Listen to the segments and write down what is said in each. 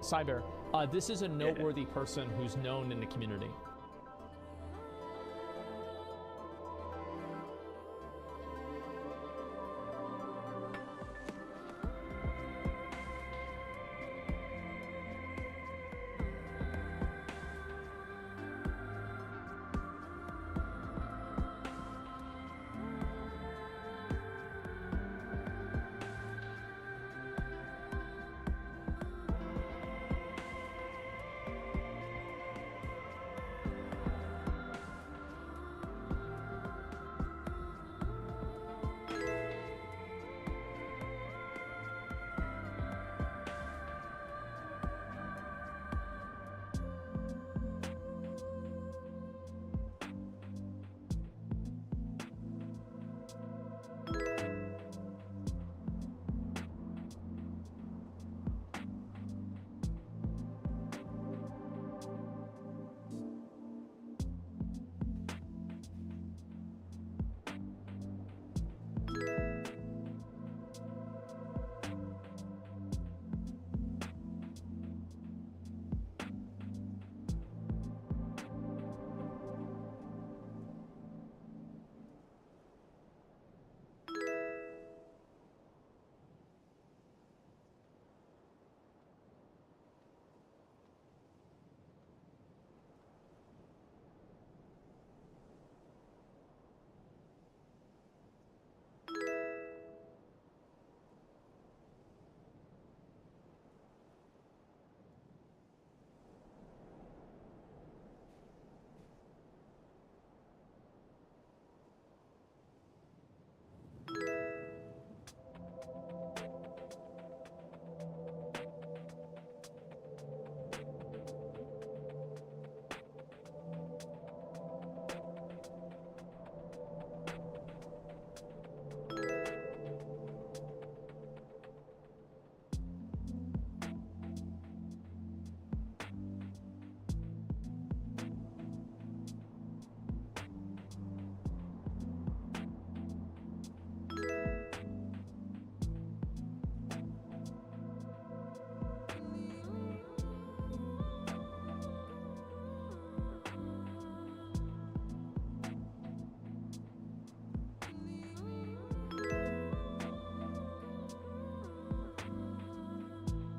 Cyber, this is a noteworthy person who's known in the community.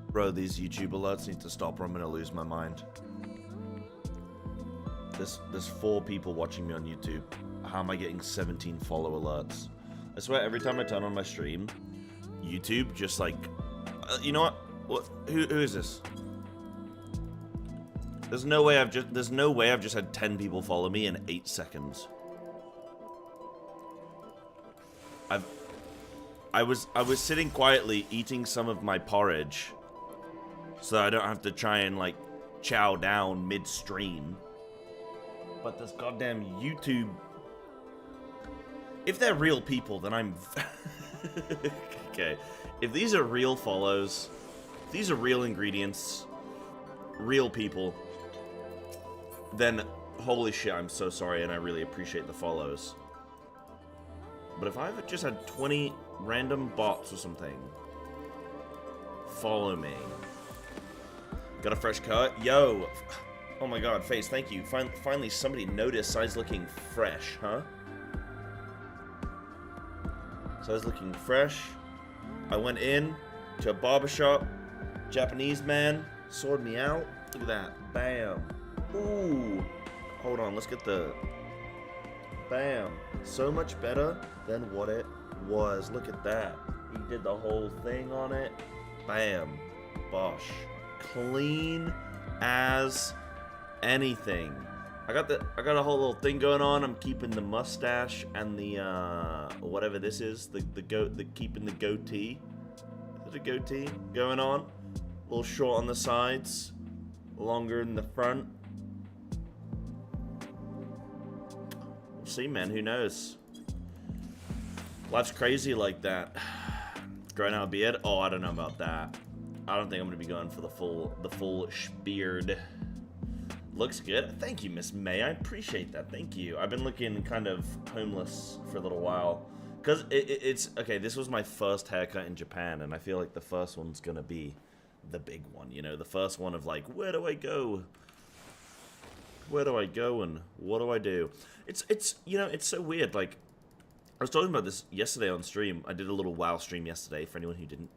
Bro, these YouTube alerts need to stop or I'm gonna lose my mind. There's 4 people watching me on YouTube. How am I getting 17 follow alerts? I swear every time I turn on my stream, YouTube just like, you know what? Who is this? There's no way I've just had 10 people follow me in 8 seconds. I was sitting quietly eating some of my porridge, so I don't have to try and like chow down midstream. But this goddamn YouTube, if they're real people, then I'm okay. If these are real follows, if these are real ingredients, real people, then holy shit, I'm so sorry, and I really appreciate the follows. But if I've just had 20 random bots or something follow me, got a fresh cut, yo, oh my god, Face, thank you. Finally somebody noticed Si's looking fresh, huh? Si's looking fresh. I went in to a barbershop, Japanese man sorted me out. Look at that, bam. Ooh, hold on, let's get the bam. So much better than what it was. Look at that. He did the whole thing on it. Bam. Bosh. Clean as anything. I got a whole little thing going on. I'm keeping the mustache and the whatever this is, keeping the goatee. Is it a goatee going on? A little short on the sides, longer in the front. We'll see, man. Who knows? Life's crazy like that. Growing out a beard? Oh, I don't know about that. I don't think I'm gonna be going for the full beard. Looks good. Thank you, Miss May. I appreciate that. Thank you. I've been looking kind of homeless for a little while. Because it's... Okay, this was my first haircut in Japan, and I feel like the first one's gonna be the big one, you know, the first one of like, where do I go? Where do I go and what do I do? It's you know, it's so weird. Like, I was talking about this yesterday on stream. I did a little WoW stream yesterday for anyone who didn't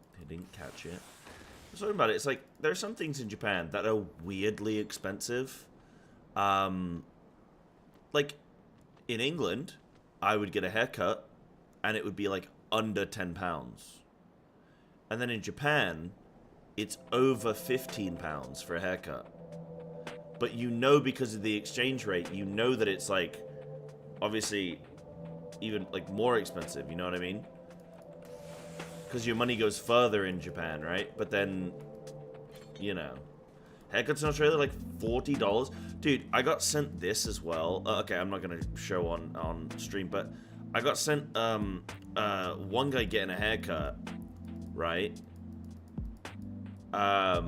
catch it. I was talking about it. It's like there are some things in Japan that are weirdly expensive. Like in England, I would get a haircut and it would be like under £10. And then in Japan, it's over £15 for a haircut. But you know, because of the exchange rate, you know that it's like, obviously, even like more expensive, you know what I mean? Because your money goes further in Japan, right? But then, you know, haircuts in Australia like $40. Dude, I got sent this as well. Okay, I'm not gonna show on stream, but I got sent one guy getting a haircut, right? I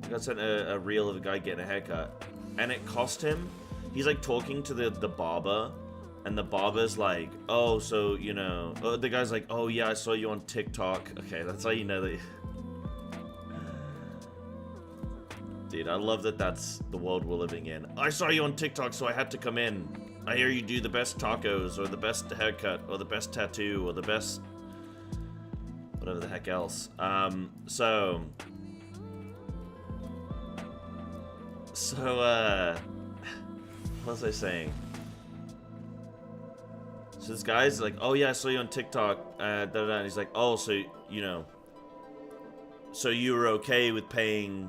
got sent a reel of a guy getting a haircut, and it cost him. He's like talking to the barber, and the barber's like, "Oh, so you know," the guy's like, "Oh yeah, I saw you on TikTok." Okay, that's how you know that. Dude, I love that that's the world we're living in. I saw you on TikTok, so I had to come in. I hear you do the best tacos, or the best haircut, or the best tattoo, or the best whatever the heck else. So what was I saying? So this guy's like, "Oh yeah, I saw you on TikTok," and he's like, "Oh, so you know, so you were okay with paying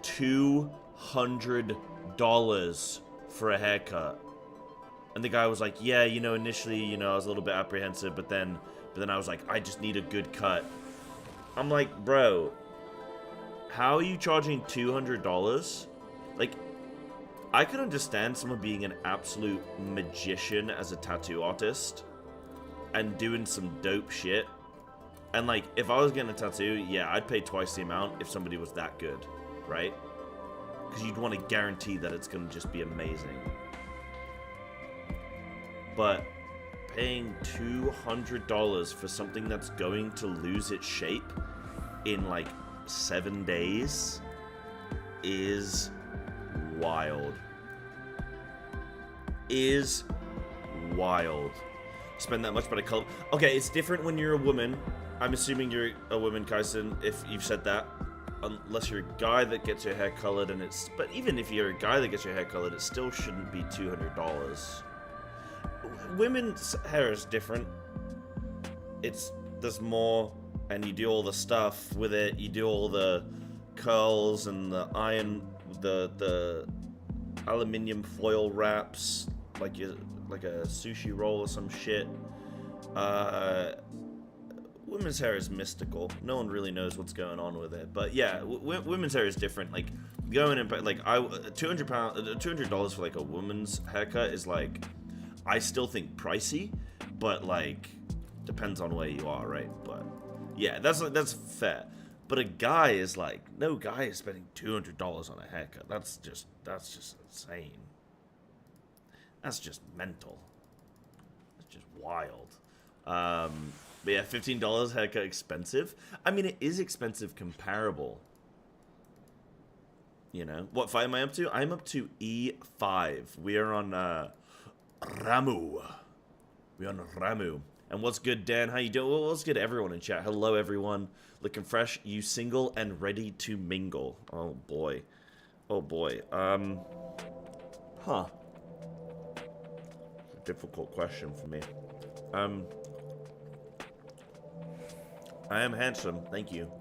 $200 for a haircut?" And the guy was like, "Yeah, you know, initially, you know, I was a little bit apprehensive, but then I was like, I just need a good cut." I'm like, bro, how are you charging $200? Like, I can understand someone being an absolute magician as a tattoo artist and doing some dope shit. And like, if I was getting a tattoo, yeah, I'd pay twice the amount if somebody was that good, right? Because you'd want to guarantee that it's going to just be amazing. But paying $200 for something that's going to lose its shape in like 7 days is wild. Is wild. Spend that much but a color. Okay, it's different when you're a woman. I'm assuming you're a woman, Kaisen, if you've said that. Unless you're a guy that gets your hair colored, and it's... But even if you're a guy that gets your hair colored, it still shouldn't be $200. Women's hair is different. There's more, and you do all the stuff with it. You do all the curls and the iron, the aluminium foil wraps, like a sushi roll or some shit. Women's hair is mystical. No one really knows what's going on with it. But yeah, women's hair is different. Like going in, like $200 for like a woman's haircut is like, I still think pricey, but like depends on where you are, right? But yeah, that's fair. But a guy is like, no guy is spending $200 on a haircut. That's just insane. That's just mental. That's just wild. But yeah, $15 haircut expensive. I mean, it is expensive comparable. You know, what fight am I up to? I'm up to E5. We are on Ramu. We're on Ramu. And what's good, Dan? How you doing? Well, what's good, everyone in chat? Hello, everyone. Looking fresh. You single and ready to mingle? Oh boy. Oh boy. Huh. It's a difficult question for me. I am handsome. Thank you.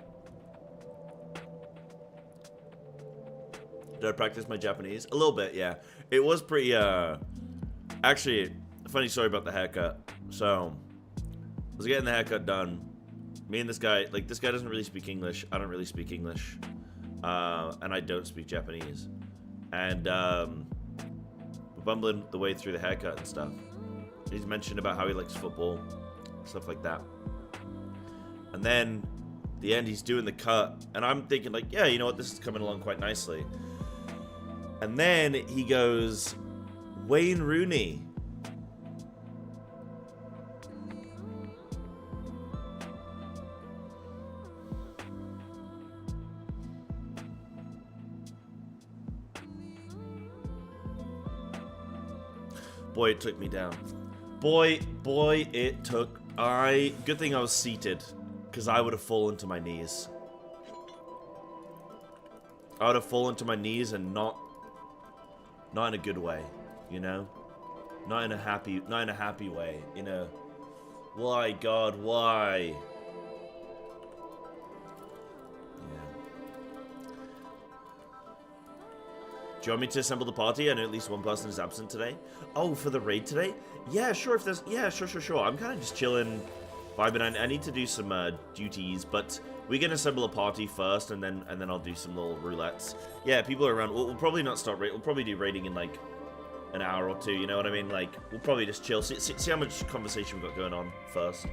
Did I practice my Japanese? A little bit, yeah. It was pretty, actually, a funny story about the haircut. So, I was getting the haircut done. Me and this guy, like, this guy doesn't really speak English. I don't really speak English. And I don't speak Japanese. And, we're bumbling the way through the haircut and stuff. He's mentioned about how he likes football, stuff like that. And then, the end, he's doing the cut. And I'm thinking, like, yeah, you know what? This is coming along quite nicely. And then he goes, Wayne Rooney. Boy, it took me down. Boy, it took... Good thing I was seated, because I would have fallen to my knees. I would have fallen to my knees and not in a good way, you know? Not in a happy way, you know? Why, God, why? Do you want me to assemble the party? I know at least one person is absent today. Oh, for the raid today? Yeah, sure. If there's, yeah, sure. I'm kind of just chilling, vibing. I need to do some duties, but we can assemble a party first, and then I'll do some little roulettes. Yeah, people are around. We'll probably not start raid. We'll probably do raiding in like an hour or two. You know what I mean? Like we'll probably just chill. See how much conversation we've got going on first.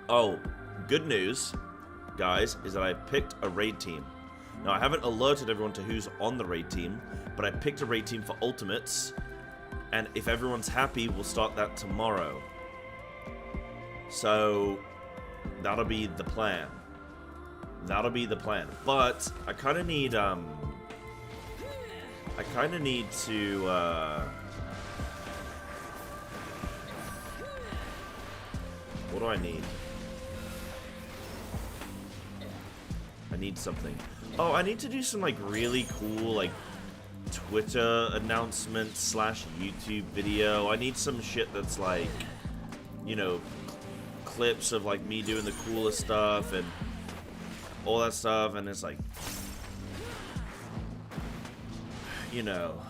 Oh, good news, guys, is that I picked a raid team. Now, I haven't alerted everyone to who's on the raid team, but I picked a raid team for Ultimates, and if everyone's happy, we'll start that tomorrow. So, that'll be the plan. But, I kind of need, to, what do I need? I need something. Oh, I need to do some, like, really cool, like, Twitter announcement / YouTube video. I need some shit that's, like, you know, clips of, like, me doing the coolest stuff and all that stuff. And it's, like, you know,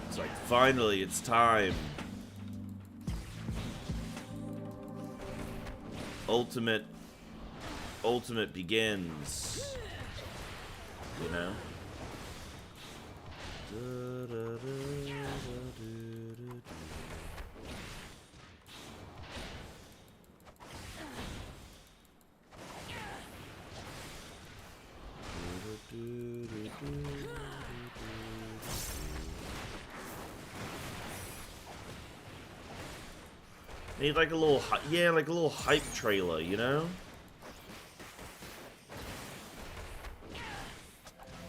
it's like, finally, it's time. Ultimate begins, you know? Need like a little, yeah, like a little hype trailer, you know?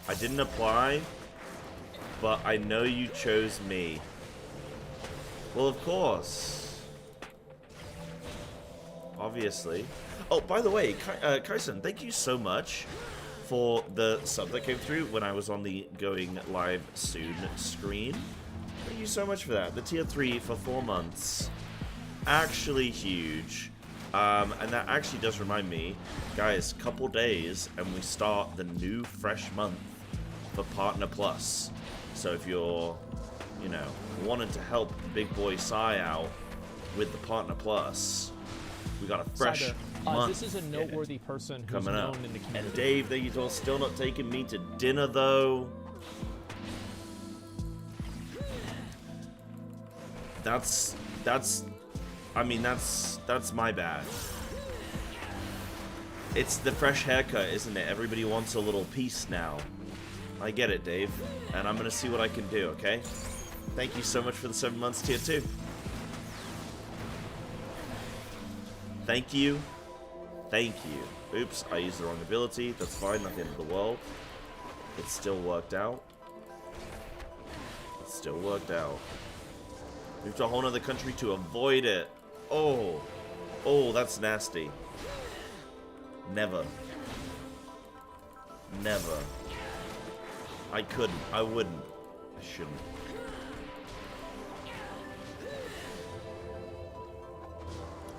I didn't apply, but I know you chose me. Well, of course. Obviously. Oh, by the way, Kaisen, thank you so much for the sub that came through when I was on the going live soon screen. Thank you so much for that. The tier 3 for 4 months. Actually huge. And that actually does remind me, guys, couple days and we start the new fresh month for Partner Plus. So if you're, you know, wanting to help Big Boy Psy out with the Partner Plus, we got a fresh month. This is a noteworthy person who's coming known up. in the community. And Dave, thank you for still not taking me to dinner though. That's my bad. It's the fresh haircut, isn't it? Everybody wants a little piece now. I get it, Dave. And I'm gonna see what I can do, okay? Thank you so much for the 7 months tier 2. Thank you. Thank you. Oops, I used the wrong ability. That's fine, not the end of the world. It still worked out. It still worked out. Moved to a whole nother country to avoid it. Oh. Oh, that's nasty. Never. Never. I couldn't. I wouldn't. I shouldn't.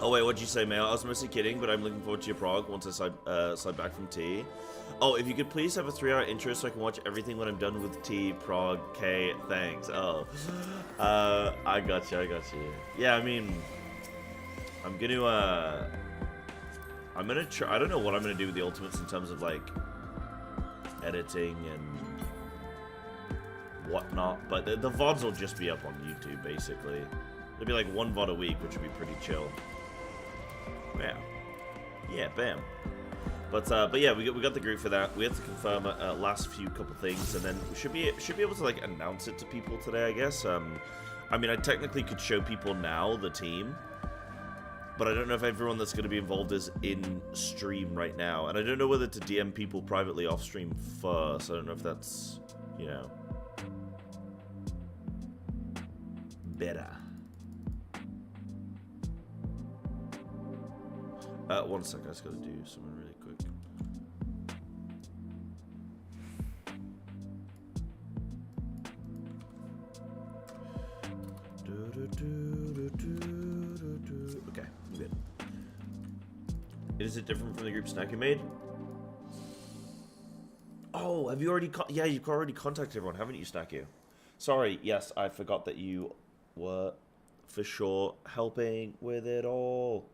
Oh wait, what'd you say, Mail? I was mostly kidding, but I'm looking forward to your prog once I slide back from T. Oh, if you could please have a 3-hour intro so I can watch everything when I'm done with T, prog, K, thanks. Oh. I got you. Yeah, I mean, I'm gonna try. I don't know what I'm gonna do with the ultimates in terms of like editing and whatnot, but the VODs will just be up on YouTube basically. It'll be like 1 VOD a week, which would be pretty chill. Yeah, bam. But yeah, we got the group for that. We have to confirm last few couple things, and then we should be able to like announce it to people today, I guess. I mean, I technically could show people now the team, But I don't know if everyone that's going to be involved is in stream right now. And I don't know whether to DM people privately off stream first. I don't know if that's, you know, better. 1 second, I just got to do something really quick. Okay, I'm good. Is it different from the group snack you made? Oh, have you already? Yeah, you've already contacted everyone, haven't you, Snacky? Sorry, yes, I forgot that you were for sure helping with it all.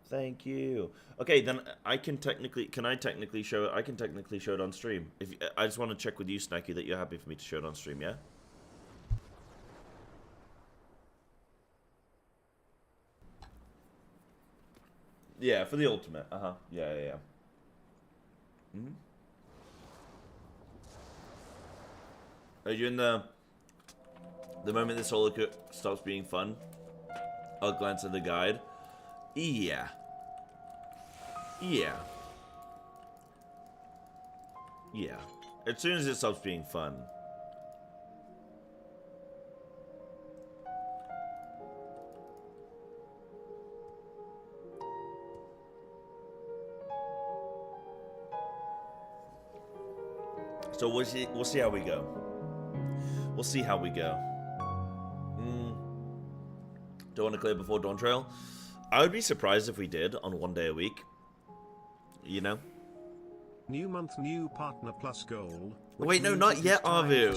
Thank you. Okay, then I can technically. Can I technically show it? I can technically show it on stream. If I just want to check with you, Snacky, that you're happy for me to show it on stream, yeah? Yeah, for the ultimate. Yeah. Mm-hmm. Are you in the moment this solo stops being fun? I'll glance at the guide. Yeah. As soon as it stops being fun. So we'll see how we go. We'll see how we go. Don't want to clear before Dawn Trail. I would be surprised if we did on 1 day a week. You know? New month, new partner plus goal. Wait, no, not yet, Arvu.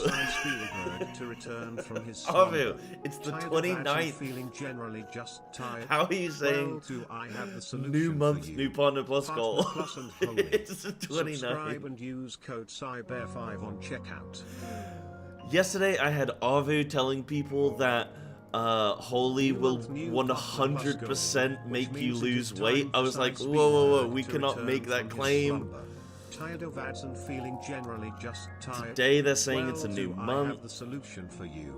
To return from his Arvu, it's the 29th. Feeling generally just tired. How are you saying well, do I have the solution new month, for you? new partner plus partner goal? Plus and holy. It's the 29th. Subscribe and use code Psybear5 on checkout. Yesterday, I had Arvu telling people that Holy will 100% make you lose weight. I was like, whoa, we cannot make that claim. Tired of ads and feeling generally just tired. Today they're saying it's a new month. I have the solution for you.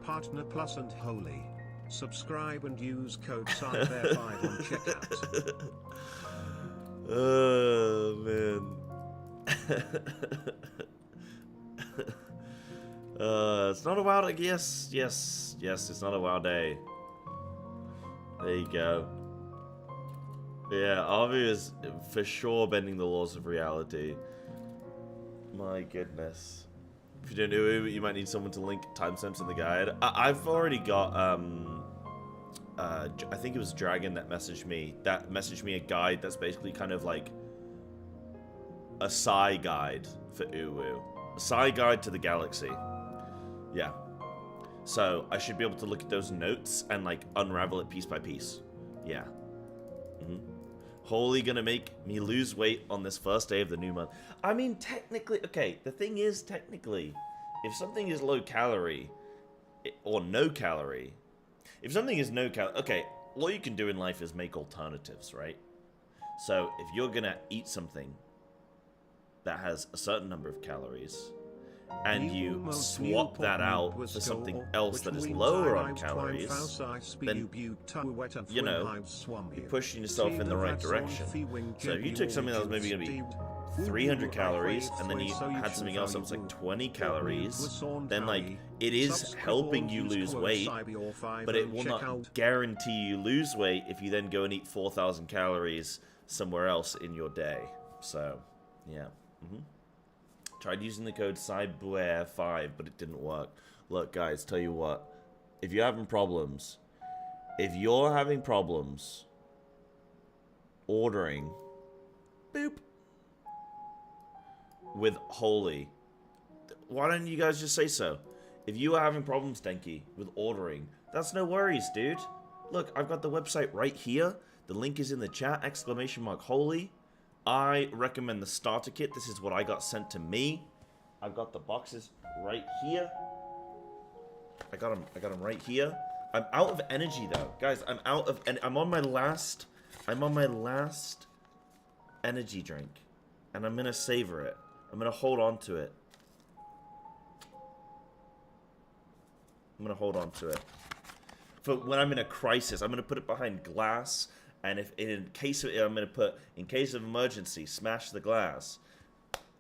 Partner Plus and Holy. Subscribe and use code Psybear5 on checkout. Oh man. It's not a WoW day. Yes, it's not a WoW day. There you go. Yeah, Arvu is for sure bending the laws of reality. My goodness. If you don't know who, you might need someone to link timestamps in the guide. I've already got, I think it was Dragon that messaged me. That messaged me a guide that's basically kind of like a Psy guide for Uwu. A Psy guide to the galaxy. Yeah. So I should be able to look at those notes and like unravel it piece by piece. Yeah. Holy gonna make me lose weight on this first day of the new month. I mean, technically, okay, the thing is, technically, if something is low calorie, or no calorie, if something is no calorie, okay, all you can do in life is make alternatives, right? So if you're gonna eat something that has a certain number of calories, and you swap that out for something else that is lower on calories, then, you know, you're pushing yourself in the right direction. So if you took something that was maybe going to be 300 calories, and then you had something else that was like 20 calories, then, like, it is helping you lose weight, but it will not guarantee you lose weight if you then go and eat 4,000 calories somewhere else in your day. So, yeah. Tried using the code Psybear5, but it didn't work. Look, guys, tell you what. If you're having problems ordering, boop, with Holy, why don't you guys just say so? If you are having problems, Denki, with ordering, that's no worries, dude. Look, I've got the website right here. The link is in the chat, !Holy. I recommend the starter kit. This is what I got sent to me. I've got the boxes right here. I got them right here. I'm out of energy though, guys. I'm on my last energy drink, and I'm gonna savor it. I'm gonna hold on to it. For when I'm in a crisis. I'm gonna put it behind glass And if in case of, I'm going to put, in case of emergency, smash the glass.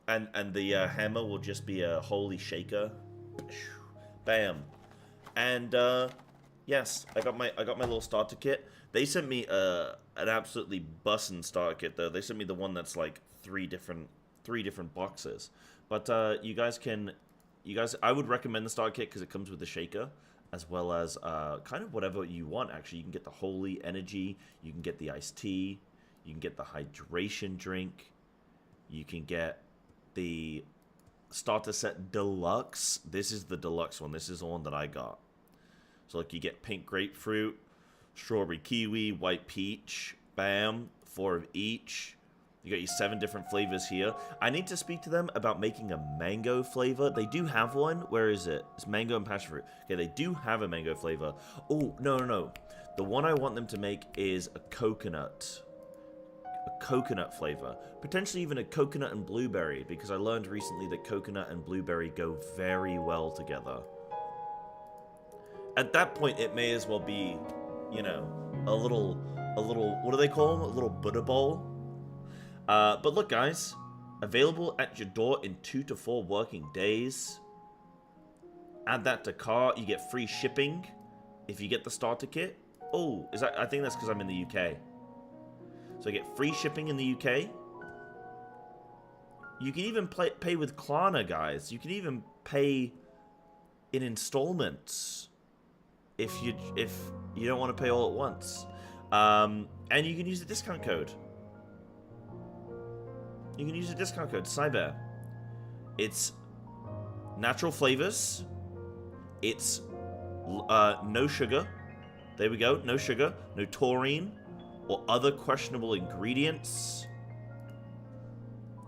And the hammer will just be a holy shaker. Bam. And yes, I got my little starter kit. They sent me an absolutely bussin' starter kit though. They sent me the one that's like three different boxes. But you guys, I would recommend the starter kit because it comes with the shaker, as well as kind of whatever you want. Actually, you can get the holy energy, you can get the iced tea, you can get the hydration drink, you can get the starter set deluxe. This is the deluxe one. This is the one that I got. So like you get pink grapefruit, strawberry kiwi, white peach, bam, 4 of each. You got your 7 different flavors here. I need to speak to them about making a mango flavor. They do have one. Where is it? It's mango and passion fruit. Okay, they do have a mango flavor. Oh, no. The one I want them to make is a coconut. A coconut flavor. Potentially even a coconut and blueberry, because I learned recently that coconut and blueberry go very well together. At that point, it may as well be, you know, a little, what do they call them? A little Buddha bowl. But look, guys, available at your door in 2 to 4 working days. Add that to cart, you get free shipping if you get the starter kit. Oh, I think that's because I'm in the UK. So I get free shipping in the UK. You can even pay with Klarna, guys. You can even pay in installments if you don't want to pay all at once. And you can use the discount code. You can use the discount code Psybear. It's natural flavors. It's no sugar. There we go. No sugar, no taurine, or other questionable ingredients.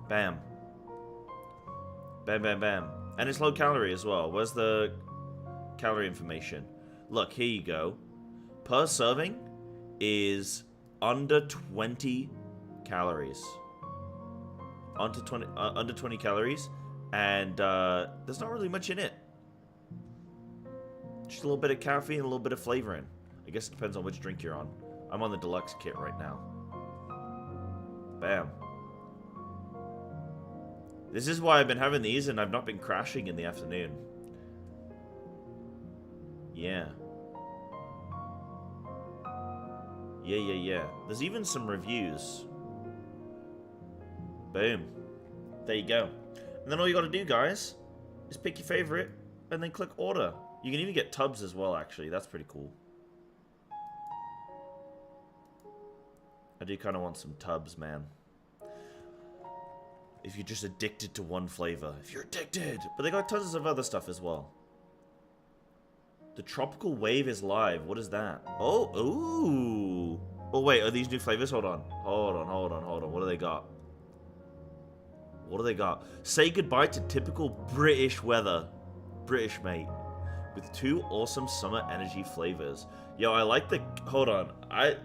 Bam. Bam, bam, bam. And it's low calorie as well. Where's the calorie information? Look, here you go. Per serving is under 20 calories. Under 20 calories. And there's not really much in it. Just a little bit of caffeine and a little bit of flavoring. I guess it depends on which drink you're on. I'm on the deluxe kit right now. Bam. This is why I've been having these and I've not been crashing in the afternoon. Yeah. Yeah. There's even some reviews. Boom. There you go. And then all you gotta do, guys, is pick your favorite and then click order. You can even get tubs as well, actually. That's pretty cool. I do kind of want some tubs, man. If you're just addicted to one flavor. If you're addicted! But they got tons of other stuff as well. The Tropical Wave is live. What is that? Oh, ooh. Oh, wait. Are these new flavors? Hold on. Hold on. What do they got? What do they got? Say goodbye to typical British weather. British, mate. With 2 awesome summer energy flavors. Yo, I like the... Hold on. I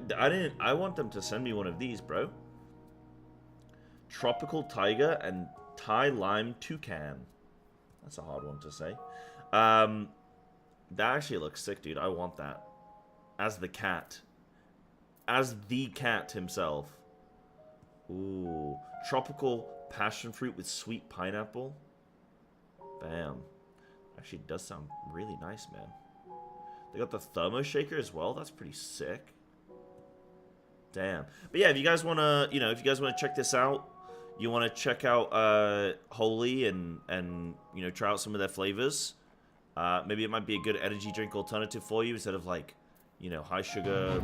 want them to send me one of these, bro. Tropical Tiger and Thai Lime Toucan. That's a hard one to say. That actually looks sick, dude. I want that. As the cat. As the cat himself. Ooh. Tropical Passion Fruit with sweet pineapple. Bam. Actually does sound really nice, man. They got the thermo shaker as well. That's pretty sick. Damn. But yeah, if you guys want to, you know, if you guys want to check this out, you want to check out Holy and you know, try out some of their flavors. Maybe it might be a good energy drink alternative for you instead of like, you know, high sugar.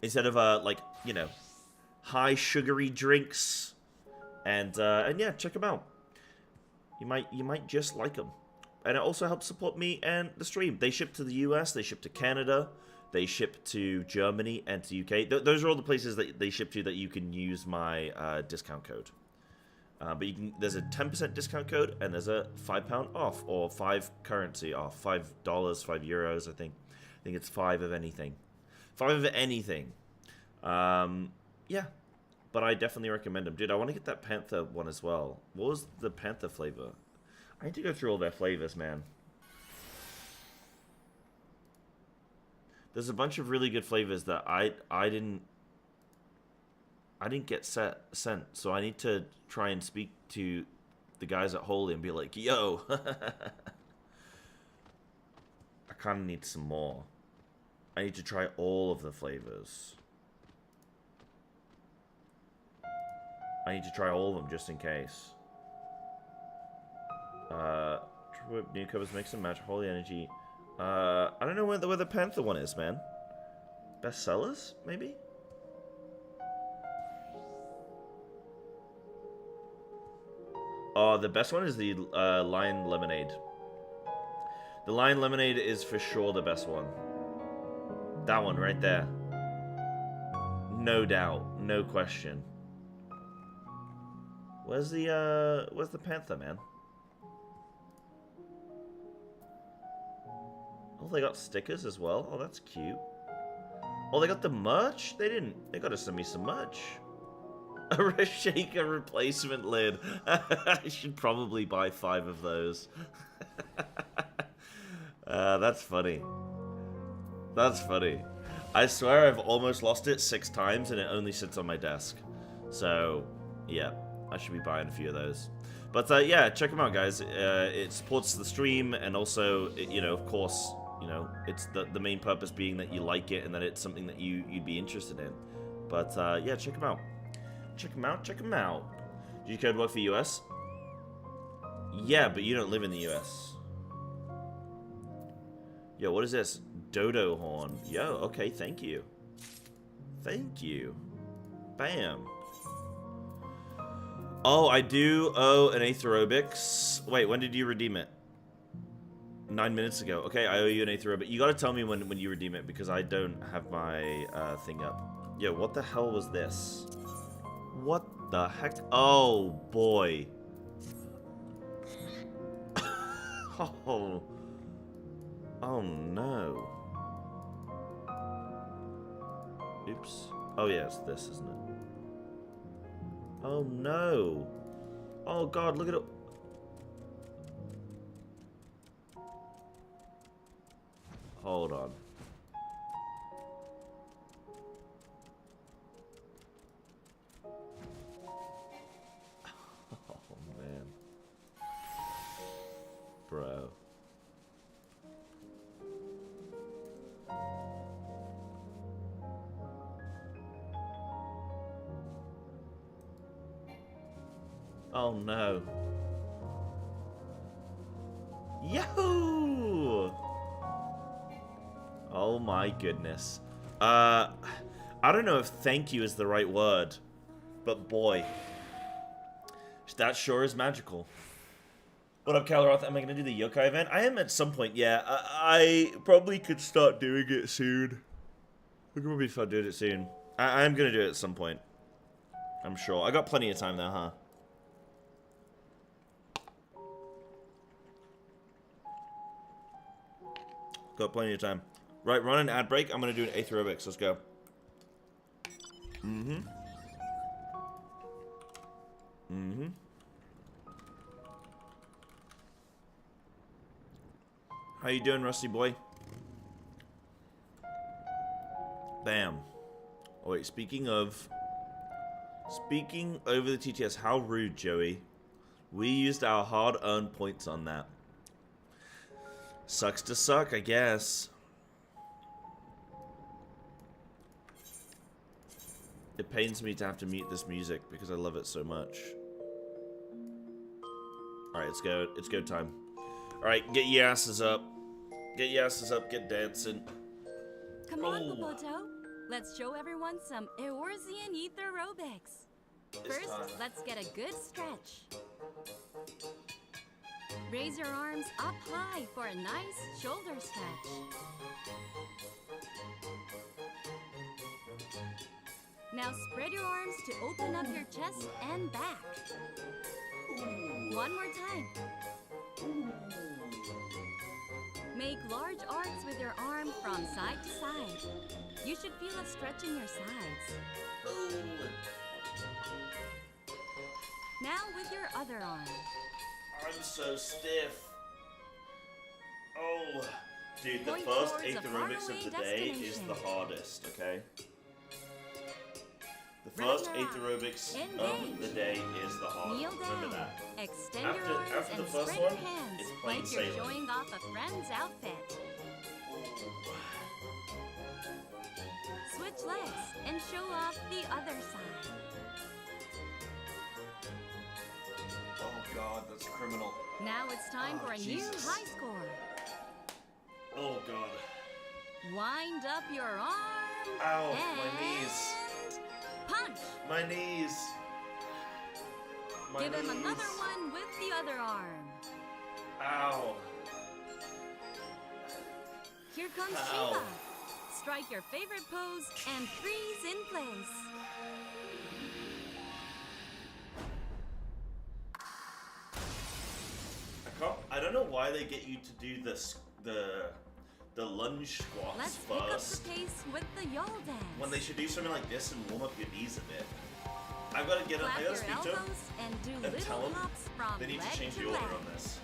Instead of like, you know, high sugary drinks. And yeah, check them out. You might just like them. And it also helps support me and the stream. They ship to the US, they ship to Canada, they ship to Germany and to UK. Those are all the places that they ship to that you can use my discount code. But you can, there's a 10% discount code and there's a £5 off or 5 currency off, $5, €5. I think it's 5 of anything, 5 of anything. Yeah, but I definitely recommend them, dude. I want to get that Panther one as well. What was the Panther flavor? I need to go through all their flavors, man. There's a bunch of really good flavors that I didn't get sent, so I need to try and speak to the guys at Holy and be like, yo, I kind of need some more. I need to try all of the flavors. I need to try all of them just in case. Newcomers make some match. Holy energy. I don't know where the Panther one is, man. Bestsellers, maybe? Oh, the best one is the Lion Lemonade. The Lion Lemonade is for sure the best one. That one right there. No doubt. No question. Where's the Panther, man? Oh, they got stickers as well. Oh, that's cute. Oh, they got the merch? They didn't. They gotta send me some merch. A shaker replacement lid. I should probably buy 5 of those. That's funny. That's funny. I swear I've almost lost it 6 times and it only sits on my desk. So, yeah, I should be buying a few of those. But yeah, check them out, guys. It supports the stream, and also, you know, of course, you know, it's the main purpose being that you like it and that it's something that you'd be interested in. But yeah, check them out. Check them out. Check them out. Do you code work for US? Yeah, but you don't live in the US. Yo, what is this? Dodo horn. Yo, okay, thank you. Thank you. Bam. Oh, I do owe an Aetherobics. Wait, when did you redeem it? 9 minutes ago. Okay, I owe you an Aetherobic. You gotta tell me when you redeem it, because I don't have my thing up. Yo, what the hell was this? What the heck? Oh, boy. Oh. Oh, no. Oops. Oh, yeah, it's this, isn't it? Oh, no. Oh, God, look at it. Hold on. Oh, man. Bro. Oh no. Yahoo! Oh my goodness. I don't know if thank you is the right word, but boy, that sure is magical. What up, Calaroth? Am I going to do the yokai event? I am at some point, yeah. I probably could start doing it soon. We could probably start doing it soon. I am going to do it at some point. I'm sure. I got plenty of time there, huh? Got plenty of time. Right, run an ad break. I'm going to do an Aetherobics. Let's go. Mm-hmm. Mm-hmm. How you doing, Rusty boy? Bam. Oh, wait, speaking over the TTS, how rude, Joey. We used our hard-earned points on that. Sucks to suck, I guess. It pains me to have to mute this music because I love it so much. Alright, let's go. It's go time. Alright, get your asses up. Get your asses up, get dancing. Come on, Popoto. Let's show everyone some Eorzean Aetherobics. First, let's get a good stretch. Raise your arms up high for a nice shoulder stretch. Now spread your arms to open up your chest and back. One more time. Make large arcs with your arm from side to side. You should feel a stretch in your sides. Now with your other arm. I'm so stiff. Oh, Dude, the Point first towards a aerobics faraway of the day is destination. the hardest, okay? The first Ragnarok. aerobics of Engage. the day is the hardest. Kneel Remember down. that. Extend After- your arms after the and first spread your one, hands it's plain like you're sailing. showing off a friend's outfit. Switch legs and show off the other side. Oh god, that's criminal. Now it's time Oh, for a Jesus. new high score. Oh god. Wind up your arm. Ow, and my knees. punch. My knees. My Give him knees. another one with the other arm. Ow. Here comes Ow. Shiva. Strike your favorite pose and freeze in place. I don't know why they get you to do this, the lunge squats Let's pick up first the pace with the Yol dance. when they should do something like this and warm up your knees a bit. I gotta get Clap I your gotta speak to them elbows and do and tell little them hops from they need leg to change to the order leg. on this.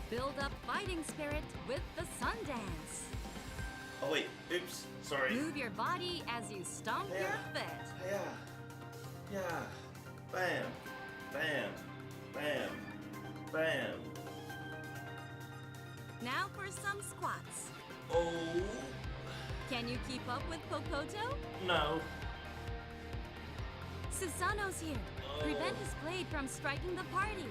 Build up fighting spirit with the sun dance. Oh wait, oops, sorry. Move your body as you stomp Yeah. your foot. Yeah, yeah, bam, bam, bam, bam. Now for some squats. Oh Can you keep up with Popoto? no. Susano's here. Prevent his blade from striking the party.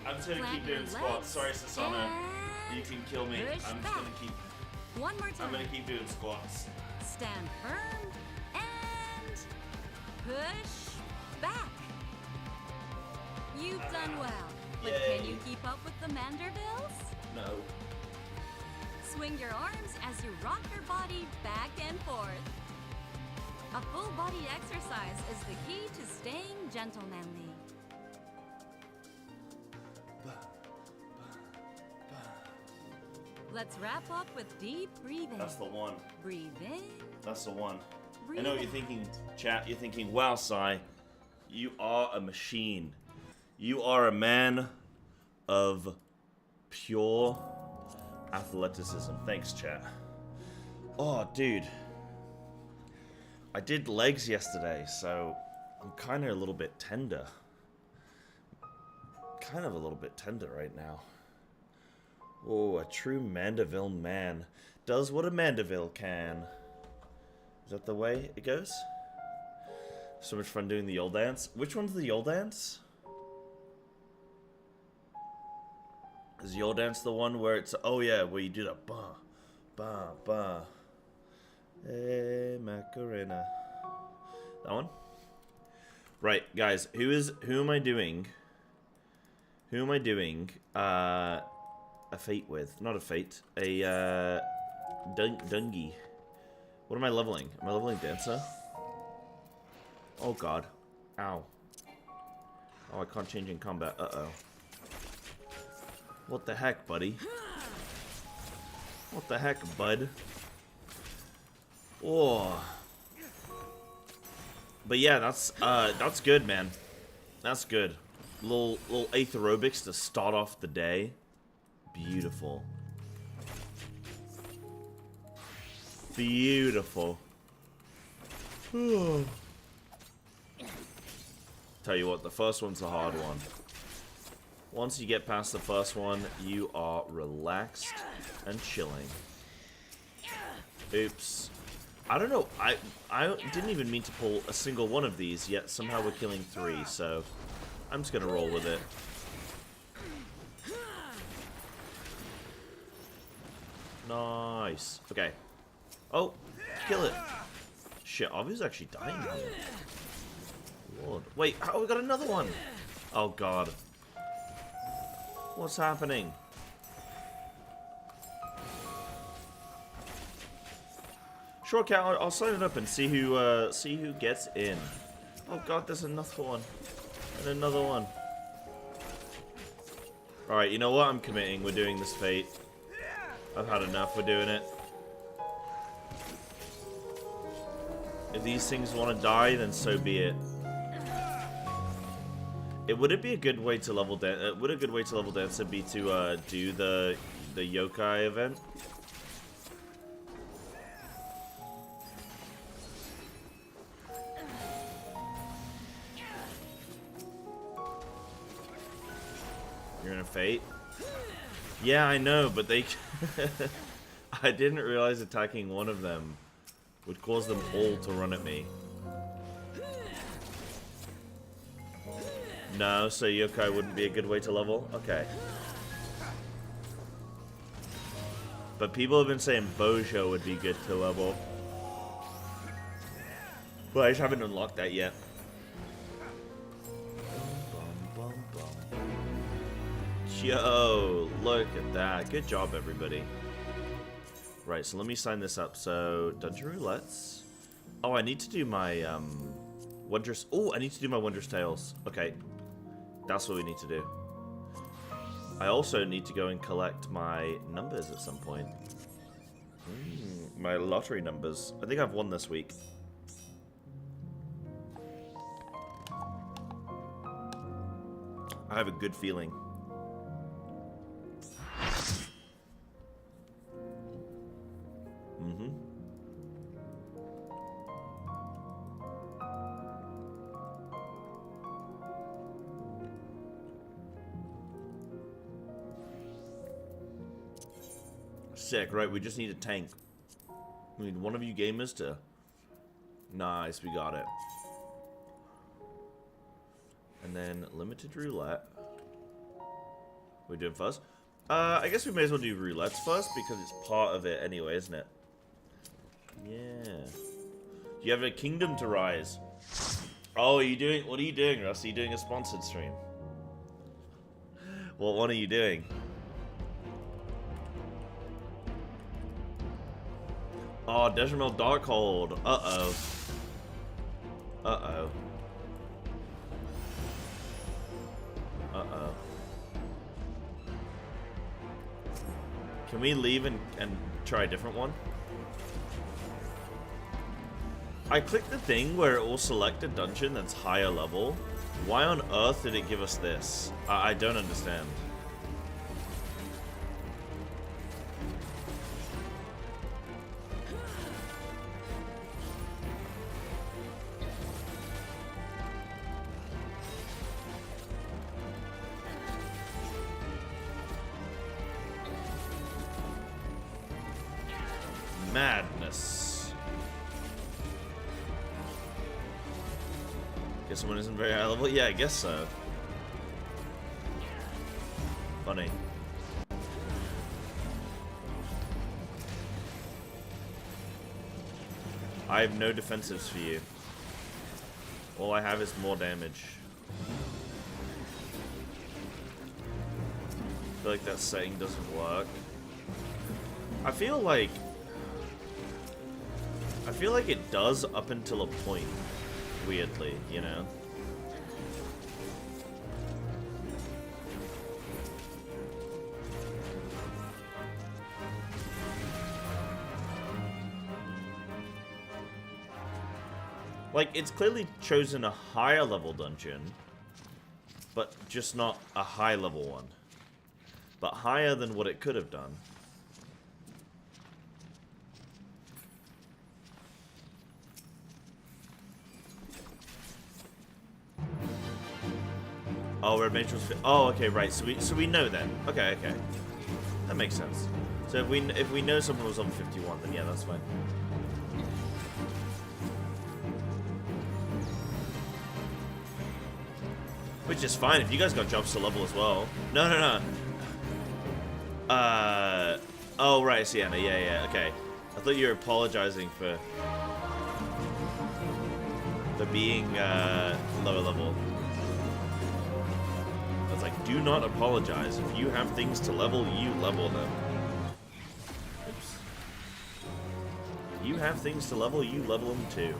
I'm just gonna Plant keep your doing squats. Sorry, legs Susana. and You can kill me. push I'm just back. gonna keep. One more time. I'm gonna keep doing squats. Stand firm and push back. You've done well. But can Yay. you keep up with the Mandervilles? No. Swing your arms as you rock your body back and forth. A full body exercise is the key to staying gentlemanly. Let's wrap up with deep breathing. That's the one. Breathe in. That's the one. Breathe I know what you're out. thinking, chat. You're thinking, wow, Sai, you are a machine. You are a man of pure athleticism. Thanks, chat. Oh, dude. I did legs yesterday, so I'm kind of a little bit tender. Kind of a little bit tender right now. Oh, a true Mandeville man does what a Mandeville can. Is that the way it goes? So much fun doing the Yol dance. Which one's the Yol dance? Is Yol dance the one where it's... Oh yeah, where you do that ba, ba, ba. Hey, Macarena. That one? Right, guys, who am I doing? Who am I doing a fate with? Not a fate. A Dungy. What am I leveling? Am I leveling Dancer? Oh god. Ow. Oh, I can't change in combat. Uh-oh. What the heck, buddy? What the heck, bud? Oh. But yeah, that's good, man. That's good. Little aerobics to start off the day. Beautiful. Beautiful. Tell you what, the first one's a hard one. Once you get past the first one, you are relaxed and chilling. Oops. I don't know. I didn't even mean to pull a single one of these, yet somehow we're killing 3, so I'm just gonna roll with it. Nice. Okay. Oh, kill it. Shit, Avi's actually dying here. Lord. Wait, oh, we got another one. Oh, God. What's happening? Sure, Cat, I'll sign it up and see who gets in. Oh, God, there's another one. And another one. Alright, you know what? I'm committing. We're doing this fate. I've had enough. We're doing it. If these things want to die, then so be it. Would it be a good way to level dance? Would a good way to level dancer be to do the yokai event? You're in a fate? Yeah, I know, but they... I didn't realize attacking one of them would cause them all to run at me. No, so yokai wouldn't be a good way to level? Okay. But people have been saying Bojo would be good to level. Well, I just haven't unlocked that yet. Yo, look at that. Good job, everybody. Right, so let me sign this up. So, Dungeon Roulettes. Oh, I need to do my, Wondrous... Oh, I need to do my Wondrous Tales. Okay. That's what we need to do. I also need to go and collect my numbers at some point. My lottery numbers. I think I've won this week. I have a good feeling. Sick, right? We just need a tank. We need one of you gamers to... Nice, we got it. And then limited roulette. We're doing first? I guess we may as well do roulettes first because it's part of it anyway, isn't it? Yeah. You have a kingdom to rise. Oh, are you doing... What are you doing, Russ? Are you doing a sponsored stream? What one are you doing? Oh, Dejamal Darkhold. Uh-oh. Uh-oh. Uh-oh. Can we leave and try a different one? I clicked the thing where it will select a dungeon that's higher level. Why on earth did it give us this? I don't understand. Madness. Guess someone isn't very high level? Yeah, I guess so. Funny. I have no defensives for you. All I have is more damage. I feel like that setting doesn't work. I feel like it does up until a point, weirdly, you know? Like, it's clearly chosen a higher level dungeon, but just not a high level one. But higher than what it could have done. Oh, Red Mage was... Oh, okay, right. So we know then. Okay, okay. That makes sense. So if we know someone was on 51, then yeah, that's fine. Which is fine if you guys got jumps to level as well. No, no, no. Oh, right, Sienna. Yeah, yeah, okay. I thought you were apologizing for being lower level. I was like, do not apologize. If you have things to level, you level them. Oops. If you have things to level, you level them too.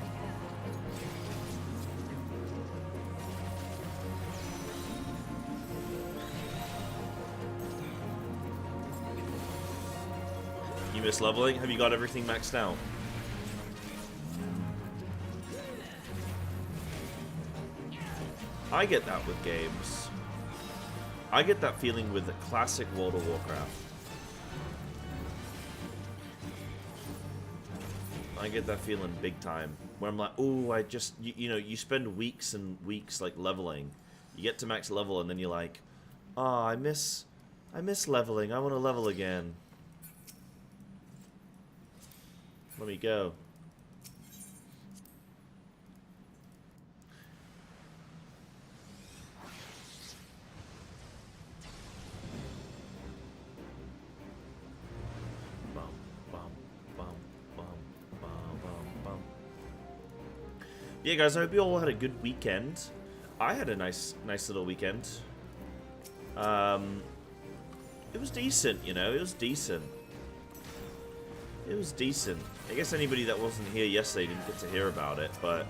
You miss leveling? Have you got everything maxed out? I get that with games. I get that feeling with the classic World of Warcraft. I get that feeling big time. Where I'm like, oh, I just, you know, you spend weeks and weeks, like, leveling. You get to max level, and then you're like, oh, I miss leveling. I want to level again. Let me go. Yeah, guys, I hope you all had a good weekend. I had a nice little weekend. It was decent, you know. It was decent. It was decent. I guess anybody that wasn't here yesterday didn't get to hear about it, but...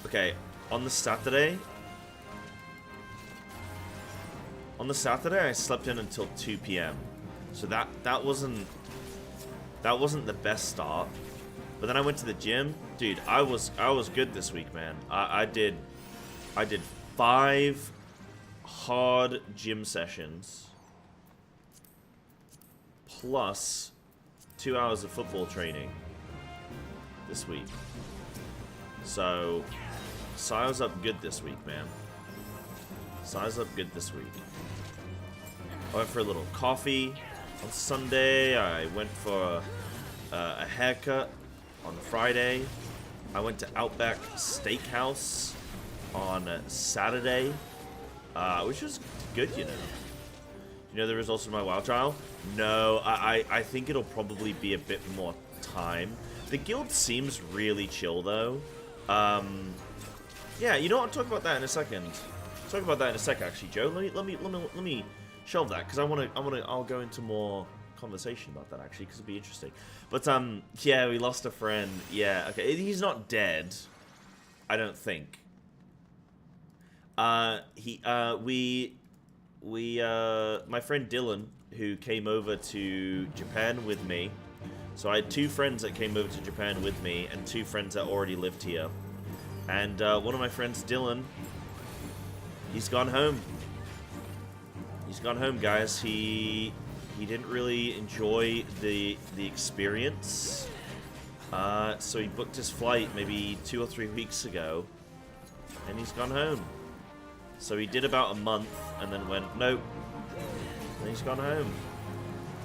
Okay, on the Saturday... I slept in until 2 p.m. So that wasn't the best start. But then I went to the gym. Dude, I was good this week, man. I did 5 hard gym sessions plus 2 hours of football training this week. So Sile's up good this week, man. Sile's up good this week. I went for a little coffee on Sunday. I went for a haircut on Friday. I went to Outback Steakhouse on Saturday, which was good, you know. You know the results of my WoW trial? No, I think it'll probably be a bit more time. The guild seems really chill, though. Yeah, you know what? I'll talk about that in a second. Talk about that in a sec, actually, Joe. Let me shelve that, because I'll go into more conversation about that, actually, because it'll be interesting. But yeah, we lost a friend. Yeah, okay, he's not dead, I don't think. My friend Dylan, who came over to Japan with me. So I had 2 friends that came over to Japan with me, and 2 friends that already lived here. And one of my friends, Dylan, he's gone home. He's gone home, guys. He didn't really enjoy the experience. So he booked his flight maybe 2 or 3 weeks ago, and he's gone home. So he did about a month, and then went, nope. And he's gone home.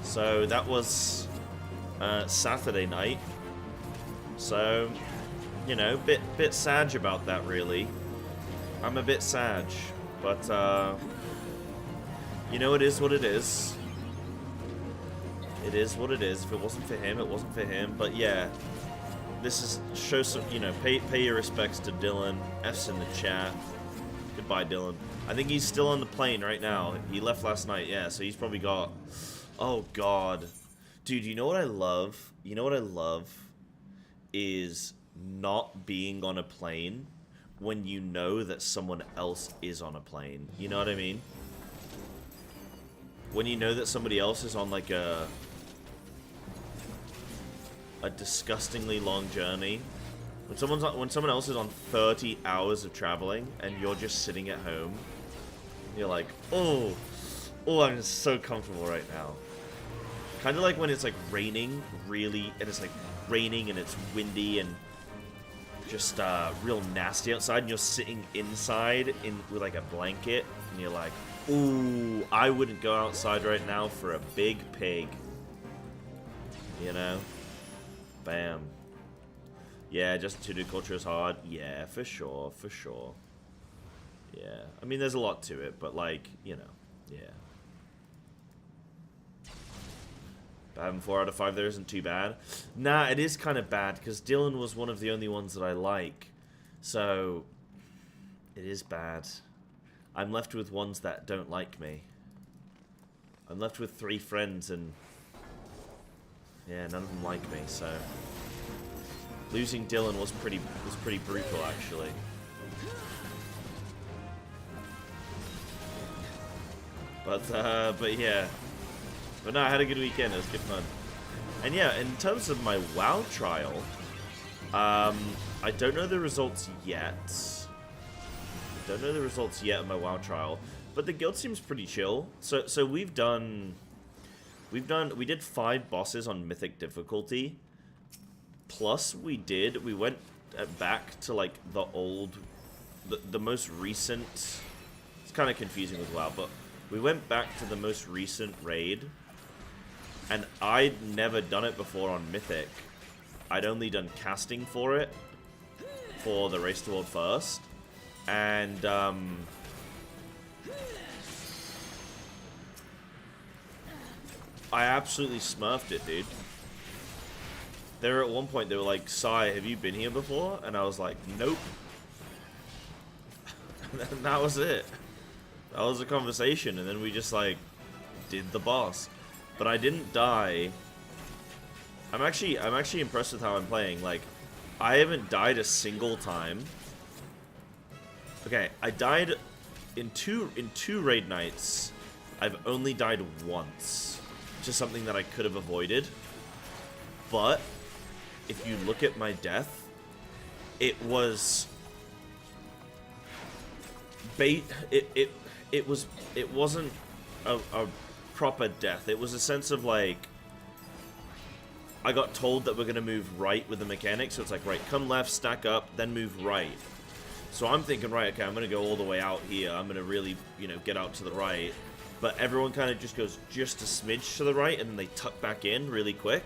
So that was Saturday night. So, you know, bit sad about that, really. I'm a bit sad, but you know, it is what it is. It is what it is. If it wasn't for him, it wasn't for him. But yeah, this is show some, you know, pay your respects to Dylan. F's in the chat. Goodbye, Dylan. I think he's still on the plane right now. He left last night, yeah, so he's probably got... Oh, God. Dude, you know what I love? You know what I love? Is not being on a plane when you know that someone else is on a plane. You know what I mean? When you know that somebody else is on, like, a disgustingly long journey. When someone else is on 30 hours of traveling and you're just sitting at home, you're like, oh, I'm so comfortable right now. Kind of like when it's like raining, really, and it's like raining and it's windy and just real nasty outside, and you're sitting inside with like a blanket, and you're like, ooh, I wouldn't go outside right now for a big pig. You know? Bam. Yeah, just to do culture is hard. Yeah, for sure, for sure. Yeah. I mean, there's a lot to it, but, like, you know, yeah. But having 4 out of 5 there isn't too bad. Nah, it is kind of bad, because Dylan was one of the only ones that I like. So, it is bad. I'm left with ones that don't like me. I'm left with 3 friends, and... yeah, none of them like me, so... Losing Dylan was pretty brutal, actually. But yeah. But no, I had a good weekend. It was good fun. And yeah, in terms of my WoW trial, I don't know the results yet. Don't know the results yet of my WoW trial, but the guild seems pretty chill. So we did 5 bosses on mythic difficulty. Plus we went back to like the most recent. It's kind of confusing with WoW, but we went back to the most recent raid, and I'd never done it before on mythic. I'd only done casting for it, for the Race Toward First, and I absolutely smurfed it, dude. There at one point, they were like, Sai, have you been here before? And I was like, nope. And that was it. That was the conversation, and then we just, like, did the boss. But I didn't die. I'm actually impressed with how I'm playing. Like, I haven't died a single time. Okay, I died in two raid nights. I've only died once, which is something that I could have avoided. But if you look at my death, it wasn't a proper death. It was a sense of like, I got told that we're gonna move right with the mechanics, so it's like, right, come left, stack up, then move right. So I'm thinking, right, okay, I'm gonna go all the way out here. I'm gonna really, you know, get out to the right. But everyone kind of just goes just a smidge to the right, and then they tuck back in really quick.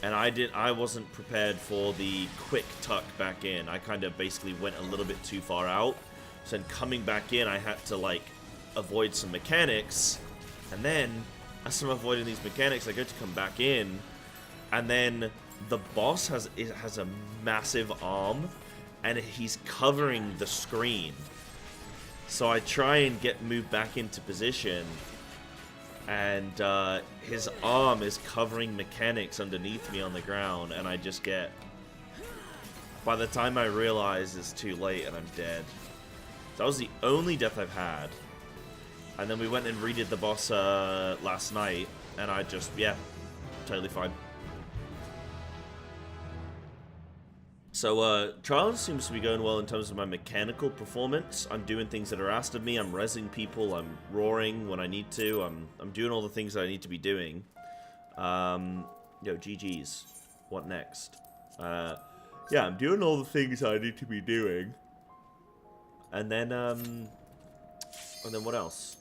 And I wasn't prepared for the quick tuck back in. I kind of basically went a little bit too far out. So then coming back in, I had to like avoid some mechanics. And then, as I'm avoiding these mechanics, I go to come back in. And then the boss has a massive arm, and he's covering the screen. So I try and move back into position, and his arm is covering mechanics underneath me on the ground, and I just get... By the time I realize, it's too late and I'm dead. So that was the only death I've had. And then we went and redid the boss last night, and I just, yeah, totally fine. So, Trials seems to be going well in terms of my mechanical performance. I'm doing things that are asked of me. I'm rezzing people. I'm roaring when I need to. I'm doing all the things that I need to be doing. GG's. What next? Yeah, I'm doing all the things I need to be doing. And then what else?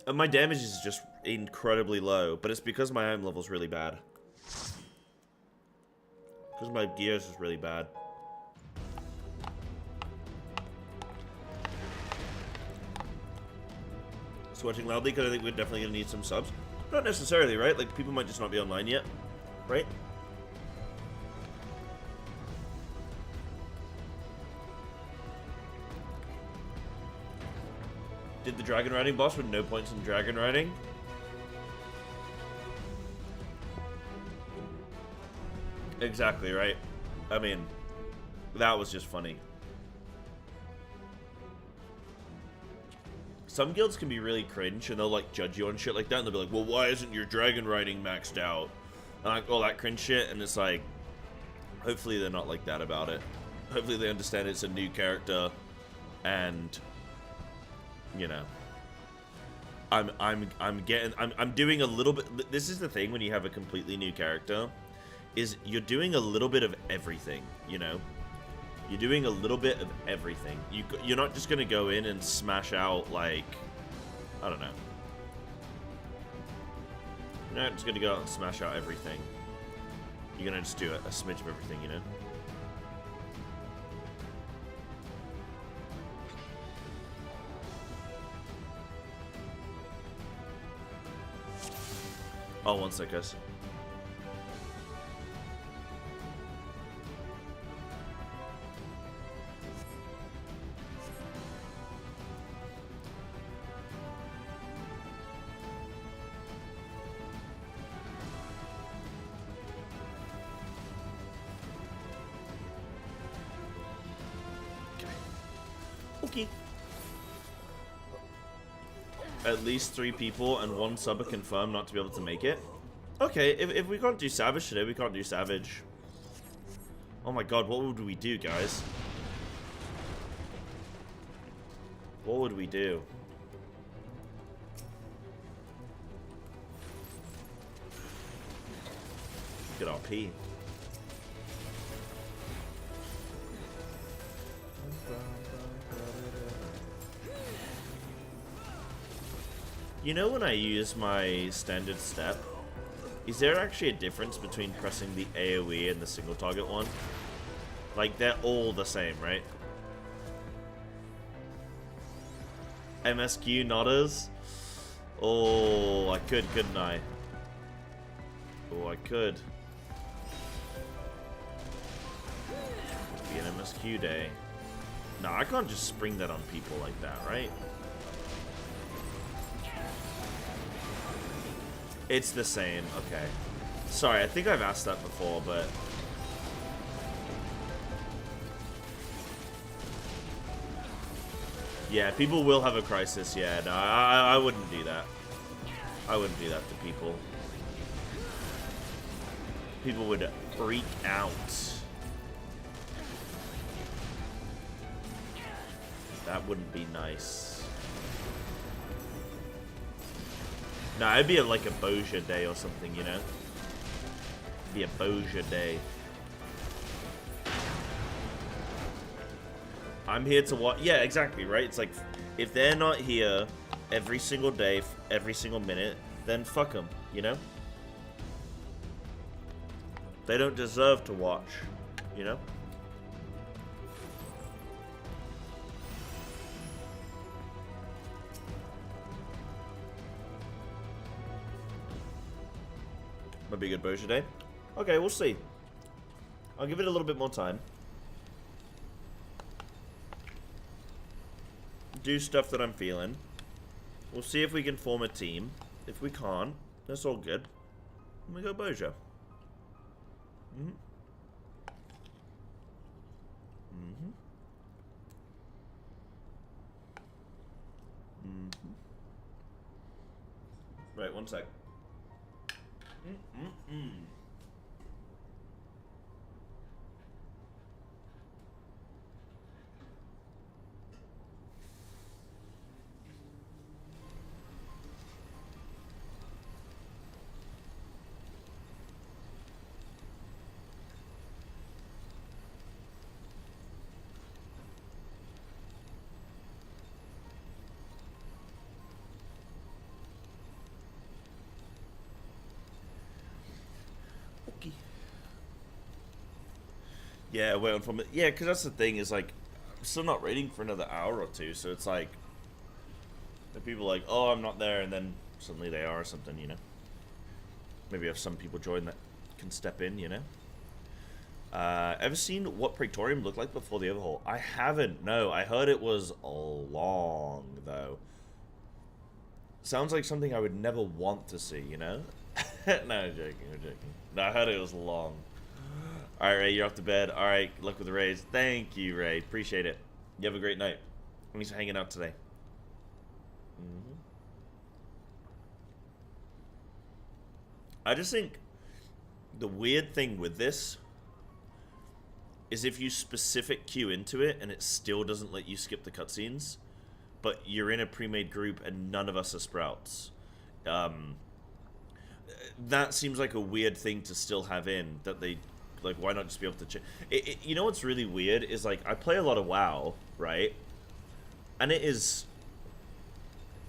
And my damage is just incredibly low, but it's because my item level's really bad. Because my gears is really bad. Switching loudly because I think we're definitely going to need some subs. Not necessarily, right? Like, people might just not be online yet, right? Did the dragon riding boss with no points in dragon riding? Exactly, right? I mean, that was just funny. Some guilds can be really cringe, and they'll, like, judge you on shit like that, and they'll be like, well, why isn't your dragon riding maxed out? And, like, all that cringe shit, and it's like, hopefully they're not like that about it. Hopefully they understand it's a new character, and, you know, I'm doing a little bit. This is the thing when you have a completely new character, is you're doing a little bit of everything, you know? You're doing a little bit of everything. You're not just gonna go in and smash out, like, I don't know. You're not just gonna go out and smash out everything. You're gonna just do a smidge of everything, you know? Oh, one sec, guys. Okay. At least 3 people and 1 sub are confirmed not to be able to make it. Okay, if we can't do Savage today, we can't do Savage. Oh my god, what would we do, guys? What would we do? Good RP. You know when I use my standard step, is there actually a difference between pressing the AoE and the single target one? Like, they're all the same, right? MSQ nodders? Oh, I could, couldn't I? Oh, I could. It'd be an MSQ day. No, I can't just spring that on people like that, right? It's the same, okay. Sorry, I think I've asked that before, but... yeah, people will have a crisis, yeah. No, I wouldn't do that. I wouldn't do that to people. People would freak out. That wouldn't be nice. No, it'd be like a Boja day or something, you know? It'd be a Boja day. I'm here to watch. Yeah, exactly, right? It's like, if they're not here every single day, every single minute, then fuck them, you know? They don't deserve to watch, you know? Might be a good Boja day. Okay, we'll see. I'll give it a little bit more time. Do stuff that I'm feeling. We'll see if we can form a team. If we can't, that's all good. And we go Boja. Right, one sec. Yeah, wait on from it. Yeah, because that's the thing is like, I'm still not raiding for another hour or two, so it's like, the people are like, oh, I'm not there, and then suddenly they are or something, you know. Maybe have some people join that can step in, you know. Ever seen what Praetorium looked like before the overhaul? I haven't. No, I heard it was long though. Sounds like something I would never want to see, you know. No, I'm joking. I'm joking. No, I heard it was long. Alright, Ray, you're off to bed. Alright, good luck with the raids. Thank you, Ray. Appreciate it. You have a great night. Thanks for hanging out today. I just think the weird thing with this is if you specific queue into it and it still doesn't let you skip the cutscenes, but you're in a pre-made group and none of us are sprouts. That seems like a weird thing to still have in, that they... like, why not just be able to you know what's really weird is, like, I play a lot of WoW, right? And it is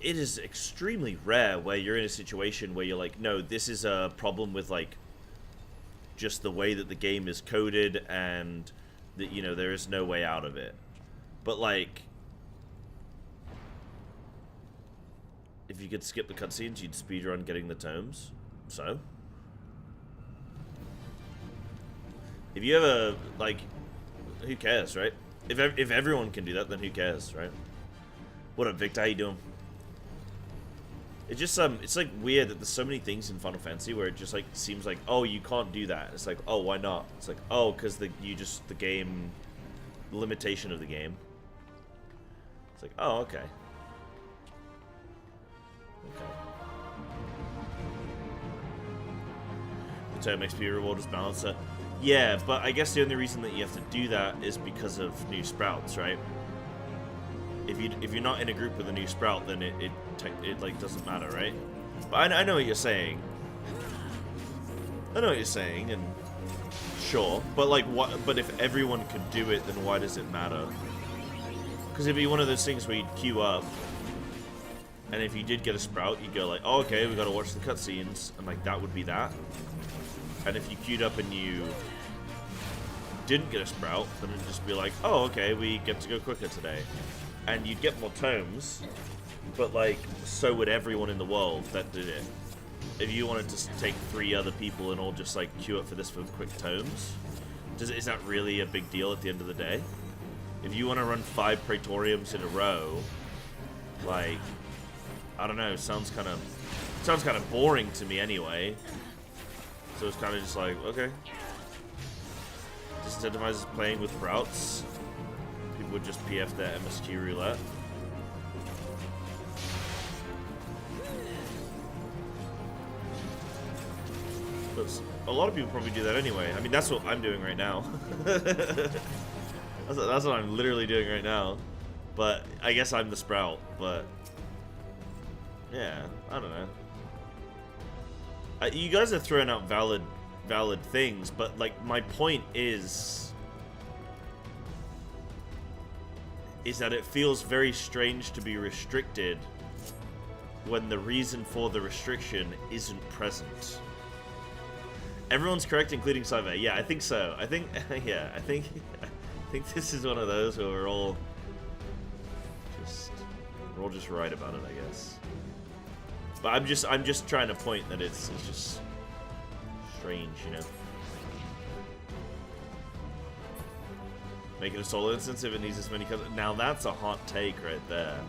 extremely rare where you're in a situation where you're like, no, this is a problem with, like, just the way that the game is coded and that, you know, there is no way out of it. But, like, if you could skip the cutscenes, you'd speedrun getting the tomes. So... if you ever, like, who cares, right? If everyone can do that, then who cares, right? What up, Victor? How you doing? It just, it's, like, weird that there's so many things in Final Fantasy where it just, like, seems like, oh, you can't do that. It's like, oh, why not? It's like, oh, because the game, limitation of the game. It's like, oh, okay. Okay. The term XP reward is balancer. Yeah, but I guess the only reason that you have to do that is because of new sprouts, right? If you're not in a group with a new sprout, then it like doesn't matter, right? But I know what you're saying. I know what you're saying, and sure, but like what? But if everyone could do it, then why does it matter? Because it'd be one of those things where you'd queue up, and if you did get a sprout, you'd go like, oh, okay, we gotta watch the cutscenes, and like that would be that. And if you queued up and you didn't get a sprout, then it'd just be like, oh, okay, we get to go quicker today. And you'd get more tomes, but like, so would everyone in the world that did it. If you wanted to take 3 other people and all just like queue up for this for quick tomes, is that really a big deal at the end of the day? If you want to run 5 Praetoriums in a row, like, I don't know, sounds kind of boring to me anyway. So it's kind of just like, okay. Disincentivizes playing with sprouts. People would just PF their MSQ roulette. But a lot of people probably do that anyway. I mean, that's what I'm doing right now. That's what I'm literally doing right now. But I guess I'm the sprout. But yeah, I don't know. You guys are throwing out valid things, but like my point is that it feels very strange to be restricted when the reason for the restriction isn't present. Everyone's correct, including Psybearslat. Yeah, I think so. I think yeah, I think this is one of those where we're all just right about it, I guess. But I'm just trying to point that it's just strange, you know. Make it a solo instance if it needs as many cuts. Now that's a hot take right there.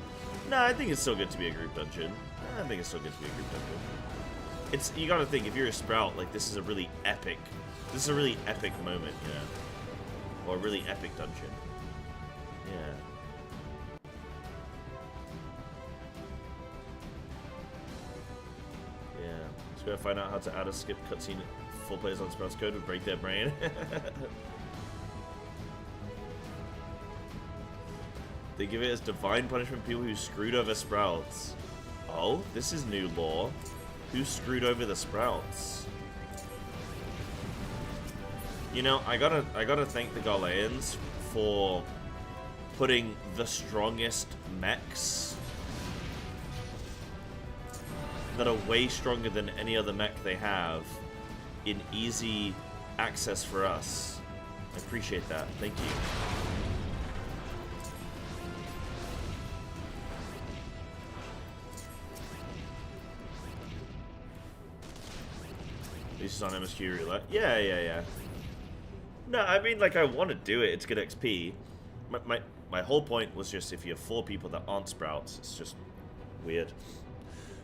No, I think it's still good to be a group dungeon. I think it's still good to be a group dungeon. It's, you gotta think, if you're a sprout, like this is a really epic moment, you know. Or a really epic dungeon. Yeah. Gotta find out how to add a skip cutscene. Full players on Sprouts code would break their brain. They give it as divine punishment for people who screwed over Sprouts. Oh, this is new lore. Who screwed over the Sprouts? You know, I gotta thank the Gauleans for putting the strongest mechs that are way stronger than any other mech they have in easy access for us. I appreciate that. Thank you. This is on MSQ roulette. Yeah. No, I mean, like, I want to do it. It's good XP. My whole point was just if you have 4 people that aren't sprouts, it's just weird.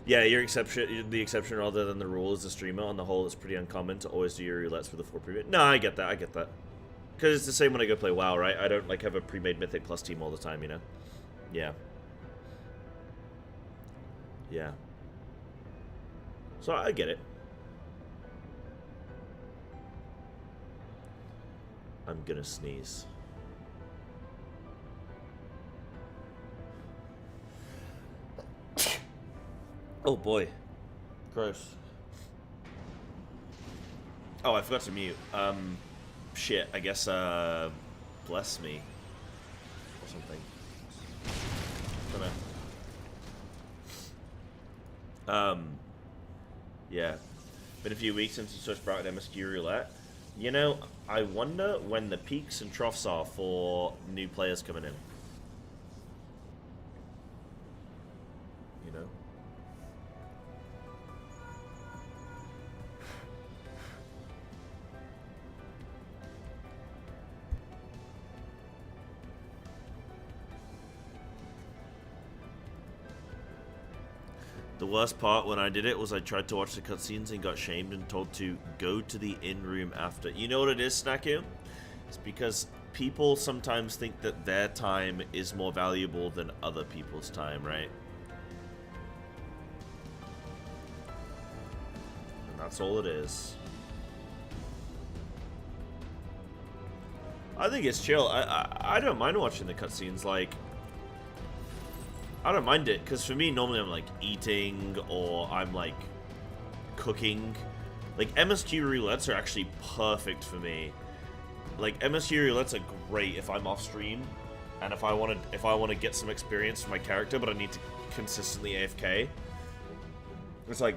Yeah, the exception rather than the rule is the streamer. On the whole, it's pretty uncommon to always do your roulettes for the 4 pre-made. No, I get that. Because it's the same when I go play WoW, right? I don't, like, have a pre-made Mythic Plus team all the time, you know? Yeah. Yeah. So, I get it. I'm gonna sneeze. Oh boy. Gross. Oh, I forgot to mute. Shit, I guess, bless me. Or something. Dunno. Yeah. Been a few weeks since you switched Sprout and MSQ Roulette. You know, I wonder when the peaks and troughs are for new players coming in. You know? The worst part when I did it was I tried to watch the cutscenes and got shamed and told to go to the in-room after. You know what it is, Snaku? It's because people sometimes think that their time is more valuable than other people's time, right? And that's all it is. I think it's chill. I don't mind watching the cutscenes. Like, I don't mind it, because for me, normally I'm like eating or I'm like cooking. Like, MSQ roulettes are actually perfect for me. Like, MSQ roulettes are great if I'm off stream and if I want to get some experience for my character, but I need to consistently AFK. It's like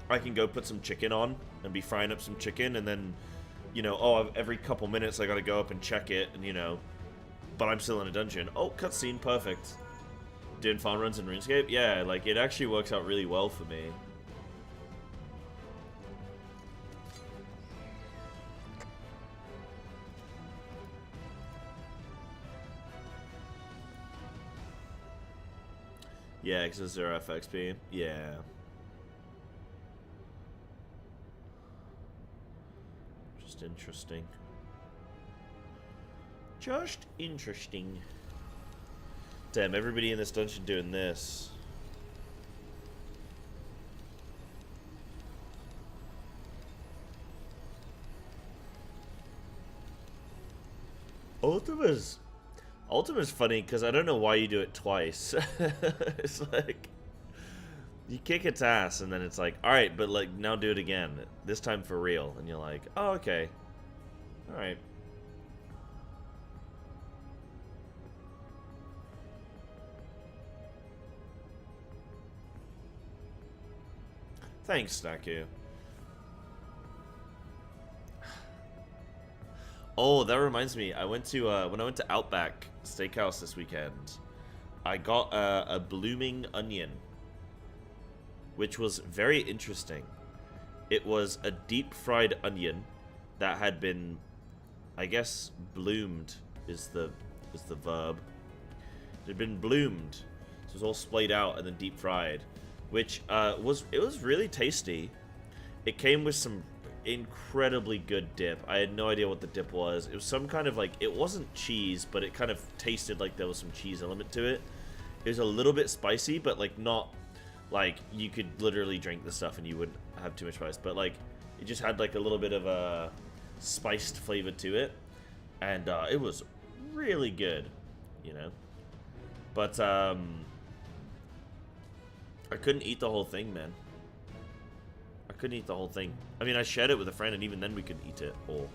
I can go put some chicken on and be frying up some chicken, and then, you know, oh, every couple minutes I gotta go up and check it, and, you know, but I'm still in a dungeon. Oh, cutscene, perfect. Doing farm runs in RuneScape? Yeah, like, it actually works out really well for me. Yeah, because it's 0 FXP. Yeah. Just interesting. Just interesting. Damn, everybody in this dungeon doing this. Ultima's funny because I don't know why you do it twice. It's like you kick its ass and then it's like, all right, but like now do it again. This time for real, and you're like, oh, okay, all right. Thanks, Snaku. Oh, that reminds me. I went to when I went to Outback Steakhouse this weekend, I got a blooming onion, which was very interesting. It was a deep fried onion that had been, I guess, bloomed is the verb. It had been bloomed, so it was all splayed out and then deep fried, which was really tasty. It came with some incredibly good dip. I had no idea what the dip was. It was some kind of like, it wasn't cheese, but it kind of tasted like there was some cheese element to it. It was a little bit spicy, but like not like you could literally drink the stuff and you wouldn't have too much spice, but like it just had like a little bit of a spiced flavor to it, and it was really good, you know. But I couldn't eat the whole thing, man. I couldn't eat the whole thing. I mean, I shared it with a friend, and even then we couldn't eat it all.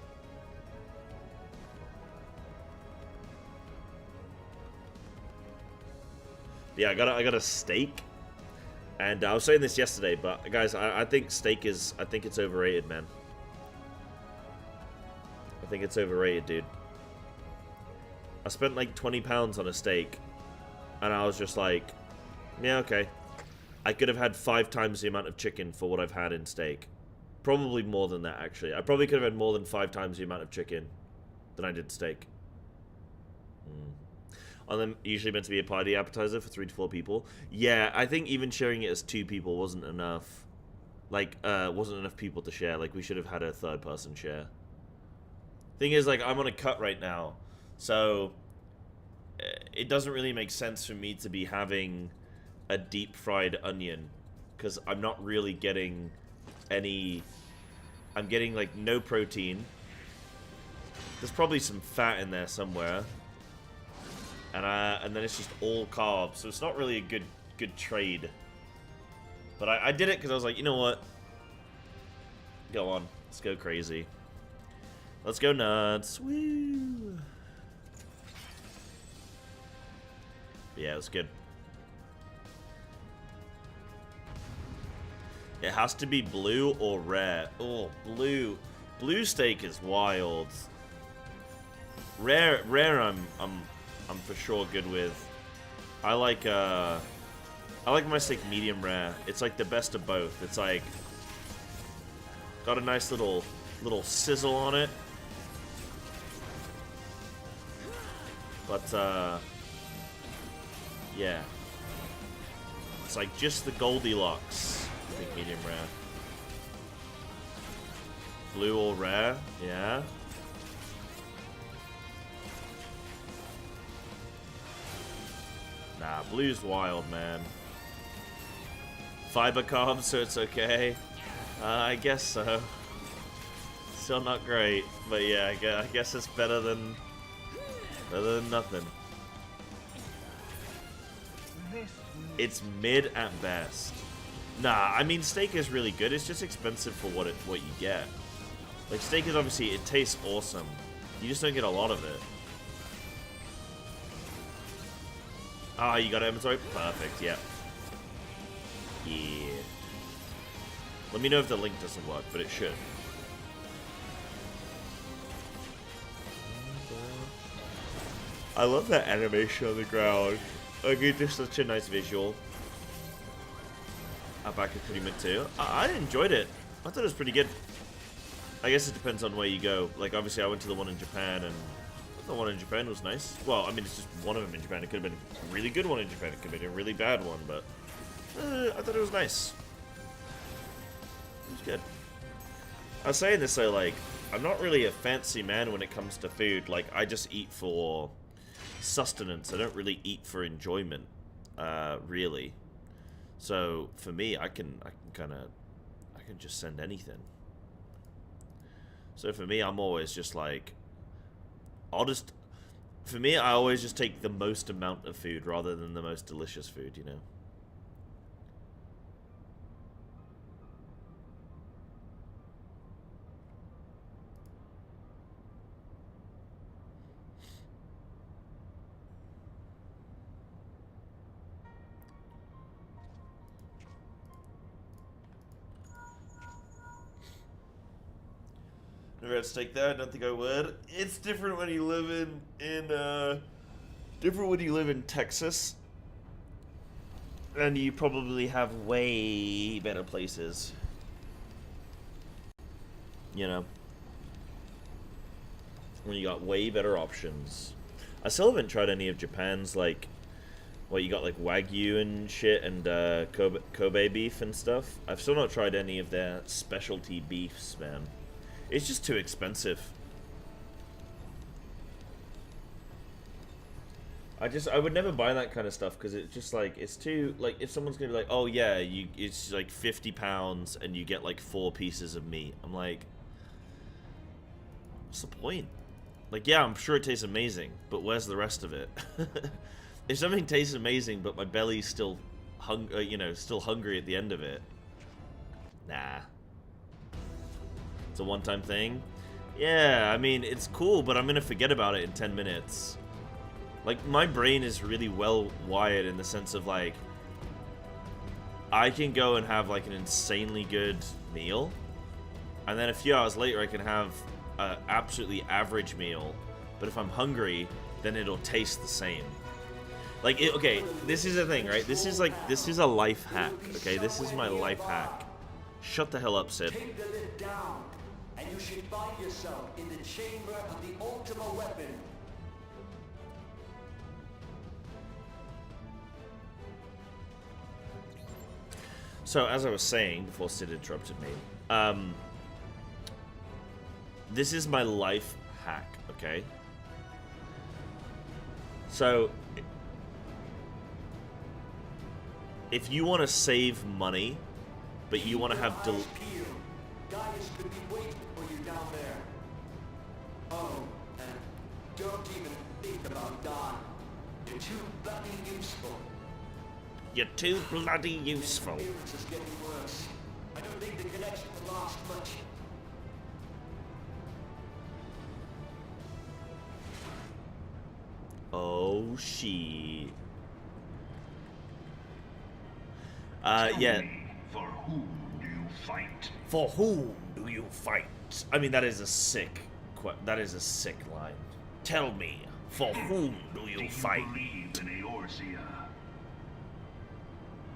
Yeah, I got a steak, and I was saying this yesterday, but guys, I think steak is, I think it's overrated, man. I think it's overrated, dude. I spent like £20 on a steak, and I was just like, yeah, okay. I could have had 5 times the amount of chicken for what I've had in steak. Probably more than that, actually. I probably could have had more than 5 times the amount of chicken than I did steak. And then usually meant to be a party appetizer for 3 to 4 people. Yeah, I think even sharing it as 2 people wasn't enough. Like, wasn't enough people to share. Like, we should have had a 3rd person share. Thing is, like, I'm on a cut right now, so it doesn't really make sense for me to be having a deep fried onion, because I'm not really getting any. I'm getting like no protein. There's probably some fat in there somewhere, and then it's just all carbs, so it's not really a good trade. But I did it because I was like, you know what? Go on, let's go crazy. Let's go nuts. Woo! Yeah, it was good. It has to be blue or rare. Oh, blue. Blue steak is wild. Rare I'm for sure good with. I like my steak medium rare. It's like the best of both. It's like got a nice little sizzle on it. But yeah. It's like just the Goldilocks. I think medium rare. Blue or rare, yeah. Nah, blue's wild, man. Fiber carbs, so it's okay. I guess so. Still not great, but yeah, I guess it's better than Better than nothing. It's mid at best. Nah, I mean steak is really good. It's just expensive for what you get. Like steak is obviously, it tastes awesome. You just don't get a lot of it. Ah, you got inventory? Perfect, yeah. Yeah. Let me know if the link doesn't work, but it should. I love that animation on the ground. Like, it's just such a nice visual. Back at Pretty Mid too. I enjoyed it. I thought it was pretty good. I guess it depends on where you go. Like, obviously I went to the one in Japan, and the one in Japan was nice. Well, I mean, it's just one of them in Japan. It could have been a really good one in Japan. It could have been a really bad one, but I thought it was nice. It was good. I was saying this though, like, I'm not really a fancy man when it comes to food. Like, I just eat for sustenance. I don't really eat for enjoyment, really. So for me, I can just send anything. So for me, I'm always just like, for me, I always just take the most amount of food rather than the most delicious food, you know? Never had steak there. I don't think I would. It's different when you live in Texas, and you probably have way better places. You know, when you got way better options. I still haven't tried any of Japan's, like, what you got, like Wagyu and shit, and Kobe beef and stuff. I've still not tried any of their specialty beefs, man. It's just too expensive. I would never buy that kind of stuff because it's just like, it's too, like, if someone's gonna be like, oh yeah, it's like 50 pounds and you get like 4 pieces of meat. I'm like, what's the point? Like, yeah, I'm sure it tastes amazing, but where's the rest of it? If something tastes amazing, but my belly's still still hungry at the end of it, nah. It's a one-time thing. Yeah, I mean, it's cool, but I'm gonna forget about it in 10 minutes. Like, my brain is really well wired in the sense of, like, I can go and have, like, an insanely good meal, and then a few hours later I can have an absolutely average meal, but if I'm hungry, then it'll taste the same. Like, okay, this is the thing, right? This is a life hack, okay? This is my life hack. Shut the hell up, Sid. Take the lid down, and you should find yourself in the chamber of the ultimate weapon. So, as I was saying before Sid interrupted me, this is my life hack, okay? So, if you want to save money, but you want to have Gaius could be waiting for you down there. Oh, and don't even think about Don. You're too bloody useful. You're too bloody useful. The appearance is getting worse. I don't think the connection will last much. Oh, shit. Yeah. For whom do you fight? For whom do you fight? I mean, that is a sick line. Tell me, for whom do Do you you fight? believe in Eorzea?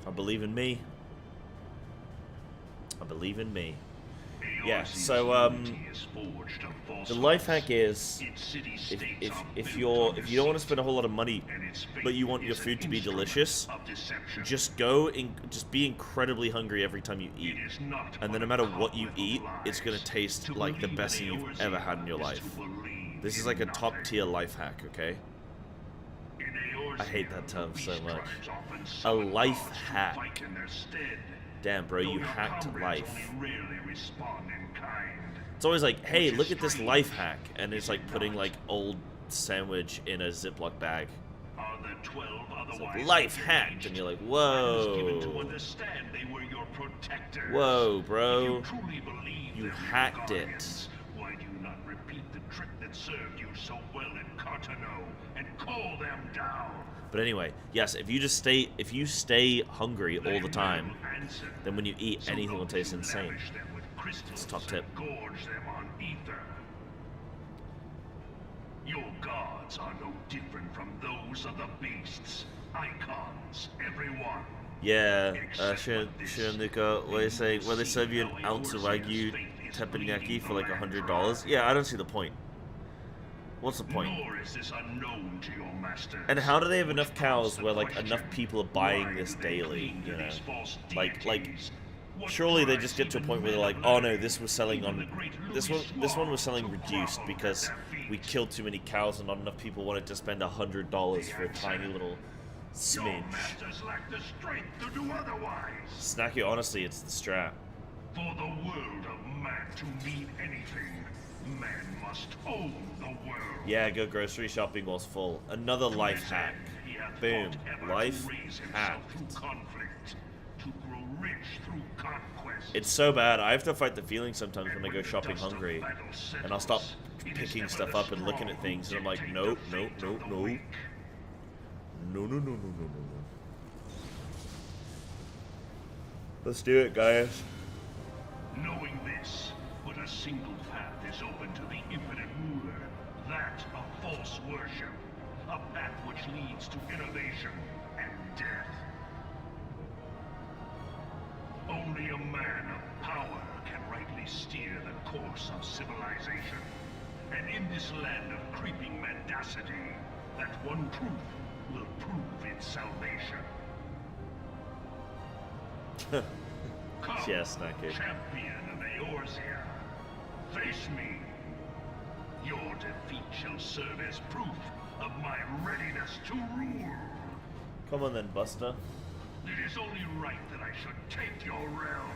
I believe in me. I believe in me. Yeah, Eorzea's so, loyalty is forged of false the life hack hopes. is, Its city-states if are you built don't on want to spend a whole lot of money, deceit, and its but you fate want your is an food to be instrument delicious, of deception. just be incredibly hungry every time you eat. It is not And then no but a matter what you cobweb of eat, it's gonna lies. taste To like the believe best in thing you've Eorzea ever had in your is life. to believe This is in like a nothing. top tier life hack, okay? In Eorzea, I hate that term so beast much. tribes often A summon life gods to hack. fight in their stead. Damn, bro, Though you your hacked comrades life. only rarely respond in kind. It's always like, hey, look at this life hack, and it's like putting like old sandwich in a Ziploc bag. Are the 12 It's otherwise like life hacked, and you're like, was given to whoa, understand they were your protectors. whoa, If bro, you truly believe you they're hacked it. guardians, why do you not repeat the trick that served you so well in Cartano and call them down? But anyway, yes, if you stay hungry all the time, then when you eat, anything will taste insane. It's a top tip. Gorge them on ether. Your gods are no different from those of the beasts. Icons, everyone. Yeah, Shiranuka, what they serve you an ounce of Wagyu teppanyaki for like $100? Yeah, I don't see the point. What's the point? Nor is this unknown to your masters. And how do they have enough cows where like enough people are buying this daily, you know? Like surely they just get to a point where they're like, oh no, this was selling on this one was selling reduced because we killed too many cows and not enough people wanted to spend $100 for a tiny little Your smidge. masters lack the strength to do otherwise. Snacky, honestly, it's the strap. For the world of man to mean anything, man must own the world. Yeah, go grocery shopping whilst full. Another life hack. He hath Boom. fought ever to Life raise himself hacked. through conflict, to grow rich through conquest. It's so bad. I have to fight the feeling sometimes when I go shopping hungry. And I'll stop picking stuff up and looking at things and I'm like, nope, nope, nope, nope. No, no, no, no, no, no, no. Let's do it, guys. Knowing this, but a single path is open to the infinite ruler, that of false worship, a path which leads to innovation and death. Only a man of power can rightly steer the course of civilization. And in this land of creeping mendacity, that one truth will prove its salvation. Come, Yes, Snacky. champion of Eorzea, face me. Your defeat shall serve as proof of my readiness to rule. Come on then, Buster. It is only right that I should take your realm,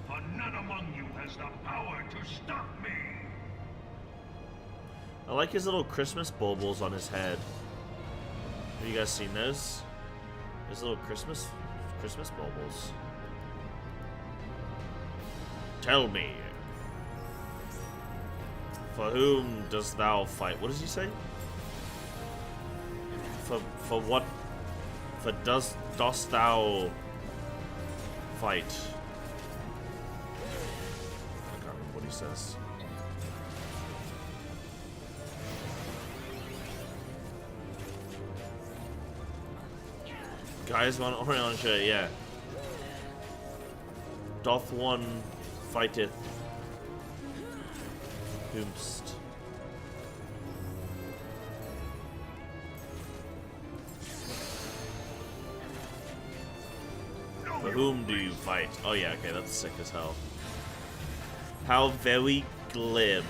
for none among you has the power to stop me. I like his little Christmas baubles on his head. Have you guys seen those? His little Christmas baubles. Tell me, for whom dost thou fight? What does he say? For what? For dost thou fight? I can't remember what he says. Guys, one orange shirt, yeah. Doth one fighteth whomst. For whom do you fight? Oh yeah, okay, that's sick as hell. How very glib.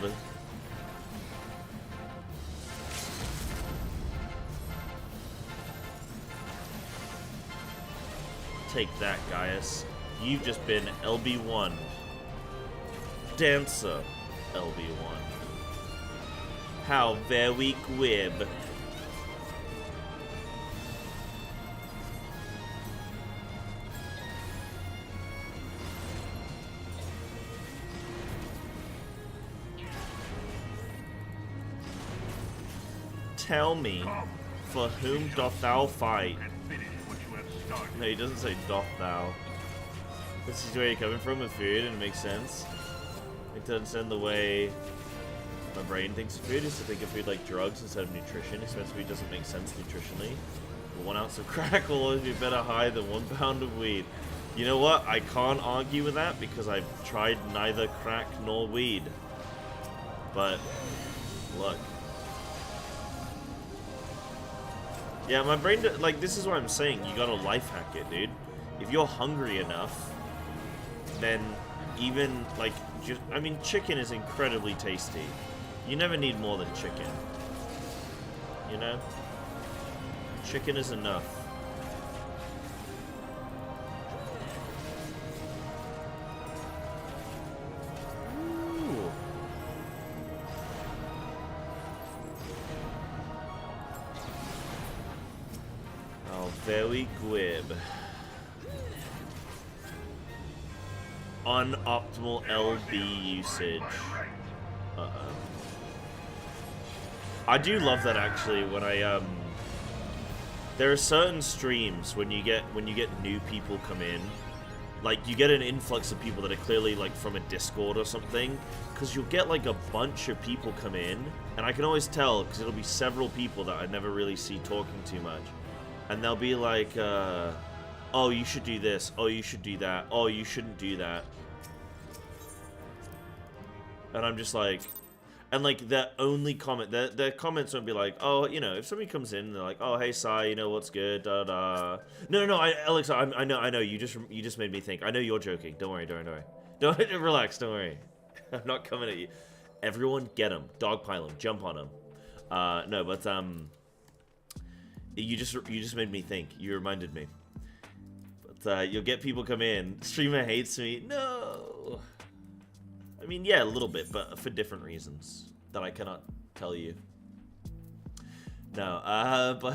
Take that, Gaius. You've just been LB1. Dancer LB1. How very glib. Tell me, for whom doth thou fight? And finish what you have started. No, he doesn't say doth thou. This is where you're coming from with food, and it makes sense. It doesn't send the way my brain thinks of food is to think of food like drugs instead of nutrition, especially if it doesn't make sense nutritionally. But 1 ounce of crack will always be better high than 1 pound of weed. You know what? I can't argue with that because I've tried neither crack nor weed. But, look. Yeah, my brain, like, this is what I'm saying. You gotta life hack it, dude. If you're hungry enough, then even, like, just, I mean, chicken is incredibly tasty. You never need more than chicken. You know? Chicken is enough. Ooh. Very glib. Unoptimal LB usage. Uh-oh. I do love that actually when I there are certain streams when you get new people come in, like you get an influx of people that are clearly like from a Discord or something, because you'll get like a bunch of people come in, and I can always tell because it'll be several people that I never really see talking too much, and they'll be like, oh, you should do this, oh, you should do that, oh, you shouldn't do that, and I'm just like, and like their only comment, their comments won't be like, oh, you know, if somebody comes in and they're like, oh, hey Sai, you know what's good, da da. No, Alex, I know, you just made me think. I know you're joking. Don't worry. Don't relax. Don't worry. I'm not coming at you. Everyone, get him, dogpile him, jump on him. No, but you just made me think. You reminded me. But you'll get people come in. Streamer hates me. No. I mean, yeah, a little bit, but for different reasons that I cannot tell you. No, but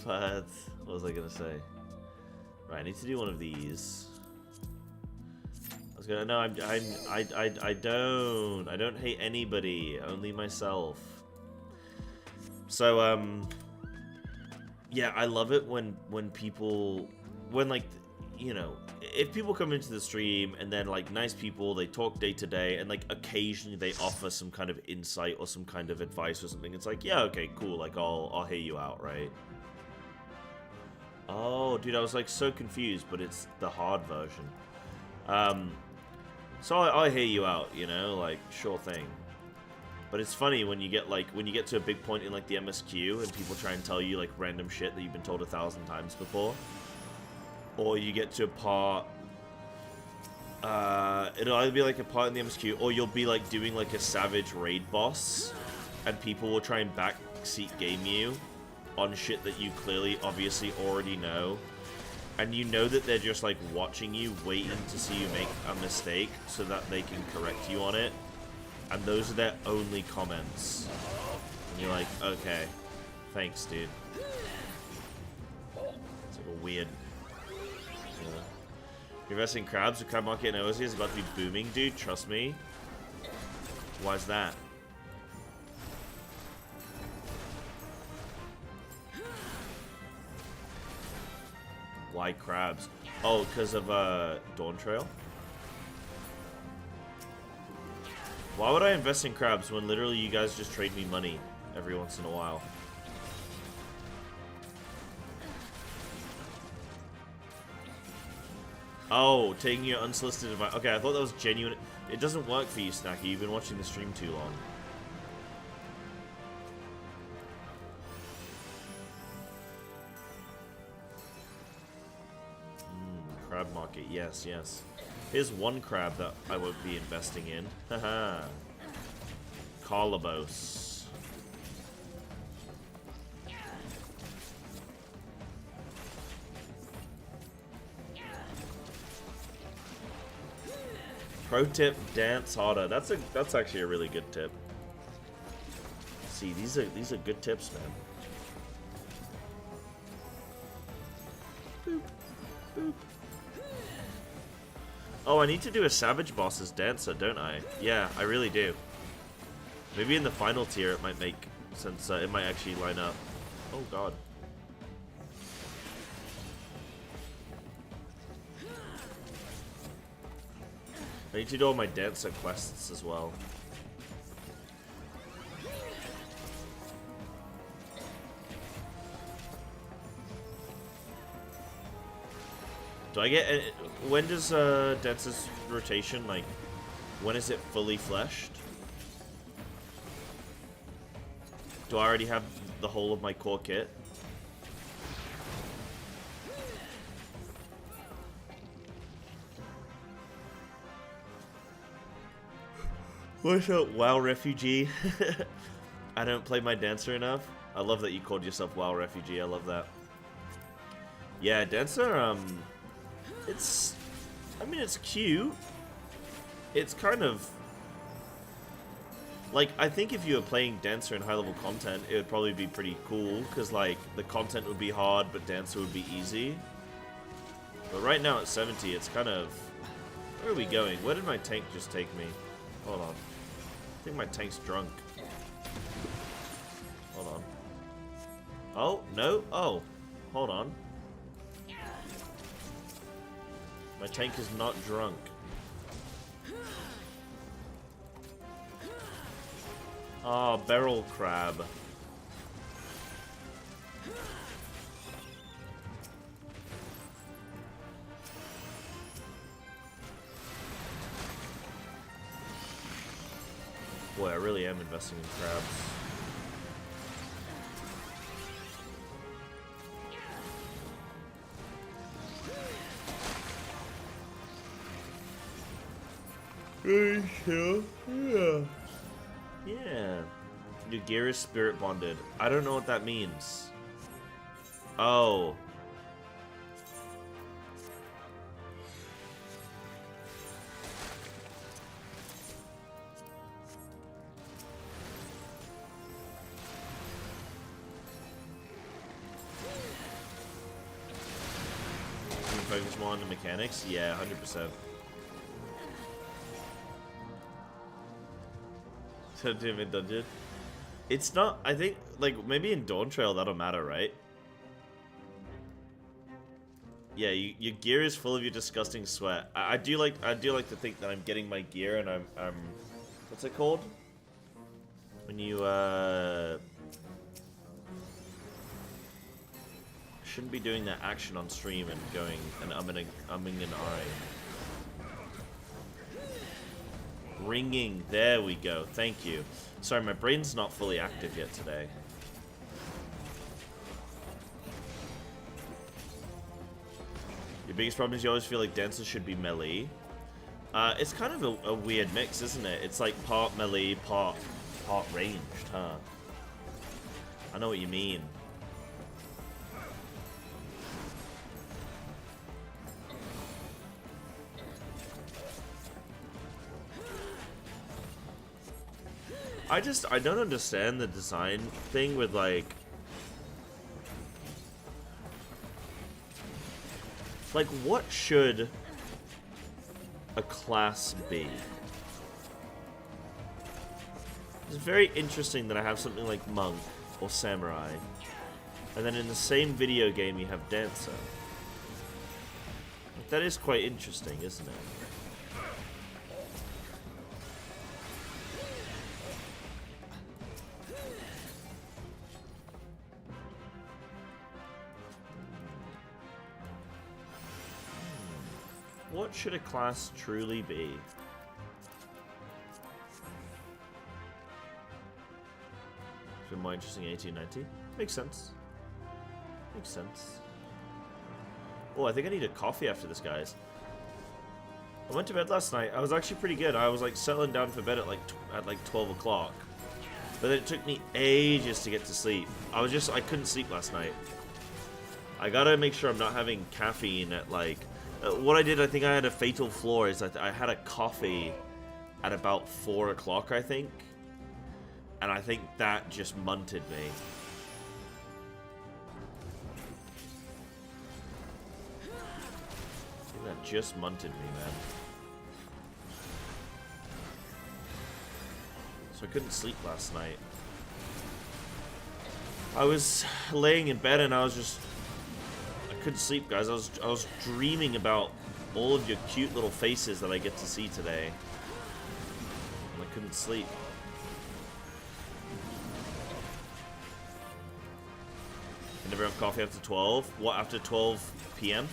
what was I gonna say? Right, I need to do one of these. I was gonna, no, I don't hate anybody, only myself. So, yeah, I love it when people, like, you know, if people come into the stream and then like nice people, they talk day to day, and like occasionally they offer some kind of insight or some kind of advice or something. It's like, yeah, okay, cool. Like I'll hear you out, right? Oh, dude, I was like so confused, but it's the hard version. So I hear you out, you know, like sure thing. But it's funny when you get to a big point in like the MSQ and people try and tell you like random shit that you've been told 1,000 times before. Or you get to a part, it'll either be like a part in the MSQ, or you'll be like doing like a savage raid boss, and people will try and backseat game you on shit that you clearly, obviously already know. And you know that they're just like watching you, waiting to see you make a mistake so that they can correct you on it. And those are their only comments. And you're like, okay, thanks, dude. It's like a weird... You're investing in crabs. The crab market in OZ is about to be booming, dude. Trust me. Why's that? Why crabs? Oh, because of Dawn Trail? Why would I invest in crabs when literally you guys just trade me money every once in a while? Oh, taking your unsolicited advice. Okay, I thought that was genuine. It doesn't work for you, Snacky. You've been watching the stream too long. Crab market. Yes, yes. Here's one crab that I won't be investing in. Haha. Colobos. Pro tip: dance harder. That's actually a really good tip. See, these are good tips, man. Boop, boop. Oh, I need to do a savage boss as dancer, don't I? Yeah, I really do. Maybe in the final tier it might make sense. It might actually line up. Oh god. I need to do all my dancer quests as well. Do I get... When does dancer's rotation, like, when is it fully fleshed? Do I already have the whole of my core kit? What's up, WoW Refugee? I don't play my dancer enough. I love that you called yourself WoW Refugee. I love that. Yeah, dancer, it's... I mean, it's cute. It's kind of... Like, I think if you were playing Dancer in high-level content, it would probably be pretty cool, because, like, the content would be hard, but Dancer would be easy. But right now at 70, it's kind of... Where are we going? Where did my tank just take me? Hold on. I think my tank's drunk. Hold on. Oh, no. Oh, hold on. My tank is not drunk. Ah, barrel crab. Boy, I really am investing in crabs. Yeah. Yeah. Your gear is spirit bonded. I don't know what that means. Oh. Can you focus more on the mechanics? Yeah, 100%. Mid dungeon. It's not. I think like maybe in Dawn Trail that'll matter, right? Yeah, your gear is full of your disgusting sweat. I do like to think that I'm getting my gear and I'm what's it called? When you shouldn't be doing that action on stream and going and umming and ahhing. Ringing. There we go. Thank you. Sorry, my brain's not fully active yet today. Your biggest problem is you always feel like dancers should be melee. It's kind of a weird mix, isn't it? It's like part melee, part ranged, huh? I know what you mean. I don't understand the design thing with like what should a class be? It's very interesting that I have something like monk or samurai, and then in the same video game you have dancer. That is quite interesting, isn't it? What should a class truly be? Should be more interesting 1890? Makes sense. Makes sense. Oh, I think I need a coffee after this, guys. I went to bed last night. I was actually pretty good. I was like settling down for bed at like 12 o'clock. But then it took me ages to get to sleep. I couldn't sleep last night. I gotta make sure I'm not having caffeine at like... what I did, I think I had a fatal flaw, is that I had a coffee at about 4 o'clock, I think. And I think that just munted me. I think that just munted me, man. So I couldn't sleep last night. I was laying in bed and I couldn't sleep, guys. I was dreaming about all of your cute little faces that I get to see today. And I couldn't sleep. I never have coffee after 12. What, after 12 p.m.?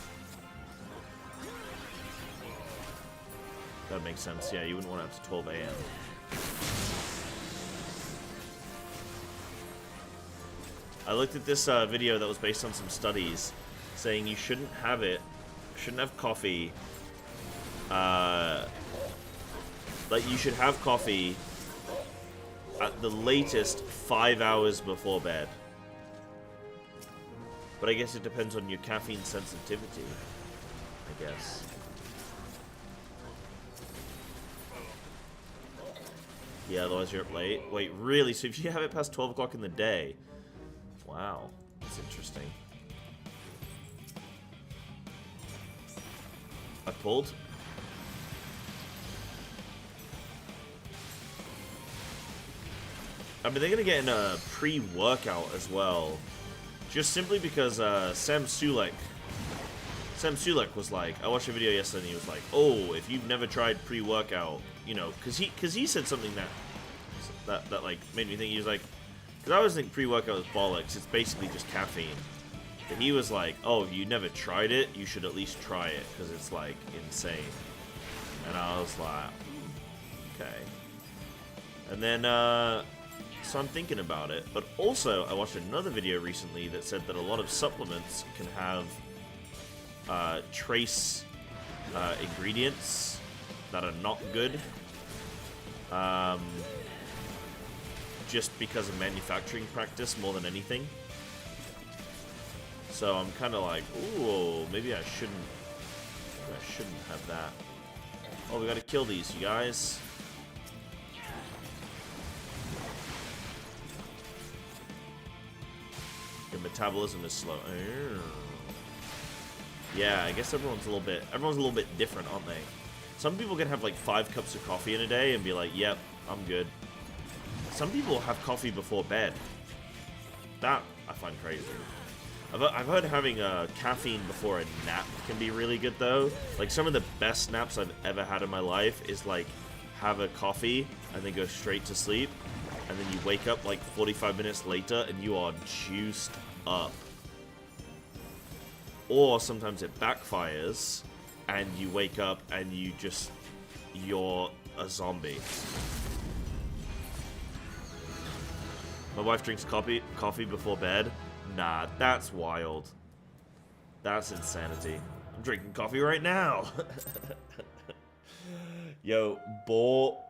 That makes sense. Yeah, you wouldn't want it after 12 a.m. I looked at this video that was based on some studies saying you shouldn't have coffee, like you should have coffee at the latest 5 hours before bed. But I guess it depends on your caffeine sensitivity, I guess. Yeah, otherwise you're up late. Wait, really? So if you have it past 12 o'clock in the day? Wow, that's interesting. I pulled. I mean, they're gonna get in a pre-workout as well, just simply because Sam Sulek was like, I watched a video yesterday and he was like, oh, if you've never tried pre-workout, you know, because he said something that like made me think. He was like, because I always think pre-workout is bollocks. It's basically just caffeine. But he was like, oh, if you never tried it, you should at least try it because it's like insane. And I was like, okay. And then so I'm thinking about it, but also I watched another video recently that said that a lot of supplements can have trace ingredients that are not good, just because of manufacturing practice more than anything. So I'm kind of like, ooh, maybe I shouldn't have that. Oh, we gotta kill these, you guys. Your metabolism is slow. Yeah, I guess everyone's a little bit different, aren't they? Some people can have like 5 cups of coffee in a day and be like, yep, I'm good. Some people have coffee before bed. That I find crazy. I've heard having caffeine before a nap can be really good though. Like some of the best naps I've ever had in my life is like have a coffee and then go straight to sleep. And then you wake up like 45 minutes later and you are juiced up. Or sometimes it backfires and you wake up and you're a zombie. My wife drinks coffee before bed. Nah, that's wild. That's insanity. I'm drinking coffee right now. Yo, Boar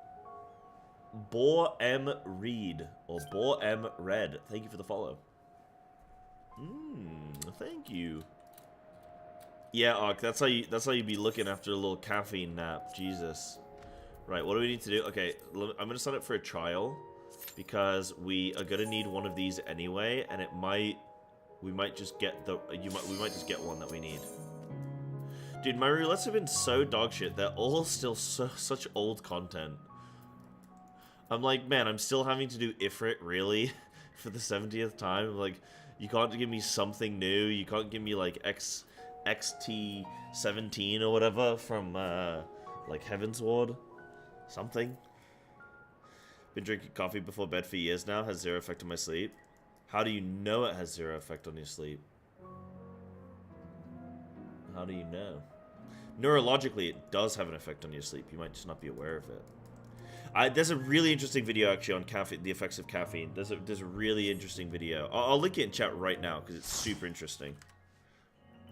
M Reed or Boar M Red. Thank you for the follow. Thank you. Yeah, Ark, that's how you be looking after a little caffeine nap. Jesus. Right, what do we need to do? Okay, I'm gonna sign up for a trial because we are gonna need one of these anyway, and we might just get we might just get one that we need. Dude, my roulettes have been so dog shit. They're all still such old content. I'm like, man, I'm still having to do Ifrit, really? For the 70th time? Like, you can't give me something new. You can't give me, like, XT17 or whatever from, like, Heaven's Ward? Something? Been drinking coffee before bed for years now. Has 0 effect on my sleep. How do you know it has 0 effect on your sleep? How do you know? Neurologically, it does have an effect on your sleep. You might just not be aware of it. There's a really interesting video actually on caffeine, the effects of caffeine. There's a really interesting video. I'll link it in chat right now because it's super interesting.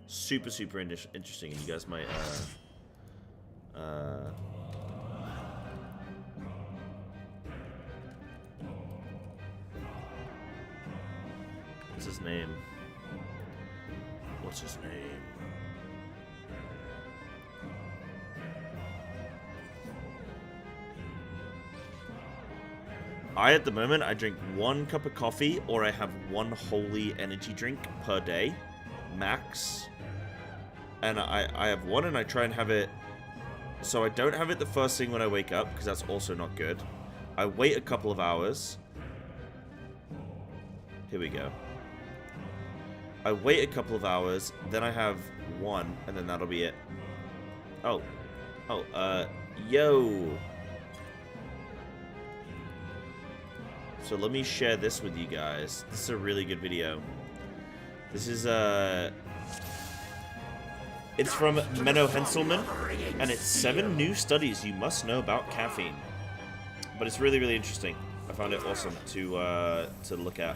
Super interesting, and you guys might what's his name? What's his name? At the moment, I drink 1 cup of coffee, or I have 1 holy energy drink per day, max. And I have 1, and I try and have it, so I don't have it the first thing when I wake up, because that's also not good. I wait a couple of hours. Here we go. I wait a couple of hours, then I have 1, and then that'll be it. Yo. So let me share this with you guys. This is a really good video. This is, it's from Menno Henselman, and it's 7 new studies you must know about caffeine. But it's really, really interesting. I found it awesome to look at.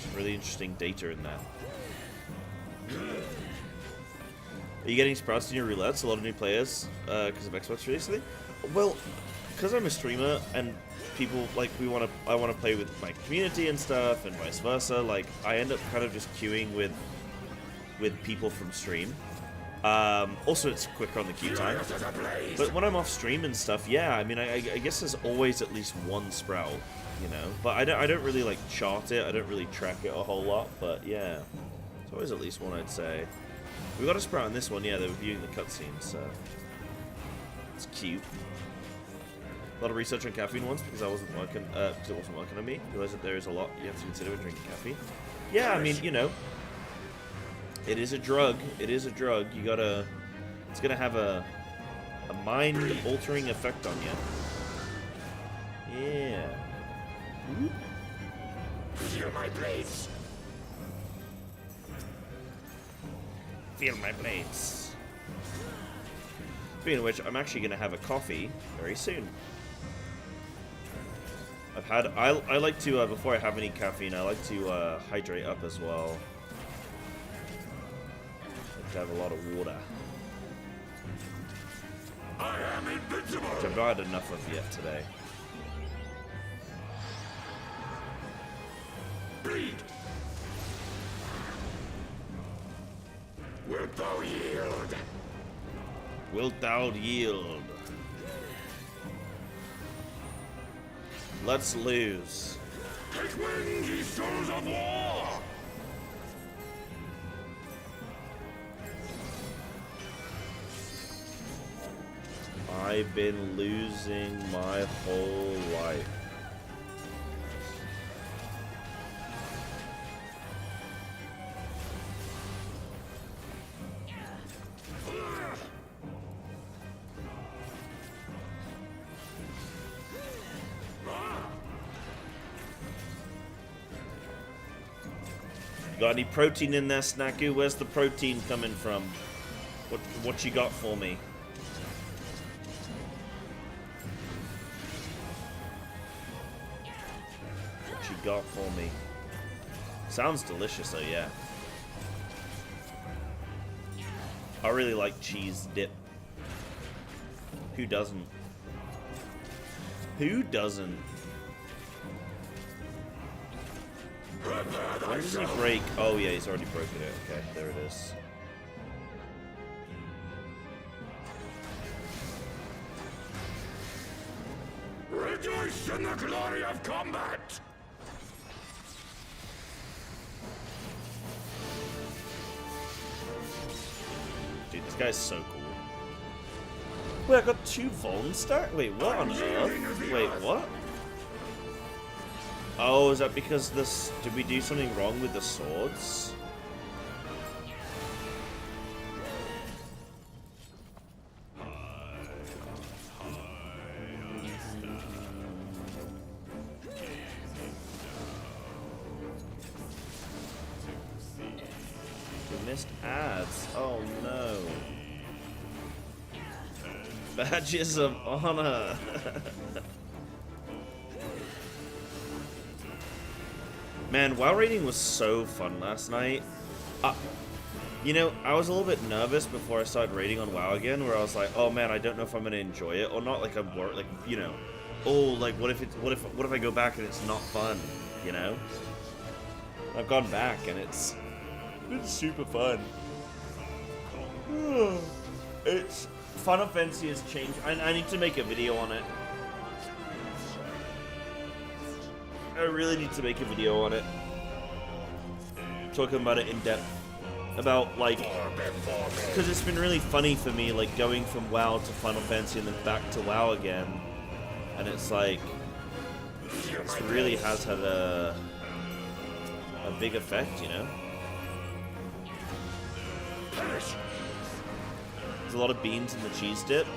Some really interesting data in that. Are you getting sprouts in your roulettes? A lot of new players because of Xbox recently? Well, because I'm a streamer and people like I want to play with my community and stuff, and vice versa. Like I end up kind of just queuing with people from stream, Also, it's quicker on the queue time. But when I'm off stream and stuff, yeah, I mean, I guess there's always at least one sprout, you know. But I don't really, like, chart it. I don't really track it a whole lot. But, yeah, there's always at least one, I'd say. We got a sprout in this one, yeah, they were viewing the cutscenes, so it's cute. A lot of research on caffeine once because it wasn't working on me. Realized that there is a lot you have to consider when drinking caffeine. Yeah, I mean, you know, it is a drug. It is a drug. You gotta. It's gonna have a mind-altering effect on you. Yeah. Feel my blades. Feel my blades. Speaking of which, I'm actually gonna have a coffee very soon. I like to, before I have any caffeine, I like to hydrate up as well. I like to have a lot of water. I am invincible. Which I've not had enough of yet today. Bleed. Wilt thou yield? Wilt thou yield? Let's lose. Take wing, ye souls of war! I've been losing my whole life. Got any protein in there, Snaku? Where's the protein coming from? What you got for me? What you got for me? Sounds delicious, though, yeah. I really like cheese dip. Who doesn't? Who doesn't? When does he break? Oh yeah, he's already broken it. Okay, there it is. Rejoice in the glory of combat! Dude, this guy's so cool. Wait, I got 2 Vuln start? Wait, what on earth? Wait, what? Oh, is that because this... Did we do something wrong with the swords? We missed ads. Oh no. Badges of honor. Man, WoW raiding was so fun last night. You know, I was a little bit nervous before I started raiding on WoW again, where I was like, oh man, I don't know if I'm gonna enjoy it or not. Like I'm worried, like, you know, oh, like what if I go back and it's not fun, you know? I've gone back and it's super fun. It's Final Fantasy has changed. I need to make a video on it. I really need to make a video on it. Talking about it in depth. About, like... Because it's been really funny for me, like, going from WoW to Final Fantasy and then back to WoW again. And it's like... This really has had a big effect, you know? There's a lot of beans in the cheese dip.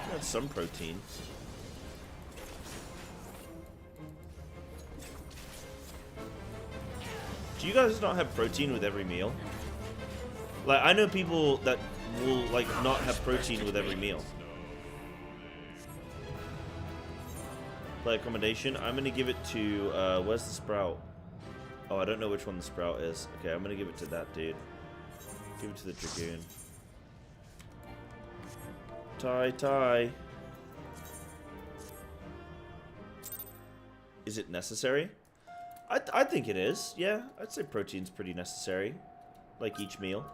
That's some protein. Do you guys not have protein with every meal? Like, I know people that will, like, not have protein with every meal. Play accommodation. I'm gonna give it to, where's the sprout? Oh, I don't know which one the sprout is. Okay, I'm gonna give it to that dude. Give it to the Dragoon. Tie. Is it necessary? I think it is. Yeah, I'd say protein's pretty necessary. like each meal.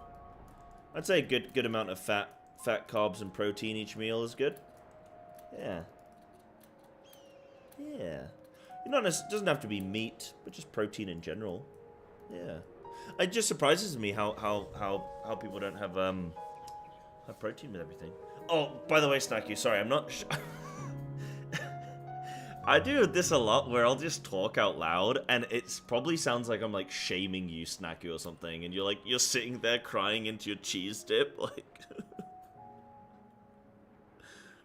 I'd say a good amount of fat, carbs, and protein each meal is good. Yeah. Yeah. Doesn't have to be meat, but just protein in general. Yeah. It just surprises me how people don't have protein with everything. Oh, by the way, Snacky, sorry, I'm not. I do this a lot where I'll just talk out loud, and it probably sounds like I'm like shaming you, Snacky, or something, and you're sitting there crying into your cheese dip, like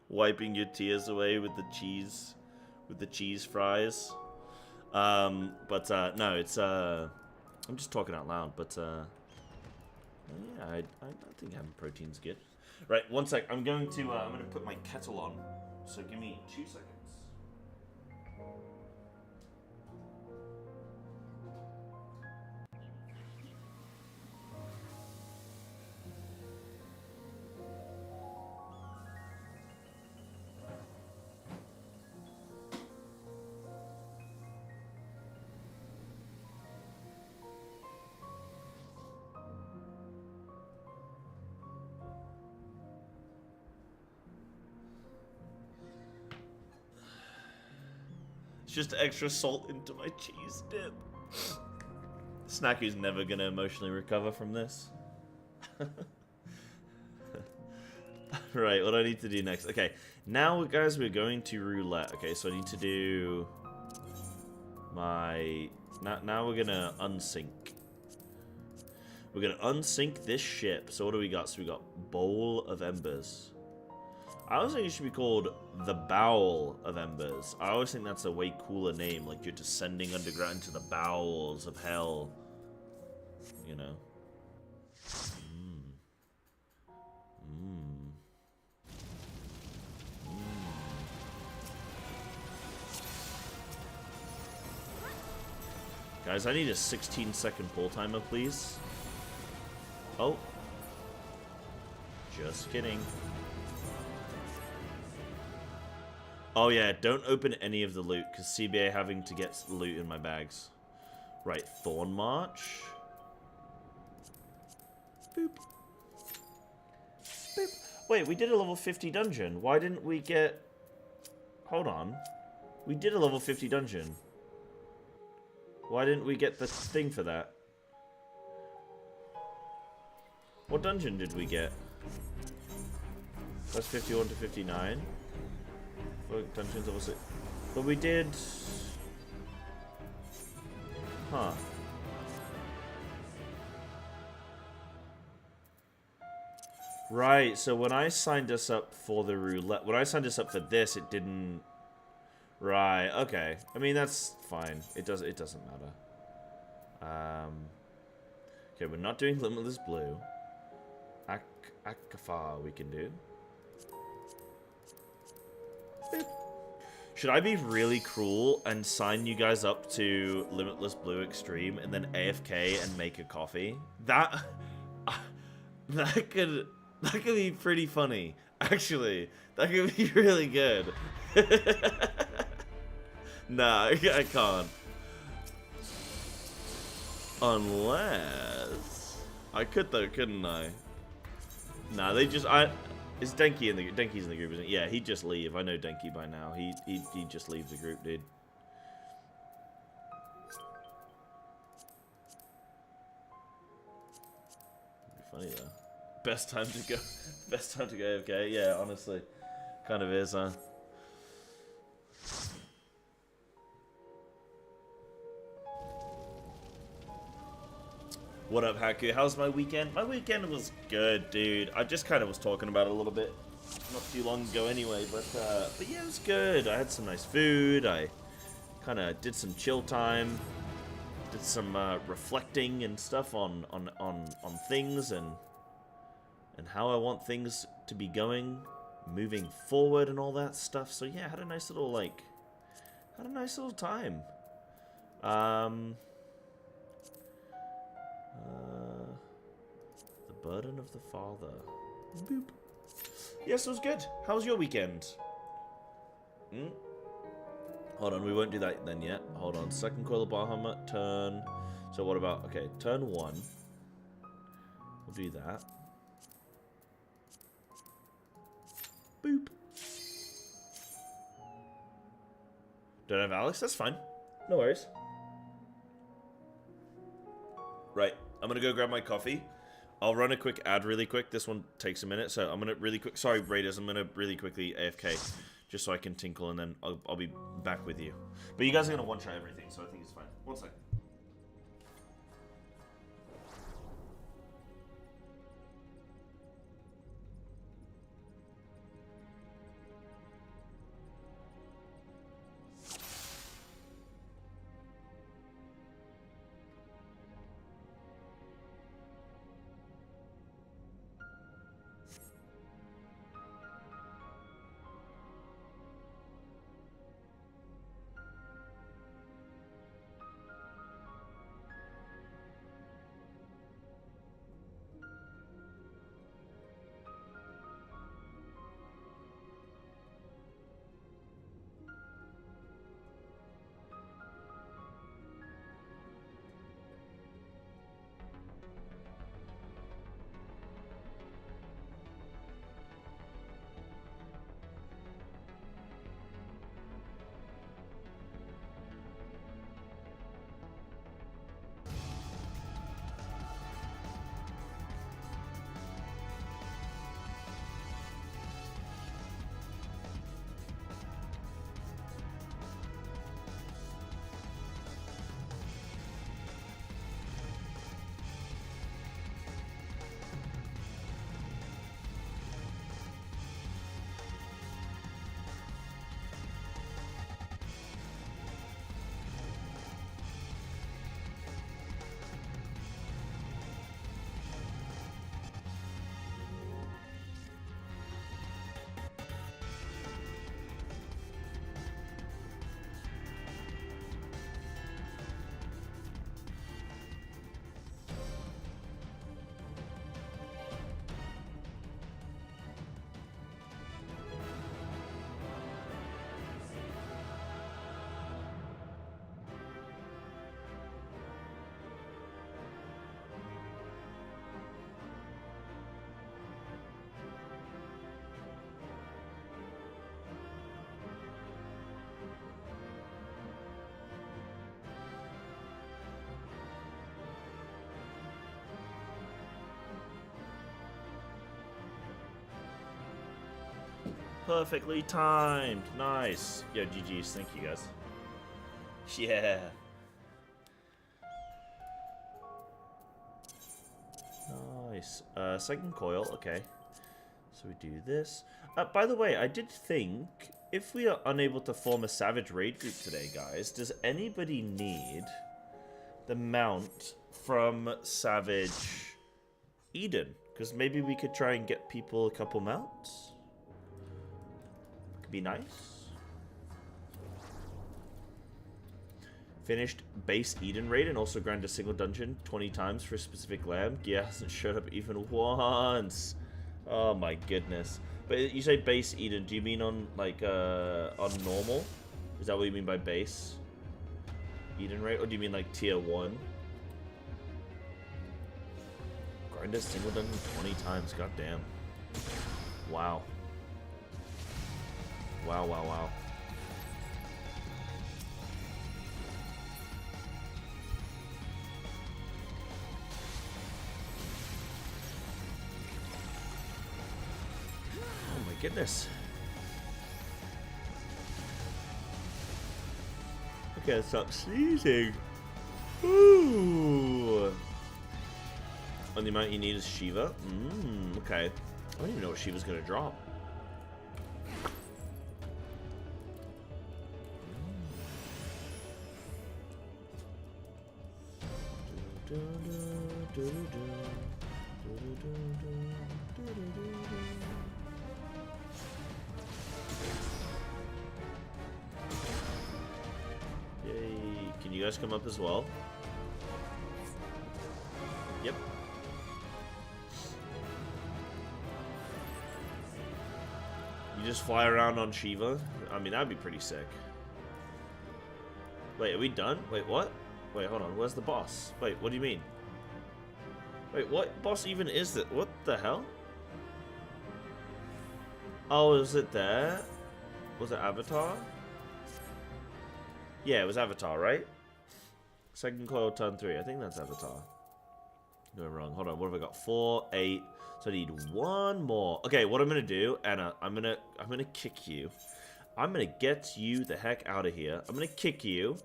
wiping your tears away with the cheese fries. No, it's I'm just talking out loud, but yeah, I think having protein's good. Right, one sec. I'm gonna put my kettle on. So give me 2 seconds. Just extra salt into my cheese dip. Snacky's never gonna emotionally recover from this. Right, what do I need to do next? Okay, now guys, we're going to roulette. Okay, so I need to do my... Now we're gonna unsink. We're gonna unsink this ship. So what do we got? So we got Bowl of Embers. I always think it should be called the Bowel of Embers. I always think that's a way cooler name, like you're descending underground into the bowels of hell. You know? Guys, I need a 16-second pull timer, please. Oh. Just kidding. Oh yeah, don't open any of the loot, because CBA having to get loot in my bags. Right, Thorn March. Boop. Boop. Wait, we did a level 50 dungeon. Why didn't we get... Hold on. We did a level 50 dungeon. Why didn't we get the thing for that? What dungeon did we get? That's 51 to 59. Dungeons obviously, but we did. Huh. Right. So when I signed us up for the roulette, when I signed us up for this, it didn't. Right. Okay. I mean that's fine. It doesn't matter. Okay, we're not doing Limitless Blue. Akafar we can do. Should I be really cruel and sign you guys up to Limitless Blue Extreme and then AFK and make a coffee? That could be pretty funny. Actually, that could be really good. Nah, I can't. Unless I could though, couldn't I? Nah, they just Is Denki in the Denki's in the group, isn't he? Yeah, he'd just leave. I know Denki by now. He'd just leave the group, dude. It'd be funny though. Best time to go. Best time to go. Okay, yeah, honestly, kind of is, huh? What up, Haku? How's my weekend? My weekend was good, dude. I just kind of was talking about it a little bit not too long ago anyway, but yeah, it was good. I had some nice food. I kind of did some chill time. Did some reflecting and stuff on things and how I want things to be going, moving forward and all that stuff. So yeah, had a nice little time. The burden of the father. Boop. Yes, it was good. How was your weekend? Hold on, we won't do that then yet. Hold on. Second coil of Bahamut, turn. So what about, okay, turn 1. We'll do that. Boop. Don't have Alex? That's fine. No worries. Right. I'm going to go grab my coffee. I'll run a quick ad really quick. This one takes a minute, so I'm going to really quick... Sorry, Raiders. I'm going to really quickly AFK just so I can tinkle, and then I'll be back with you. But you guys are going to one-shot everything, so I think it's fine. One second. Perfectly timed. Nice. Yo, GG's. Thank you, guys. Yeah. Nice. Second coil. Okay. So we do this. By the way, I did think, if we are unable to form a Savage raid group today, guys, does anybody need the mount from Savage Eden? Because maybe we could try and get people a couple mounts. Be nice. Finished base Eden raid and also grind a single dungeon 20 times for a specific lamb. Gear hasn't showed up even once. Oh my goodness. But you say base Eden, do you mean on like on normal? Is that what you mean by base Eden raid? Or do you mean like tier 1? Grind a single dungeon 20 times, goddamn. Wow. Wow, wow, wow. Oh my goodness. Okay, stop sneezing. Ooh. And the amount you need is Shiva? Okay. I don't even know what Shiva's gonna drop. Yay. Can you guys come up as well? Yep. You just fly around on Shiva? I mean, that'd be pretty sick. Wait, are we done? Wait, what? Wait, hold on. Where's the boss? Wait, what do you mean? Wait, what boss even is that? What the hell? Oh, is it there? Was it Avatar? Yeah, it was Avatar, right? Second coil, turn 3. I think that's Avatar. Going wrong. Hold on. What have I got? 4, 8. So I need one more. Okay, what I'm gonna do, Anna, I'm gonna kick you. I'm gonna get you the heck out of here. I'm gonna kick you,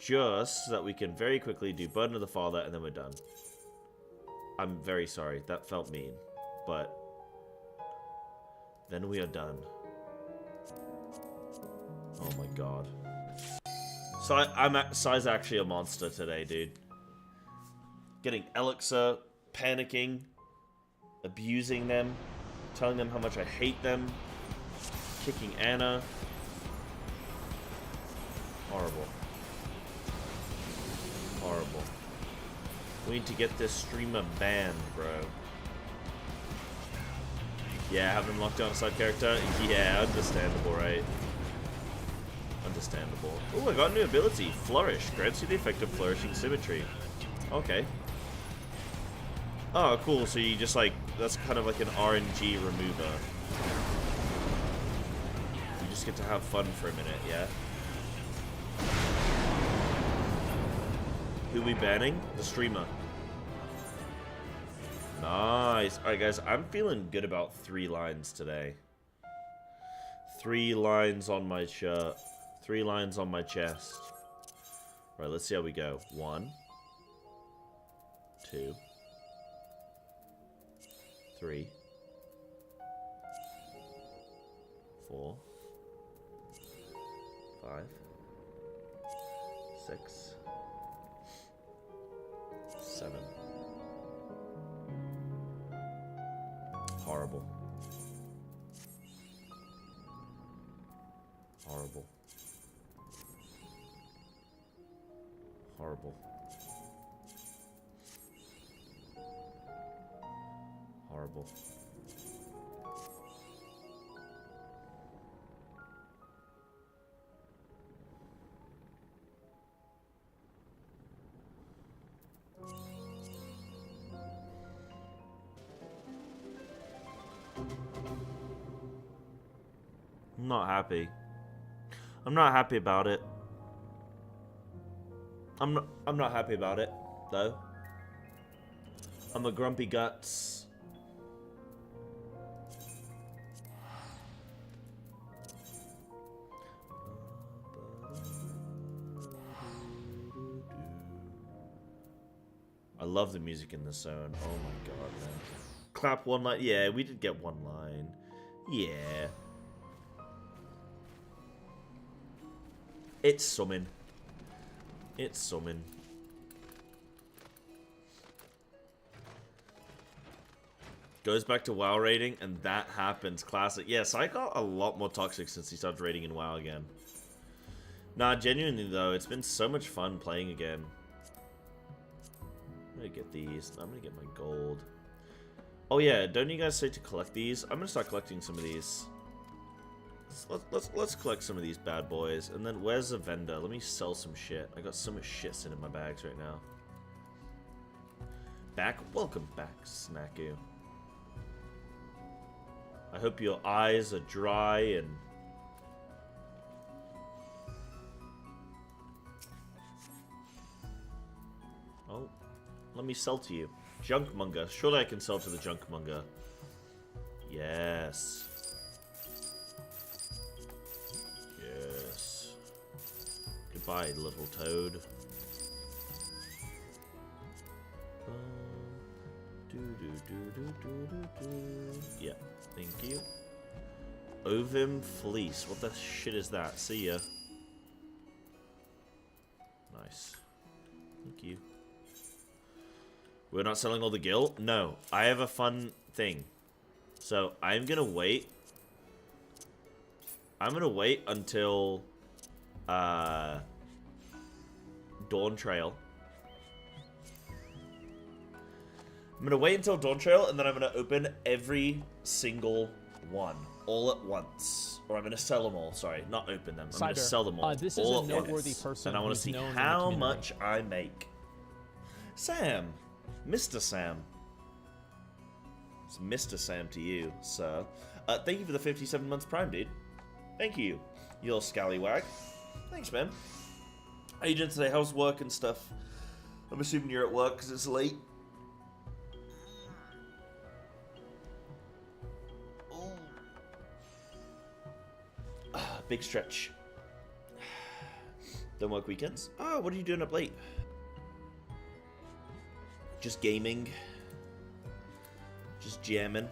just so that we can very quickly do Burden of the Father, and then we're done. I'm very sorry. That felt mean, but then we are done. Oh my god. Sai's actually a monster today, dude. Getting Elixir, panicking, abusing them, telling them how much I hate them, kicking Anna. Horrible. Horrible. We need to get this streamer banned, bro. Yeah, have them locked down a side character? Yeah, understandable, right? Understandable. Oh, I got a new ability. Flourish. Grants you the effect of flourishing symmetry. Okay. Oh, cool. So you just like, that's kind of like an RNG remover. You just get to have fun for a minute, yeah? Who we banning? The streamer. Nice. Alright, guys, I'm feeling good about 3 lines today. 3 lines on my shirt. 3 lines on my chest. Right, let's see how we go. 1, 2, 3, 4, 5, 6, 7. Horrible. Horrible. Horrible. Horrible. I'm not happy. I'm not happy about it. I'm not happy about it, though. I'm a grumpy guts. I love the music in this zone. Oh my god, man. Clap 1 line. Yeah, we did get 1 line. Yeah. It's summon. It's summon. Goes back to WoW rating, and that happens. Classic. Yes, I got a lot more toxic since he started rating in WoW again. Nah, genuinely though, it's been so much fun playing again. I'm gonna get these. I'm gonna get my gold. Oh yeah, don't you guys say to collect these? I'm gonna start collecting some of these. Let's collect some of these bad boys. And then where's the vendor? Let me sell some shit. I got so much shit sitting in my bags right now. Back? Welcome back, Snacku. I hope your eyes are dry and... Oh, let me sell to you. Junkmonger. Surely I can sell to the Junkmonger. Yes. Yes. Goodbye, little toad. Yeah, thank you. Ovim Fleece. What the shit is that? See ya. Nice. Thank you. We're not selling all the gil? No. I have a fun thing. So, I'm gonna wait. I'm gonna wait until Dawn Trail. I'm gonna wait until Dawn Trail, and then I'm gonna open every single one all at once, or I'm gonna sell them all. Sorry, not open them. I'm gonna sell them all. This all is a noteworthy person, and I want to see how much I make. Sam, Mr. Sam, It's Mr. Sam to you, sir. Thank you for the 57 months Prime, dude. Thank you, you little scallywag. Thanks, man. How you doing today? How's work and stuff? I'm assuming you're at work because it's late. Big stretch. Don't work weekends? Oh, what are you doing up late? Just gaming. Just jamming.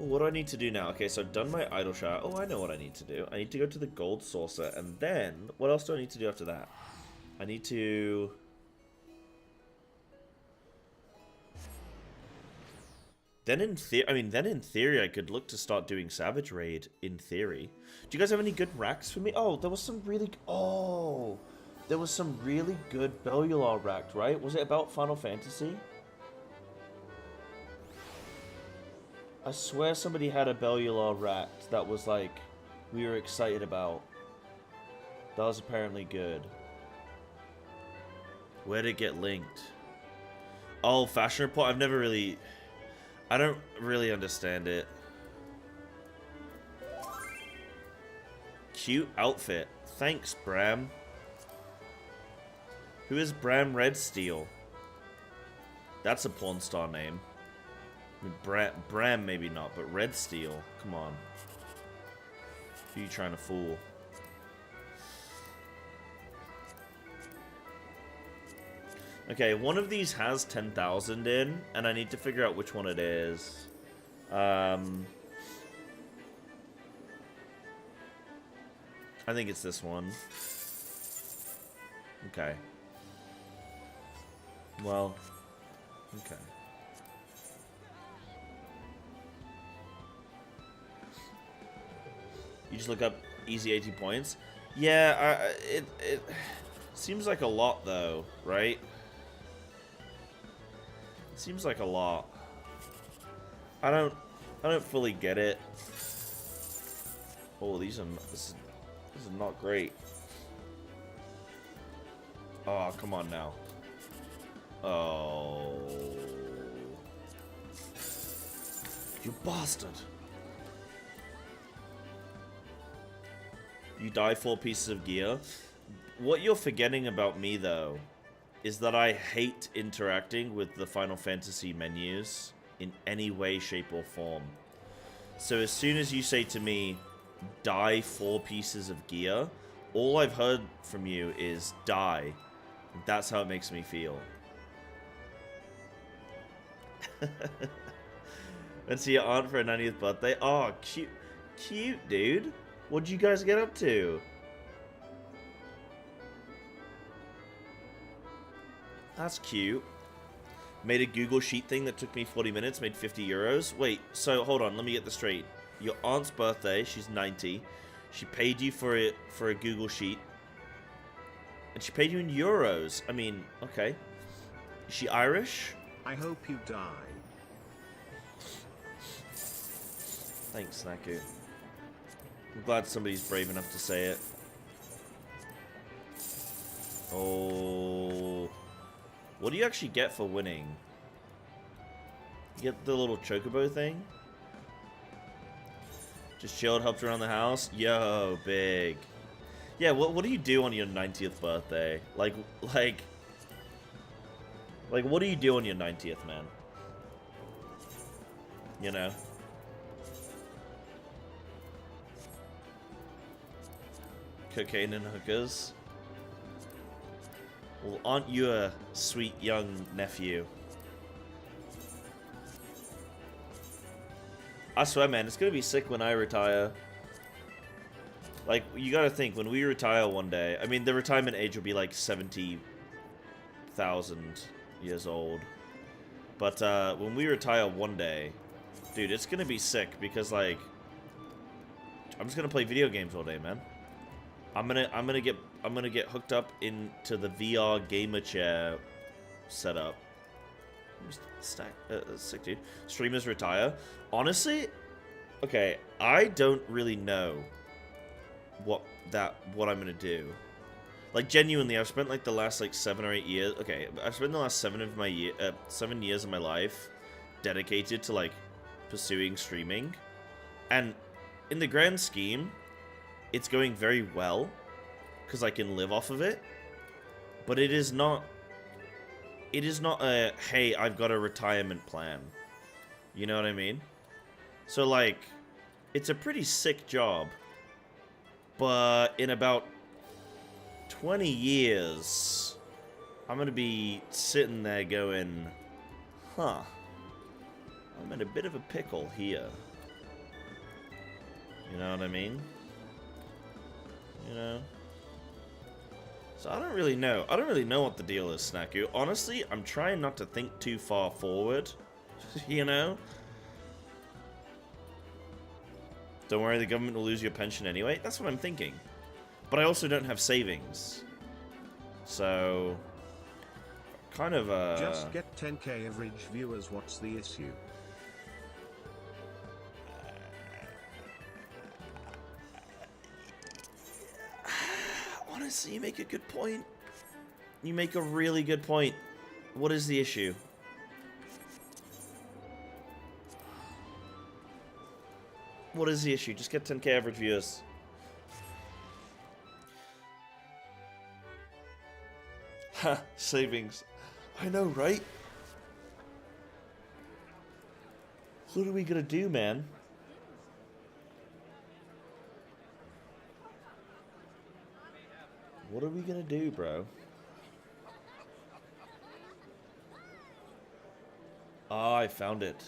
Oh, what do I need to do now? Okay, so I've done my idle shot. Oh, I know what I need to do. I need to go to the gold saucer, and then what else do I need to do after that? I need to... Then in theory, I could look to start doing Savage Raid, in theory. Do you guys have any good racks for me? Oh, there was some really... Oh! There was some really good Bellular racked, right? Was it about Final Fantasy? I swear somebody had a Bellular racked that was like... we were excited about. That was apparently good. Where'd it get linked? Oh, Fashion Report? I've never really... I don't really understand it. Cute outfit. Thanks, Bram. Who is Bram Redsteel? That's a porn star name. I mean, Bram maybe not, but Redsteel. Come on. Who are you trying to fool? Okay, one of these has 10,000 in, and I need to figure out which one it is. I think it's this one. Okay. Well, okay. You just look up easy 80 points? Yeah, it seems like a lot though, right? Seems like a lot. I don't fully get it. Oh, this is not great. Oh, come on now. Oh, you bastard! You die 4 pieces of gear. What you're forgetting about me though is that I hate interacting with the Final Fantasy menus in any way, shape, or form. So as soon as you say to me, die 4 pieces of gear, all I've heard from you is die. That's how it makes me feel. Went to your aunt for her 90th birthday. Oh, cute, cute, dude. What'd you guys get up to? That's cute. Made a Google Sheet thing that took me 40 minutes, made 50 euros. Wait, so hold on, let me get this straight. Your aunt's birthday, she's 90. She paid you for a Google Sheet. And she paid you in euros. I mean, okay. Is she Irish? I hope you die. Thanks, Snaku. I'm glad somebody's brave enough to say it. Oh... What do you actually get for winning? You get the little chocobo thing? Just chilled, helped around the house? Yo, big. Yeah, what do you do on your 90th birthday? Like, what do you do on your 90th, man? You know? Cocaine and hookers? Well, aren't you a sweet young nephew? I swear, man, it's gonna be sick when I retire. Like, you gotta think, when we retire one day, I mean, the retirement age will be like 70,000 years old. But, when we retire one day, dude, it's gonna be sick because, like, I'm just gonna play video games all day, man. I'm gonna get hooked up into the VR gamer chair setup. Sick, dude. Streamers retire. Honestly, okay, I don't really know what I'm gonna do. Like, genuinely, I've spent like the last like 7 or 8 years. Okay, I've spent the last 7 years of my life dedicated to like pursuing streaming, and in the grand scheme, it's going very well because I can live off of it. But it is not. It is not a hey, I've got a retirement plan. You know what I mean? So like, it's a pretty sick job. But in about 20 years, I'm gonna be sitting there going, huh, I'm in a bit of a pickle here. You know what I mean? You know? So I don't really know. I don't really know what the deal is, Snaku. Honestly, I'm trying not to think too far forward. You know? Don't worry, the government will lose your pension anyway. That's what I'm thinking. But I also don't have savings. So... kind of, Just get 10k average viewers, what's the issue? Honestly, you make a good point. You make a really good point. What is the issue? What is the issue? Just get 10k average viewers. Ha, savings. I know, right? What are we gonna do, man? What are we gonna do, bro? Ah, I found it.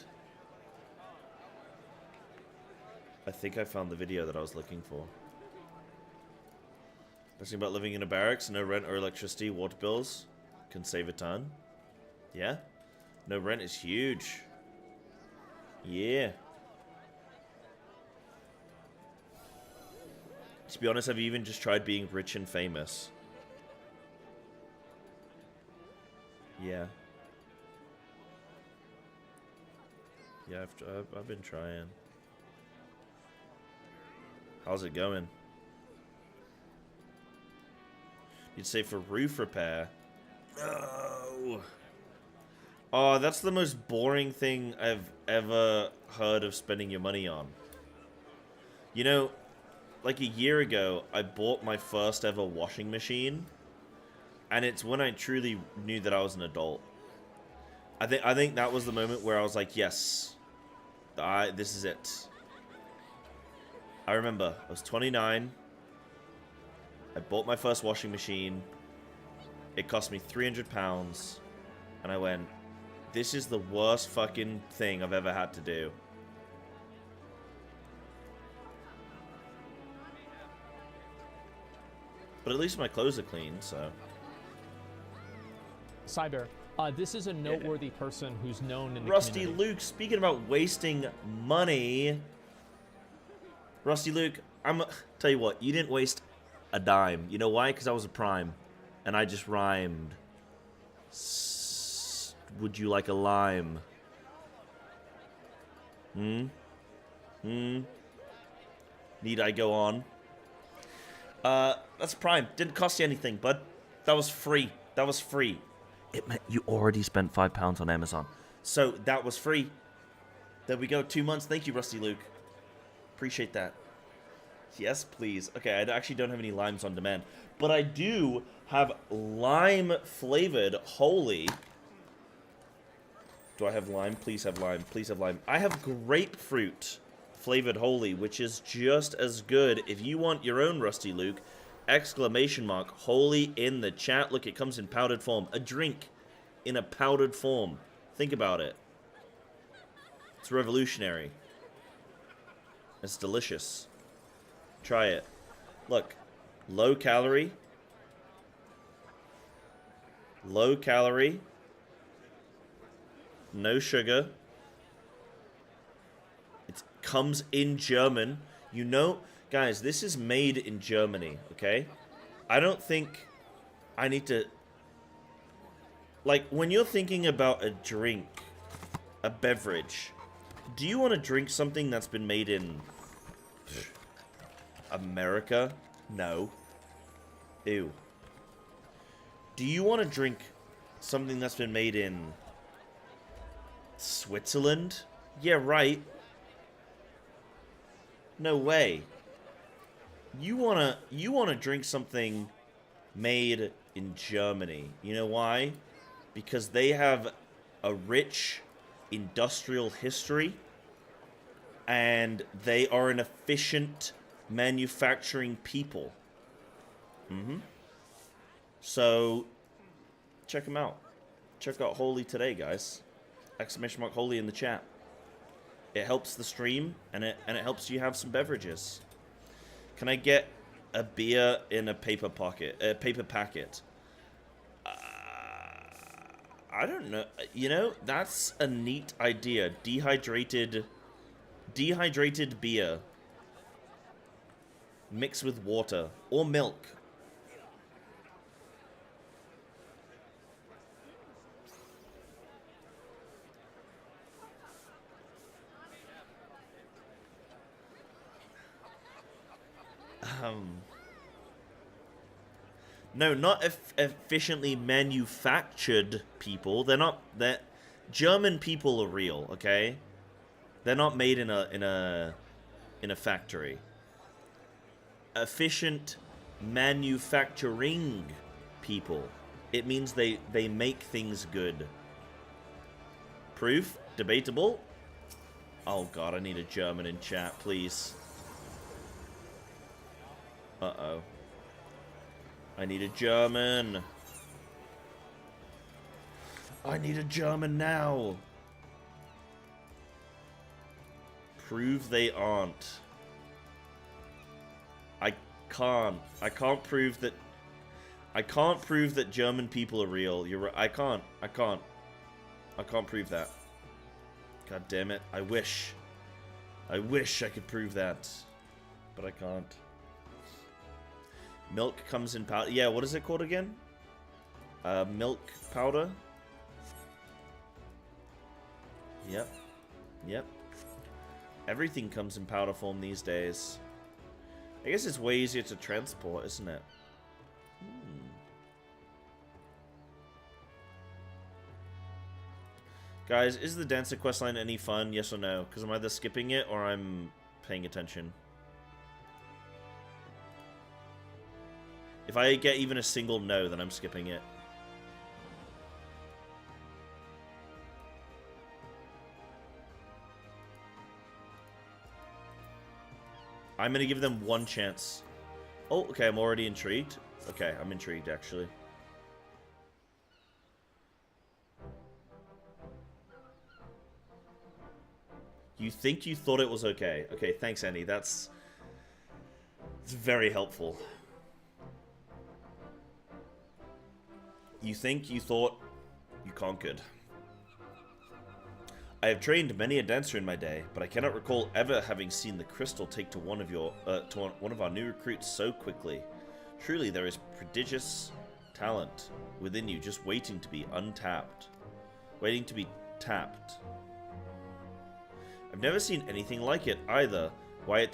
I think I found the video that I was looking for. Best thing about living in a barracks, no rent or electricity, water bills. Can save a ton. Yeah? No rent is huge. Yeah. To be honest, have you even just tried being rich and famous? Yeah. Yeah, I've been trying. How's it going? You'd say for roof repair. No. Oh, that's the most boring thing I've ever heard of spending your money on. You know, like a year ago, I bought my first ever washing machine, and it's when I truly knew that I was an adult. I think that was the moment where I was like, yes, this is it. I remember, I was 29, I bought my first washing machine, it cost me £300, and I went, this is the worst fucking thing I've ever had to do. But at least my clothes are clean, so. Cyber, this is a noteworthy person who's known in the Rusty community. Luke, speaking about wasting money. Rusty Luke, tell you what, you didn't waste a dime. You know why? Because I was a prime. And I just rhymed. Would you like a lime? Need I go on? That's prime. Didn't cost you anything, bud. That was free. That was free. It meant you already spent £5 on Amazon. So that was free. There we go. 2 months. Thank you, Rusty Luke. Appreciate that. Yes, please. Okay, I actually don't have any limes on demand. But I do have lime-flavored Holy. Do I have lime? Please have lime. Please have lime. I have grapefruit-flavored Holy, which is just as good. If you want your own Rusty Luke, exclamation mark, Holy in the chat. Look, it comes in powdered form. A drink in a powdered form. Think about it. It's revolutionary. It's delicious. Try it. Look, low calorie. Low calorie. No sugar. It comes in German. You know, guys, this is made in Germany, okay? I don't think I need to... Like, when you're thinking about a drink, a beverage, do you want to drink something that's been made in America? No. Ew. Do you want to drink something that's been made in Switzerland? Yeah, right. No way. You wanna drink something made in Germany. You know why? Because they have a rich industrial history and they are an efficient manufacturing people. So check them out. Check out Holy today, guys. Exclamation mark Holy in the chat. It helps the stream and it helps you have some beverages. Can I get a beer in a paper packet? I don't know. You know, that's a neat idea. Dehydrated beer mixed with water or milk. No, not efficiently manufactured people. They're not. That German people are real, okay? They're not made in a factory. Efficient manufacturing people. It means they make things good. Proof? Debatable? Oh god, I need a German in chat, please. Uh-oh. I need a German. I need a German now. Prove they aren't. I can't prove that. I can't prove that German people are real. You're right. I can't prove that. God damn it. I wish I could prove that. But I can't. Milk comes in powder. Yeah, what is it called again? Milk powder? Yep. Everything comes in powder form these days. I guess it's way easier to transport, isn't it? Guys, is the Dancer questline any fun? Yes or no? Because I'm either skipping it or I'm paying attention. If I get even a single no, then I'm skipping it. I'm going to give them one chance. Oh, okay, I'm already intrigued. Okay, I'm intrigued, actually. You think you thought it was okay. Okay, thanks, Annie. That's very helpful. You think you thought you conquered. I have trained many a dancer in my day, but I cannot recall ever having seen the crystal take to one of our new recruits so quickly. Truly, there is prodigious talent within you, just waiting to be untapped, waiting to be tapped. I've never seen anything like it either. Why?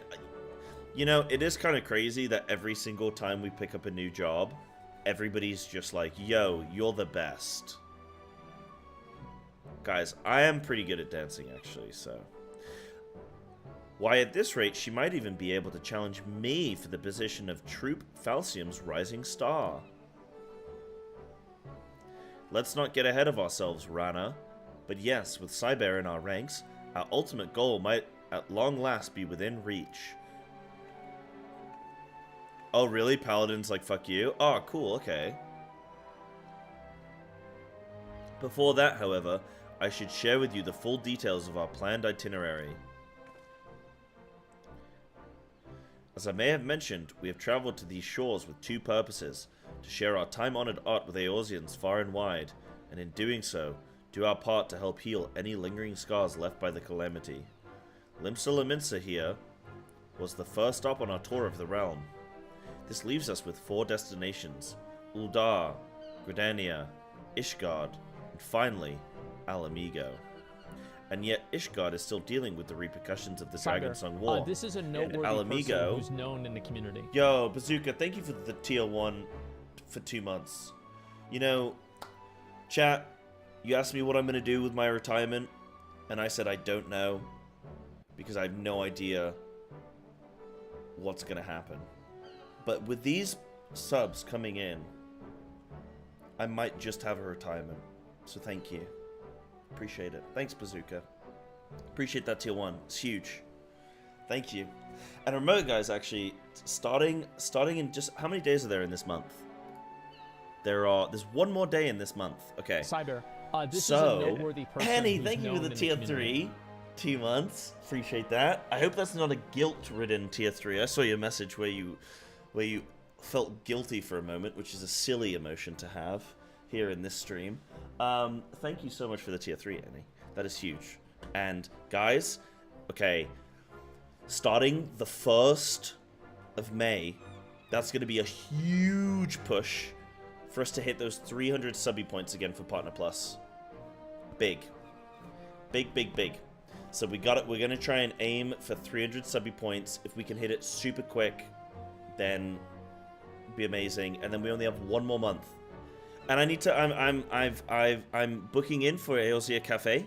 You know, it is kind of crazy that every single time we pick up a new job, everybody's just like, yo, you're the best. Guys, I am pretty good at dancing, actually, so. Why, at this rate, she might even be able to challenge me for the position of Troop Falcium's Rising Star. Let's not get ahead of ourselves, Rana. But yes, with Cyber in our ranks, our ultimate goal might at long last be within reach. Oh, really? Paladin's like, fuck you? Oh, cool, okay. Before that, however, I should share with you the full details of our planned itinerary. As I may have mentioned, we have traveled to these shores with two purposes: to share our time-honored art with Eorzeans far and wide, and in doing so, do our part to help heal any lingering scars left by the calamity. Limsa Laminsa here was the first stop on our tour of the realm. This leaves us with 4 destinations: Uldar, Gridania, Ishgard, and finally, Alamigo. And yet, Ishgard is still dealing with the repercussions of the Dragonsong War. This is a noteworthy person who's known in the community. Yo, Bazooka, thank you for the tier 1 for 2 months. You know, chat, you asked me what I'm going to do with my retirement. And I said, I don't know, because I have no idea what's going to happen. But with these subs coming in, I might just have a retirement. So thank you. Appreciate it. Thanks, Bazooka. Appreciate that tier 1. It's huge. Thank you. And remote guys, actually, starting in just... How many days are there in this month? There's one more day in this month. Okay. Cyber, this is a noteworthy person. Penny, who's thank you for known the in tier community. 3. 2 months. Appreciate that. I hope that's not a guilt-ridden tier 3. I saw your message where you felt guilty for a moment, which is a silly emotion to have here in this stream. Thank you so much for the tier 3, Annie. That is huge. And guys, okay, starting the 1st of May, that's going to be a huge push for us to hit those 300 subby points again for Partner Plus. Big. Big, big, big. So we're going to try and aim for 300 subby points. If we can hit it super quick, then be amazing. And then we only have one more month. And I need to I'm booking in for Eorzea Cafe.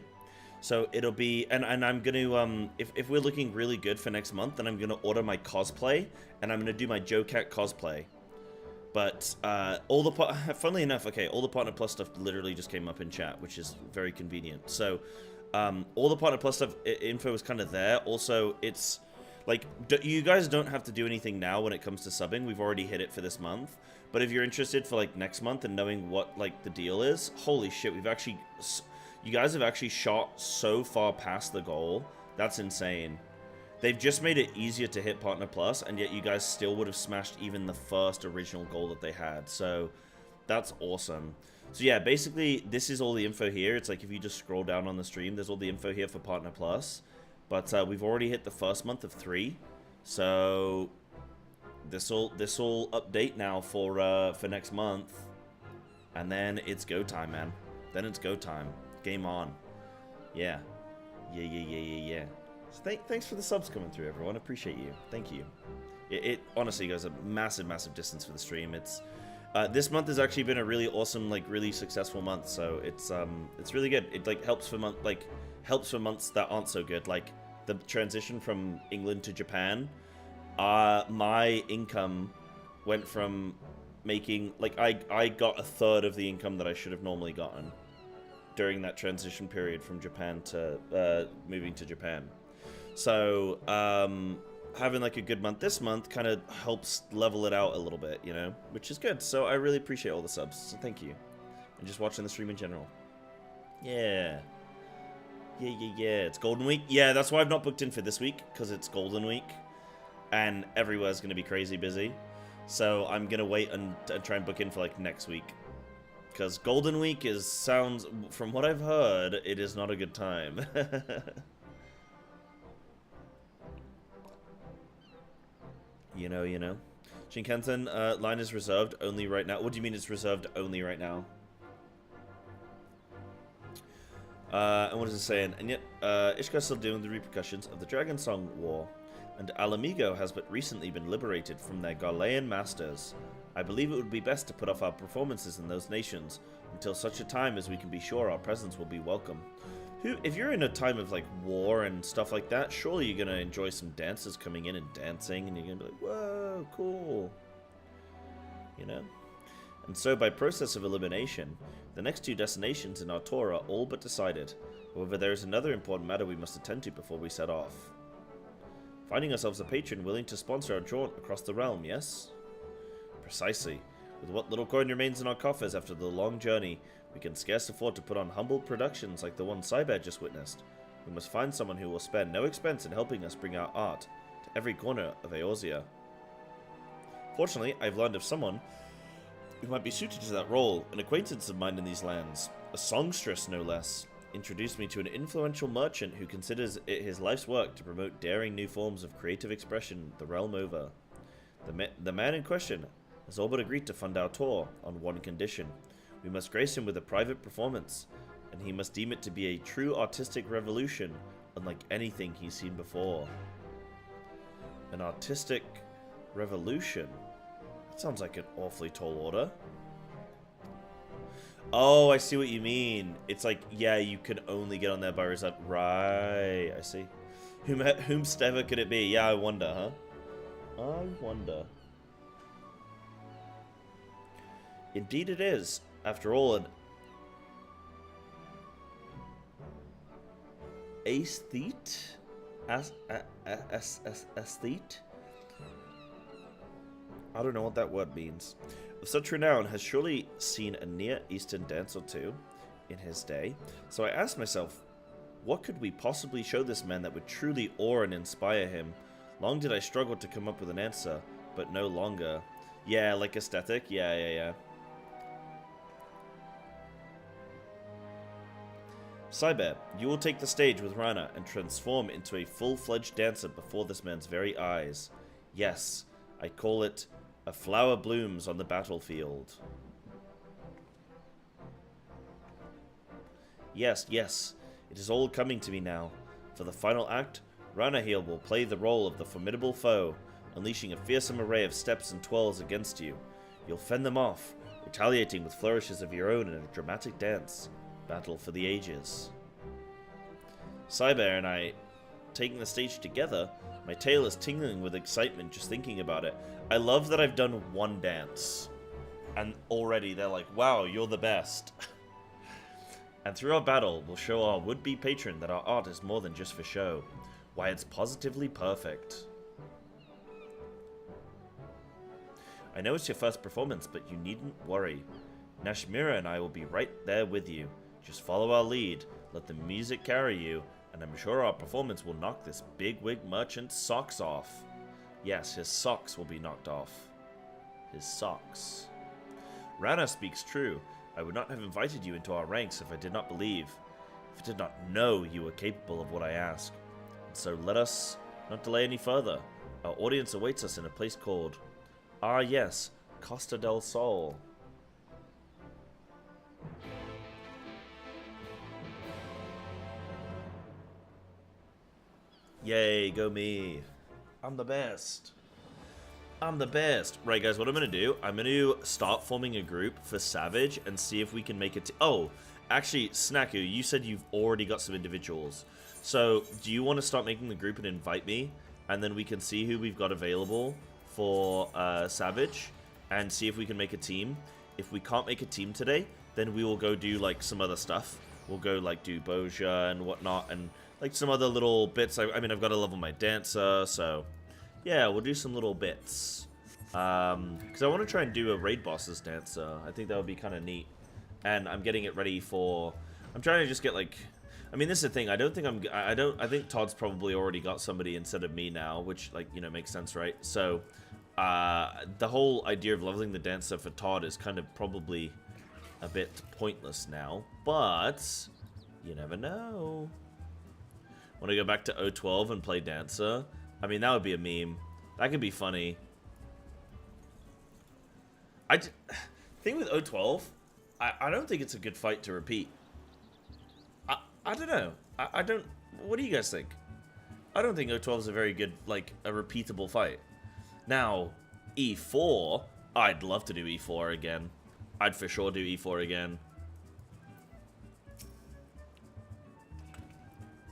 So it'll be, and I'm going to, if we're looking really good for next month, then I'm going to order my cosplay, and I'm going to do my Joe Cat cosplay. But funnily enough, okay, all the Partner Plus stuff literally just came up in chat, which is very convenient. So all the Partner Plus stuff info is kind of there. Also, it's like, you guys don't have to do anything now when it comes to subbing. We've already hit it for this month. But if you're interested for like next month and knowing what like the deal is, holy shit, you guys have actually shot so far past the goal. That's insane. They've just made it easier to hit Partner Plus, and yet you guys still would have smashed even the first original goal that they had. So that's awesome. So yeah, basically this is all the info here. It's like if you just scroll down on the stream, there's all the info here for Partner Plus. But we've already hit the first month of 3. So this'll update now for next month. And then it's go time, man. Then it's go time. Game on. Yeah. Yeah. So thanks for the subs coming through, everyone. Appreciate you. Thank you. It honestly goes a massive distance for the stream. It's this month has actually been a really awesome, like really successful month. So it's really good. It like helps for months that aren't so good. Like the transition from England to Japan. My income went from making like I got a third of the income that I should have normally gotten during that transition period from Japan to moving to Japan. So having like a good month this month kind of helps level it out a little bit, you know, which is good. So I really appreciate all the subs, so thank you. And just watching the stream in general. Yeah, it's Golden Week. Yeah, that's why I've not booked in for this week, because it's Golden Week and everywhere's gonna be crazy busy. So I'm gonna wait and try and book in for like next week, because Golden Week sounds, from what I've heard, it is not a good time. You know. Shinkansen, line is reserved only right now. What do you mean it's reserved only right now? And what is it saying? And yet, Ishka's still dealing with the repercussions of the Dragon Song War, and Alamigo has but recently been liberated from their Galean masters. I believe it would be best to put off our performances in those nations until such a time as we can be sure our presence will be welcome. If you're in a time of like war and stuff like that, surely you're gonna enjoy some dancers coming in and dancing, and you're gonna be like, whoa, cool. You know? And so by process of elimination, the next 2 destinations in our tour are all but decided. However, there is another important matter we must attend to before we set off. Finding ourselves a patron willing to sponsor our jaunt across the realm, yes? Precisely. With what little coin remains in our coffers after the long journey, we can scarce afford to put on humble productions like the one Psybear just witnessed. We must find someone who will spare no expense in helping us bring our art to every corner of Eorzea. Fortunately, I've learned of someone who might be suited to that role, an acquaintance of mine in these lands, a songstress no less, introduced me to an influential merchant who considers it his life's work to promote daring new forms of creative expression the realm over. The man in question has all but agreed to fund our tour on one condition. We must grace him with a private performance, and he must deem it to be a true artistic revolution, unlike anything he's seen before. An artistic revolution? That sounds like an awfully tall order. Oh, I see what you mean. It's like, yeah, you can only get on there by result. Right, I see. Whomstever could it be? Yeah, I wonder, huh? I wonder. Indeed it is. After all, an aesthete? Aesthete? I don't know what that word means. Of such renown has surely seen a Near Eastern dance or two in his day. So I asked myself, what could we possibly show this man that would truly awe and inspire him? Long did I struggle to come up with an answer, but no longer. Yeah, like aesthetic? Yeah. Psybear, you will take the stage with Rana and transform into a full-fledged dancer before this man's very eyes. Yes, I call it a flower blooms on the battlefield. Yes, it is all coming to me now. For the final act, Rana here will play the role of the formidable foe, unleashing a fearsome array of steps and twirls against you. You'll fend them off, retaliating with flourishes of your own in a dramatic dance. Battle for the ages. Psybear and I taking the stage together, my tail is tingling with excitement just thinking about it. I love that I've done one dance, and already they're like, wow, you're the best. And through our battle, we'll show our would-be patron that our art is more than just for show. Why, it's positively perfect. I know it's your first performance, but you needn't worry. Nashmira and I will be right there with you. Just follow our lead, let the music carry you, and I'm sure our performance will knock this bigwig merchant's socks off. Yes, his socks will be knocked off. His socks. Rana speaks true. I would not have invited you into our ranks if I did not believe, if I did not know you were capable of what I ask. And so let us not delay any further. Our audience awaits us in a place called, yes, Costa del Sol. Yay, go me. I'm the best. I'm the best. Right, guys, what I'm going to do, I'm going to start forming a group for Savage and see if we can make it. Oh, actually, Snaku, you said you've already got some individuals. So, do you want to start making the group and invite me? And then we can see who we've got available for Savage and see if we can make a team. If we can't make a team today, then we will go do, like, some other stuff. We'll go, like, do Boja and whatnot and, like, some other little bits. I mean, I've got to level my dancer, so... yeah, we'll do some little bits. Because I want to try and do a raid bosses dancer. I think that would be kind of neat. And I'm getting it ready for... I'm trying to just get, like... I mean, this is the thing. I think Todd's probably already got somebody instead of me now, which, like, you know, makes sense, right? So, the whole idea of leveling the dancer for Todd is kind of probably a bit pointless now. But, you never know. Want to go back to O12 and play dancer? I mean, that would be a meme. That could be funny. Thing with O12, I don't think it's a good fight to repeat. I don't know. I don't... What do you guys think? I don't think O12 is a very good, like, a repeatable fight. Now, E4, I'd love to do E4 again. I'd for sure do E4 again.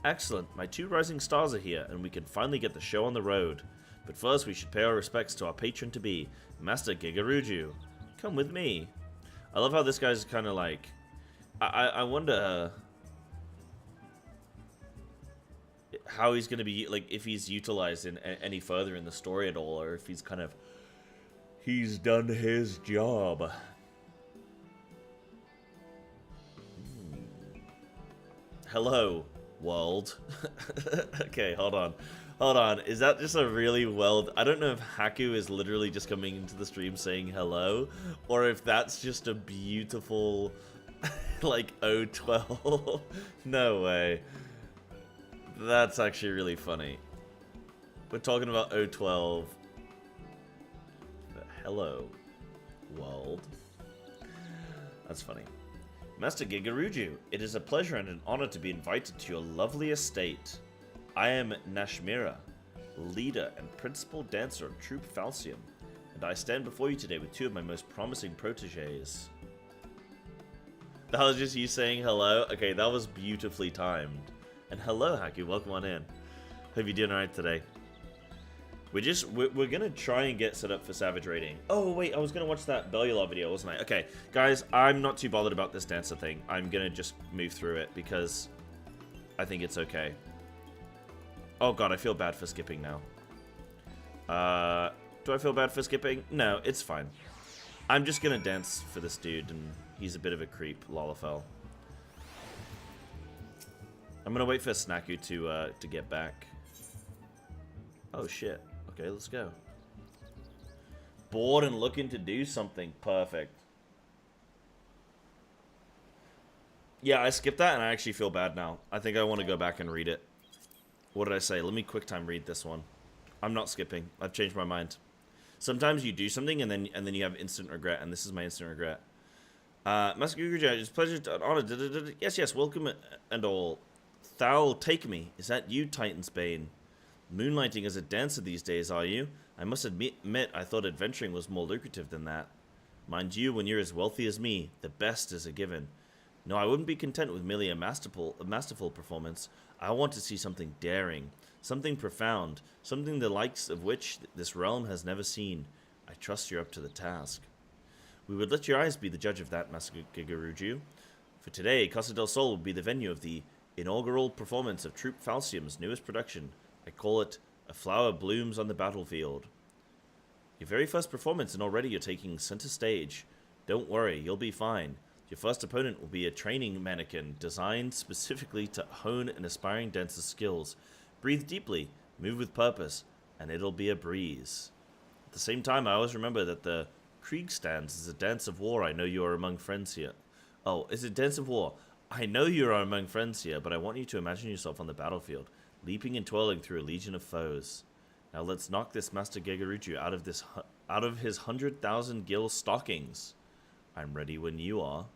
Excellent, my 2 rising stars are here, and we can finally get the show on the road. But first, we should pay our respects to our patron-to-be, Master Gigaruju. Come with me. I love how this guy's kind of like... I wonder... how he's going to be, like, if he's utilized in any further in the story at all, or if he's kind of... he's done his job. Hello, world. Okay, hold on. Hold on. Is that just a really well... I don't know if Haku is literally just coming into the stream saying hello, or if that's just a beautiful, like, O12. No way. That's actually really funny. We're talking about O12. But hello, world. That's funny. Master Gigaruju, it is a pleasure and an honor to be invited to your lovely estate. I am Nashmira, leader and principal dancer of Troop Falcium, and I stand before you today with 2 of my most promising proteges. That was just you saying hello? Okay, that was beautifully timed. And hello, Haku, welcome on in. Hope you're doing alright today. We're gonna try and get set up for Savage Raiding. Oh, wait, I was gonna watch that Bellular video, wasn't I? Okay, guys, I'm not too bothered about this dancer thing. I'm gonna just move through it because I think it's okay. Oh god, I feel bad for skipping now. Do I feel bad for skipping? No, it's fine. I'm just gonna dance for this dude, and he's a bit of a creep, Lolafel. I'm gonna wait for Snaku to get back. Oh shit. Okay, let's go. Bored and looking to do something. Perfect. Yeah, I skipped that, and I actually feel bad now. I think I want to go back and read it. What did I say? Let me QuickTime read this one. I'm not skipping. I've changed my mind. Sometimes you do something and then you have instant regret, and this is my instant regret. Master Guguja, it's a pleasure to honor. Yes, welcome and all. Thou take me. Is that you, Titan's Bane? Moonlighting as a dancer these days, are you? I must admit, I thought adventuring was more lucrative than that. Mind you, when you're as wealthy as me, the best is a given. No, I wouldn't be content with merely a masterful performance. I want to see something daring, something profound, something the likes of which this realm has never seen. I trust you're up to the task. We would let your eyes be the judge of that, Master Gigaruju. For today, Casa del Sol will be the venue of the inaugural performance of Troop Falcium's newest production. I call it A Flower Blooms on the Battlefield. Your very first performance, and already you're taking center stage. Don't worry, you'll be fine. Your first opponent will be a training mannequin designed specifically to hone an aspiring dancer's skills. Breathe deeply, move with purpose, and it'll be a breeze. At the same time, I always remember that the Kriegstanz is a dance of war. I know you are among friends here. Oh, is it dance of war? I know you are among friends here, but I want you to imagine yourself on the battlefield, leaping and twirling through a legion of foes. Now let's knock this Master Gigaruju out of his 100,000 gil stockings. I'm ready when you are.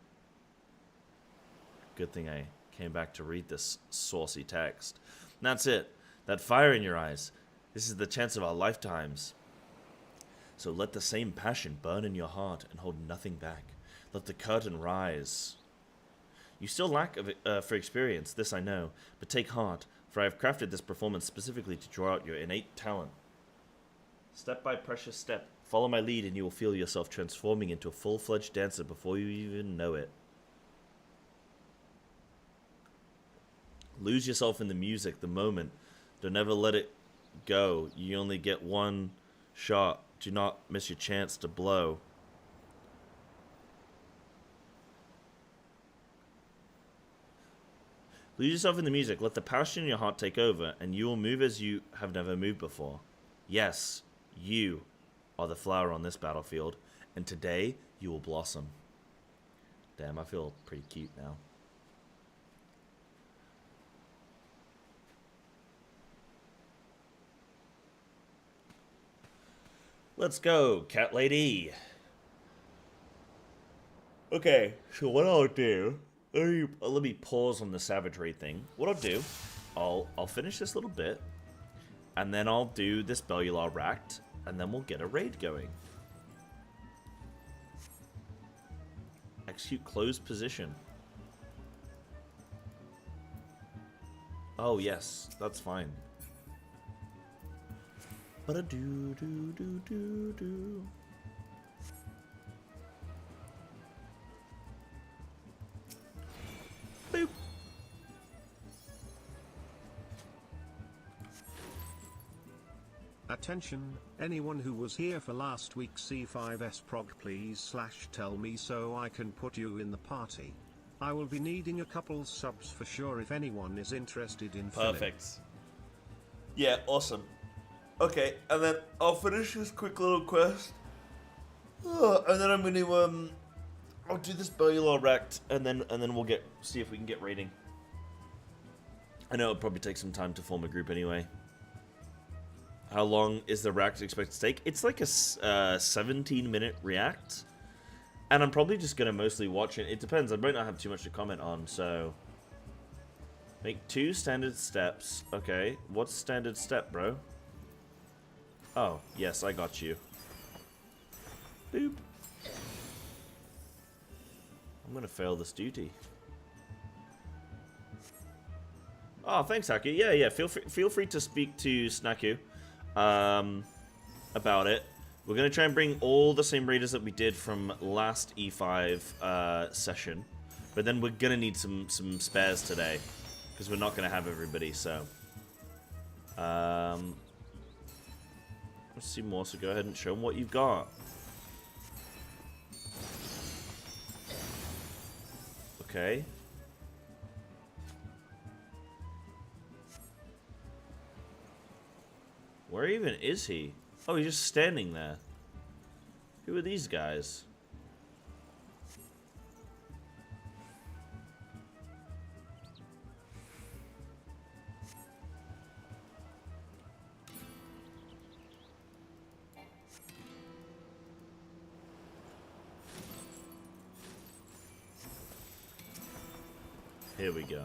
Good thing I came back to read this saucy text. And that's it. That fire in your eyes. This is the chance of our lifetimes. So let the same passion burn in your heart and hold nothing back. Let the curtain rise. You still lack for experience, this I know, but take heart, for I have crafted this performance specifically to draw out your innate talent. Step by precious step, follow my lead and you will feel yourself transforming into a full-fledged dancer before you even know it. Lose yourself in the music, the moment. Don't ever let it go. You only get one shot. Do not miss your chance to blow. Lose yourself in the music. Let the passion in your heart take over, and you will move as you have never moved before. Yes, you are the flower on this battlefield, and today you will blossom. Damn, I feel pretty cute now. Let's go, cat lady. Okay, so what I'll do, let me pause on the Savage Raid thing. What I'll do, I'll finish this little bit, and then I'll do this Bellular Ract, and then we'll get a raid going. Execute closed position. Oh yes, that's fine. But a do do do do do. Boop. Attention, anyone who was here for last week's E5-8S prog, please /tell me so I can put you in the party. I will be needing a couple subs for sure if anyone is interested in filling. Perfect. Yeah, awesome. Okay, and then I'll finish this quick little quest. And then I'm going to I'll do this Bellular Ract, and then we'll see if we can get raiding. I know it'll probably take some time to form a group anyway. How long is the Ract expected to take? It's like a 17-minute react, and I'm probably just going to mostly watch it. It depends. I might not have too much to comment on, so make 2 standard steps. Okay, what's standard step, bro? Oh, yes, I got you. Boop. I'm gonna fail this duty. Oh, thanks, Haku. Yeah. Feel free to speak to Snaku about it. We're gonna try and bring all the same raiders that we did from last E5 session, but then we're gonna need some spares today because we're not gonna have everybody. So, let's see more. So go ahead and show them what you've got. Okay. Where even is he? Oh, he's just standing there. Who are these guys? Here we go.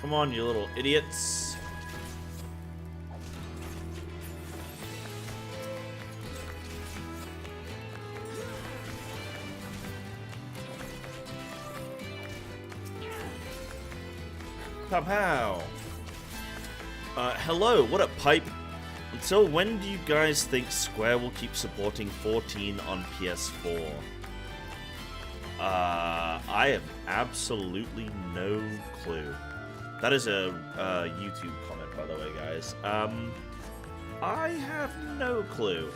Come on, you little idiots. Pow pow. Hello, what up, Pipe? Until when do you guys think Square will keep supporting 14 on PS4? I have absolutely no clue. That is a YouTube comment, by the way, guys. I have no clue.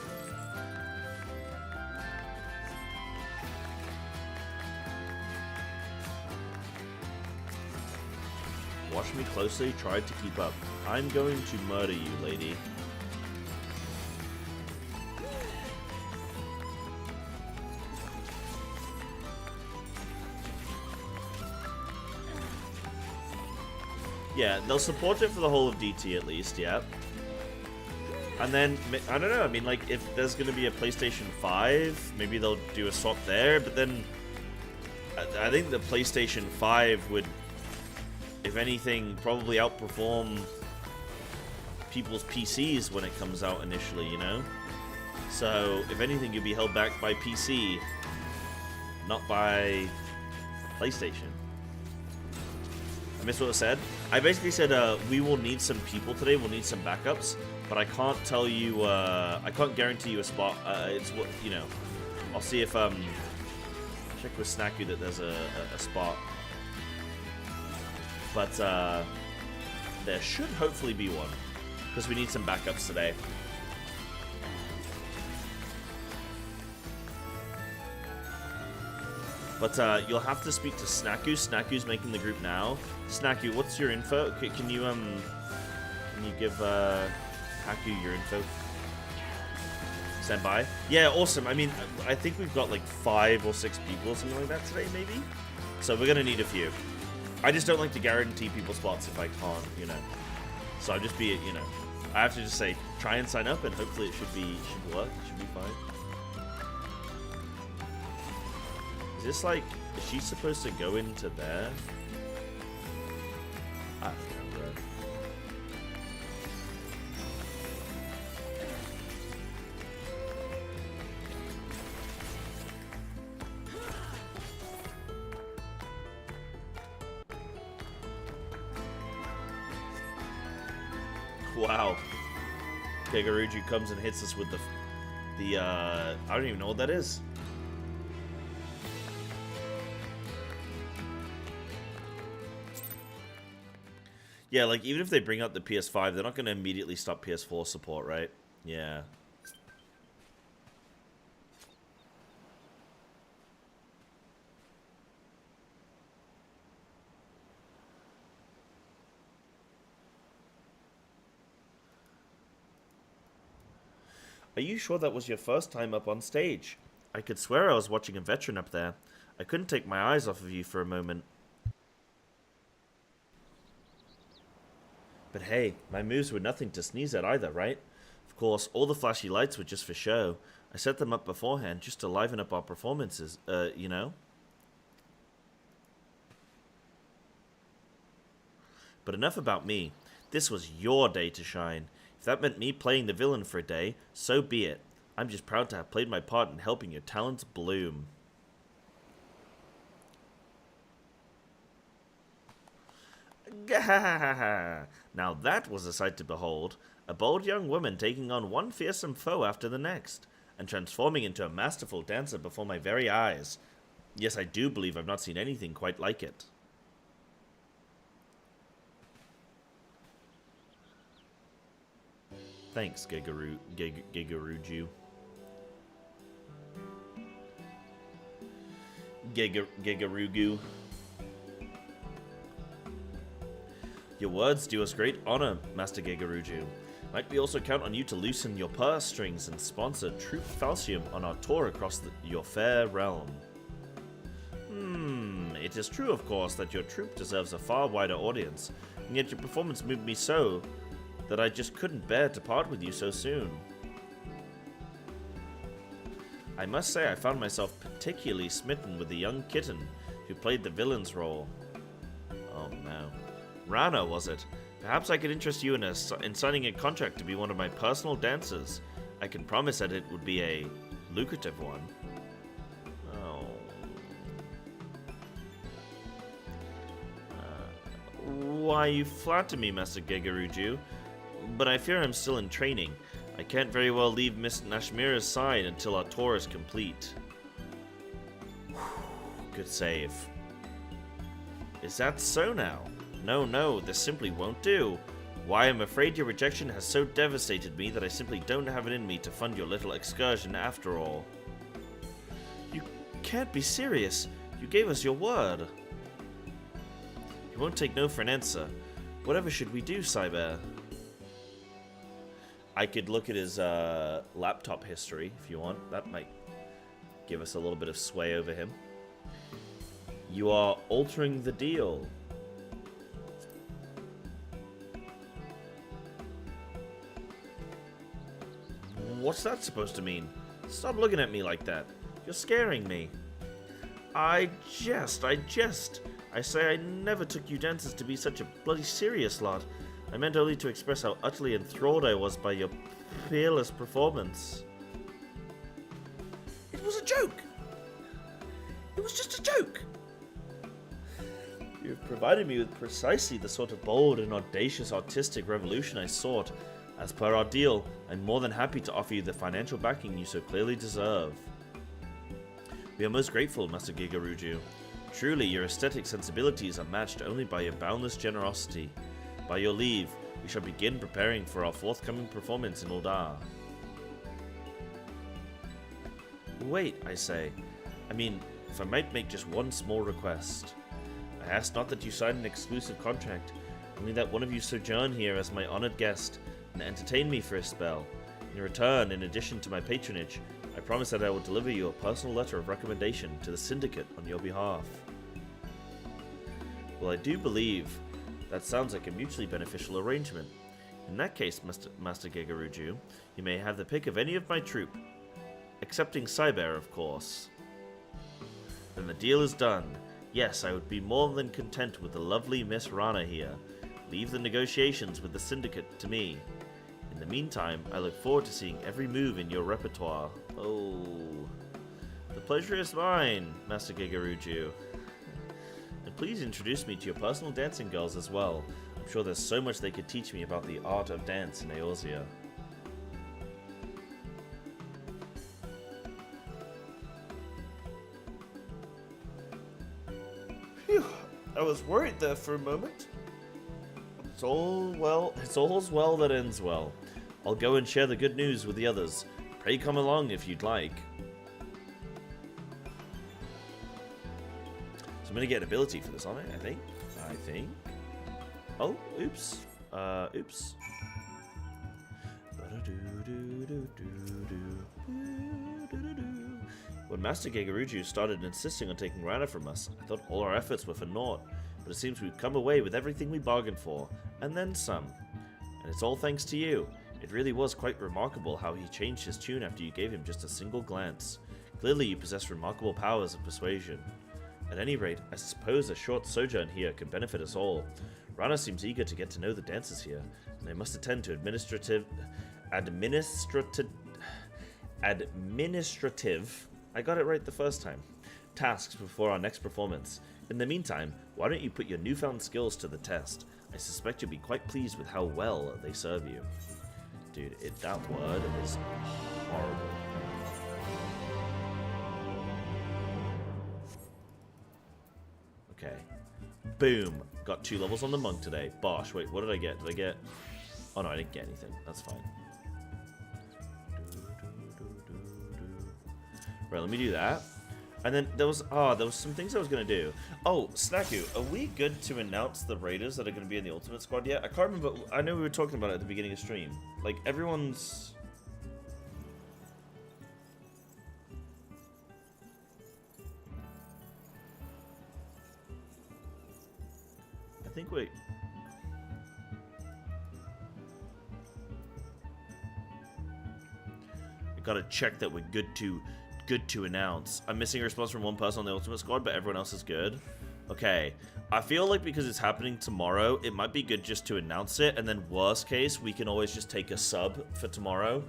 Watch me closely, tried to keep up. I'm going to murder you, lady. Yeah, they'll support it for the whole of DT at least, yeah. And then, I don't know, I mean, like, if there's going to be a PlayStation 5, maybe they'll do a swap there, but then I think the PlayStation 5 would, if anything, probably outperform people's PCs when it comes out initially, you know? So, if anything, you'd be held back by PC, not by PlayStation. I missed what I said. I basically said, we will need some people today, we'll need some backups, but I can't tell you, I can't guarantee you a spot. It's what, you know, I'll see if, check with Snaku that there's a spot. But, there should hopefully be one, because we need some backups today. But, you'll have to speak to Snaku. Snaku's making the group now. Snaku, what's your info? Can you give, Haku your info? Stand by. Yeah, awesome. I mean, I think we've got like 5 or 6 people or something like that today, maybe? So we're gonna need a few. I just don't like to guarantee people spots if I can't, you know. So I'll just be, you know, I have to just say, try and sign up and hopefully it should work, it should be fine. Is this like, is she supposed to go into there? I don't know, bro. Wow. Kegaruju comes and hits us with the I don't even know what that is. Yeah, like, even if they bring out the PS5, they're not going to immediately stop PS4 support, right? Yeah. Are you sure that was your first time up on stage? I could swear I was watching a veteran up there. I couldn't take my eyes off of you for a moment. But hey, my moves were nothing to sneeze at either, right? Of course, all the flashy lights were just for show. I set them up beforehand just to liven up our performances, you know? But enough about me. This was your day to shine. If that meant me playing the villain for a day, so be it. I'm just proud to have played my part in helping your talents bloom. Now that was a sight to behold. A bold young woman taking on one fearsome foe after the next, and transforming into a masterful dancer before my very eyes. Yes, I do believe I've not seen anything quite like it. Thanks, Gigaruju. Gigarugu. Your words do us great honor, Master Gigaruju. Might we also count on you to loosen your purse strings and sponsor Troop Falcium on our tour across your fair realm? It is true, of course, that your troop deserves a far wider audience, and yet your performance moved me so that I just couldn't bear to part with you so soon. I must say I found myself particularly smitten with the young kitten who played the villain's role. Oh no. Rana, was it? Perhaps I could interest you in signing a contract to be one of my personal dancers. I can promise that it would be a lucrative one. Oh. Why, you flatter me, Master Gigaruju, but I fear I'm still in training. I can't very well leave Miss Nashmira's side until our tour is complete. Good save. Is that so now? No, this simply won't do. Why, I'm afraid your rejection has so devastated me that I simply don't have it in me to fund your little excursion after all. You can't be serious. You gave us your word. You won't take no for an answer. Whatever should we do, Psybear? I could look at his laptop history if you want. That might give us a little bit of sway over him. You are altering the deal. What's that supposed to mean? Stop looking at me like that. You're scaring me. I jest. I say I never took you dancers to be such a bloody serious lot. I meant only to express how utterly enthralled I was by your peerless performance. It was a joke! It was just a joke! You've provided me with precisely the sort of bold and audacious artistic revolution I sought. As per our deal, I'm more than happy to offer you the financial backing you so clearly deserve. We are most grateful, Master Gigaruju. Truly, your aesthetic sensibilities are matched only by your boundless generosity. By your leave, we shall begin preparing for our forthcoming performance in Uldar. Wait, I say. I mean, if I might make just one small request. I ask not that you sign an exclusive contract, only that one of you sojourn here as my honored guest and entertain me for a spell. In return, in addition to my patronage, I promise that I will deliver you a personal letter of recommendation to the Syndicate on your behalf. Well, I do believe that sounds like a mutually beneficial arrangement. In that case, Master Gigaruju, you may have the pick of any of my troop, excepting Psybear, of course. Then the deal is done. Yes, I would be more than content with the lovely Miss Rana here. Leave the negotiations with the Syndicate to me. In the meantime, I look forward to seeing every move in your repertoire. Oh, the pleasure is mine, Master Gigaruju. And please introduce me to your personal dancing girls as well. I'm sure there's so much they could teach me about the art of dance in Eorzea. Phew, I was worried there for a moment. It's all's well that ends well. I'll go and share the good news with the others. Pray come along if you'd like. So I'm gonna get an ability for this on it, I think. Oh, oops. Oops. When Master Gegaruju started insisting on taking Rana from us, I thought all our efforts were for naught, but it seems we've come away with everything we bargained for, and then some. And it's all thanks to you. It really was quite remarkable how he changed his tune after you gave him just a single glance. Clearly you possess remarkable powers of persuasion. At any rate, I suppose a short sojourn here could benefit us all. Rana seems eager to get to know the dancers here, and I must attend to administrative, I got it right the first time, tasks before our next performance. In the meantime, why don't you put your newfound skills to the test? I suspect you'll be quite pleased with how well they serve you. Dude, that word is horrible. Okay. Boom. Got 2 levels on the monk today. Bosh. Wait, what did I get? Did I get... Oh no, I didn't get anything. That's fine. Right, let me do that. And then there was some things I was gonna do. Oh, Snaku, are we good to announce the raiders that are gonna be in the Ultimate Squad yet? I can't remember. I know we were talking about it at the beginning of stream. Like everyone's. I think we. I gotta check that we're good to announce. I'm missing a response from one person on the Ultimate Squad, but everyone else is good. Okay. I feel like because it's happening tomorrow, it might be good just to announce it, and then worst case, we can always just take a sub for tomorrow.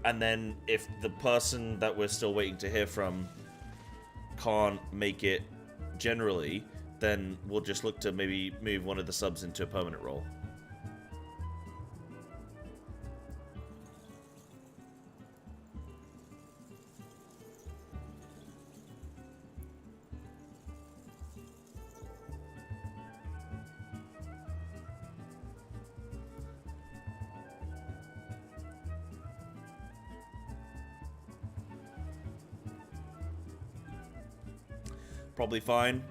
And then if the person that we're still waiting to hear from can't make it generally, then we'll just look to maybe move one of the subs into a permanent role. Probably fine.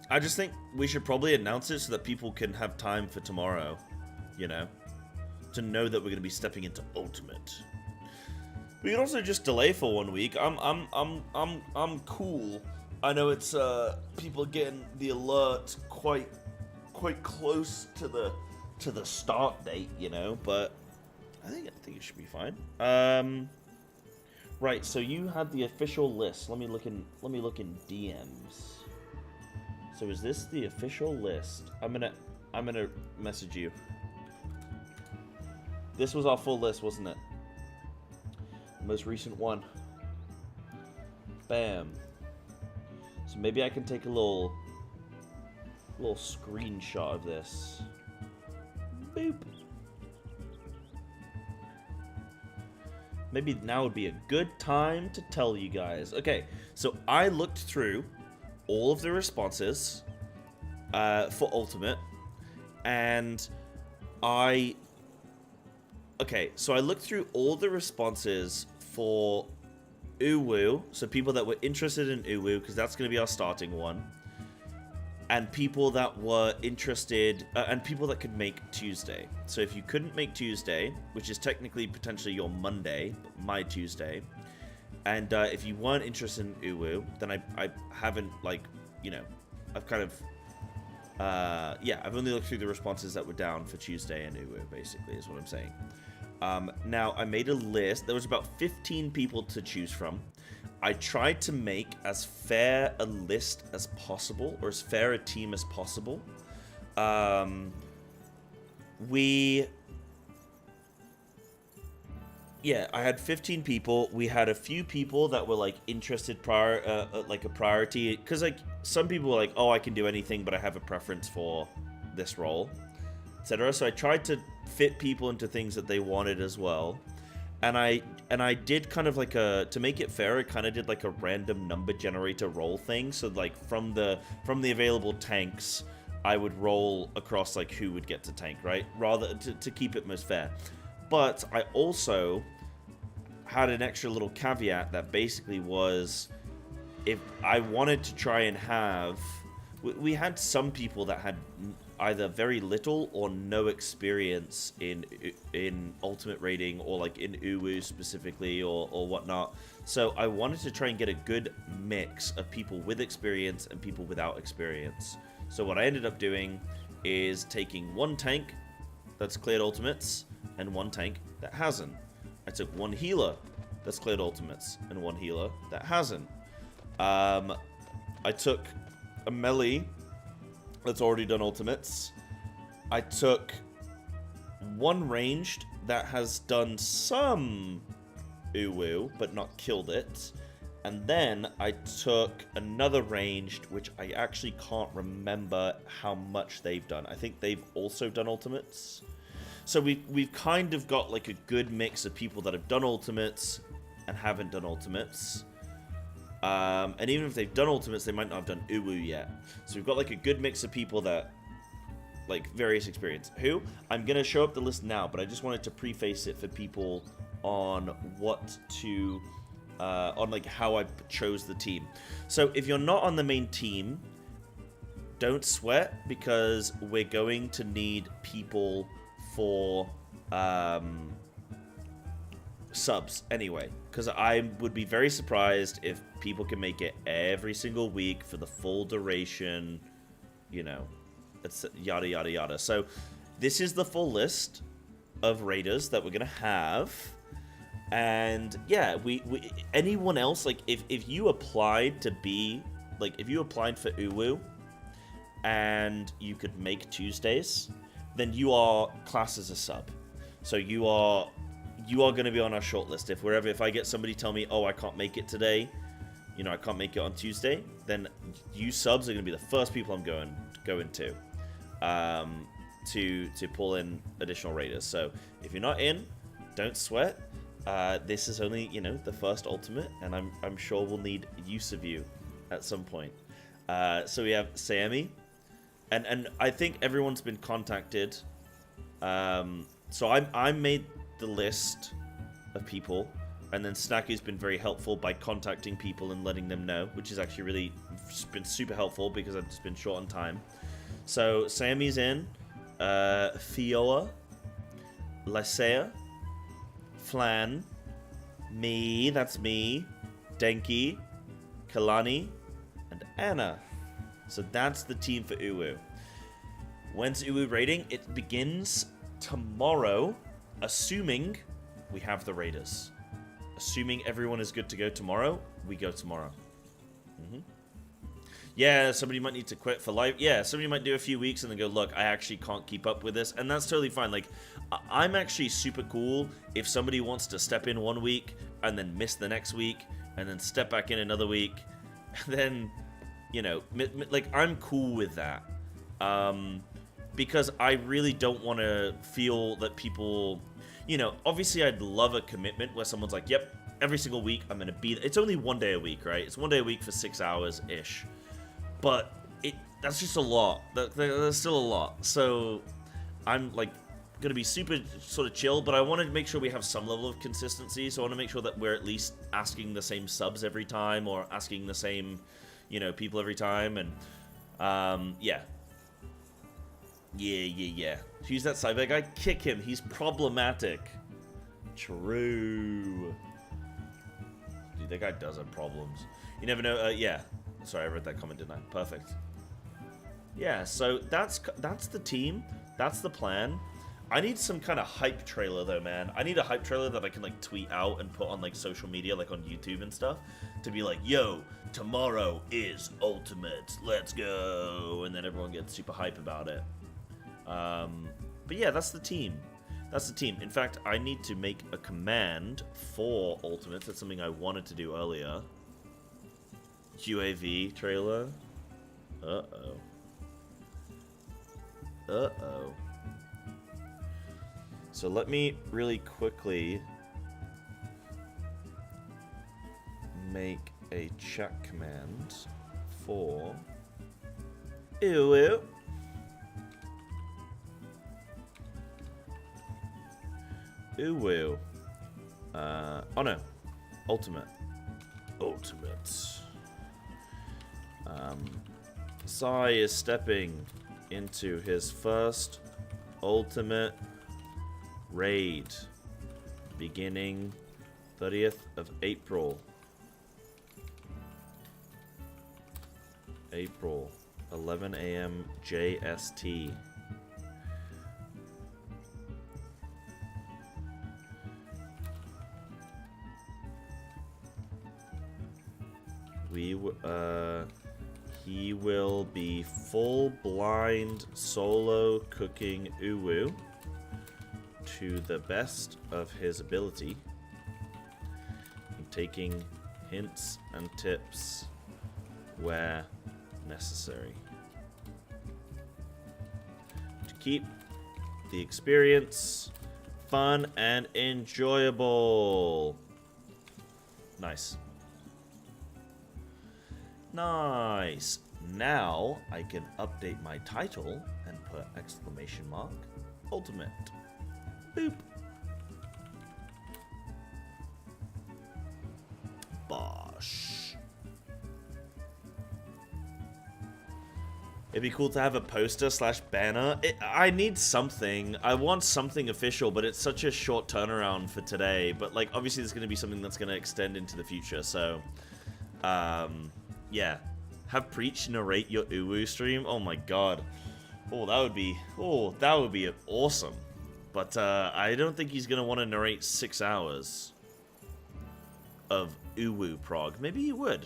I just think we should probably announce it so that people can have time for tomorrow, you know, to know that we're going to be stepping into Ultimate. We can also just delay for 1 week. I'm cool. I know it's people getting the alert quite close to the start date, you know, but I think it should be fine. Right, so you had the official list. Let me look in DMs. So is this the official list? I'm gonna message you. This was our full list, wasn't it? The most recent one. Bam. So maybe I can take a little screenshot of this. Boop. Maybe now would be a good time to tell you guys. Okay, so I looked through all of the responses for Ultimate, and I looked through all the responses for Uwu, so people that were interested in Uwu, because that's going to be our starting one, and people that were interested, and people that could make Tuesday. So if you couldn't make Tuesday, which is technically potentially your Monday, my Tuesday, and if you weren't interested in Uwu, then I haven't, like, you know, I've kind of, yeah, I've only looked through the responses that were down for Tuesday and Uwu, basically, is what I'm saying. Now, I made a list. There was about 15 people to choose from. I tried to make as fair a list as possible, or as fair a team as possible. Yeah, I had 15 people. We had a few people that were, like, interested like a priority. Because, like, some people were like, oh, I can do anything, but I have a preference for this role, etc. So I tried to fit people into things that they wanted as well. And I did kind of like to make it fair, I kind of did like a random number generator roll thing. So like from the available tanks, I would roll across like who would get to tank, right? Rather to keep it most fair. But I also had an extra little caveat that basically was, if I wanted to try and have, we had some people that had either very little or no experience in ultimate raiding or like in Uwu specifically or whatnot. So I wanted to try and get a good mix of people with experience and people without experience. So what I ended up doing is taking one tank that's cleared ultimates and one tank that hasn't. I took one healer that's cleared ultimates and one healer that hasn't. I took a melee that's already done ultimates. I took one ranged that has done some Uwu, but not killed it. And then I took another ranged, which I actually can't remember how much they've done. I think they've also done ultimates. So we've kind of got like a good mix of people that have done ultimates and haven't done ultimates. And even if they've done ultimates, they might not have done Uwu yet. So we've got like a good mix of people that, like, various experience. Who? I'm going to show up the list now, but I just wanted to preface it for people on what to, on like how I chose the team. So if you're not on the main team, don't sweat, because we're going to need people for, subs anyway, because I would be very surprised if people can make it every single week for the full duration, you know, it's yada yada yada. So this is the full list of raiders that we're gonna have, and yeah, we anyone else, like if you applied to be, like if you applied for Uwu and you could make Tuesdays, then you are classed as a sub. So you are going to be on our shortlist. If I get somebody tell me, oh, I can't make it today, you know, I can't make it on Tuesday, then you subs are going to be the first people I'm going to pull in additional raiders. So if you're not in, don't sweat. This is only, you know, the first ultimate, and I'm sure we'll need use of you at some point. So we have Sammy, and I think everyone's been contacted. So I made the list of people, and then Snacky's been very helpful by contacting people and letting them know, which is actually really been super helpful because I've just been short on time. So Sammy's in, Fioa, Lysea, Flan, me, that's me, Denki, Kalani, and Anna. So that's the team for Uwu. When's Uwu raiding? It begins tomorrow, assuming we have the raiders. Assuming everyone is good to go tomorrow, we go tomorrow. Yeah, somebody might need to quit for life. Yeah, somebody might do a few weeks and then go, look, I actually can't keep up with this. And that's totally fine. Like, I'm actually super cool if somebody wants to step in 1 week and then miss the next week and then step back in another week. And then, you know, like, I'm cool with that. Because I really don't want to feel that people, you know, obviously I'd love a commitment where someone's like, yep, every single week I'm going to be there. It's only 1 day a week, right? It's 1 day a week for 6 hours-ish. But that's just a lot. That's still a lot. So I'm, like, going to be super sort of chill, but I want to make sure we have some level of consistency. So I want to make sure that we're at least asking the same subs every time or asking the same, you know, people every time. And, yeah. Yeah. Who's that Cyber guy? Kick him. He's problematic. True. Dude, that guy does have problems. You never know. Yeah. Sorry, I read that comment, didn't I? Perfect. Yeah, so that's the team. That's the plan. I need some kind of hype trailer, though, man. I need a hype trailer that I can, like, tweet out and put on, like, social media, like on YouTube and stuff, to be like, yo, tomorrow is Ultimate. Let's go. And then everyone gets super hype about it. But yeah, that's the team. That's the team. In fact, I need to make a command for Ultimates. That's something I wanted to do earlier. UAV trailer. Uh-oh. Uh-oh. So let me really quickly make a chat command for Uwu. Uwu. Oh no. Ultimate. Psy is stepping into his first ultimate raid beginning 30th of April. April, 11 a.m. JST. He will be full blind solo cooking uwu to the best of his ability, and taking hints and tips where necessary to keep the experience fun and enjoyable. Nice. Nice. Now I can update my title and put exclamation mark ultimate. Boop. Bosh. It'd be cool to have a poster slash banner. I need something. I want something official, but it's such a short turnaround for today. But like, obviously there's going to be something that's going to extend into the future. So, yeah. Have Preach narrate your uwu stream. Oh my god. Oh, that would be awesome. But I don't think he's going to want to narrate 6 hours of uwu prog. Maybe he would.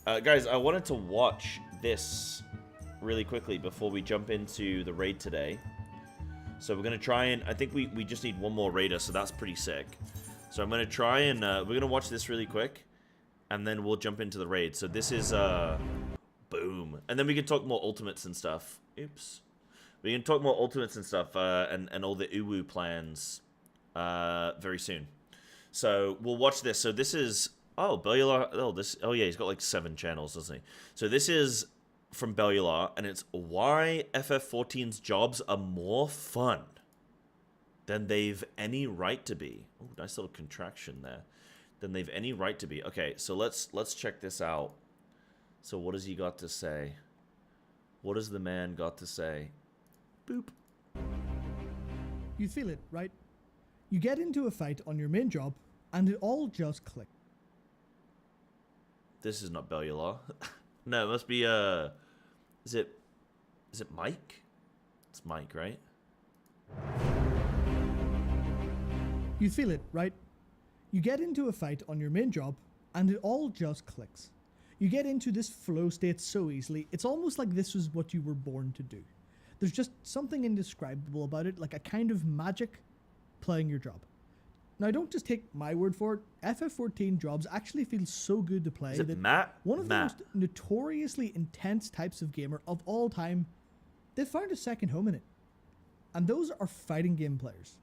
Guys, I wanted to watch this really quickly before we jump into the raid today. So we're going to try and... I think we just need one more raider, so that's pretty sick. So I'm going to try and... we're going to watch this really quick. And then we'll jump into the raid. So this is, boom. And then we can talk more ultimates and stuff. Oops. We can talk more ultimates and stuff, and all the uwu plans, very soon. So we'll watch this. So this is, oh, Bellular, oh yeah, he's got like 7 channels, doesn't he? So this is from Bellular, and it's why FF14's jobs are more fun than they've any right to be. Oh, nice little contraction there. Than they've any right to be. Okay, so let's check this out. So what has he got to say? What has the man got to say? Boop. You feel it, right? You get into a fight on your main job, and it all just clicks. This is not Bellular. No, it must be is it Mike? It's Mike, right? You feel it, right? You get into a fight on your main job, and it all just clicks. You get into this flow state so easily, it's almost like this was what you were born to do. There's just something indescribable about it, like a kind of magic playing your job. Now, don't just take my word for it. FF14 jobs actually feel so good to play that one of the most notoriously intense types of gamer of all time, they've found a second home in it. And those are fighting game players.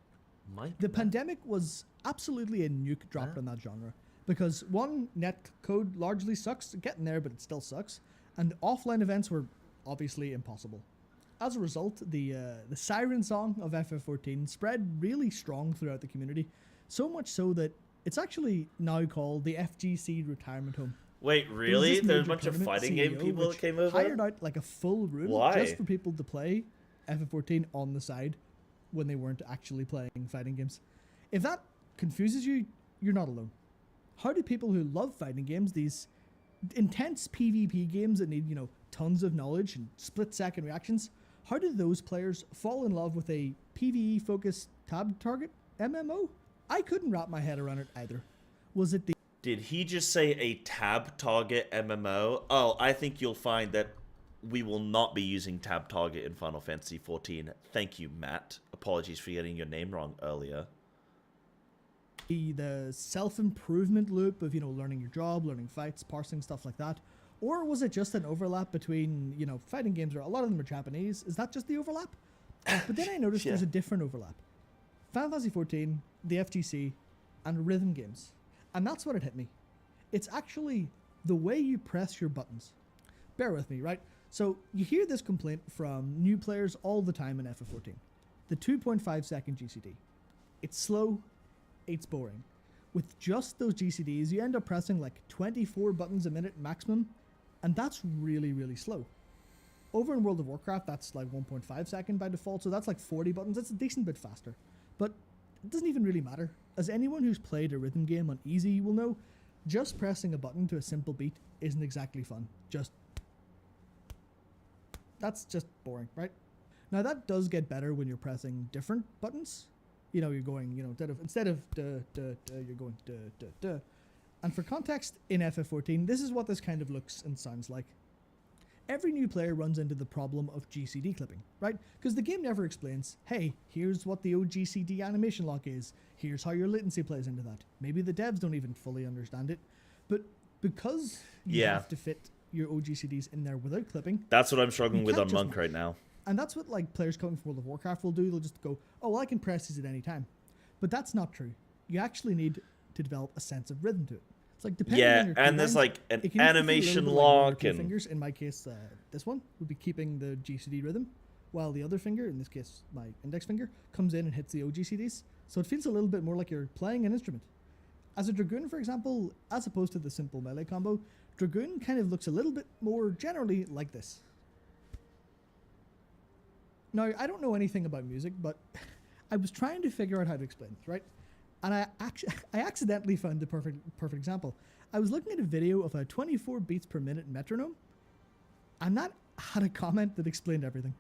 The pandemic was absolutely a nuke dropped on that genre. Because one, net code largely sucks, getting there, but it still sucks. And offline events were obviously impossible. As a result, the siren song of FF14 spread really strong throughout the community. So much so that it's actually now called the FGC Retirement Home. Wait, really? There's a bunch of fighting game people that came over? Hired out like a full room just for people to play FF14 on the side when they weren't actually playing fighting games. If that confuses you, you're not alone. How do people who love fighting games, these intense PvP games that need, tons of knowledge and split-second reactions, how do those players fall in love with a PvE-focused tab target MMO? I couldn't wrap my head around it either. Was it the... Did he just say a tab target MMO? Oh, I think you'll find that we will not be using tab target in Final Fantasy XIV. Thank you, Matt. Apologies for getting your name wrong earlier. The self-improvement loop of, learning your job, learning fights, parsing, stuff like that? Or was it just an overlap between, fighting games, where a lot of them are Japanese? Is that just the overlap? But then I noticed there's a different overlap. Final Fantasy XIV, the FGC, and rhythm games. And that's what it hit me. It's actually the way you press your buttons. Bear with me, right? So you hear this complaint from new players all the time in FF14. The 2.5 second GCD. It's slow, it's boring. With just those GCDs, you end up pressing like 24 buttons a minute maximum, and that's really, really slow. Over in World of Warcraft, that's like 1.5 second by default, so that's like 40 buttons. That's a decent bit faster. But it doesn't even really matter. As anyone who's played a rhythm game on easy will know, just pressing a button to a simple beat isn't exactly fun. That's just boring, right? Now that does get better when you're pressing different buttons. You know, you're going, you know, instead of duh, duh, duh, you're going duh, duh, duh. And for context, in FF14, this is what this kind of looks and sounds like. Every new player runs into the problem of GCD clipping, right? Because the game never explains, hey, here's what the OGCD animation lock is. Here's how your latency plays into that. Maybe the devs don't even fully understand it. But because you have to fit your OGCDs in there without clipping... That's what I'm struggling with on Monk right now. And that's what like players coming from World of Warcraft will do. They'll just go, oh, well, I can press these at any time. But that's not true. You actually need to develop a sense of rhythm to it. It's like depending on your and there's like an animation lock, and fingers. In my case, this one would be keeping the GCD rhythm, while the other finger, in this case my index finger, comes in and hits the OGCDs. So it feels a little bit more like you're playing an instrument. As a Dragoon, for example, as opposed to the simple melee combo, Dragoon kind of looks a little bit more generally like this. Now, I don't know anything about music, but I was trying to figure out how to explain this, right? And I accidentally found the perfect example. I was looking at a video of a 24 beats per minute metronome, and that had a comment that explained everything.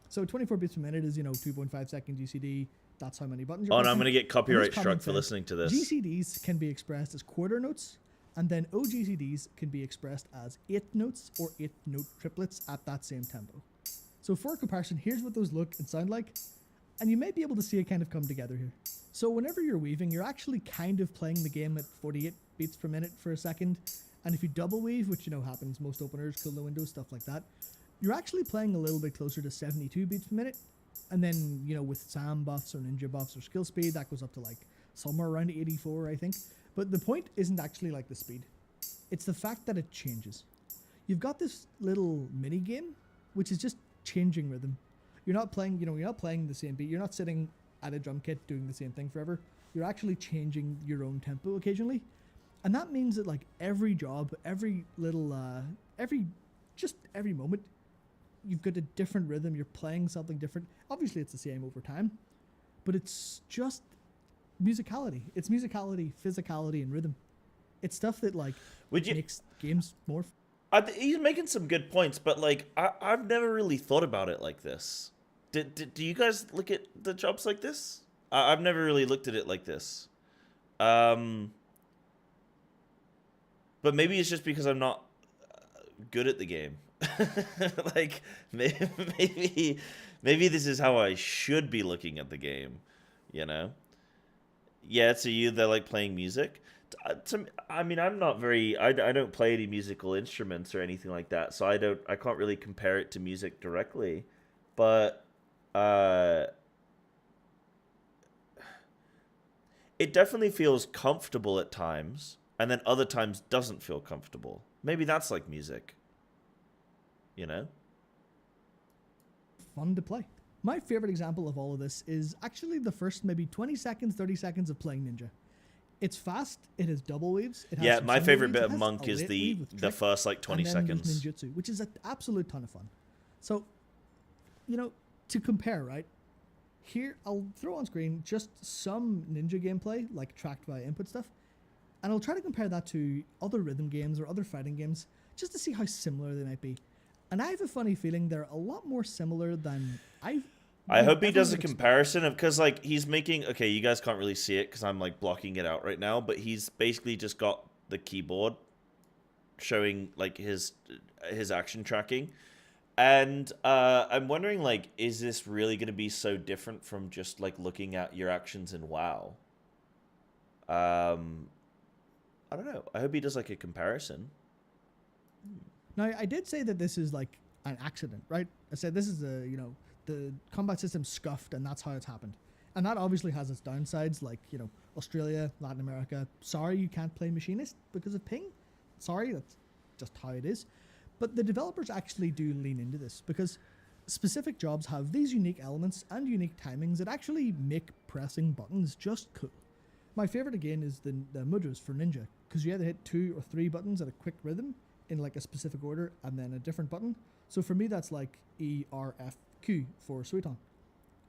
So 24 beats per minute is, you know, 2.5 second GCD. That's how many buttons you're pressing. I'm going to get copyright struck for listening to this. GCDs can be expressed as quarter notes, and then OGCDs can be expressed as 8 notes or 8-note triplets at that same tempo. So for comparison, here's what those look and sound like, and you may be able to see it kind of come together here. So whenever you're weaving, you're actually kind of playing the game at 48 beats per minute for a second, and if you double weave, which you know happens, most openers, cool the windows, stuff like that, you're actually playing a little bit closer to 72 beats per minute, and then, you know, with SAM buffs or ninja buffs or skill speed, that goes up to like somewhere around 84, I think. But the point isn't actually like the speed. It's the fact that it changes. You've got this little mini game, which is just changing rhythm. You're not playing, you know, you're not playing the same beat. You're not sitting at a drum kit doing the same thing forever. You're actually changing your own tempo occasionally. And that means that like every job, every little, every moment, you've got a different rhythm. You're playing something different. Obviously it's the same over time, but it's just musicality. It's musicality, physicality, and rhythm. It's stuff that like makes games more. He's making some good points, but like I've never really thought about it like this. Do you guys look at the jobs like this? I've never really looked at it like this. But maybe it's just because I'm not good at the game. Like maybe this is how I should be looking at the game, you know? Yeah, to you they're like playing music. I mean, I'm not very. I don't play any musical instruments or anything like that, so I can't really compare it to music directly. But it definitely feels comfortable at times, and then other times doesn't feel comfortable. Maybe that's like music, you know? Fun to play. My favorite example of all of this is actually the first maybe 20 seconds, 30 seconds of playing Ninja. It's fast, it has double waves. It has my favorite bit of Monk is the first like 20 seconds. Ninjutsu, which is an absolute ton of fun. So, you know, to compare, right? Here, I'll throw on screen just some Ninja gameplay, like tracked by input stuff, and I'll try to compare that to other rhythm games or other fighting games, just to see how similar they might be. And I have a funny feeling they're a lot more similar than I hope he does a comparison of, because like he's making, okay, you guys can't really see it because I'm like blocking it out right now, but he's basically just got the keyboard showing like his action tracking. And I'm wondering, like, is this really going to be so different from just like looking at your actions in WoW? I don't know. I hope he does like a comparison. Now, I did say that this is like an accident, right? I said this is the combat system scuffed and that's how it's happened. And that obviously has its downsides, like, you know, Australia, Latin America. Sorry, you can't play Machinist because of ping. Sorry, that's just how it is. But the developers actually do lean into this because specific jobs have these unique elements and unique timings that actually make pressing buttons just cool. My favorite again is the mudras for Ninja, because you either hit 2 or 3 buttons at a quick rhythm in like a specific order and then a different button. So for me, that's like E, R, F, Q for sweet on,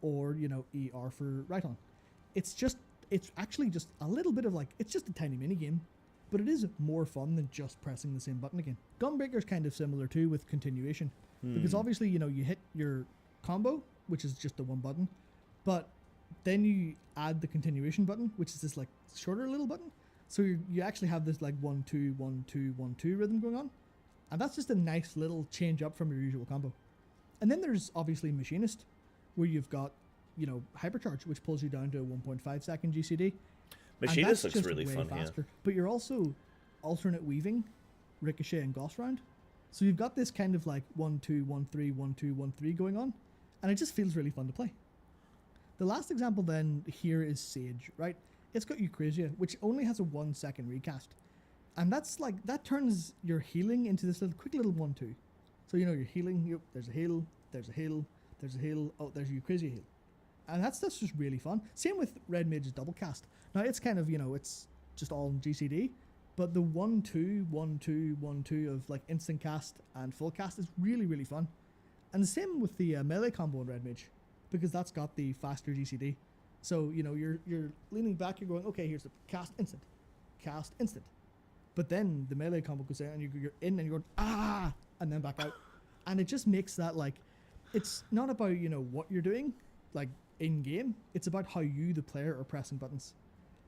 or, you know, E, R for right on. It's actually just a little bit of like, it's just a tiny mini game, but it is more fun than just pressing the same button again. Gunbreaker's kind of similar too with continuation, because obviously, you know, you hit your combo, which is just the one button, but then you add the continuation button, which is this like shorter little button. So you actually have this like 1 2 1 2 1 2 rhythm going on, and that's just a nice little change up from your usual combo. And then there's obviously Machinist, where you've got, you know, Hypercharge, which pulls you down to a 1.5 second GCD. Machinist looks really fun here. But you're also alternate weaving, Ricochet and Gauss Round. So you've got this kind of like 1 2 1 3 1 2 1 3 going on, and it just feels really fun to play. The last example then here is Sage, right? It's got Eucrasia, which only has a 1 second recast. And that's like, that turns your healing into this little quick little 1 2. So, you know, you're healing, there's a heal, there's a heal, there's a heal, oh, there's a Eucrasia heal. And that's just really fun. Same with Red Mage's double cast. Now it's kind of, you know, it's just all in GCD, but the 1 2 1 2 1 2 of like instant cast and full cast is really, really fun. And the same with the melee combo in Red Mage, because that's got the faster GCD. So, you know, you're leaning back, you're going, okay, here's the cast instant. But then the melee combo goes out and you're in and you're going, ah, and then back out. And it just makes that like, it's not about, you know, what you're doing, like in game. It's about how you, the player, are pressing buttons.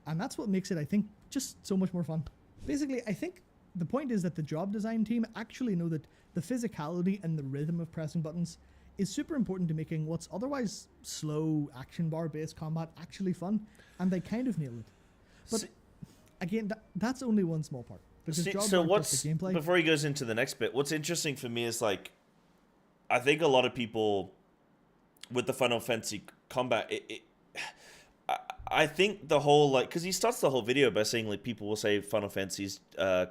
And that's what makes it, I think, just so much more fun. Basically, I think the point is that the job design team actually know that the physicality and the rhythm of pressing buttons is super important to making what's otherwise slow action bar based combat actually fun, and they kind of nail it. But again, that's only one small part. So what's the gameplay. Before he goes into the next bit, what's interesting for me is like, I think a lot of people with the Final Fantasy combat, I think the whole like, because he starts the whole video by saying like people will say Final Fantasy's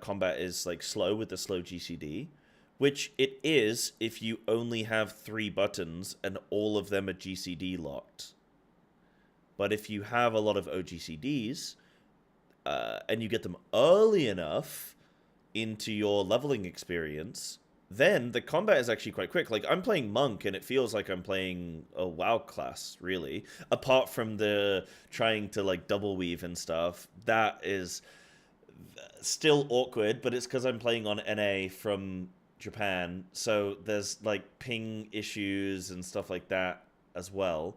combat is like slow with the slow GCD. Which it is if you only have 3 buttons and all of them are GCD locked. But if you have a lot of OGCDs and you get them early enough into your leveling experience, then the combat is actually quite quick. Like, I'm playing Monk and it feels like I'm playing a WoW class, really. Apart from the trying to like double weave and stuff, that is still awkward, but it's because I'm playing on NA from Japan, so there's like ping issues and stuff like that as well.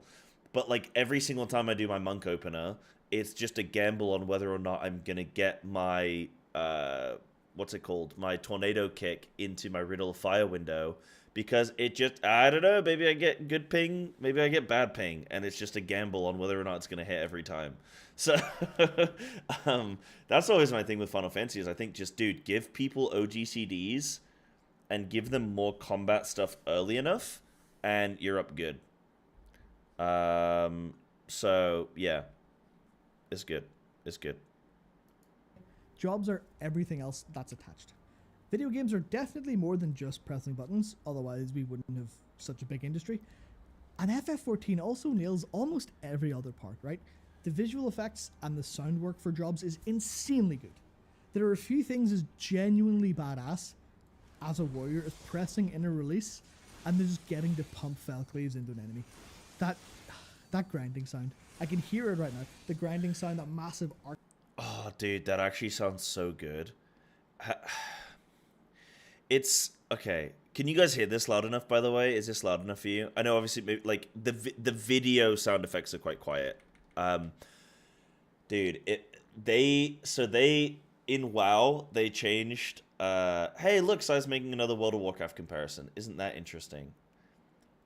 But like every single time I do my Monk opener, it's just a gamble on whether or not I'm gonna get my what's it called, my tornado kick into my Riddle Fire window, because it just, I don't know, maybe I get good ping, maybe I get bad ping, and it's just a gamble on whether or not it's gonna hit every time. So that's always my thing with Final Fantasy, is I think just, dude, give people OGCDs and give them more combat stuff early enough, and you're up good. So, yeah. It's good. It's good. Jobs are everything else that's attached. Video games are definitely more than just pressing buttons, otherwise we wouldn't have such a big industry. And FF14 also nails almost every other part, right? The visual effects and the sound work for jobs is insanely good. There are a few things as genuinely badass as a warrior as pressing in a release and then just getting to pump Felcleaves into an enemy. That grinding sound. I can hear it right now. The grinding sound, that massive arc. Oh, dude, that actually sounds so good. It's okay. Can you guys hear this loud enough, by the way? Is this loud enough for you? I know, obviously, maybe, like, the video sound effects are quite quiet. Dude, in WoW, they changed, hey, look, Sai's making another World of Warcraft comparison. Isn't that interesting?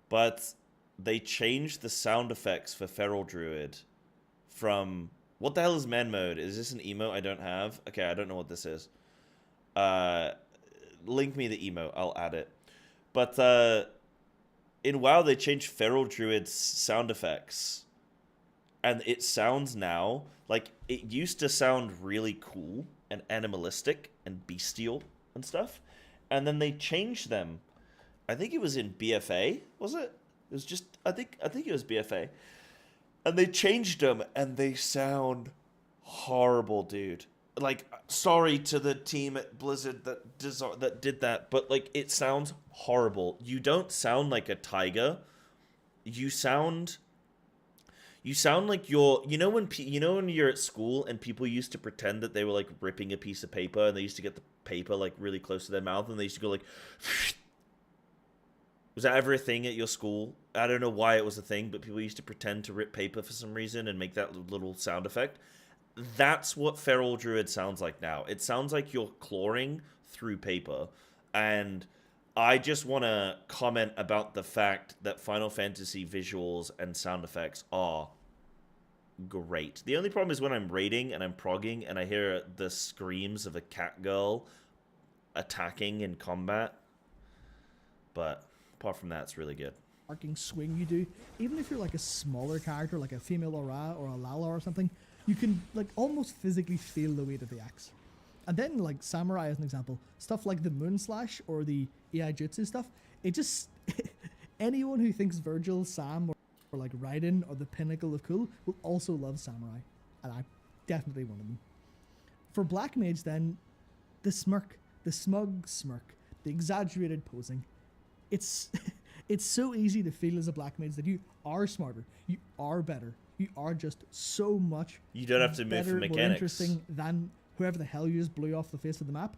But they changed the sound effects for Feral Druid from, what the hell is man mode? Is this an emote I don't have? Okay, I don't know what this is. Link me the emote, I'll add it. But in WoW, they changed Feral Druid's sound effects. And it sounds now, like, it used to sound really cool and animalistic and bestial and stuff. And then they changed them. I think it was in BFA, was it? It was just, I think it was BFA. And they changed them and they sound horrible, dude. like, sorry to the team at Blizzard that did that, but like, it sounds horrible. You don't sound like a tiger. You sound like you're, when you're at school and people used to pretend that they were like ripping a piece of paper, and they used to get the paper like really close to their mouth, and they used to go like. Was that ever a thing at your school? I don't know why it was a thing, but people used to pretend to rip paper for some reason and make that little sound effect. That's what Feral Druid sounds like now. It sounds like you're clawing through paper. And I just want to comment about the fact that Final Fantasy visuals and sound effects are great. The only problem is when I'm raiding and I'm progging and I hear the screams of a cat girl attacking in combat. But apart from that, it's really good. Arcing swing you do, even if you're like a smaller character, like a female Aura or a Lala or something, you can like almost physically feel the weight of the axe. And then like Samurai as an example, stuff like the Moon Slash or the E5-8S stuff, it just anyone who thinks Virgil, Sam, or like Raiden or the pinnacle of cool will also love Samurai, and I'm definitely one of them. For Black Mage then, the smirk, the smug smirk, the exaggerated posing, it's so easy to feel as a Black Mage that you are smarter, you are better, you are just so much. You don't have to move for mechanics. More interesting than whoever the hell you just blew off the face of the map.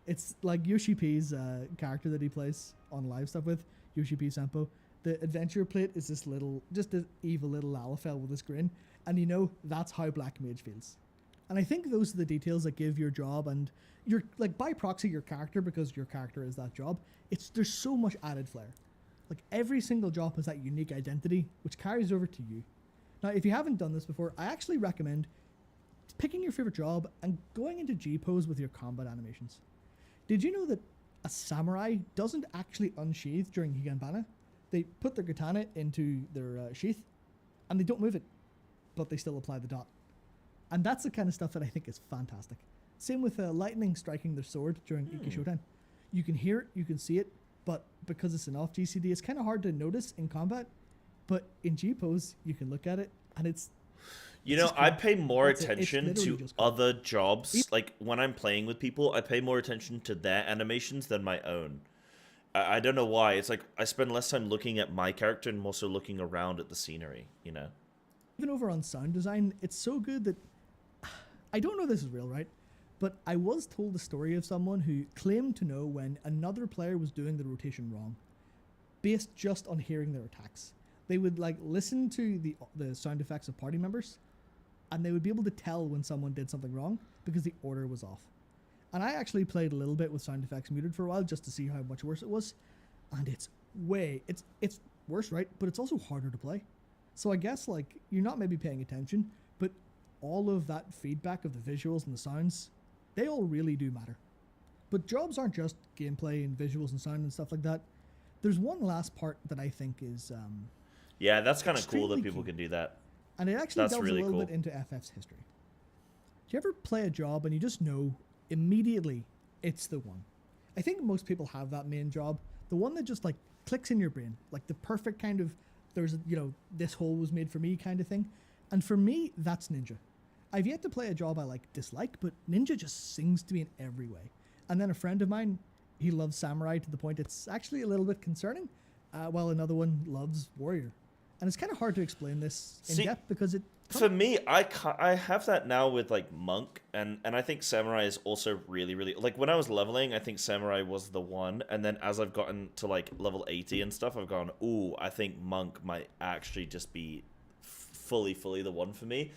It's like Yoshi P's character that he plays on live stuff with, Yoshi P Sampo. The adventure plate is this little, just this evil little Lalafell with this grin, and you know that's how Black Mage feels. And I think those are the details that give your job and your, like, by proxy, your character, because your character is that job. There's so much added flair. Like, every single job has that unique identity, which carries over to you. Now, if you haven't done this before, I actually recommend picking your favorite job and going into G-pose with your combat animations. Did you know that a samurai doesn't actually unsheath during Higanbana? They put their katana into their sheath, and they don't move it, but they still apply the dot. And that's the kind of stuff that I think is fantastic. Same with lightning striking their sword during Iki Shoten. You can hear it, you can see it, but because it's an off GCD, it's kind of hard to notice in combat. But in G-pose, you can look at it, and it's... You know, I pay more attention to other jobs. Like, when I'm playing with people, I pay more attention to their animations than my own. I don't know why. It's like, I spend less time looking at my character and more so looking around at the scenery, you know? Even over on sound design, it's so good that... I don't know if this is real, right? But I was told the story of someone who claimed to know when another player was doing the rotation wrong, based just on hearing their attacks. They would like listen to the sound effects of party members, and they would be able to tell when someone did something wrong because the order was off. And I actually played a little bit with sound effects muted for a while just to see how much worse it was, and it's worse, right? But it's also harder to play. So I guess like you're not maybe paying attention, but all of that feedback of the visuals and the sounds, they all really do matter. But jobs aren't just gameplay and visuals and sound and stuff like that. There's one last part that I think is yeah, that's kind of cool that people can do that. And it actually delves really a little bit into FF's history. Do you ever play a job and you just know immediately it's the one? I think most people have that main job, the one that just like clicks in your brain, like the perfect kind of, there's, you know, this hole was made for me kind of thing. And for me, that's Ninja. I've yet to play a job I like dislike, but Ninja just sings to me in every way. And then a friend of mine, he loves Samurai to the point it's actually a little bit concerning, while another one loves Warrior. And it's kind of hard to explain this in depth because it... For me, I have that now with like Monk, and I think Samurai is also really, really... Like when I was leveling, I think Samurai was the one, and then as I've gotten to like level 80 and stuff, I've gone, ooh, I think Monk might actually just be fully the one for me.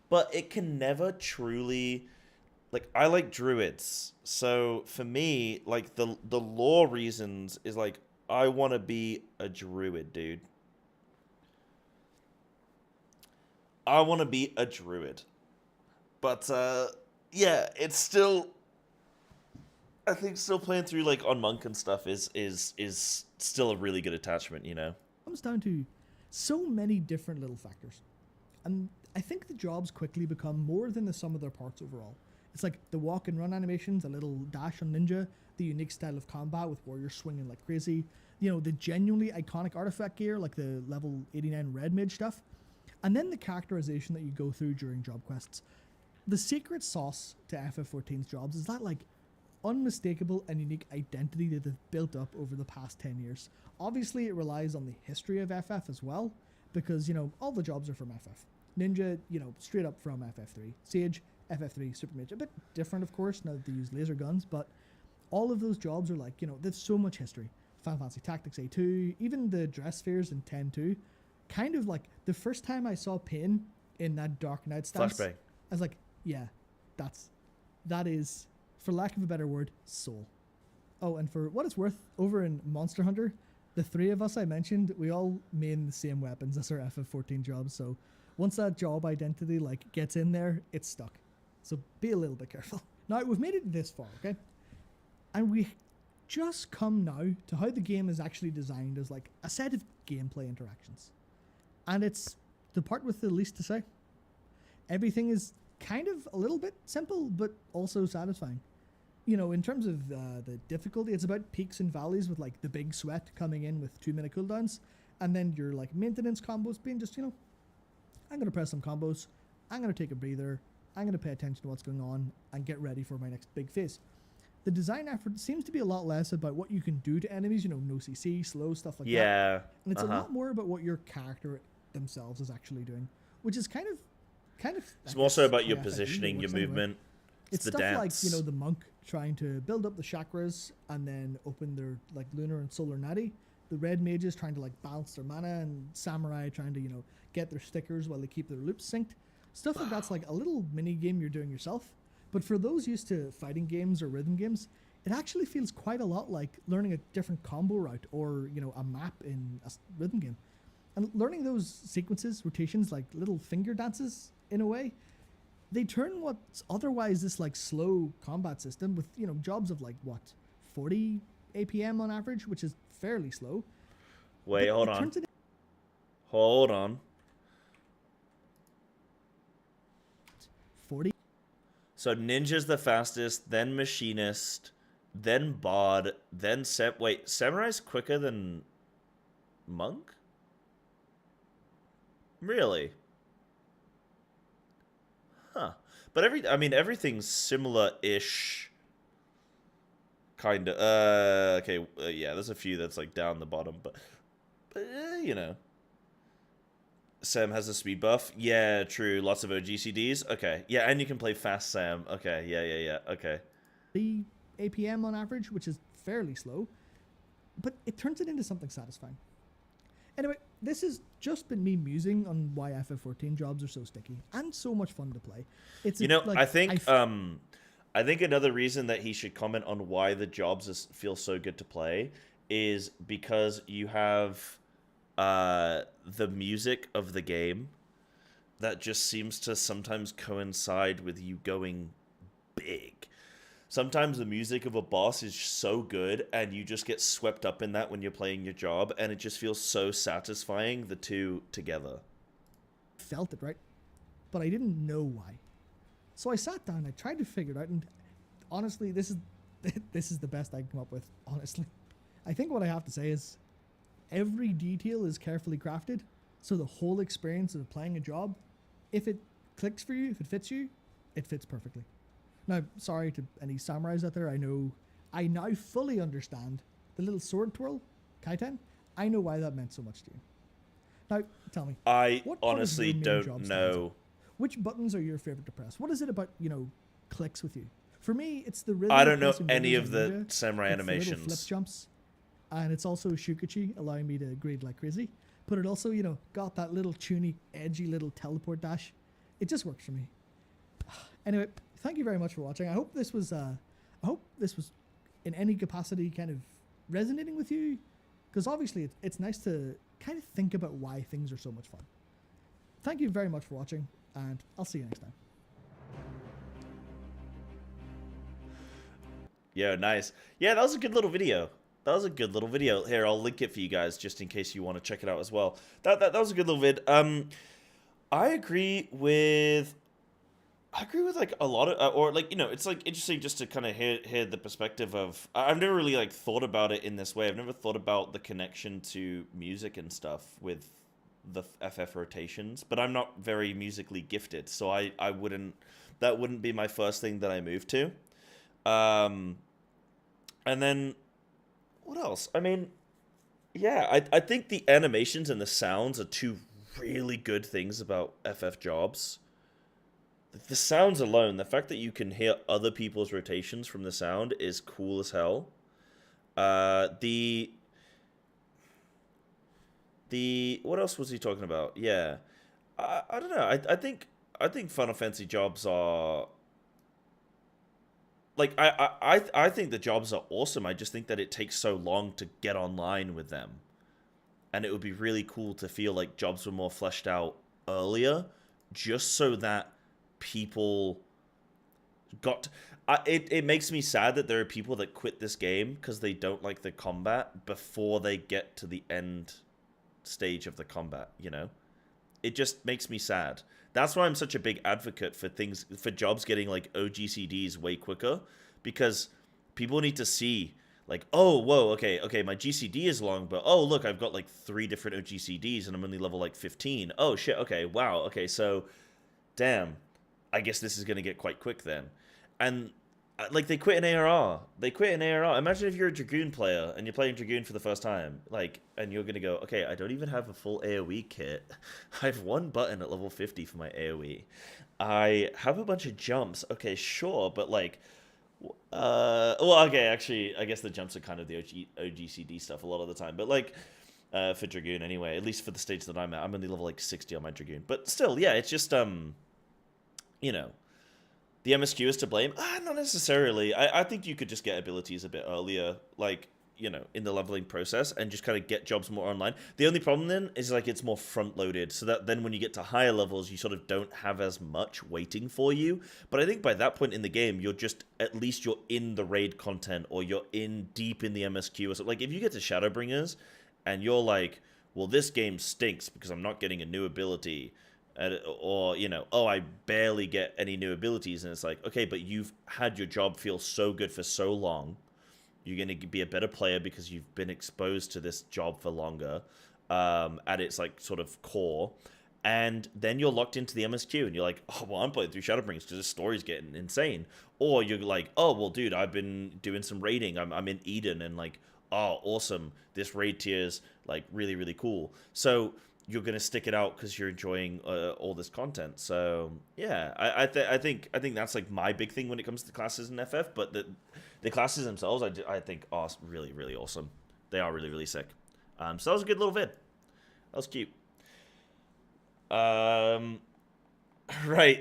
But it can never truly... Like, I like druids, so for me, like, the lore reasons is, like, I want to be a druid, dude. I want to be a druid. But, yeah, it's still... I think still playing through, like, on Monk and stuff is still a really good attachment, you know? It comes down to so many different little factors. And I think the jobs quickly become more than the sum of their parts overall. It's like the walk and run animations, a little dash on Ninja, the unique style of combat with warriors swinging like crazy, you know, the genuinely iconic artifact gear like the level 89 Red Mage stuff, and then the characterization that you go through during job quests. the secret sauce to FF14's jobs is that, like, unmistakable and unique identity that they've built up over the past 10 years. Obviously, it relies on the history of FF as well, because, you know, all the jobs are from FF. Ninja, you know, straight up from FF3. Sage, FF3, Super Mage. A bit different, of course, now that they use laser guns, but all of those jobs are like, you know, there's so much history. Final Fantasy Tactics A2, even the dress spheres in 10-2. Kind of like, the first time I saw Pain in that Dark Knight stance, Flashbang. I was like, yeah, that is, for lack of a better word, soul. Oh, and for what it's worth, over in Monster Hunter, the three of us I mentioned, we all main the same weapons as our FF14 jobs, so once that job identity, like, gets in there, it's stuck. So be a little bit careful. Now, we've made it this far, okay? And we just come now to how the game is actually designed as, like, a set of gameplay interactions. And it's the part with the least to say. Everything is kind of a little bit simple, but also satisfying. You know, in terms of the difficulty, it's about peaks and valleys with, like, the big sweat coming in with 2-minute cooldowns, and then your, like, maintenance combos being just, you know, I'm going to press some combos, I'm going to take a breather, I'm going to pay attention to what's going on, and get ready for my next big phase. The design effort seems to be a lot less about what you can do to enemies, you know, no CC, slow, stuff like that. Yeah. And it's a lot more about what your character themselves is actually doing, which is kind of. It's more so about your positioning, your movement. It's the stuff dance. like, you know, the monk trying to build up the chakras and then open their, like, lunar and solar nadi. The red mages trying to, like, balance their mana, and samurai trying to, you know, get their stickers while they keep their loops synced. Stuff like that's like a little mini game you're doing yourself. But for those used to fighting games or rhythm games, it actually feels quite a lot like learning a different combo route or, you know, a map in a rhythm game. And learning those sequences, rotations, like little finger dances in a way, they turn what's otherwise this, like, slow combat system with, you know, jobs of, like, what, 40 APM on average, which is fairly slow. Wait, hold on. Hold on. 40. So Ninja's the fastest, then Machinist, then Bod, then wait, Samurai's quicker than Monk? Really? Huh. But everything's similar-ish. Kinda. Okay, yeah, there's a few that's, like, down the bottom, but you know. Sam has a speed buff. Yeah, true. Lots of OGCDs. Okay. Yeah, and you can play fast Sam. Okay. Yeah. Okay. The APM on average, which is fairly slow, but it turns it into something satisfying. Anyway, this has just been me musing on why FF14 jobs are so sticky and so much fun to play. It's, you know, like, I think another reason that he should comment on why the jobs feel so good to play is because you have the music of the game that just seems to sometimes coincide with you going big. Sometimes the music of a boss is so good and you just get swept up in that when you're playing your job, and it just feels so satisfying, the two together. Felt it, right? But I didn't know why. So I sat down, I tried to figure it out, and honestly, this is the best I can come up with, honestly. I think what I have to say is every detail is carefully crafted, so the whole experience of playing a job, if it clicks for you, if it fits you, it fits perfectly. Now, sorry to any samurais out there, I now fully understand the little sword twirl, Kaiten. I know why that meant so much to you. Now, tell me. I honestly don't know. Which buttons are your favorite to press? What is it about, you know, clicks with you? For me, it's the rhythm. I don't know any of the samurai animations. Flip jumps. And it's also Shukachi, allowing me to grade like crazy. But it also, you know, got that little tuny, edgy little teleport dash. It just works for me. Anyway, thank you very much for watching. I hope this was in any capacity kind of resonating with you, because obviously it's nice to kind of think about why things are so much fun. Thank you very much for watching, and I'll see you next time. Yeah, nice. Yeah, that was a good little video. Here, I'll link it for you guys just in case you want to check it out as well. That was a good little vid. I agree with like a lot of, or like, you know, it's like interesting just to kind of hear the perspective of, I've never really like thought about it in this way. I've never thought about the connection to music and stuff with the FF rotations, but I'm not very musically gifted, so I wouldn't that wouldn't be my first thing that I moved to. And then, what else? I mean, yeah, I think the animations and the sounds are two really good things about FF jobs. The sounds alone, the fact that you can hear other people's rotations from the sound is cool as hell. The what else was he talking about? Yeah, I don't know. I think Final Fantasy jobs are like I think the jobs are awesome. I just think that it takes so long to get online with them, and it would be really cool to feel like jobs were more fleshed out earlier, just so that people got. It makes me sad that there are people that quit this game because they don't like the combat before they get to the end stage of the combat, you know? It just makes me sad. That's why I'm such a big advocate for jobs getting like OGCDs way quicker, because people need to see like, oh, whoa, okay, my GCD is long, but oh, look, I've got like 3 different OGCDs and I'm only level like 15. Oh shit, okay, wow, okay, so damn, I guess this is going to get quite quick then. And like, they quit an ARR. Imagine if you're a Dragoon player and you're playing Dragoon for the first time, like, and you're going to go, okay, I don't even have a full AoE kit. I have 1 button at level 50 for my AoE. I have a bunch of jumps. Okay, sure, but like, well, okay, actually, I guess the jumps are kind of the OGCD stuff a lot of the time, but like, for Dragoon anyway, at least for the stage that I'm at, I'm only level like 60 on my Dragoon. But still, yeah, it's just, you know, the MSQ is to blame? Not necessarily. I think you could just get abilities a bit earlier, like, you know, in the leveling process, and just kind of get jobs more online. The only problem then is, like, it's more front-loaded, so that then when you get to higher levels, you sort of don't have as much waiting for you. But I think by that point in the game, you're just, at least you're in the raid content, or you're deep in the MSQ, or something. Like, if you get to Shadowbringers, and you're like, well, this game stinks because I'm not getting a new ability, or, you know, oh, I barely get any new abilities, and it's like, okay, but you've had your job feel so good for so long, you're going to be a better player because you've been exposed to this job for longer, at its, like, sort of core, and then you're locked into the MSQ, and you're like, oh, well, I'm playing through Shadowbringers because this story's getting insane, or you're like, oh, well, dude, I've been doing some raiding, I'm in Eden, and, like, oh, awesome, this raid tier's, like, really, really cool, so you're gonna stick it out because you're enjoying all this content. So yeah, I think that's like my big thing when it comes to classes in FF. But the classes themselves, I think are really, really awesome. They are really, really sick. So that was a good little vid. That was cute. Right,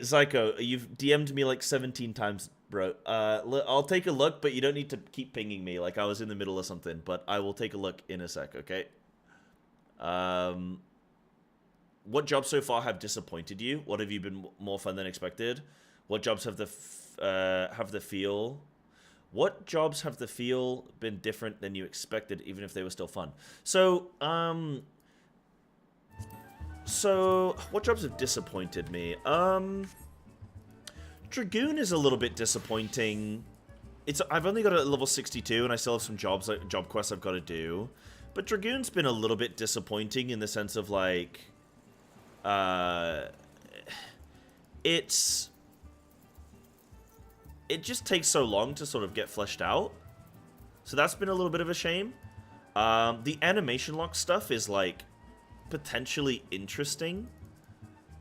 Zyko, you've DM'd me like 17 times, bro. I'll take a look, but you don't need to keep pinging me like I was in the middle of something. But I will take a look in a sec, okay? What jobs so far have disappointed you? What have you been more fun than expected? What jobs have the feel? What jobs have the feel been different than you expected, even if they were still fun? So what jobs have disappointed me? Dragoon is a little bit disappointing. I've only got a level 62, and I still have some job quests I've got to do. But Dragoon's been a little bit disappointing in the sense of, like, it just takes so long to sort of get fleshed out. So that's been a little bit of a shame. The animation lock stuff is, like, potentially interesting,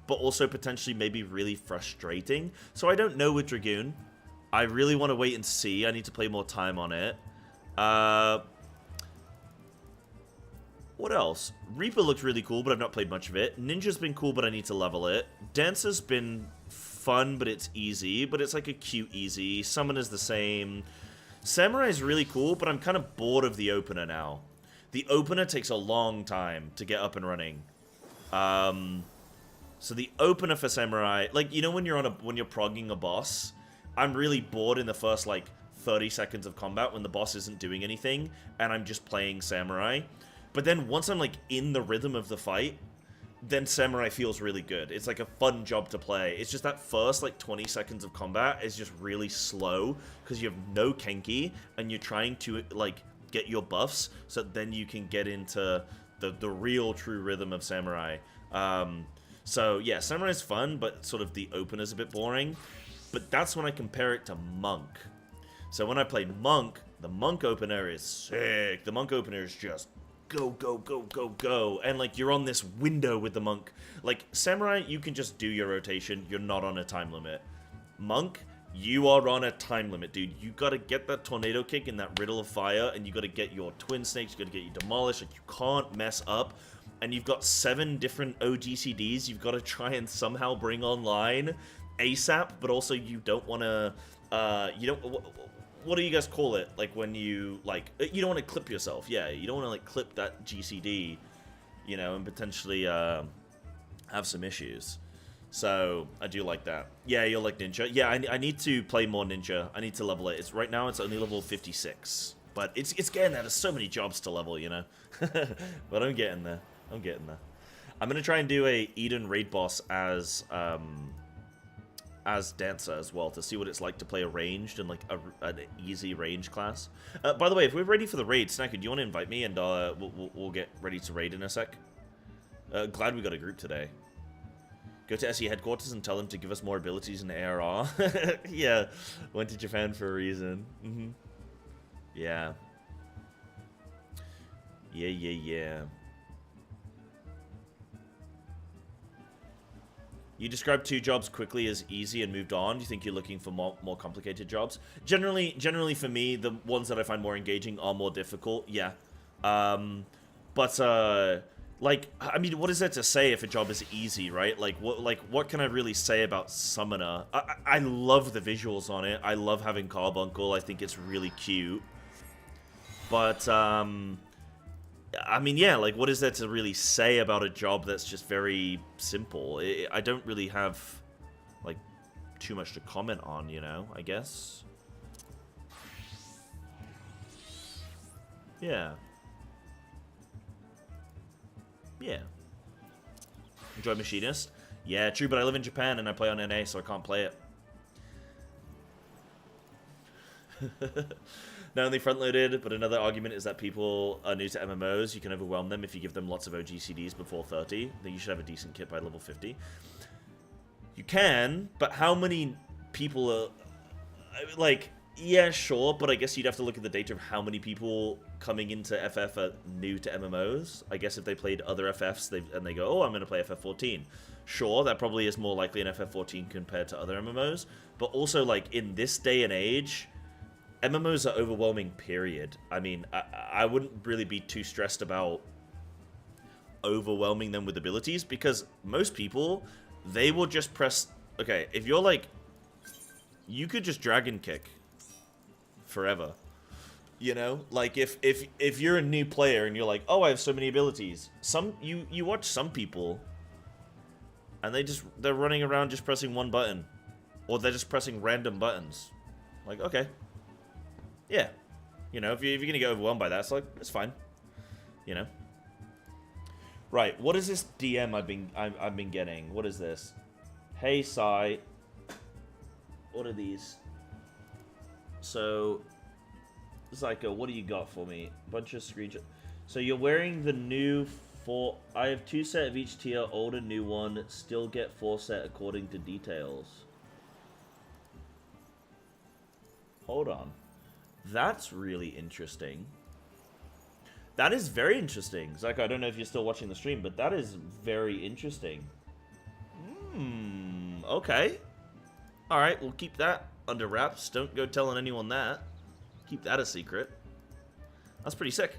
but also potentially maybe really frustrating. So I don't know with Dragoon. I really want to wait and see. I need to play more time on it. What else? Reaper looked really cool, but I've not played much of it. Ninja's been cool, but I need to level it. Dancer's been fun, but it's easy. But it's like a cute easy. Summoner's the same. Samurai's really cool, but I'm kind of bored of the opener now. The opener takes a long time to get up and running. So the opener for Samurai, like, you know when you're progging a boss, I'm really bored in the first, like, 30 seconds of combat when the boss isn't doing anything, and I'm just playing Samurai. But then once I'm, like, in the rhythm of the fight, then Samurai feels really good. It's, like, a fun job to play. It's just that first, like, 20 seconds of combat is just really slow, because you have no Kenki, and you're trying to, like, get your buffs, so then you can get into the real, true rhythm of Samurai. So, yeah, Samurai's fun, but sort of the opener's a bit boring. but that's when I compare it to Monk. So when I played Monk, the Monk opener is sick. The Monk opener is just go, go, go, go, go. And, like, you're on this window with the Monk. Like, Samurai, you can just do your rotation. You're not on a time limit. Monk, you are on a time limit, dude. You gotta get that tornado kick in that riddle of fire, and you gotta get your twin snakes, you gotta get you demolished. Like, you can't mess up. And you've got 7 different OGCDs you've got to try and somehow bring online ASAP, but also you don't want to, you don't, what do you guys call it? Like, when you, like, you don't want to clip yourself. Yeah, you don't want to, like, clip that GCD, you know, and potentially have some issues. So, I do like that. Yeah, you're like Ninja. Yeah, I need to play more Ninja. I need to level it. Right now, it's only level 56. But it's getting there. There's so many jobs to level, you know? But I'm getting there. I'm getting there. I'm going to try and do a Eden raid boss as Dancer as well, to see what it's like to play a ranged and, like, an easy range class. By the way, if we're ready for the raid, Snacker, do you want to invite me, and we'll get ready to raid in a sec? Glad we got a group today. Go to SE headquarters and tell them to give us more abilities in ARR. Yeah, went to Japan for a reason. Yeah. Yeah. You described 2 jobs quickly as easy and moved on. Do you think you're looking for more complicated jobs? Generally for me, the ones that I find more engaging are more difficult. Yeah. Like, I mean, what is there to say if a job is easy, right? Like, what can I really say about Summoner? I love the visuals on it. I love having Carbuncle. I think it's really cute. But, I mean, yeah, like, what is there to really say about a job that's just very simple? I don't really have, like, too much to comment on, you know, I guess. Yeah. Yeah. Enjoy Machinist? Yeah, true, but I live in Japan and I play on NA, so I can't play it. Not only front-loaded, but another argument is that people are new to MMOs. You can overwhelm them if you give them lots of OGCDs before 30. Then you should have a decent kit by level 50. You can, but how many people are... Like, yeah, sure, but I guess you'd have to look at the data of how many people coming into FF are new to MMOs. I guess if they played other FFs and they go, oh, I'm going to play FF14. Sure, that probably is more likely in FF14 compared to other MMOs. But also, like, in this day and age, MMOs are overwhelming, period. I mean, I wouldn't really be too stressed about overwhelming them with abilities, because most people, they will just press... Okay, if you're like... You could just Dragon Kick forever. You know? Like, if you're a new player and you're like, oh, I have so many abilities. You watch some people, and they're running around just pressing one button. Or they're just pressing random buttons. Like, okay. Yeah. You know, if you're gonna get overwhelmed by that, it's like, it's fine. You know? Right, what is this DM I've been getting? What is this? Hey, Psy. What are these? So, Zyko, what do you got for me? Bunch of screenshots. So you're wearing the new 4... I have 2 set of each tier, old and new one. Still get 4 set according to details. Hold on. That's really interesting. That is very interesting. Zyko, I don't know if you're still watching the stream, but that is very interesting. Okay. Alright, we'll keep that under wraps. Don't go telling anyone that. Keep that a secret. That's pretty sick.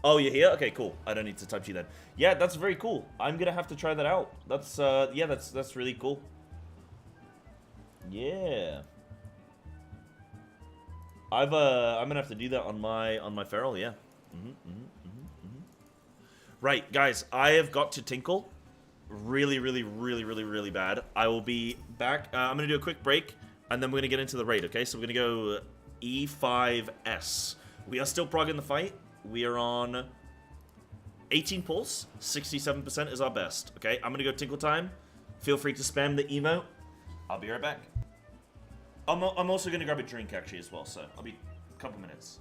Oh, you're here? Okay, cool. I don't need to type to you then. Yeah, that's very cool. I'm gonna have to try that out. That's yeah, that's really cool. Yeah. I'm gonna have to do that on my feral, yeah. Right, guys, I have got to tinkle really bad. I will be back. I'm gonna do a quick break, and then we're gonna get into the raid, okay? So we're gonna go E5-8S. We are still progging the fight. We are on 18 pulse. 67% is our best, okay? I'm gonna go tinkle time. Feel free to spam the emote. I'll be right back. I'm also gonna grab a drink, actually, as well, so I'll be a couple minutes.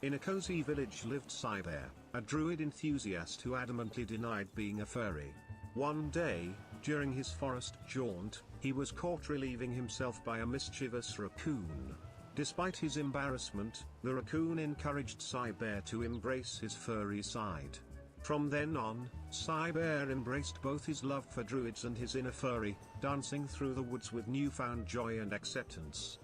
In a cozy village lived Psybear, a druid enthusiast who adamantly denied being a furry. One day, during his forest jaunt, he was caught relieving himself by a mischievous raccoon. Despite his embarrassment, the raccoon encouraged Psybear to embrace his furry side. From then on, Psybear embraced both his love for druids and his inner furry, dancing through the woods with newfound joy and acceptance.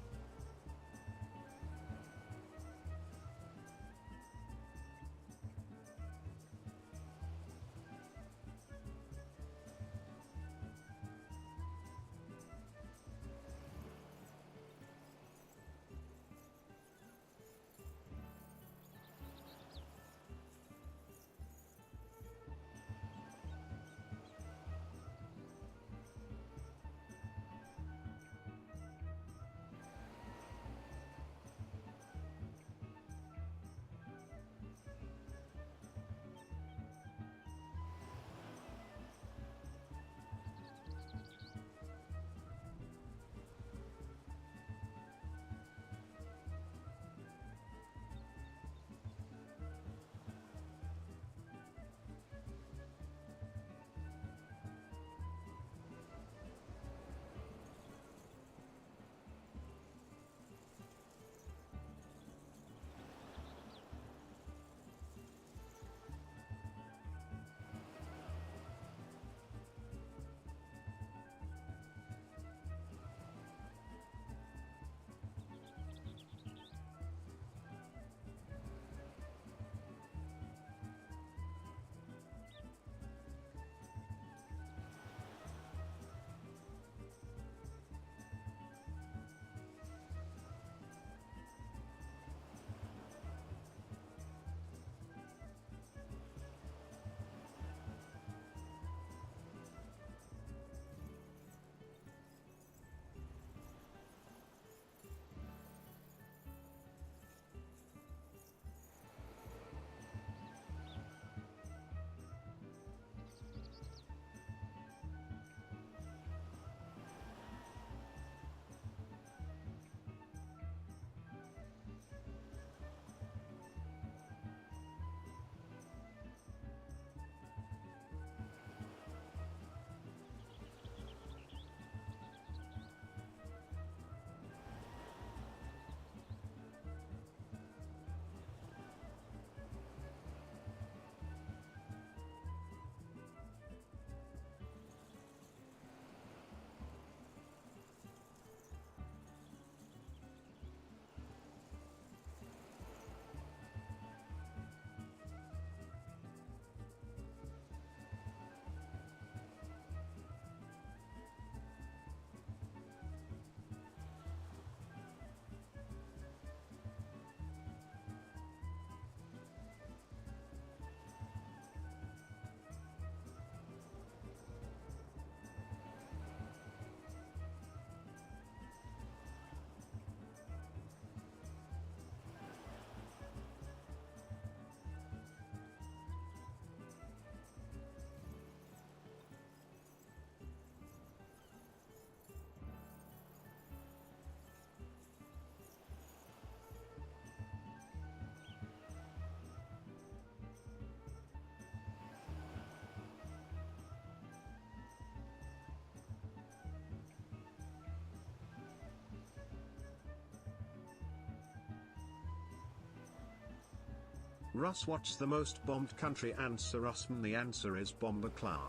Russ, what's the most bombed country? Answer Russman. The answer is Bombakla.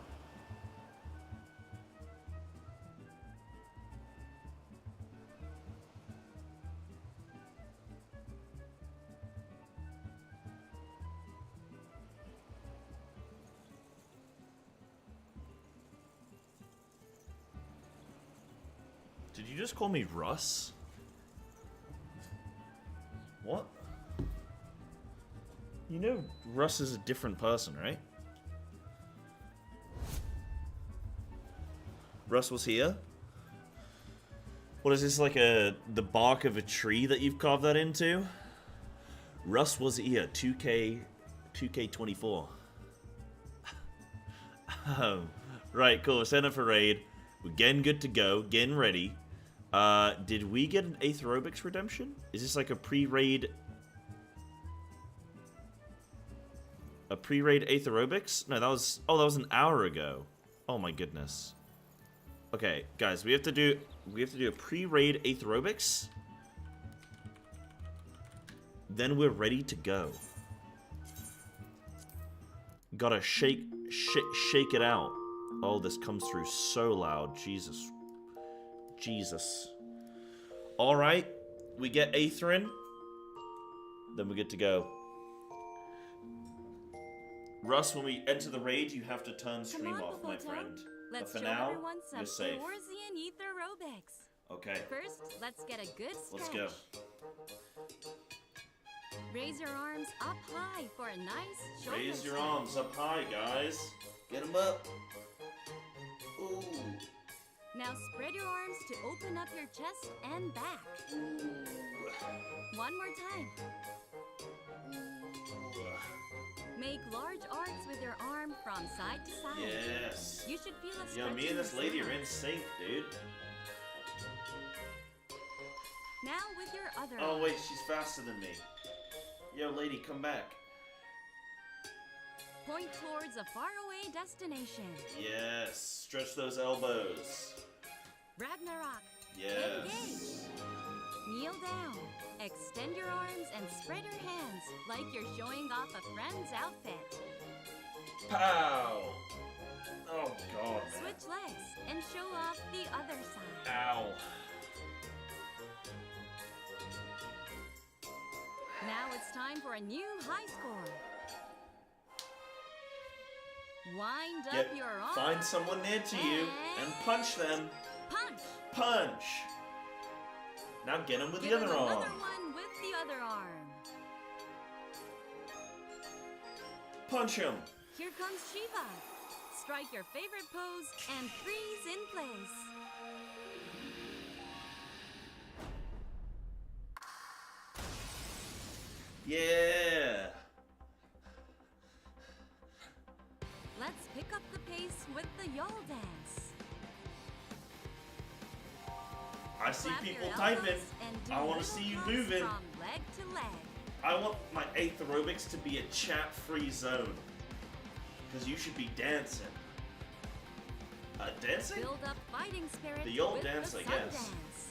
Did you just call me Russ? What? You know Russ is a different person, right? Russ was here? What is this, like the bark of a tree that you've carved that into? Russ was here, 2K24. Right, cool, sign up for raid. We're getting good to go, getting ready. Did we get an 8th Robix redemption? Is this like a pre-raid A pre-raid aerobics? No, that was... Oh, that was an hour ago. Oh my goodness. Okay, guys, we have to do a pre-raid aerobics. Then we're ready to go. Gotta shake it out. Oh, this comes through so loud. Jesus. Alright. We get Aetherin. Then we get to go. Russ, when we enter the raid, you have to turn stream off, my friend. Let's but for show now, everyone some you're safe. Eorzean aerobics. Okay. First, let's get a good stretch. Let's go. Raise your arms up high for a nice shoulder Raise your stretch. arms up high, guys. Get them up. Ooh. Now spread your arms to open up your chest and back. Ooh. One more time. Make large arcs with your arm from side to side. Yes. You should feel a Yo, me and this lady are in sync, dude. Now with your other Oh, arm. wait, she's faster than me. Yo, lady, come back. Point towards a faraway destination. Yes. Stretch those elbows. Ragnarok. Yes. Engage. Kneel down. Extend your arms and spread your hands like you're showing off a friend's outfit. Pow! Oh, God, man. Switch legs and show off the other side. Ow. Now it's time for a new high score. Wind up your arms. Find someone near to you and punch them. Punch. Punch. Now get him with Give the him other arm. another one with the other arm. Punch him. Here comes Shiva. Strike your favorite pose and freeze in place. Yeah. Let's pick up the pace with the Yol dance. I see Clap people your typing. elbows and do I want to little see you jumps moving. From leg to leg. I want my aerobics to be a chat-free zone. Because you should be dancing. Dancing? Build up fighting spirit The Yol with dance, the I sun guess. dance.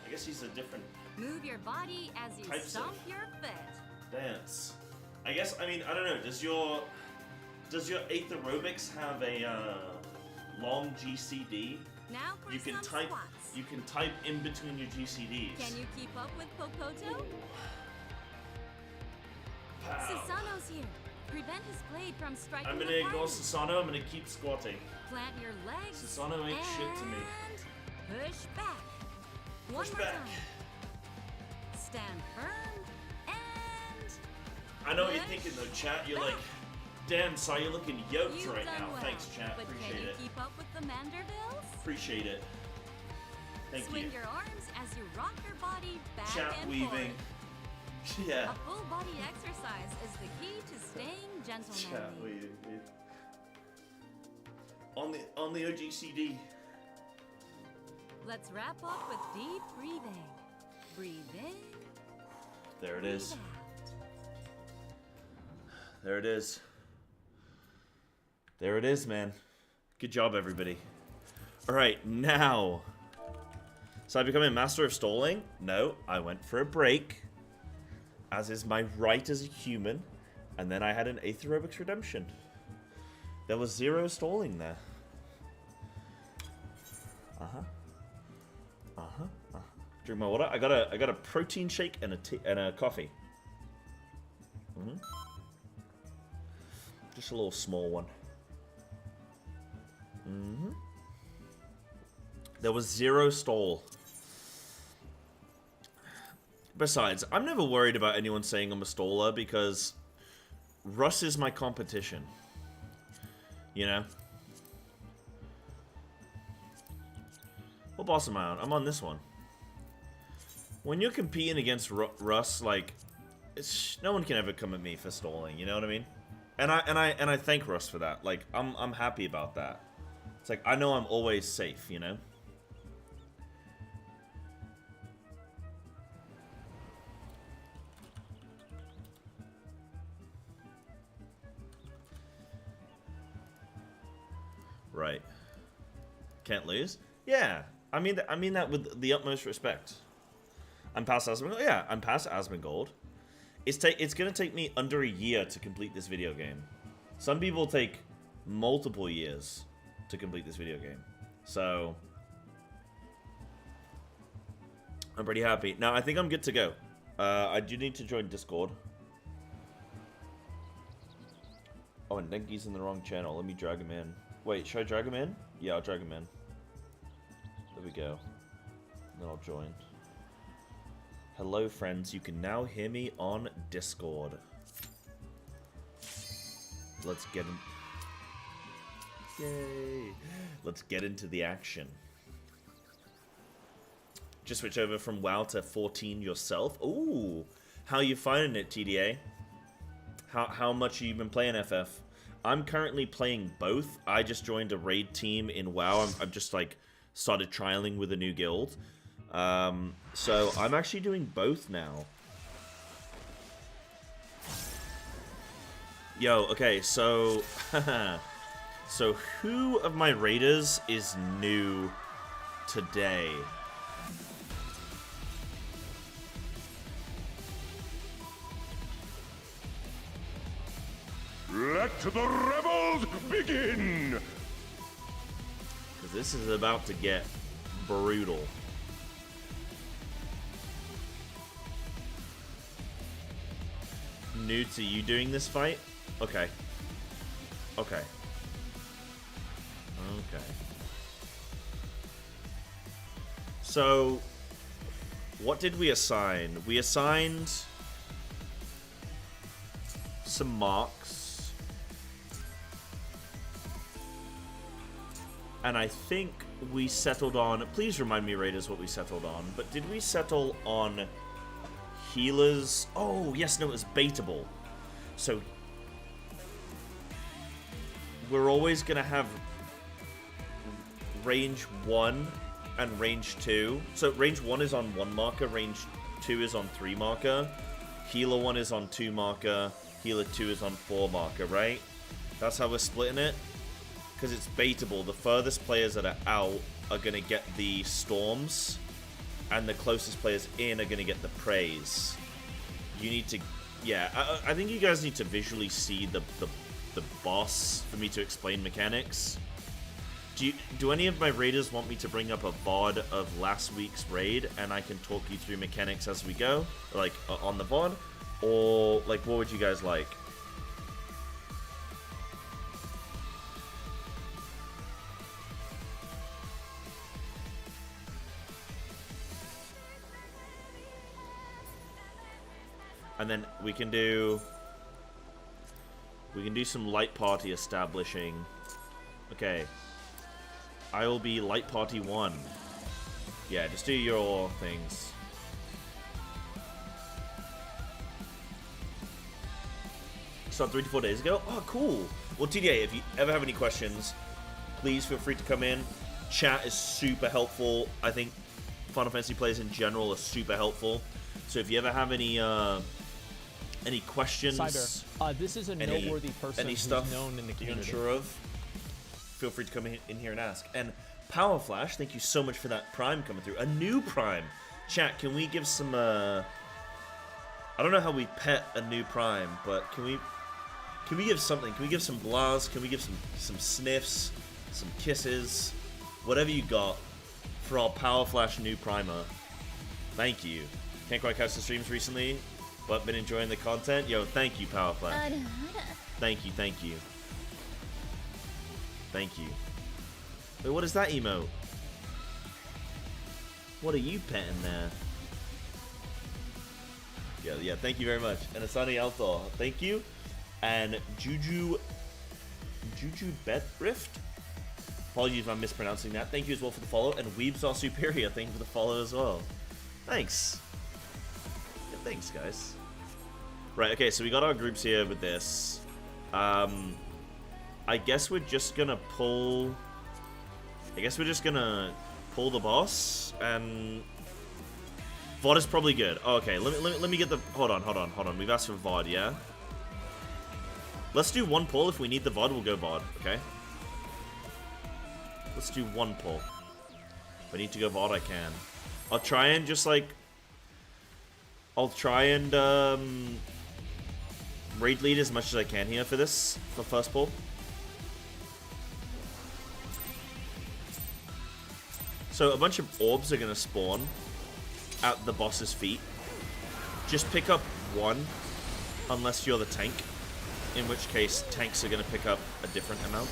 I guess he's a different Move your body as you Types stomp of- your foot. dance. I guess, I mean, I don't know. Does your aerobics have a long GCD? Now for You can some type. squats. You can type in between your GCDs. Can you keep up with Popoto? Pow. Susano's here. Prevent his blade from striking I'm the gonna ignore party. Susano. I'm gonna keep squatting. Plant your legs. Susano ain't shit to me. And push back. One Push more back. time. Stand firm and I know what you're push thinking though, chat. You're back. like, damn, Si, you're looking yoked You've right done now. well, Thanks, chat. but can Appreciate you it. keep up with the Mandervilles? Appreciate it. Thank Swing you. your arms as you rock your body back Chat and weaving. forth. Yeah. A full body exercise is the key to staying Chat gentlemanly. weaving. On the OGCD. Let's wrap up with deep breathing. Breathe in. There it breathe is. out. There it is. There it is, man. Good job, everybody. All right, now. So I become a master of stalling? No, I went for a break, as is my right as a human, and then I had an aerobics redemption. There was 0 stalling there. Drink my water. I got a protein shake and a coffee. Just a little small one. There was 0 stall. Besides, I'm never worried about anyone saying I'm a staller because Russ is my competition. You know? What boss am I on? I'm on this one. When you're competing against Russ, like, no one can ever come at me for stalling. You know what I mean? And I thank Russ for that. Like, I'm happy about that. It's like I know I'm always safe. You know. Right. Can't lose? Yeah. I mean that with the utmost respect. I'm past Asmongold? Yeah, I'm past Asmongold. It's gonna take me under a year to complete this video game. Some people take multiple years to complete this video game. So I'm pretty happy. Now I think I'm good to go. I do need to join Discord. Oh, and Denki's in the wrong channel. Let me drag him in. Wait, should I drag him in? Yeah, I'll drag him in. There we go. Then I'll join. Hello, friends. You can now hear me on Discord. Let's get in. Yay! Let's get into the action. Just switch over from WoW to 14 yourself. Ooh, how you finding it, TDA? How much have you been playing FF? I'm currently playing both. I just joined a raid team in WoW. I'm just like started trialing with a new guild. So I'm actually doing both now. Yo, okay, so so who of my raiders is new today? Let the rebels begin! Because this is about to get brutal. New to you doing this fight? Okay. Okay. Okay. So, what did we assign? We assigned some marks. And I think we settled on... Please remind me, Raiders, what we settled on. But did we settle on healers? Oh, yes, no, it was baitable. So we're always going to have range 1 and range 2. So range 1 is on 1 marker, range 2 is on 3 marker. Healer 1 is on 2 marker, healer 2 is on 4 marker, right? That's how we're splitting it. Because it's baitable, the furthest players that are out are going to get the storms, and the closest players in are going to get the praise. You need to... Yeah, I think you guys need to visually see the boss for me to explain mechanics. Do any of my raiders want me to bring up a VOD of last week's raid, and I can talk you through mechanics as we go? Like, on the VOD? Or, like, what would you guys like? And then we can do some light party establishing. Okay. I will be light party 1. Yeah, just do your things. Started 3 to 4 days ago? Oh, cool. Well, TDA, if you ever have any questions, please feel free to come in. Chat is super helpful. I think Final Fantasy players in general are super helpful. So if you ever have any questions, Cyber, this is a noteworthy person who's stuff known in the community. Unsure of, feel free to come in here and ask. And Power Flash, thank you so much for that Prime coming through. A new Prime. Chat, can we give some, I don't know how we pet a new Prime, but can we give something? Can we give some blahs? Can we give some sniffs? Some kisses? Whatever you got for our Power Flash new Primer. Thank you. Can't quite catch the streams recently, but been enjoying the content. Yo, thank you, Power Flash. Thank you, thank you. Thank you. Wait, what is that emote? What are you petting there? Yeah, thank you very much. And Asani Altor, thank you. And Juju Betrift? Apologies if I'm mispronouncing that. Thank you as well for the follow. And Weebs Are Superior, thank you for the follow as well. Thanks. Yeah, thanks, guys. Right, okay, so we got our groups here with this. I guess we're just gonna pull... pull the boss, and... VOD is probably good. Oh, okay, let me get the... Hold on. We've asked for VOD, yeah? Let's do one pull. If we need the VOD, we'll go VOD, okay? Let's do 1 pull. If I need to go VOD, I can. I'll try and just like... I'll try and raid lead as much as I can here for this, for first pull. So a bunch of orbs are going to spawn at the boss's feet. Just pick up 1, unless you're the tank. In which case, tanks are going to pick up a different amount.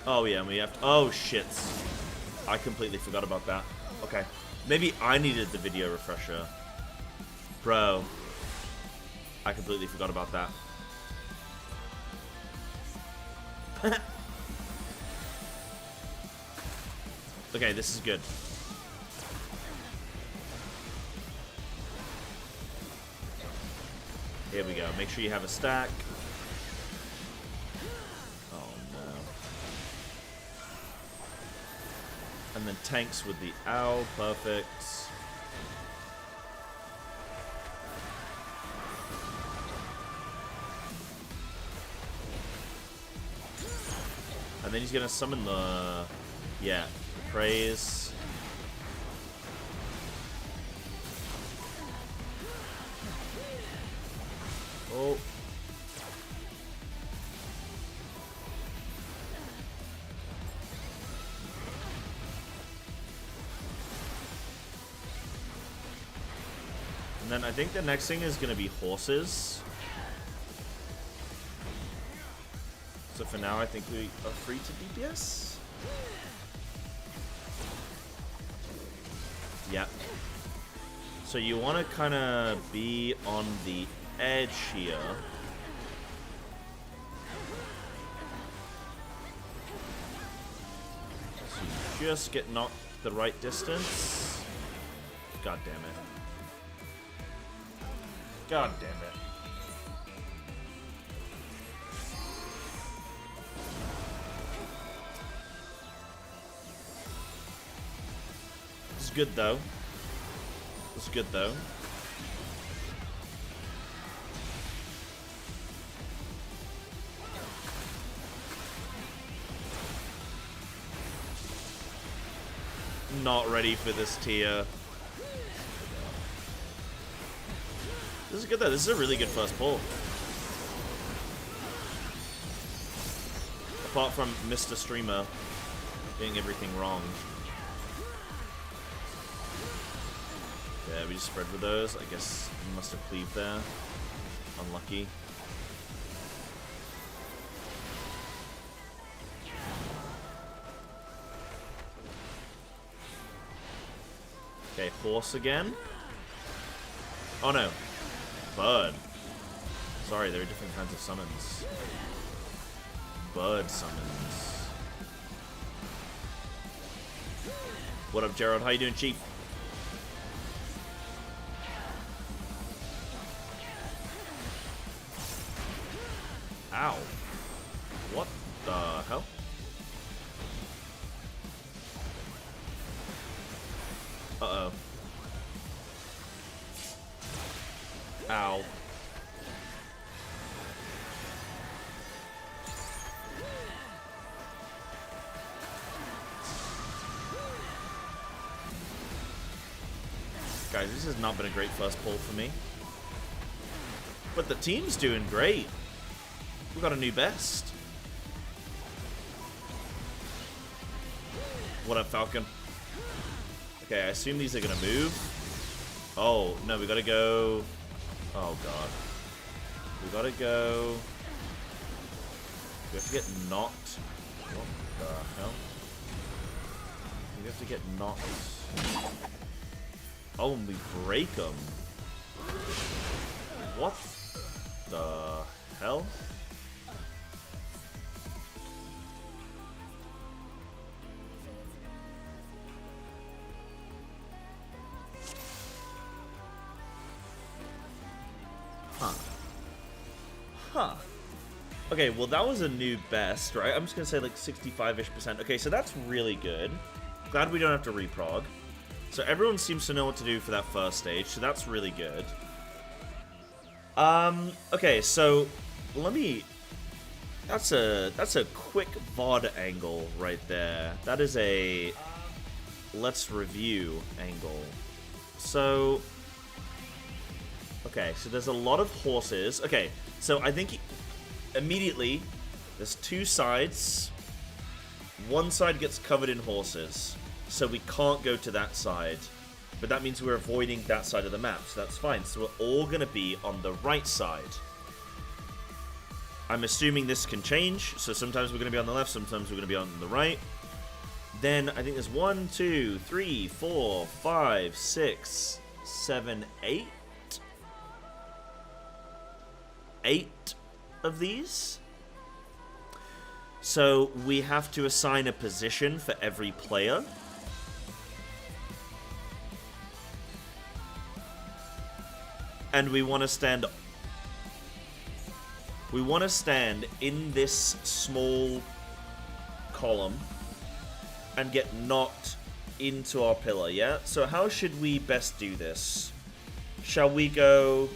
Oh yeah, and we have to... Oh shit. I completely forgot about that. Okay. Maybe I needed the video refresher. Bro. I completely forgot about that. Okay, this is good. Here we go. Make sure you have a stack. And then tanks with the owl, perfect. And then he's gonna summon the, yeah, the praise. Oh. And then I think the next thing is going to be horses. So for now, I think we are free to DPS. Yeah. So you want to kind of be on the edge here. So you just get knocked the right distance. God damn it. God damn it. It's good though. It's good though. Not ready for this tier. This is good though. This is a really good first pull. Apart from Mr. Streamer getting everything wrong. Yeah, we just spread with those. I guess we must have cleaved there. Unlucky. Okay, horse again. Oh no. Bird. Sorry, there are different kinds of summons. Bird summons. What up, Gerald? How you doing, Chief? Ow. What the hell? Uh-oh. Ow. Guys, this has not been a great first pull for me. But the team's doing great. We got a new best. What up, Falcon? Okay, I assume these are gonna move. Oh, no, we gotta go... Oh god. We gotta go... We have to get knocked. What the hell? We have to get knocked. Oh, and we break them. What the hell? Huh. Huh. Okay, well that was a new best, right? I'm just gonna say like 65-ish%. Okay, so that's really good. Glad we don't have to reprog. So everyone seems to know what to do for that first stage, so that's really good. Okay, so let me... That's a quick VOD angle right there. That is a let's review angle. So, okay, so there's a lot of horses. Okay, so I think immediately there's two sides. One side gets covered in horses, so we can't go to that side. But that means we're avoiding that side of the map, so that's fine. So we're all going to be on the right side. I'm assuming this can change, so sometimes we're going to be on the left, sometimes we're going to be on the right. Then I think there's 1, 2, 3, 4, 5, 6, 7, 8. 8 of these. So we have to assign a position for every player. And we want to stand in this small column and get knocked into our pillar, yeah? So how should we best do this? Shall we go...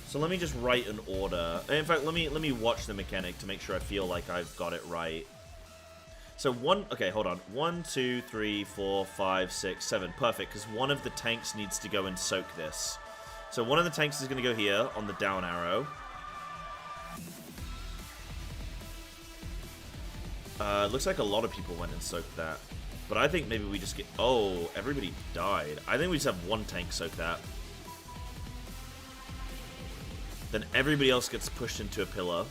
So let me just write an order. In fact, let me watch the mechanic to make sure I feel like I've got it right. So okay, hold on. 1, 2, 3, 4, 5, 6, 7. Perfect, because one of the tanks needs to go and soak this. So one of the tanks is going to go here on the down arrow. Looks like a lot of people went and soaked that. But I think maybe we just get... Oh, everybody died. I think we just have one tank soak that. Then everybody else gets pushed into a pillar.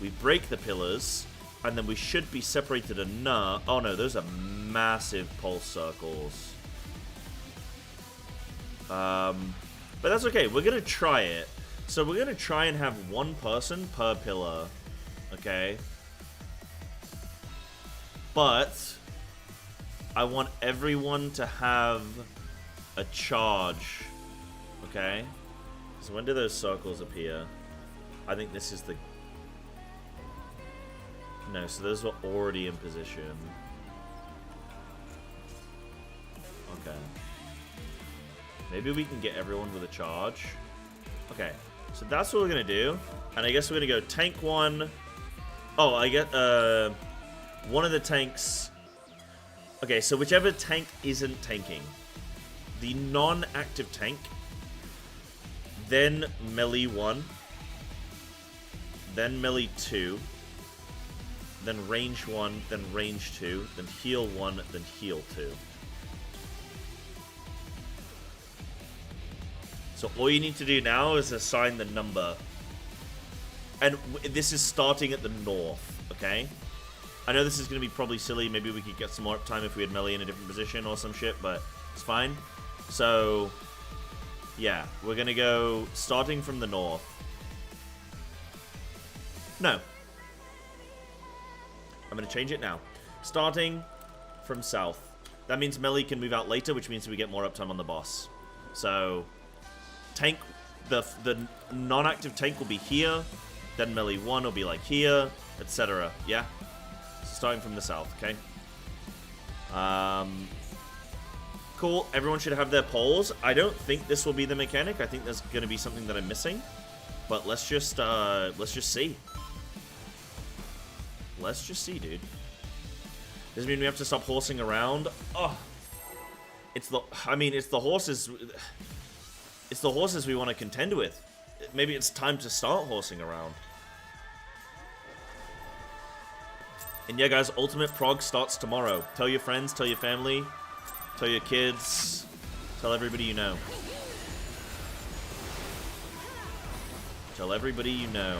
We break the pillars. And then we should be separated enough... Oh no, those are massive pulse circles. But that's okay. We're going to try it. So we're going to try and have one person per pillar. Okay? But I want everyone to have a charge. Okay? So when do those circles appear? I think this is the... No, so those were already in position. Okay. Maybe we can get everyone with a charge. Okay, so that's what we're gonna do. And I guess we're gonna go tank 1. Oh, I get one of the tanks. Okay, so whichever tank isn't tanking, the non-active tank, then melee 1, then melee 2, then range 1, then range 2, then heal 1, then heal 2. So all you need to do now is assign the number. And this is starting at the north, okay? I know this is going to be probably silly. Maybe we could get some more uptime if we had melee in a different position or some shit, but it's fine. So, yeah, we're going to go starting from the north. No. I'm going to change it now. Starting from south. That means melee can move out later, which means we get more uptime on the boss. So, tank, the non-active tank will be here. Then melee 1 will be like here, etc. Yeah? So starting from the south, okay? Cool. Everyone should have their poles. I don't think this will be the mechanic. I think there's going to be something that I'm missing. But let's just see. Let's just see, dude. Does it mean we have to stop horsing around? Oh, it's the horses. It's the horses we want to contend with. Maybe it's time to start horsing around. And yeah, guys, Ultimate Prog starts tomorrow. Tell your friends, tell your family, tell your kids, tell everybody you know. Tell everybody you know.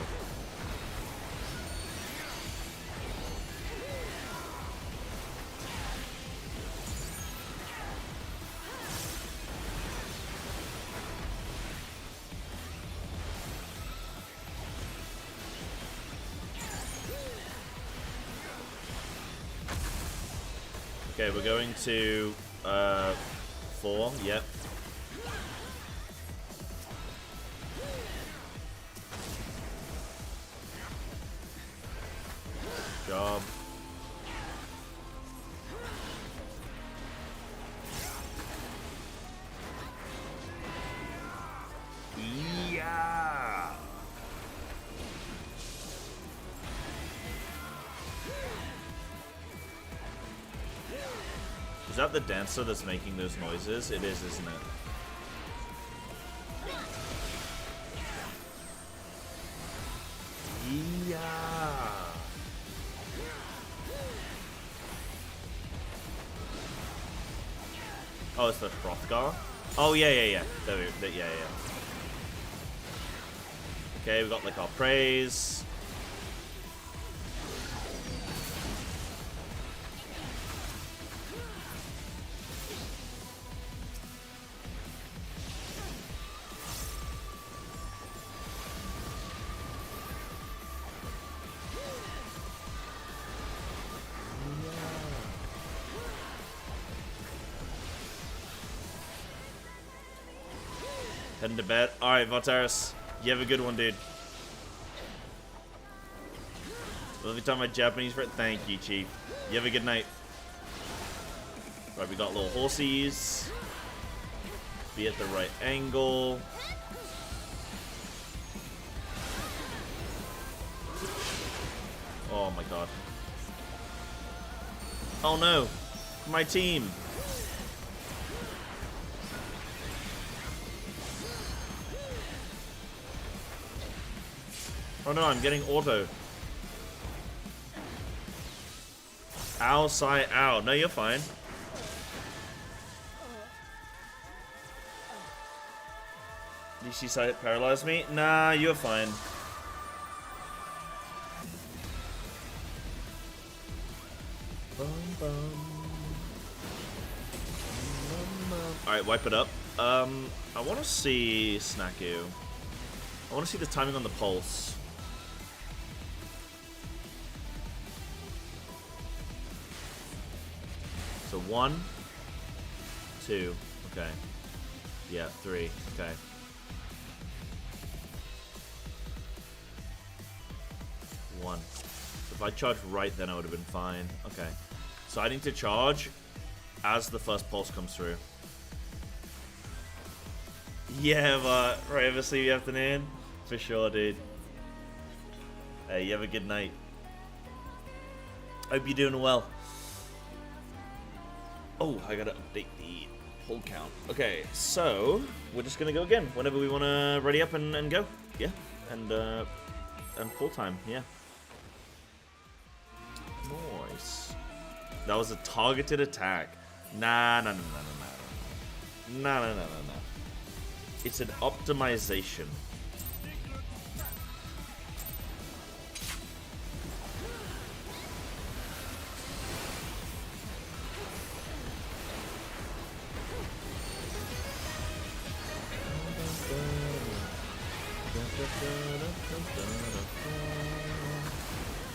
Okay, we're going to 4, yep. job. Yeah. Is that the dancer that's making those noises? It is, isn't it? Yeah. Oh, it's the Hrothgar? Oh, yeah. Yeah. Okay, we got like our praise. Heading to bed. Alright, Votaris. You have a good one, dude. Let me talk my Japanese friend. Thank you, Chief. You have a good night. Right, we got little horsies. Be at the right angle. Oh my god. Oh no. My team. Oh no, I'm getting auto. Ow, sigh, ow. No, you're fine. Did she say it paralyzed me? Nah, you're fine. Alright, wipe it up. I want to see Snacku. I want to see the timing on the pulse. So 1, 2, okay. Yeah, 3, okay. 1. If I charged right, then I would have been fine. Okay. So I need to charge as the first pulse comes through. Yeah, but right, have a sleepy afternoon? For sure, dude. Hey, you have a good night. Hope you're doing well. Oh, I gotta update the pull count. Okay, so we're just gonna go again whenever we wanna ready up and go. Yeah, and full time. Yeah. Nice. That was a targeted attack. Nah. It's an optimization.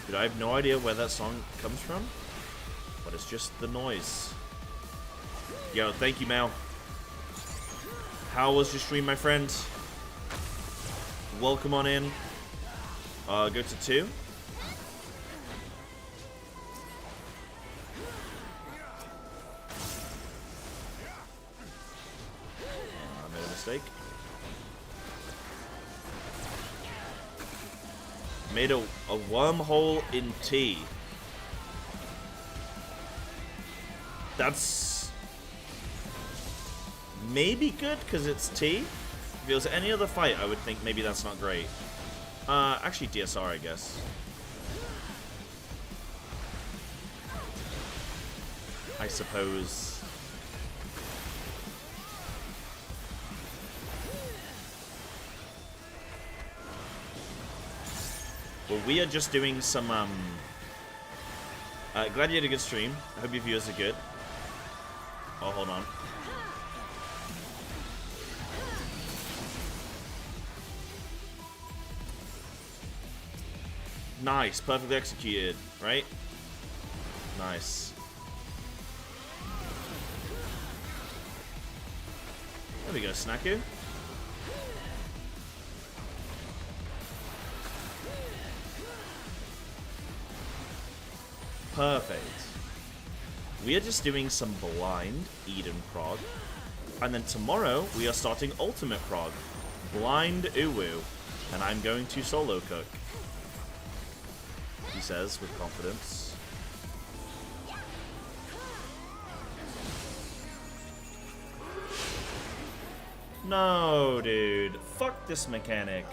Dude, I have no idea where that song comes from, but it's just the noise. Yo, thank you, Mal. How was your stream, my friend? Welcome on in. Go to 2. I made a mistake. Made a wormhole in T. That's maybe good because it's T. If it was any other fight, I would think maybe that's not great. Actually DSR, I guess. I suppose. Well, we are just doing some, glad you had a good stream. I hope your viewers are good. Oh, hold on. Nice, perfectly executed, right? Nice. There we go, Snacku. Perfect. We are just doing some blind Eden prog. And then tomorrow, we are starting ultimate prog. Blind Uwu. And I'm going to solo cook. He says with confidence. No, dude. Fuck this mechanic.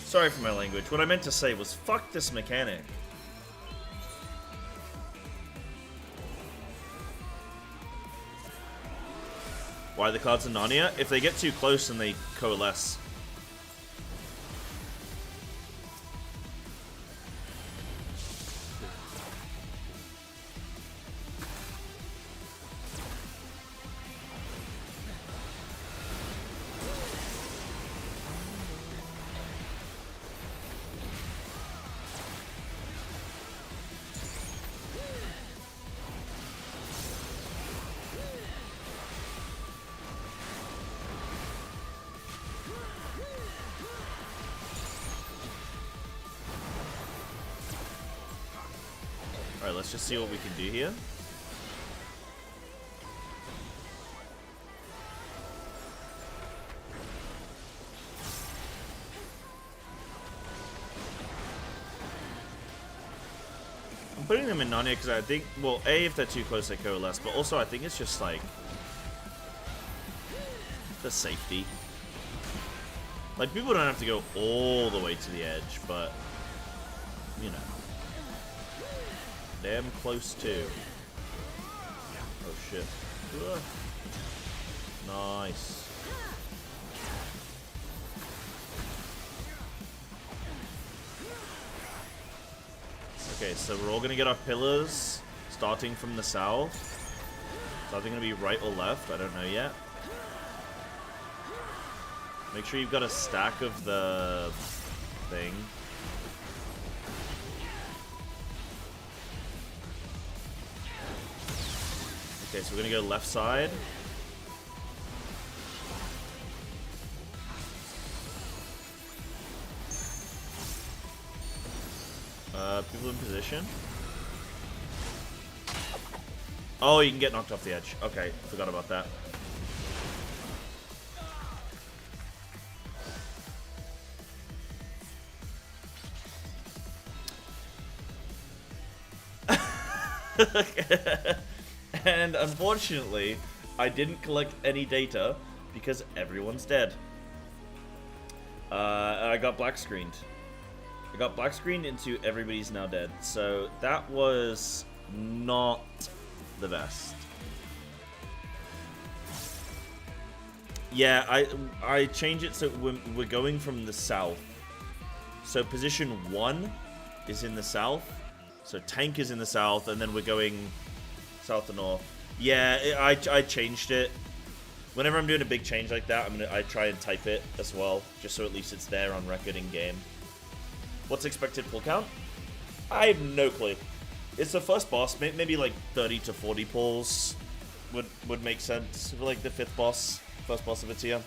Sorry for my language. What I meant to say was fuck this mechanic. Why the cards in Narnia? If they get too close and they coalesce. Alright, let's just see what we can do here. I'm putting them in Narnia because I think, well, A, if they're too close, they coalesce, but also I think it's just like for safety. Like, people don't have to go all the way to the edge, but, you know. Damn close too. Oh shit. Ugh. Nice. Okay, so we're all gonna get our pillars starting from the south. So are they gonna be right or left? I don't know yet. Make sure you've got a stack of the thing. Okay, so we're gonna go left side. People in position. Oh, you can get knocked off the edge. Okay, forgot about that. And unfortunately, I didn't collect any data because everyone's dead. I got black screened. I got black screened into everybody's now dead. So that was not the best. Yeah, I change it so we're going from the south. So position 1 is in the south. So tank is in the south, and then we're going south to north. Yeah, I changed it. Whenever I'm doing a big change like that, I try and type it as well, just so at least it's there on record in game. What's expected pull count? I have no clue. It's the first boss. Maybe like 30 to 40 pulls would make sense for like the first boss of a tier.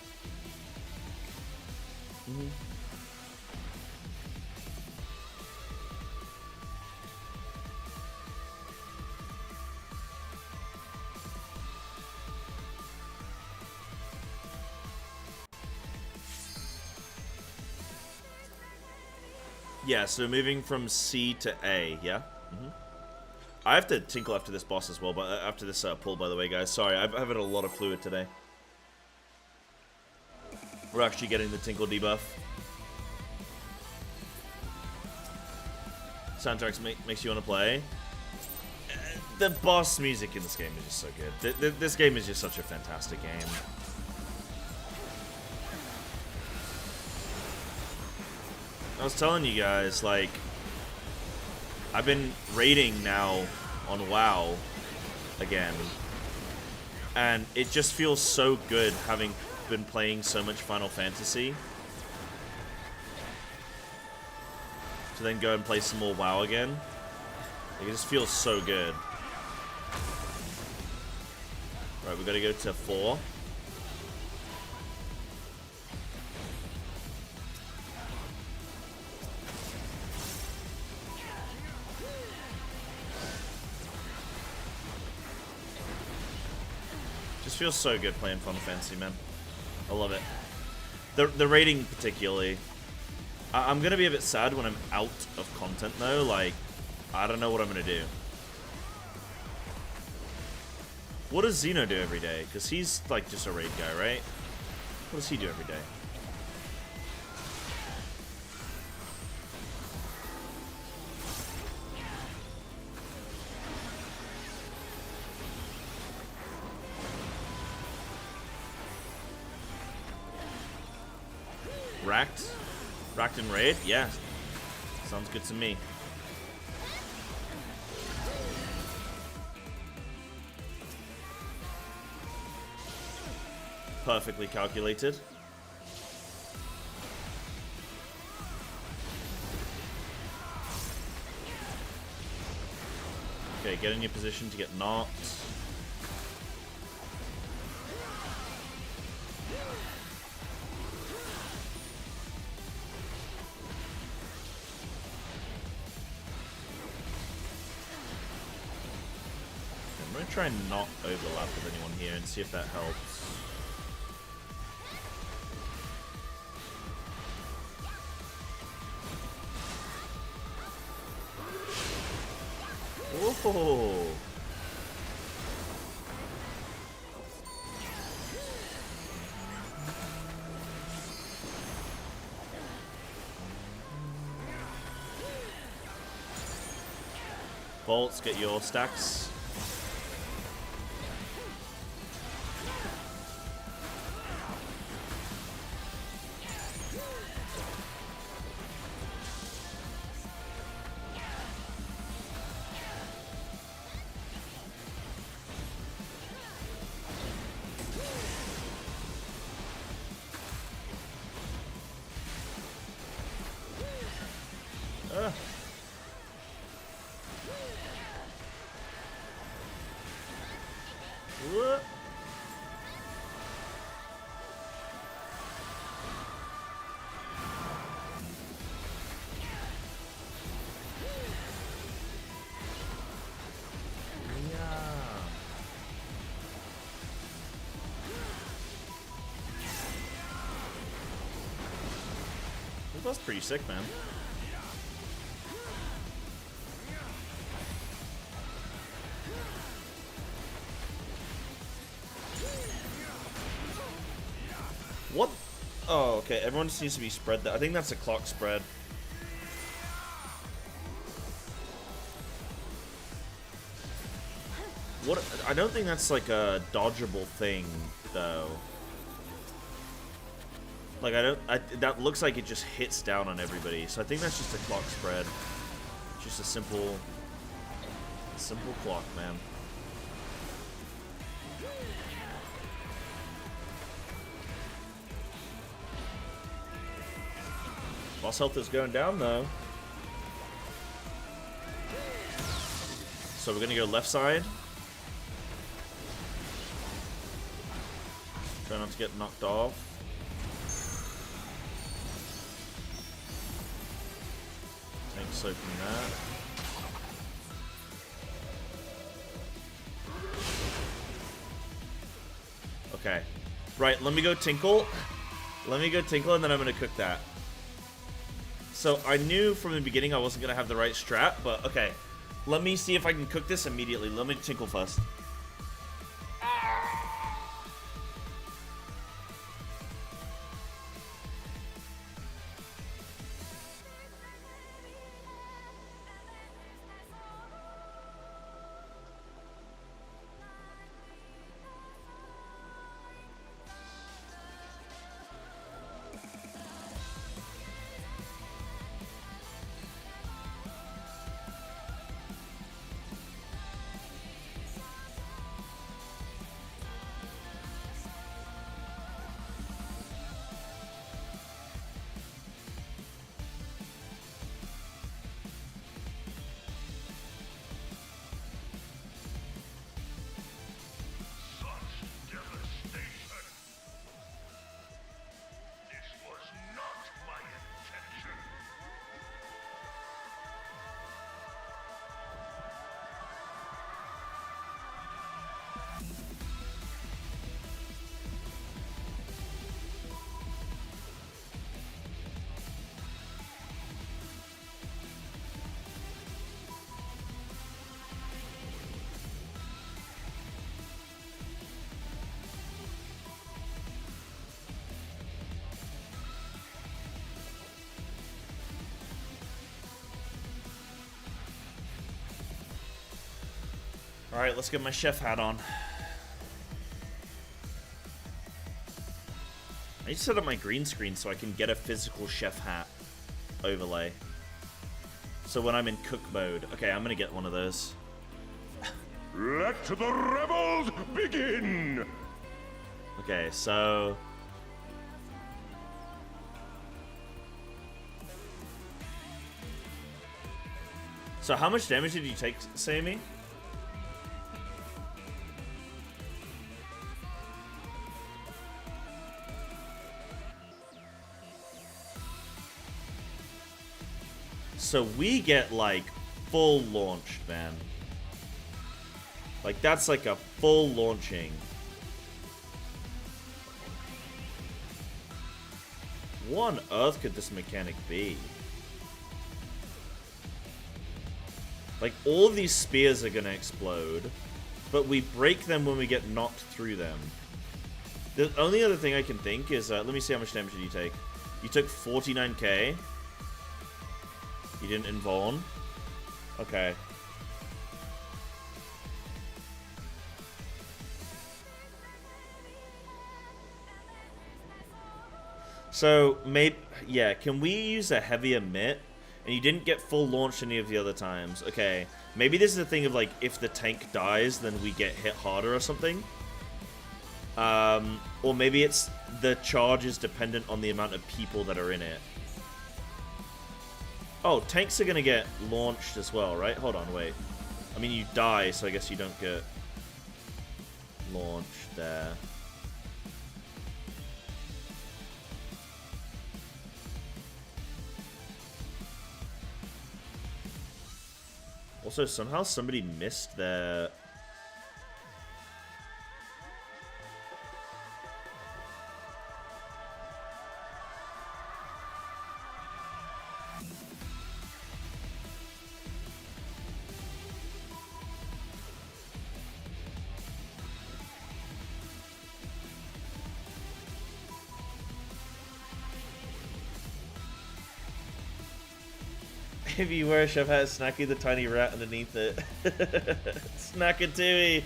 Yeah, so moving from C to A, yeah? I have to tinkle after this boss as well, but after this pull, by the way, guys. Sorry, I've had a lot of fluid today. We're actually getting the tinkle debuff. Soundtracks makes you want to play. The boss music in this game is just so good. This game is just such a fantastic game. I was telling you guys, like, I've been raiding now on WoW again, and it just feels so good having been playing so much Final Fantasy to then go and play some more WoW again. Like, it just feels so good. Right, we gotta go to 4. feels so good playing Final Fantasy, man. I love it. The rating particularly. I'm gonna be a bit sad when I'm out of content though. Like, I don't know what I'm gonna do. What does Xeno do every day? Because he's like just a raid guy, right? What does he do every day? Racked? Racked and raid? Yeah. Sounds good to me. Perfectly calculated. Okay, get in your position to get knocked. I'm gonna try and not overlap with anyone here and see if that helps. Whoa! Bolts, get your stacks. What? That's pretty sick, man. What? Oh, okay. Everyone just needs to be spread there. I think that's a clock spread. What? I don't think that's like a dodgeable thing, though. Like, that looks like it just hits down on everybody. So I think that's just a clock spread. Just a simple clock, man. Boss health is going down, though. So we're gonna go left side. Try not to get knocked off. Tank soaking that. Okay. Right, let me go tinkle. Let me go tinkle and then I'm gonna cook that. So I knew from the beginning I wasn't gonna have the right strat, but okay. Let me see if I can cook this immediately. Let me tinkle first. Alright, let's get my chef hat on. I need to set up my green screen so I can get a physical chef hat overlay. So when I'm in cook mode. Okay, I'm gonna get one of those. Let the rebels begin! Okay, so... So how much damage did you take, Sammy? So we get, like, full launched, man. Like, that's like a full launching. What on earth could this mechanic be? Like, all of these spears are gonna explode, but we break them when we get knocked through them. The only other thing I can think is, let me see how much damage did you take. You took 49k. You didn't invuln? Okay. So, maybe, yeah, can we use a heavier mitt? And you didn't get full launched any of the other times. Okay, maybe this is a thing of, like, if the tank dies, then we get hit harder or something. Or maybe it's the charge is dependent on the amount of people that are in it. Oh, tanks are gonna get launched as well, right? Hold on, wait. I mean, you die, so I guess you don't get launched there. Also, somehow somebody missed their... If you wear a chef hat, Snacky the tiny rat underneath it. Snackatooey!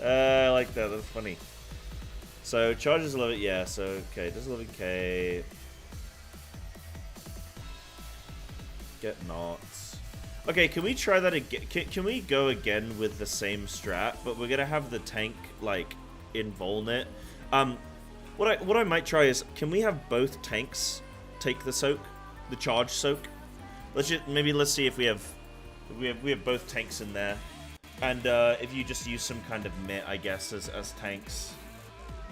I like that, that's funny. So, charges 11, yeah, so, okay, does 11k. Get knots. Okay, can we try that again? Can we go again with the same strat, but we're gonna have the tank, like, invuln it? What I might try is, can we have both tanks take the soak, the charge soak? Let's see if we have both tanks in there, and if you just use some kind of mitt, I guess, as tanks,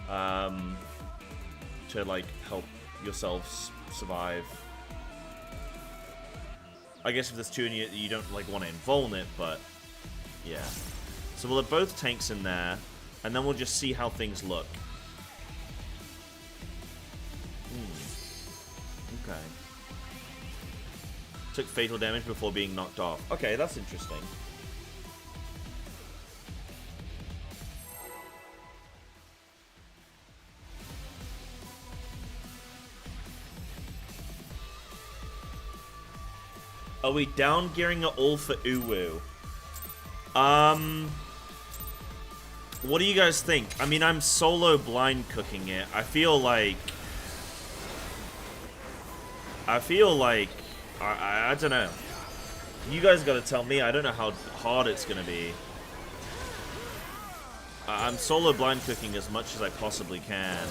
to like help yourselves survive. I guess if there's two and you don't like want to invuln it, but yeah. So we'll have both tanks in there, and then we'll just see how things look. Okay. Took fatal damage before being knocked off. Okay, that's interesting. Are we down gearing it all for Uwu? What do you guys think? I mean, I'm solo blind cooking it. I feel like I don't know. You guys gotta tell me. I don't know how hard it's gonna be. I'm solo blind cooking as much as I possibly can.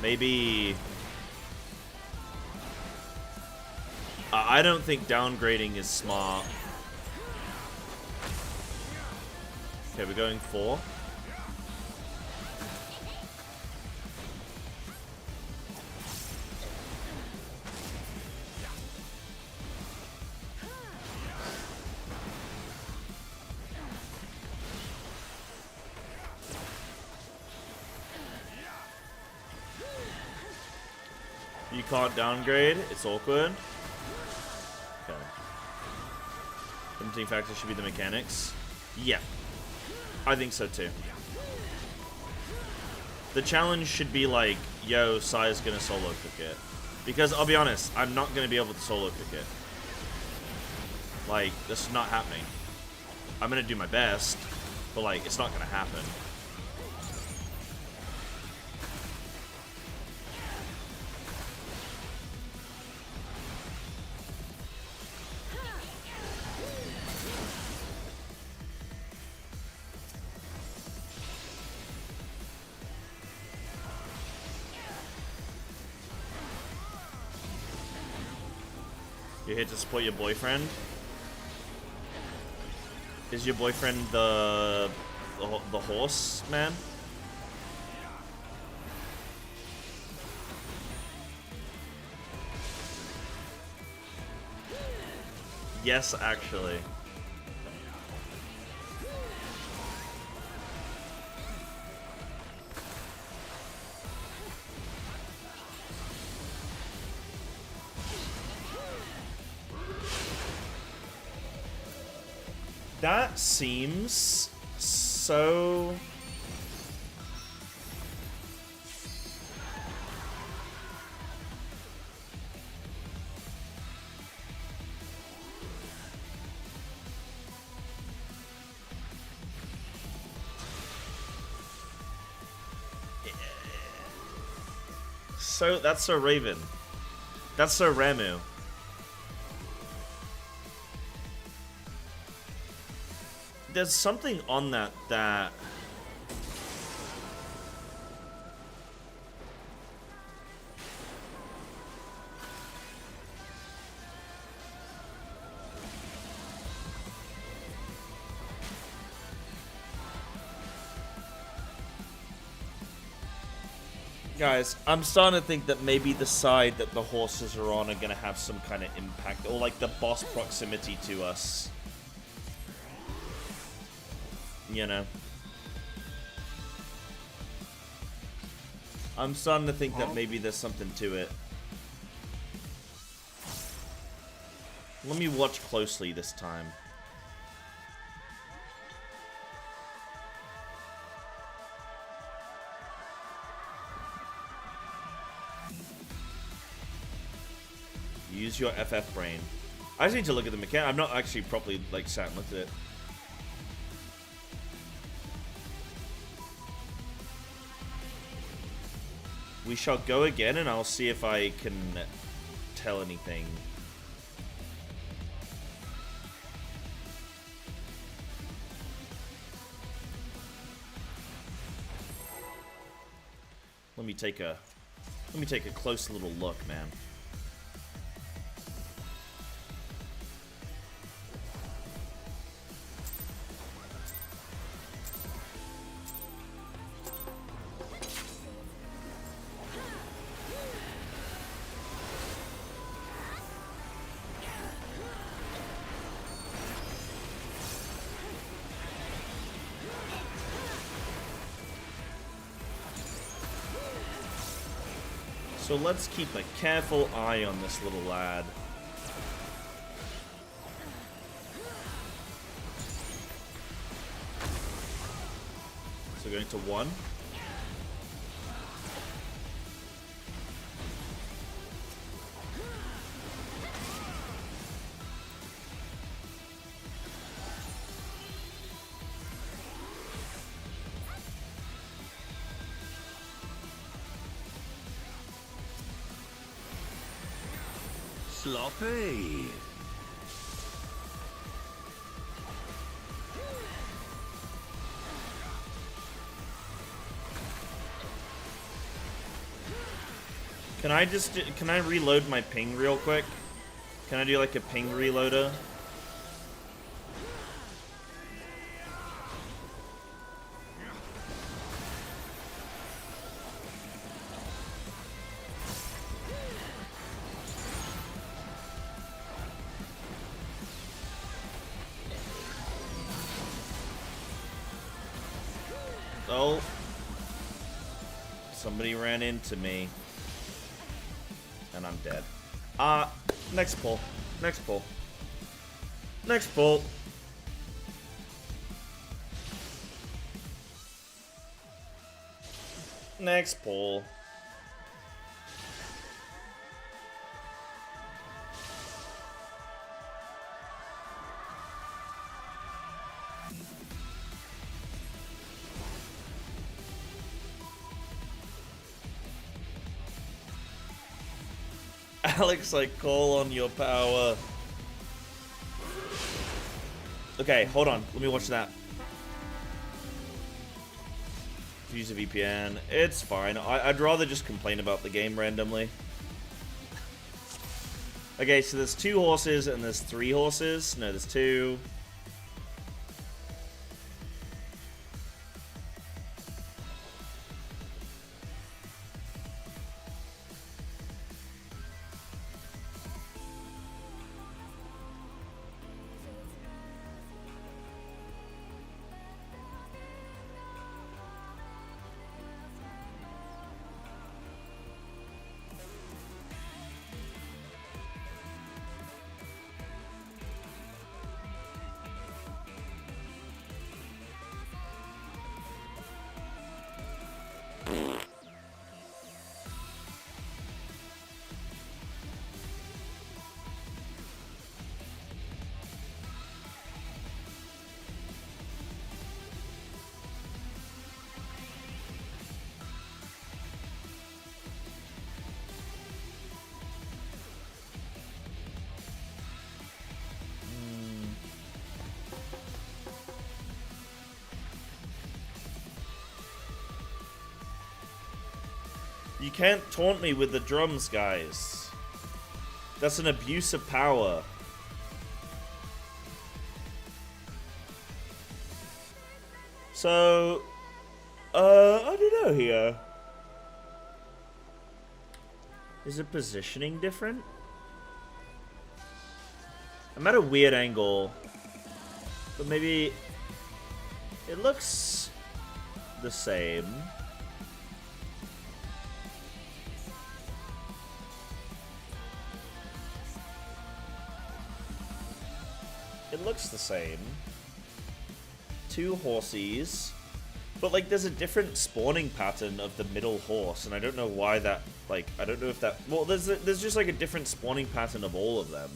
Maybe... I don't think downgrading is smart. Okay, we're going 4. You can't downgrade, it's awkward. Okay. Limiting factor should be the mechanics. Yeah. I think so too. The challenge should be like, yo, Sai's gonna solo cook it. Because I'll be honest, I'm not gonna be able to solo cook it. Like, this is not happening. I'm gonna do my best, but like, it's not gonna happen. You're here to support your boyfriend? Is your boyfriend the horse man? Yes, actually. That seems so... that's so Raven. That's so Ramu. There's something on that Guys, I'm starting to think that maybe the side that the horses are on are gonna have some kind of impact, or like the boss proximity to us. You know, I'm starting to think that maybe there's something to it. Let me watch closely this time. Use your FF brain. I just need to look at the mechanic. I've not actually properly like sat and looked at it. We shall go again, and I'll see if I can tell anything. Let me take a close little look, man. So let's keep a careful eye on this little lad. So going to 1. Sloppy. Can I reload my ping real quick? Can I do like a ping reloader? Oh. Somebody ran into me. And I'm dead. Next pull. Next pull. Next pull. Next pull. Alex, I call on your power. Okay, hold on. Let me watch that. Use a VPN. It's fine. I'd rather just complain about the game randomly. Okay, so there's 2 horses and there's 3 horses. No, there's 2. You can't taunt me with the drums, guys. That's an abuse of power. So, I don't know here. Is the positioning different? I'm at a weird angle, but maybe it looks the same. It looks the same. 2 horses. But, like, there's a different spawning pattern of the middle horse, and I don't know why that, like, I don't know if that... Well, there's just, like, a different spawning pattern of all of them.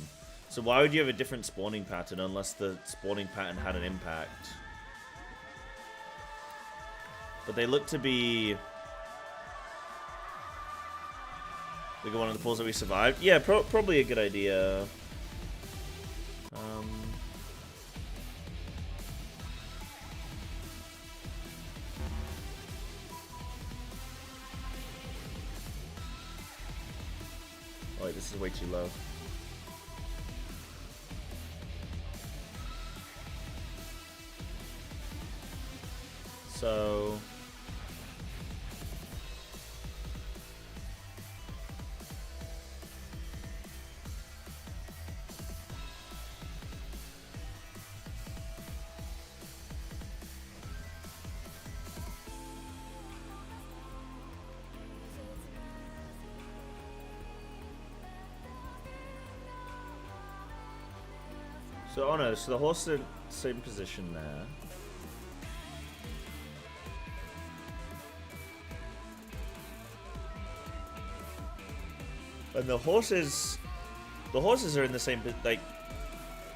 So why would you have a different spawning pattern unless the spawning pattern had an impact? But they look to be... Like one of the pools that we survived? Yeah, probably a good idea. Oh, wait, this is way too low. So... So, oh no, so the horse is in the same position there. And the horses are in the same, like,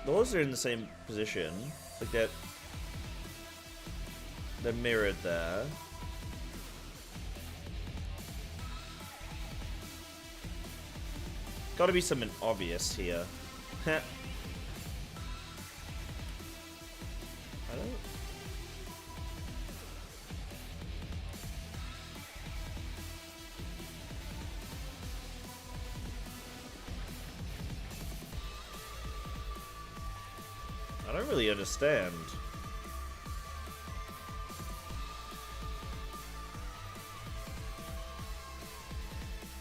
the horses are in the same position. Like, they're mirrored there. Gotta be something obvious here. I don't really understand.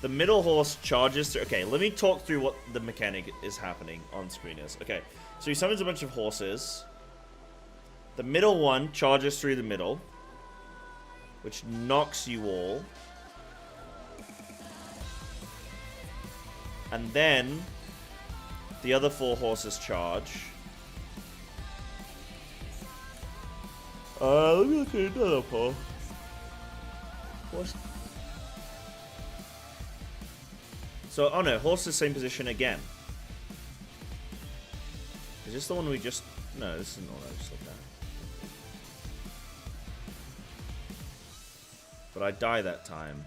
The middle horse charges through... Okay, let me talk through what the mechanic is happening on screen is. Okay, so he summons a bunch of horses. The middle one charges through the middle, which knocks you all. And then the other 4 horses charge. Let me look at another poll. What? So, oh no, horse is same position again. Is this the one we just... No, this isn't the one I just looked at. But I die that time.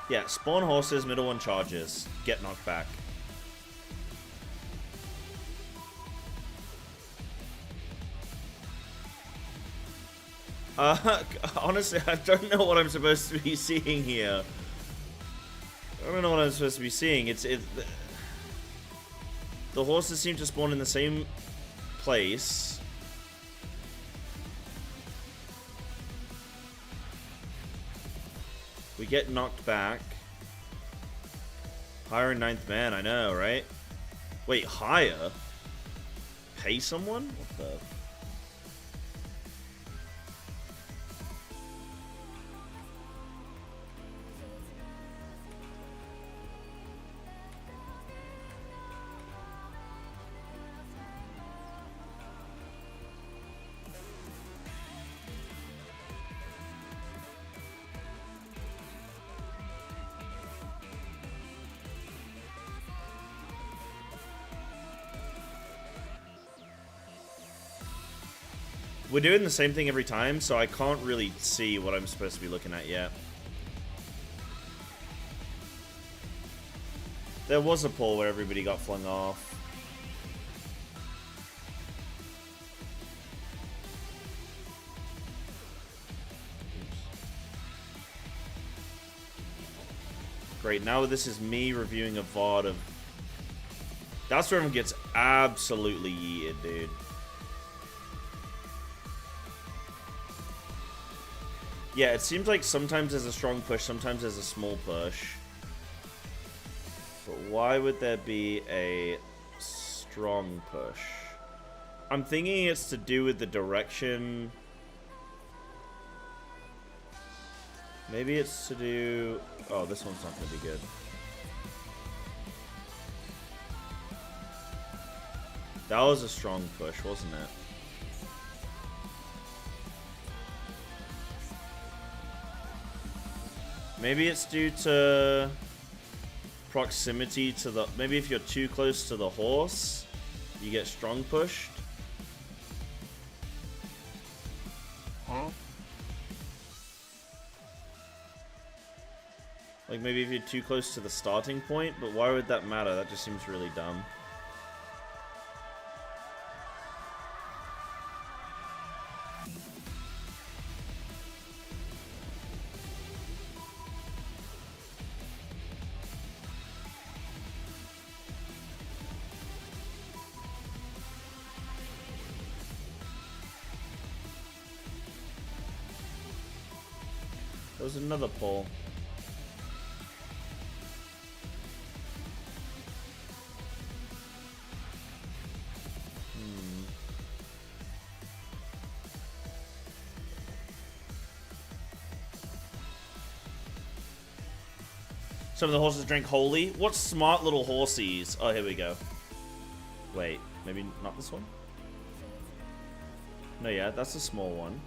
Yeah, spawn horses, middle one charges. Get knocked back. Honestly, I don't know what I'm supposed to be seeing here. I don't know what I'm supposed to be seeing. The horses seem to spawn in the same place. We get knocked back. Higher in 9th man, I know, right? Wait, higher? Pay someone? What the... We're doing the same thing every time, so I can't really see what I'm supposed to be looking at yet. There was a poll where everybody got flung off. Great, now this is me reviewing a VOD of... That's where everyone gets absolutely yeeted, dude. Yeah, it seems like sometimes there's a strong push, sometimes there's a small push. But why would there be a strong push? I'm thinking it's to do with the direction. Maybe it's to do... Oh, this one's not going to be good. That was a strong push, wasn't it? Maybe it's due to proximity to the... Maybe if you're too close to the horse, you get strong pushed. Huh? Like maybe if you're too close to the starting point, but why would that matter? That just seems really dumb. There was another poll. Some of the horses drink holy. What smart little horsies. Oh, here we go. Wait, maybe not this one? No, yeah, that's a small one.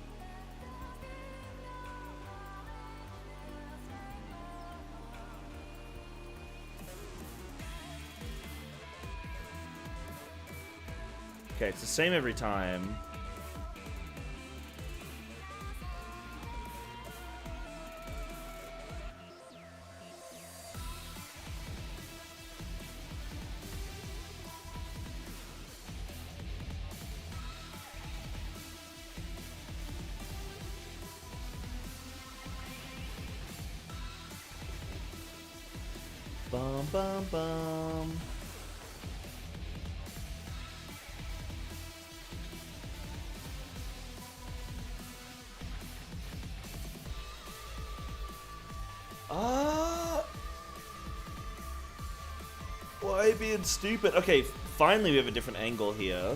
Okay, it's the same every time. Bum bum bum. Why being stupid? Okay, finally we have a different angle here.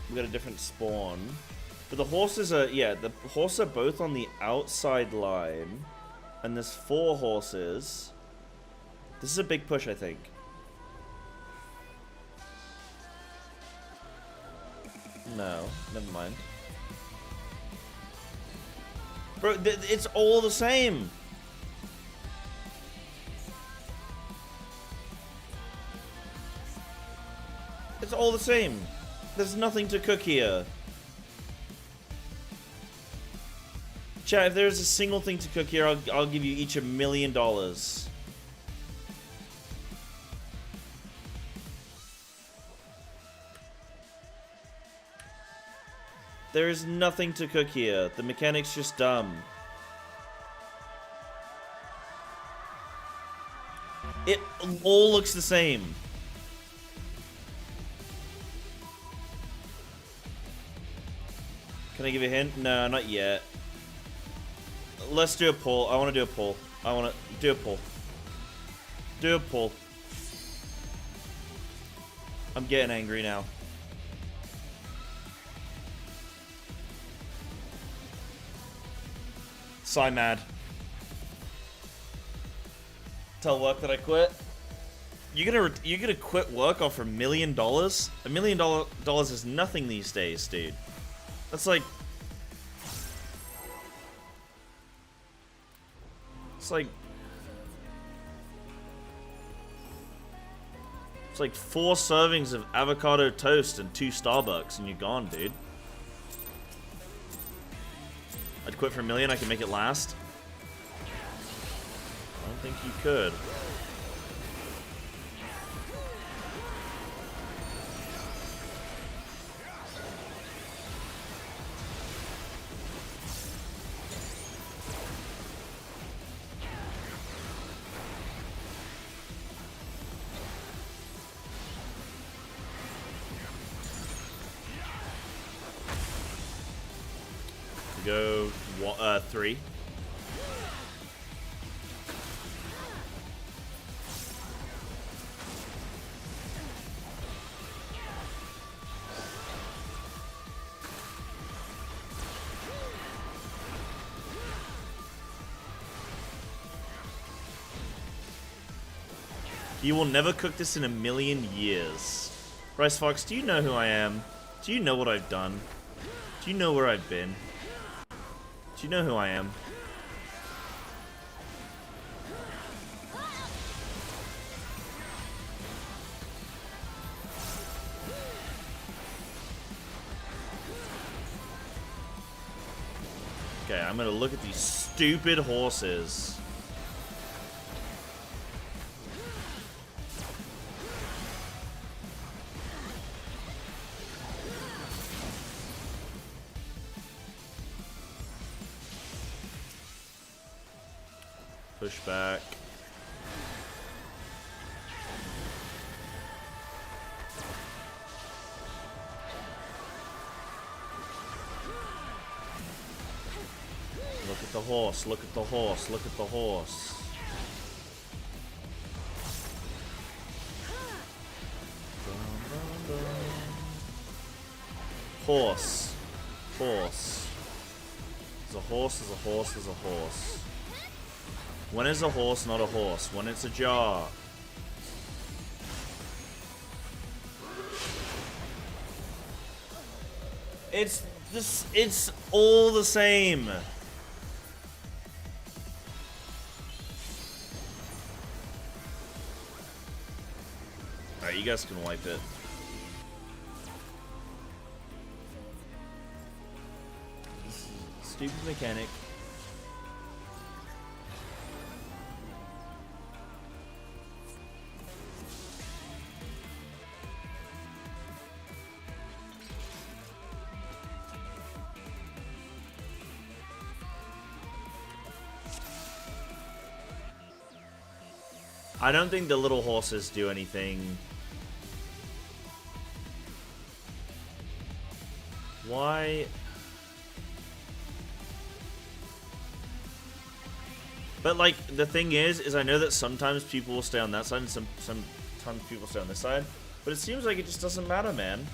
We got a different spawn. But the horses are, yeah, the horses are both on the outside line. And there's 4 horses. This is a big push, I think. No, never mind. Bro, it's all the same. It's all the same. There's nothing to cook here. Chat, if there's a single thing to cook here, I'll give you each $1 million. There is nothing to cook here. The mechanic's just dumb. It all looks the same. Can I give you a hint? No, not yet. Let's do a poll. I want to do a poll. I want to do a poll. Do a poll. I'm getting angry now. Mad. Tell work that I quit. You're gonna quit work off for $1 million? $1 million is nothing these days, dude. That's like. It's like 4 servings of avocado toast and 2 Starbucks, and you're gone, dude. I'd quit for $1 million. I can make it last. I don't think you could. Go 3. You will never cook this in 1,000,000 years. Bryce Fox, do you know who I am? Do you know what I've done? Do you know where I've been? Do you know who I am? Okay, I'm gonna look at these stupid horses. Push back. Look at the horse, look at the horse, look at the horse. Horse. Horse. There's a horse, there's a horse, there's a horse. When is a horse not a horse? When it's a jar. It's all the same. Alright, you guys can wipe it. Stupid mechanic. I don't think the little horses do anything. Why? But like, the thing is I know that sometimes people will stay on that side and sometimes people stay on this side. But it seems like it just doesn't matter, man.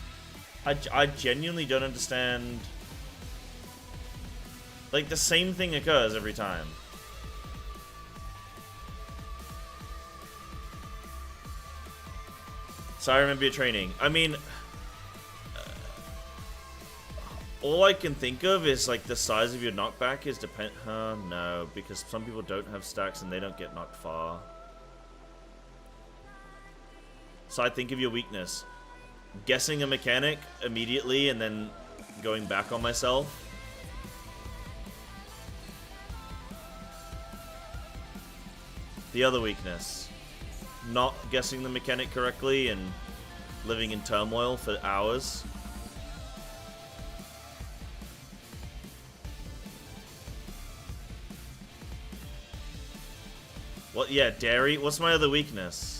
I genuinely don't understand. Like, the same thing occurs every time. So I remember your training. I mean, all I can think of is like the size of your knockback is no, because some people don't have stacks and they don't get knocked far. So I think of your weakness. Guessing a mechanic immediately and then going back on myself. The other weakness. Not guessing the mechanic correctly and living in turmoil for hours. What? Yeah, dairy. What's my other weakness?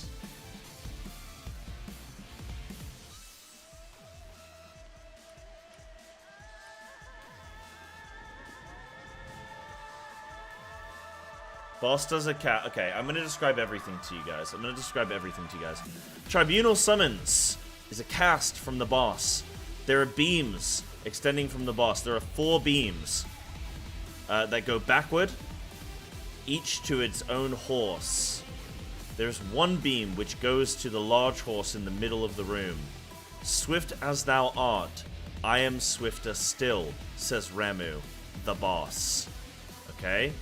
Boss does a cat. Okay, I'm gonna describe everything to you guys. Tribunal Summons is a cast from the boss. There are beams extending from the boss. There are 4 beams that go backward, each to its own horse. There's 1 beam which goes to the large horse in the middle of the room. Swift as thou art, I am swifter still, says Ramu, the boss. Okay?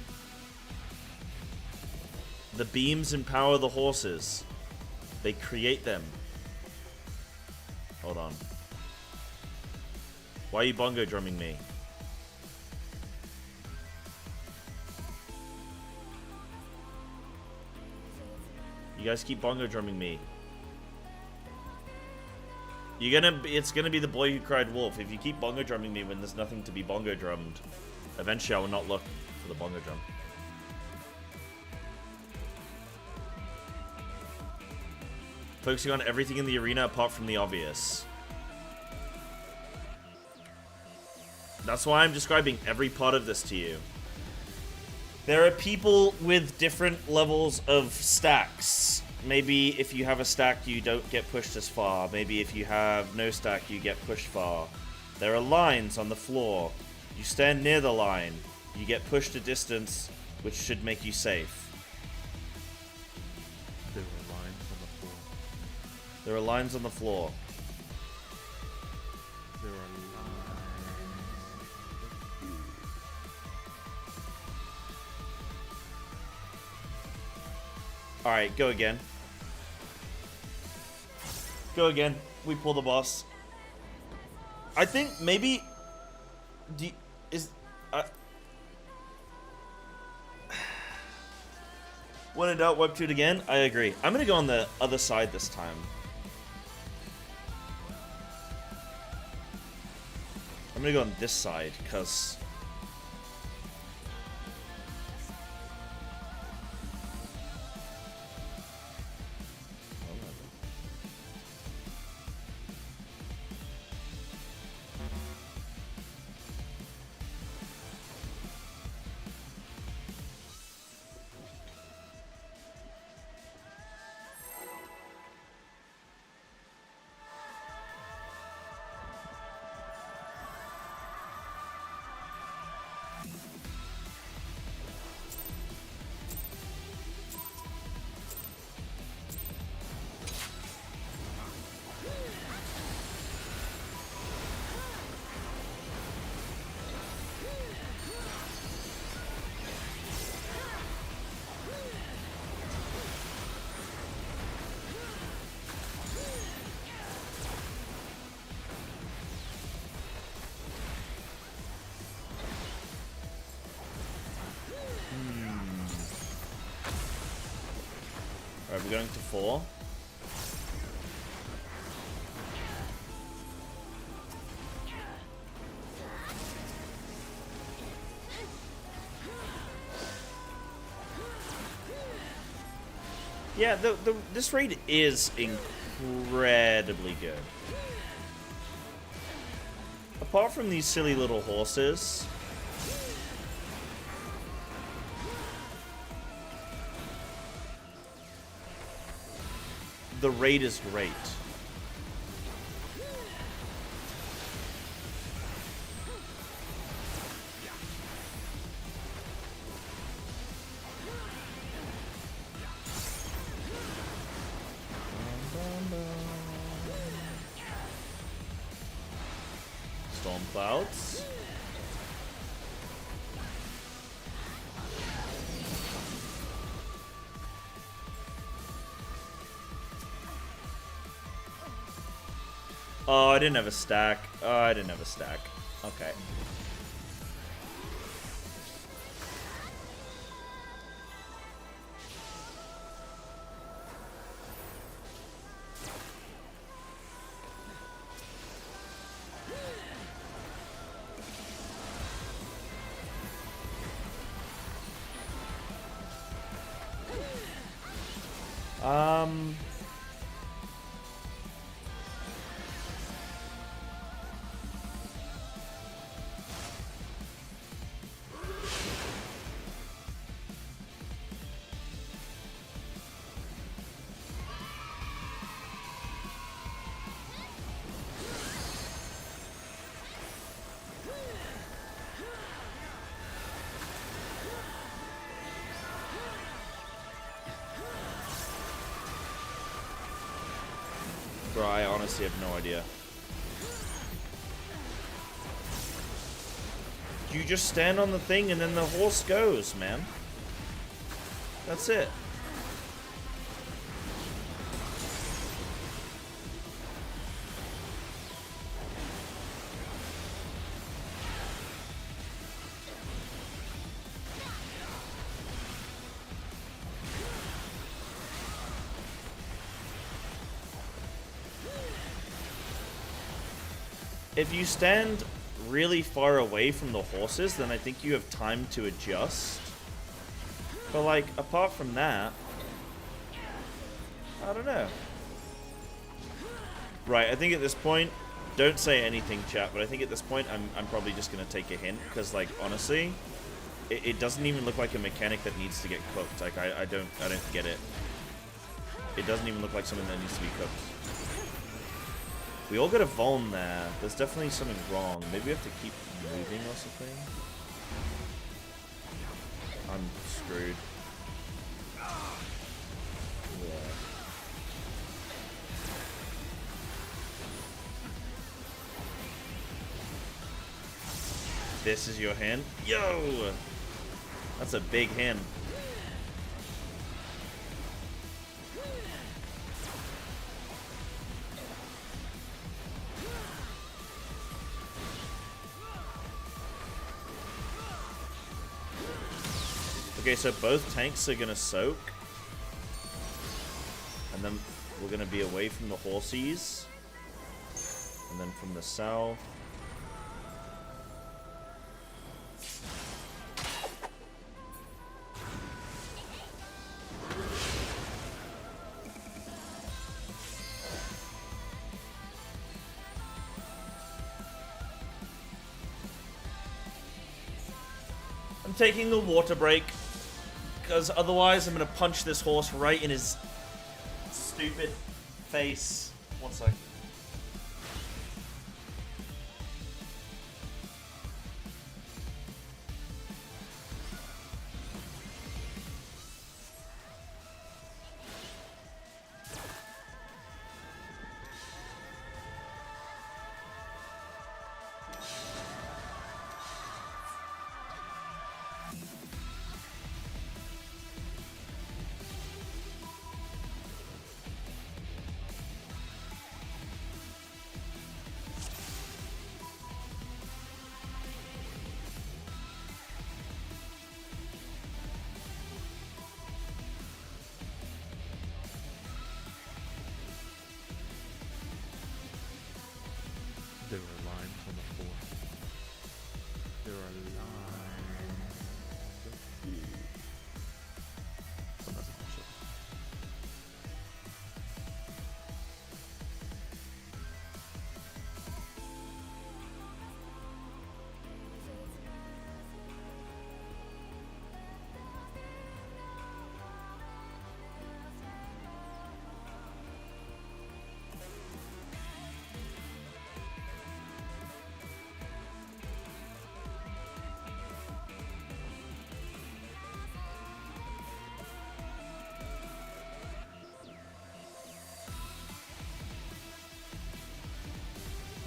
The beams empower the horses. They create them. Hold on. Why are you bongo drumming me? You guys keep bongo drumming me. It's gonna be the boy who cried wolf. If you keep bongo drumming me when there's nothing to be bongo drummed, eventually I will not look for the bongo drum. Focusing on everything in the arena apart from the obvious. That's why I'm describing every part of this to you. There are people with different levels of stacks. Maybe if you have a stack, you don't get pushed as far. Maybe if you have no stack, you get pushed far. There are lines on the floor. You stand near the line. You get pushed a distance, which should make you safe. There are lines on the floor. There are lines. Alright, go again. Go again. We pull the boss. I think maybe... when in doubt, wipe to it again? I agree. I'm gonna go on the other side this time. I'm gonna go on this side, because... Alright, we're going to 4. Yeah, this raid is incredibly good. Apart from these silly little horses... the raid is great. Storm clouds. Oh, I didn't have a stack. Oh, I didn't have a stack. Okay. Bro, I honestly have no idea. You just stand on the thing and then the horse goes, man. That's it. If you stand really far away from the horses, then I think you have time to adjust. But like, apart from that, I don't know. Right, I think at this point, don't say anything, chat, but I think at this point I'm probably just gonna take a hint, because like, honestly, it doesn't even look like a mechanic that needs to get cooked. Like, I don't get it. It doesn't even look like something that needs to be cooked. We all got a Vuln there. There's definitely something wrong. Maybe we have to keep moving or something. I'm screwed. Yeah. This is your hand? Yo! That's a big hand. Okay, so both tanks are gonna soak. And then we're gonna be away from the horsies. And then from the south. I'm taking the water break. Because otherwise I'm going to punch this horse right in his stupid face. One sec. There are lines on the floor. There are lines. Oh, that's a bullshit.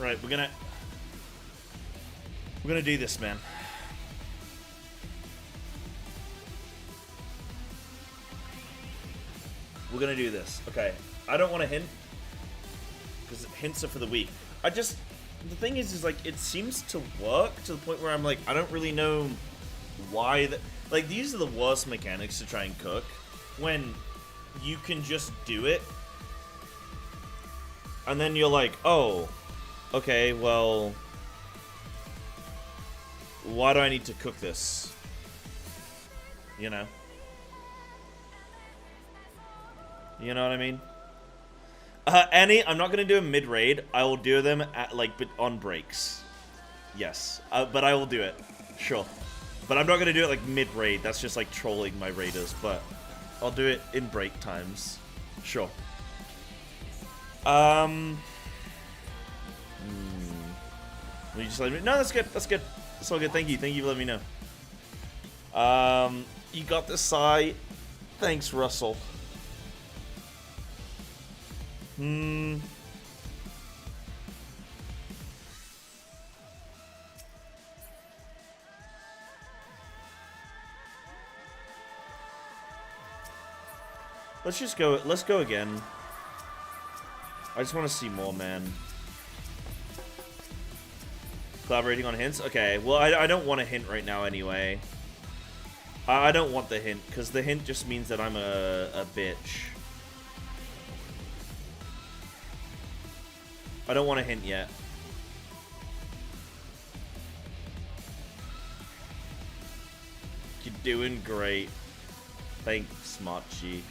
Right, we're gonna do this, man. We're gonna do this. Okay. I don't want to hint, because hints are for the weak. The thing is like, it seems to work to the point where I'm like, I don't really know why that. Like, these are the worst mechanics to try and cook, when you can just do it, and then you're like, oh, okay, well, why do I need to cook this? You know? You know what I mean? Annie, I'm not gonna do a mid-raid. I will do them at, like, on breaks. Yes. But I will do it. Sure. But I'm not gonna do it, like, mid-raid. That's just, like, trolling my raiders. But I'll do it in break times. Sure. Will you just let me? No, that's good. That's good. That's all good. Thank you. Thank you for letting me know. You got this, Sai. Thanks, Russell. Let's just go. Let's go again. I just want to see more, man. Collaborating on hints? Okay, well, I don't want a hint right now anyway. I don't want the hint, because the hint just means that I'm a bitch. I don't want a hint yet. You're doing great. Thanks, Machi.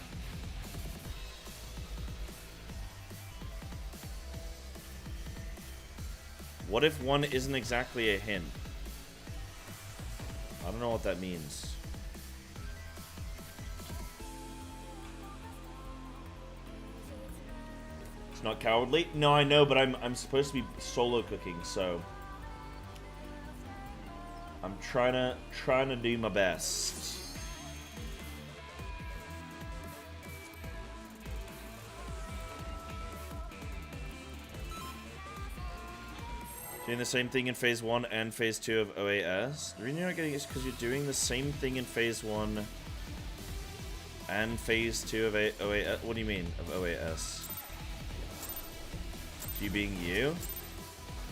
What if one isn't exactly a hint? I don't know what that means. It's not cowardly? No, I know, but I'm supposed to be solo cooking, so I'm trying to do my best. Doing the same thing in Phase 1 and Phase 2 of E5-8S. The reason you're not getting it is because you're doing the same thing in Phase 1 and Phase 2 of E5-8S. What do you mean, of E5-8S? You being you?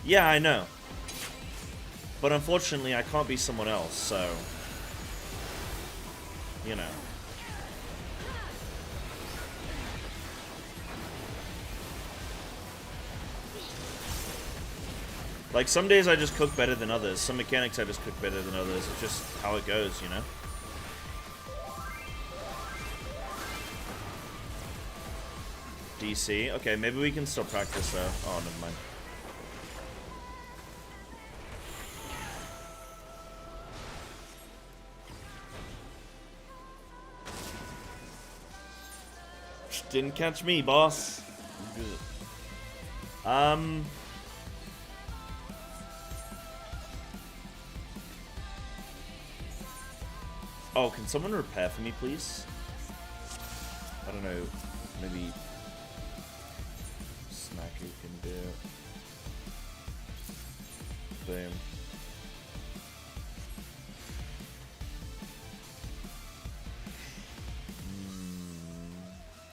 Yeah, I know. But unfortunately, I can't be someone else, so... You know. Like, some days I just cook better than others. Some mechanics I just cook better than others. It's just how it goes, you know? DC? Okay, maybe we can still practice though. Oh, never mind. Didn't catch me, boss. Oh, can someone repair for me, please? I don't know. Maybe Snacky can do it. Boom.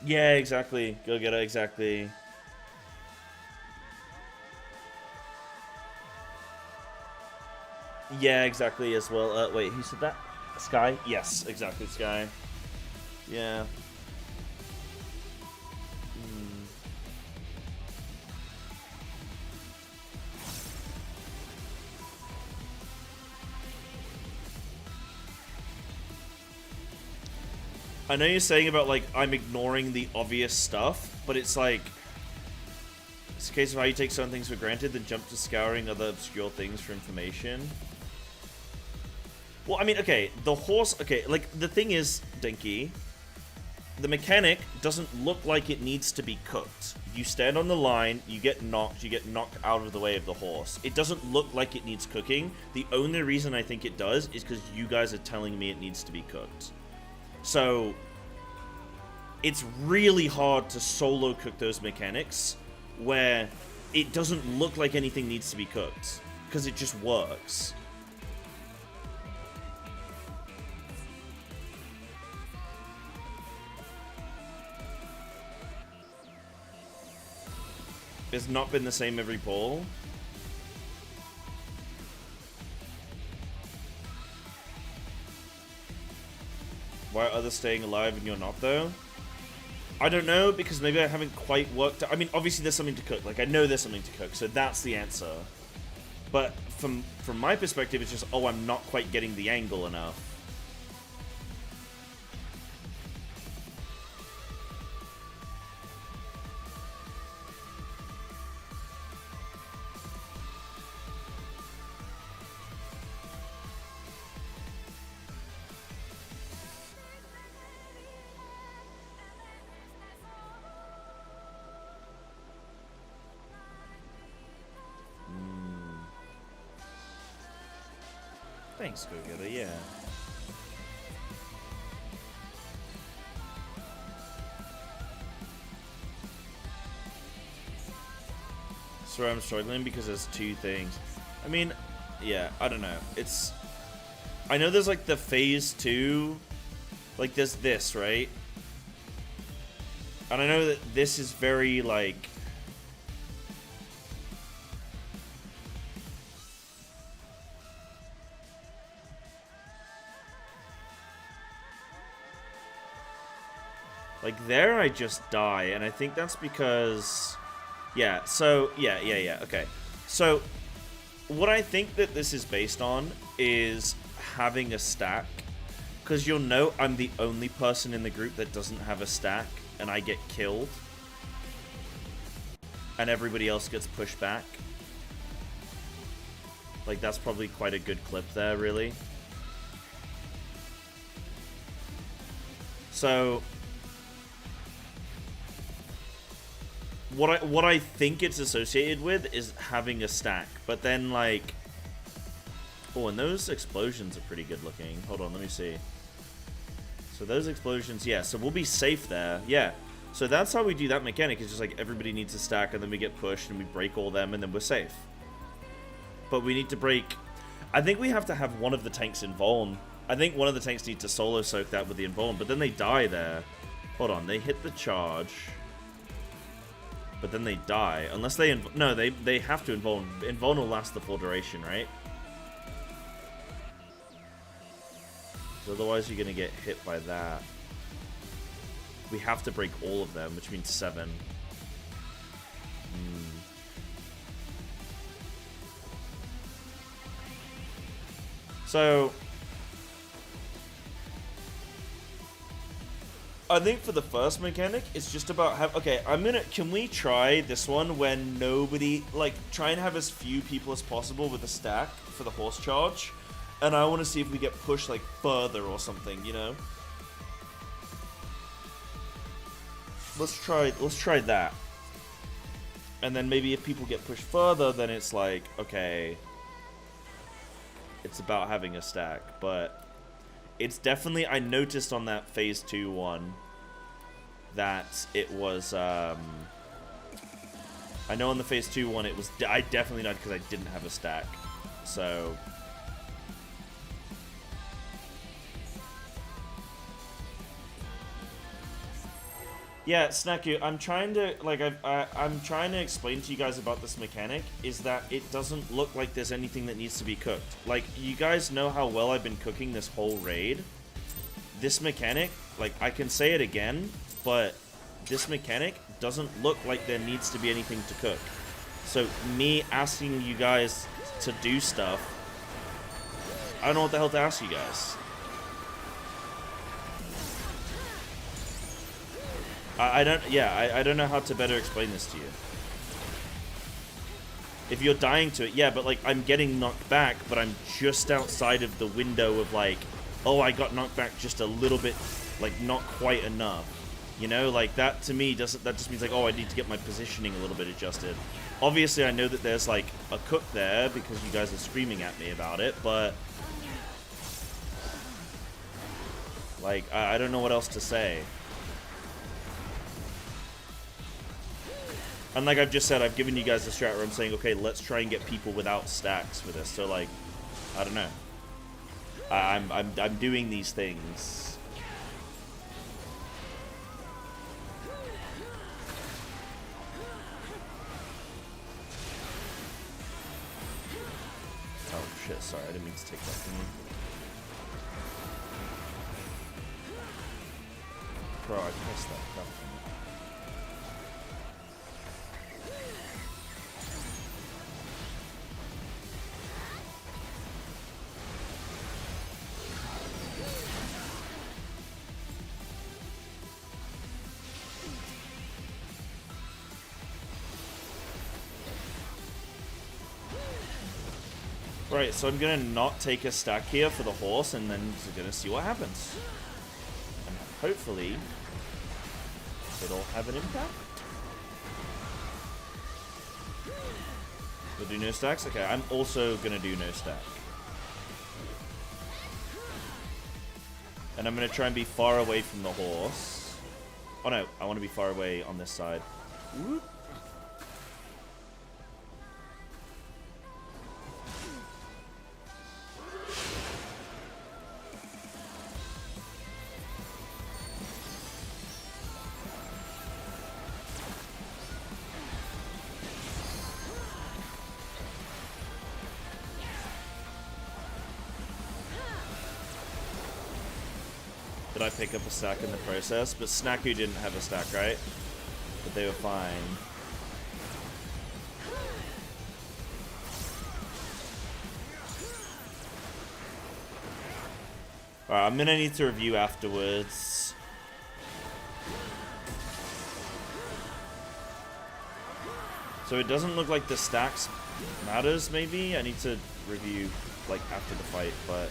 Yeah, exactly. Go get it, exactly. Yeah, exactly as well. Wait, who said that? Sky? Yes, exactly, Sky. Yeah. I know you're saying about, like, I'm ignoring the obvious stuff, but it's like... It's a case of how you take certain things for granted, then jump to scouring other obscure things for information. Well, I mean, okay, the horse... Okay, like, the thing is, Dinky, the mechanic doesn't look like it needs to be cooked. You stand on the line, you get knocked out of the way of the horse. It doesn't look like it needs cooking. The only reason I think it does is because you guys are telling me it needs to be cooked. So, it's really hard to solo cook those mechanics where it doesn't look like anything needs to be cooked, because it just works. It's not been the same every poll. Why are others staying alive and you're not, though? I don't know, because maybe I haven't quite worked out. I mean, obviously there's something to cook. Like, I know there's something to cook, so that's the answer. But from my perspective, it's just, oh, I'm not quite getting the angle enough. Thanks, Go-Getter, yeah. So I'm struggling because there's two things. I mean, yeah, I don't know. It's... I know there's, like, the Phase 2... Like, there's this, right? And I know that this is very, like... Like, there I just die, and I think that's because... Yeah, so... Yeah, okay. So, what I think that this is based on is having a stack. Because you'll note I'm the only person in the group that doesn't have a stack, and I get killed. And everybody else gets pushed back. Like, that's probably quite a good clip there, really. So... What I think it's associated with is having a stack, but then like, oh, and those explosions are pretty good looking. Hold on, let me see. So those explosions, yeah. So we'll be safe there, yeah. So that's how we do that mechanic. It's just like everybody needs a stack, and then we get pushed, and we break all them, and then we're safe. But we need to break. I think we have to have one of the tanks invuln. I think one of the tanks needs to solo soak that with the invuln, but then they die there. Hold on, they hit the charge. But then they die. Unless they... No, they have to invuln. Invuln will last the full duration, right? So otherwise you're going to get hit by that. We have to break all of them, which means 7. So... I think for the first mechanic, it's just about okay, can we try this one when nobody, like, try and have as few people as possible with a stack for the horse charge, and I want to see if we get pushed, like, further or something, you know? Let's try that. And then maybe if people get pushed further, then it's like, okay, it's about having a stack, but... It's definitely, I noticed on that phase 2 one that it was, I know on the phase 2 one it was, I definitely died because I didn't have a stack, so. Yeah, Snaku, I'm trying to, like, I'm trying to explain to you guys about this mechanic, is that it doesn't look like there's anything that needs to be cooked. Like, you guys know how well I've been cooking this whole raid. This mechanic, like, I can say it again, but this mechanic doesn't look like there needs to be anything to cook. So, me asking you guys to do stuff, I don't know what the hell to ask you guys. I don't know how to better explain this to you. If you're dying to it, yeah, but like I'm getting knocked back, but I'm just outside of the window of like, oh, I got knocked back just a little bit, like not quite enough. You know, like that to me doesn't, that just means like, oh, I need to get my positioning a little bit adjusted. Obviously, I know that there's like a cook there because you guys are screaming at me about it, but like I don't know what else to say. And like I've just said, I've given you guys a strat where I'm saying, okay, let's try and get people without stacks for this. So like, I don't know. I'm doing these things. Oh shit! Sorry, I didn't mean to take that from you. Bro, I pressed that crap. Right, so I'm gonna not take a stack here for the horse, and then we're gonna see what happens. And hopefully, it'll have an impact. We'll do no stacks? Okay, I'm also gonna do no stack. And I'm gonna try and be far away from the horse. Oh no, I wanna be far away on this side. Whoop. Did I pick up a stack in the process? But Snacku didn't have a stack, right? But they were fine. Alright, I'm gonna need to review afterwards. So it doesn't look like the stacks matters, maybe? I need to review, like, after the fight, but...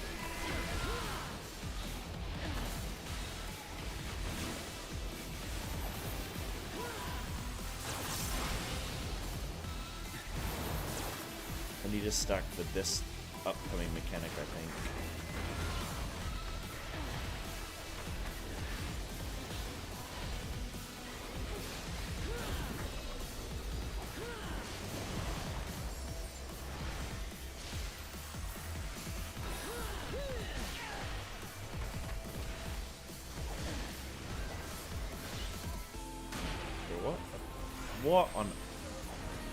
I need a stack for this upcoming mechanic, I think. What on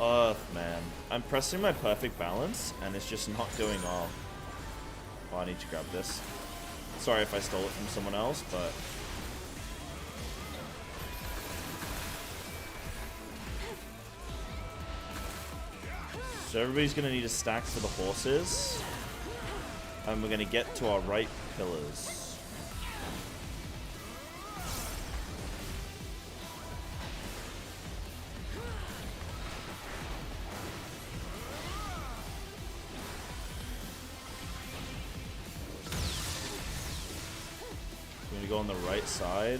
earth, man? I'm pressing my perfect balance, and it's just not going off. Oh, I need to grab this. Sorry if I stole it from someone else, but... So everybody's gonna need a stack for the horses. And we're gonna get to our right pillars. Go on the right side.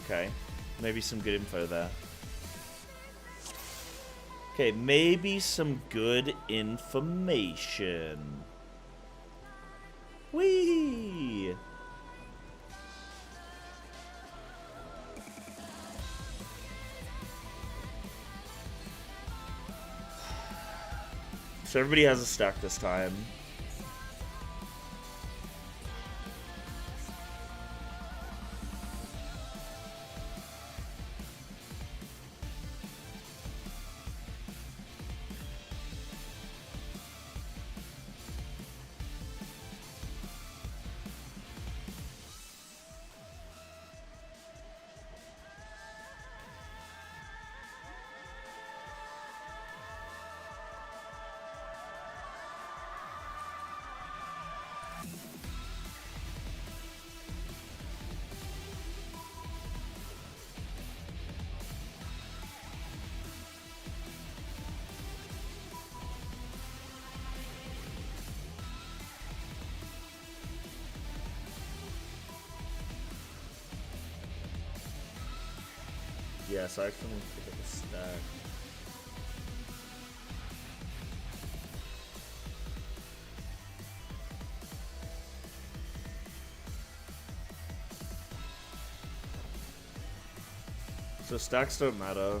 Okay, maybe some good info there. Okay, maybe some good information. Whee! So everybody has a stack this time. Yes, I actually want to pick up a stack. So stacks don't matter.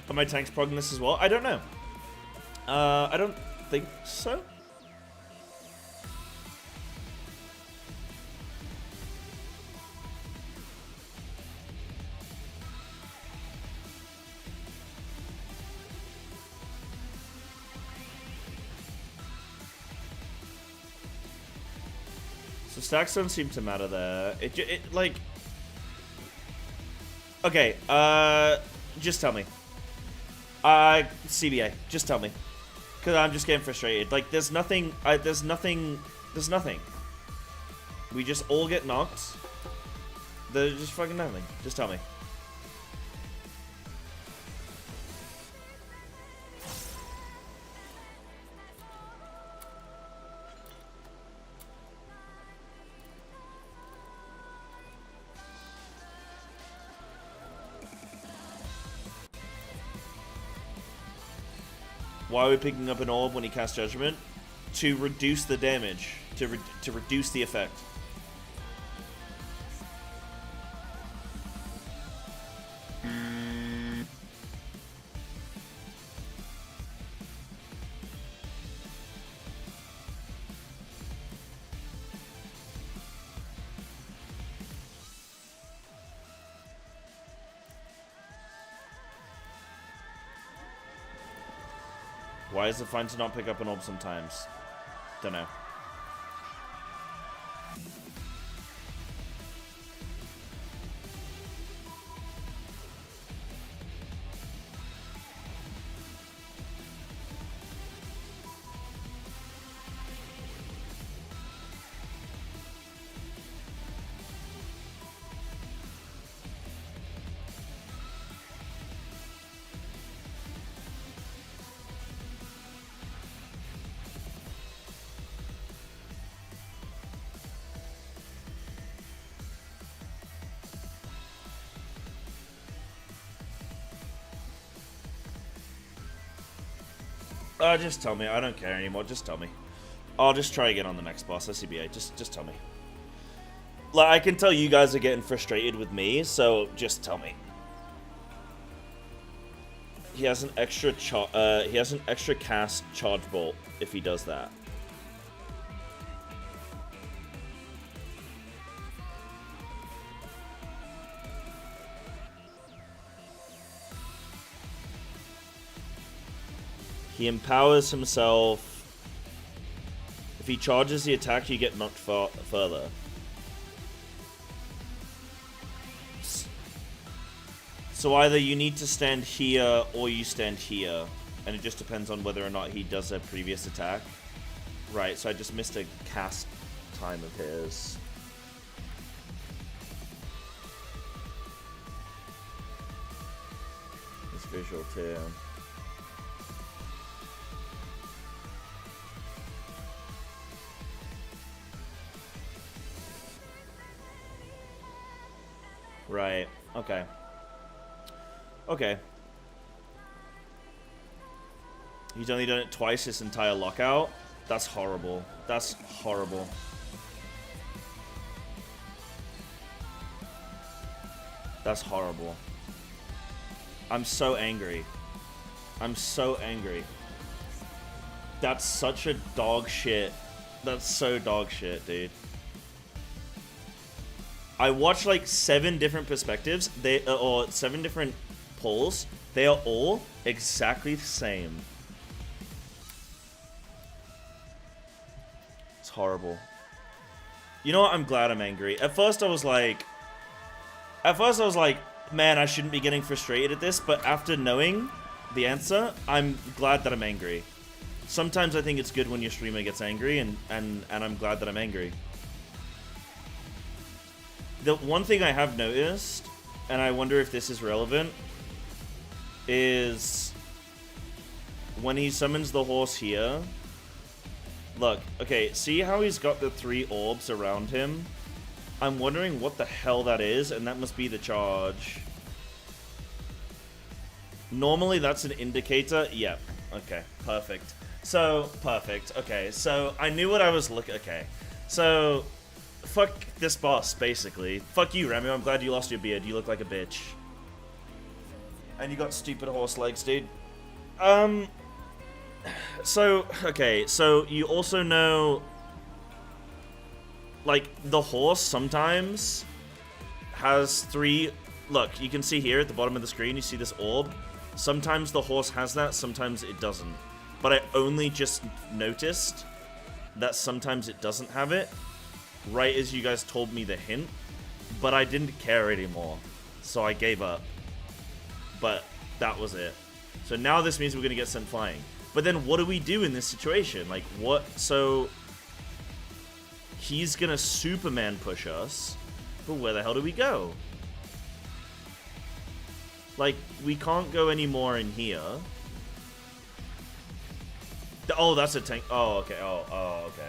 Are my tanks progging this as well? I don't know. I don't think so. So stacks don't seem to matter there. It like... Okay, just tell me. CBA, just tell me. Because I'm just getting frustrated. Like, there's nothing, there's nothing. We just all get knocked. There's just fucking nothing. Just tell me. Why are we picking up an orb when he casts Judgment? To reduce the damage. To reduce the effect. Why is it fine to not pick up an orb sometimes? Don't know. Just tell me. I don't care anymore. Just tell me. I'll just try again on the next boss, SCBA. Just tell me. Like, I can tell you guys are getting frustrated with me, so just tell me. He has an extra cast charge bolt if he does that. He empowers himself. If he charges the attack, you get knocked further. So either you need to stand here or you stand here. And it just depends on whether or not he does a previous attack. Right, so I just missed a cast time of his. It's visual too. Right, okay. Okay. He's only done it twice this entire lockout? That's horrible. That's horrible. That's horrible. I'm so angry. I'm so angry. That's such a dog shit. That's so dog shit, dude. I watched like 7 different perspectives, or 7 different polls. They are all exactly the same. It's horrible. You know what? I'm glad I'm angry. At first I was like, man, I shouldn't be getting frustrated at this, but after knowing the answer, I'm glad that I'm angry. Sometimes I think it's good when your streamer gets angry, and I'm glad that I'm angry. The one thing I have noticed, and I wonder if this is relevant, is when he summons the horse here. Look, okay, see how he's got the 3 orbs around him? I'm wondering what the hell that is, and that must be the charge. Normally that's an indicator. Yep. Okay, perfect. So, perfect. Okay, so I knew what I was looking... Okay, so... Fuck this boss, basically. Fuck you, Remy. I'm glad you lost your beard. You look like a bitch. And you got stupid horse legs, dude. So, okay. So, you also know... Like, the horse sometimes has 3... Look, you can see here at the bottom of the screen, you see this orb. Sometimes the horse has that, sometimes it doesn't. But I only just noticed that sometimes it doesn't have it. Right as you guys told me the hint, but I didn't care anymore, so I gave up. But that was it. So now this means we're gonna get sent flying. But then what do we do in this situation? Like, what? So he's gonna Superman push us, but where the hell do we go? Like, we can't go any more in here. Oh, that's a tank. Oh, okay. Oh, okay.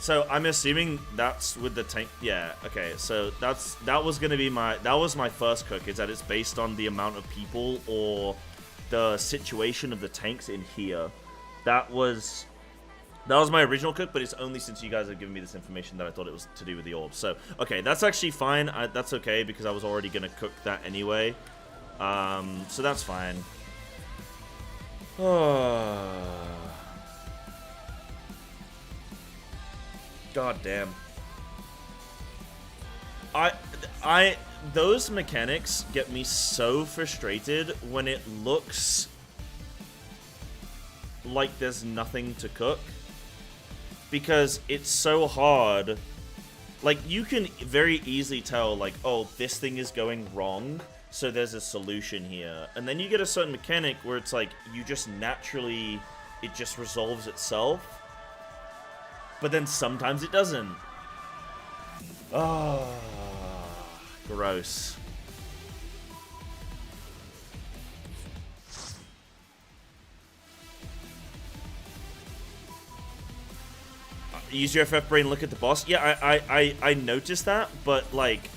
So I'm assuming that's with the tank. Yeah, okay. So that was my first cook, is that it's based on the amount of people or the situation of the tanks in here. That was my original cook, but it's only since you guys have given me this information that I thought it was to do with the orbs. So, okay, that's actually fine. That's okay, because I was already going to cook that anyway. So that's fine. God damn. Those mechanics get me so frustrated when it looks like there's nothing to cook. Because it's so hard. Like, you can very easily tell, like, oh, this thing is going wrong, so there's a solution here. And then you get a certain mechanic where it's like, you just naturally, it just resolves itself. But then sometimes it doesn't. Oh, gross. Use your FF brain, look at the boss. Yeah, I noticed that, but like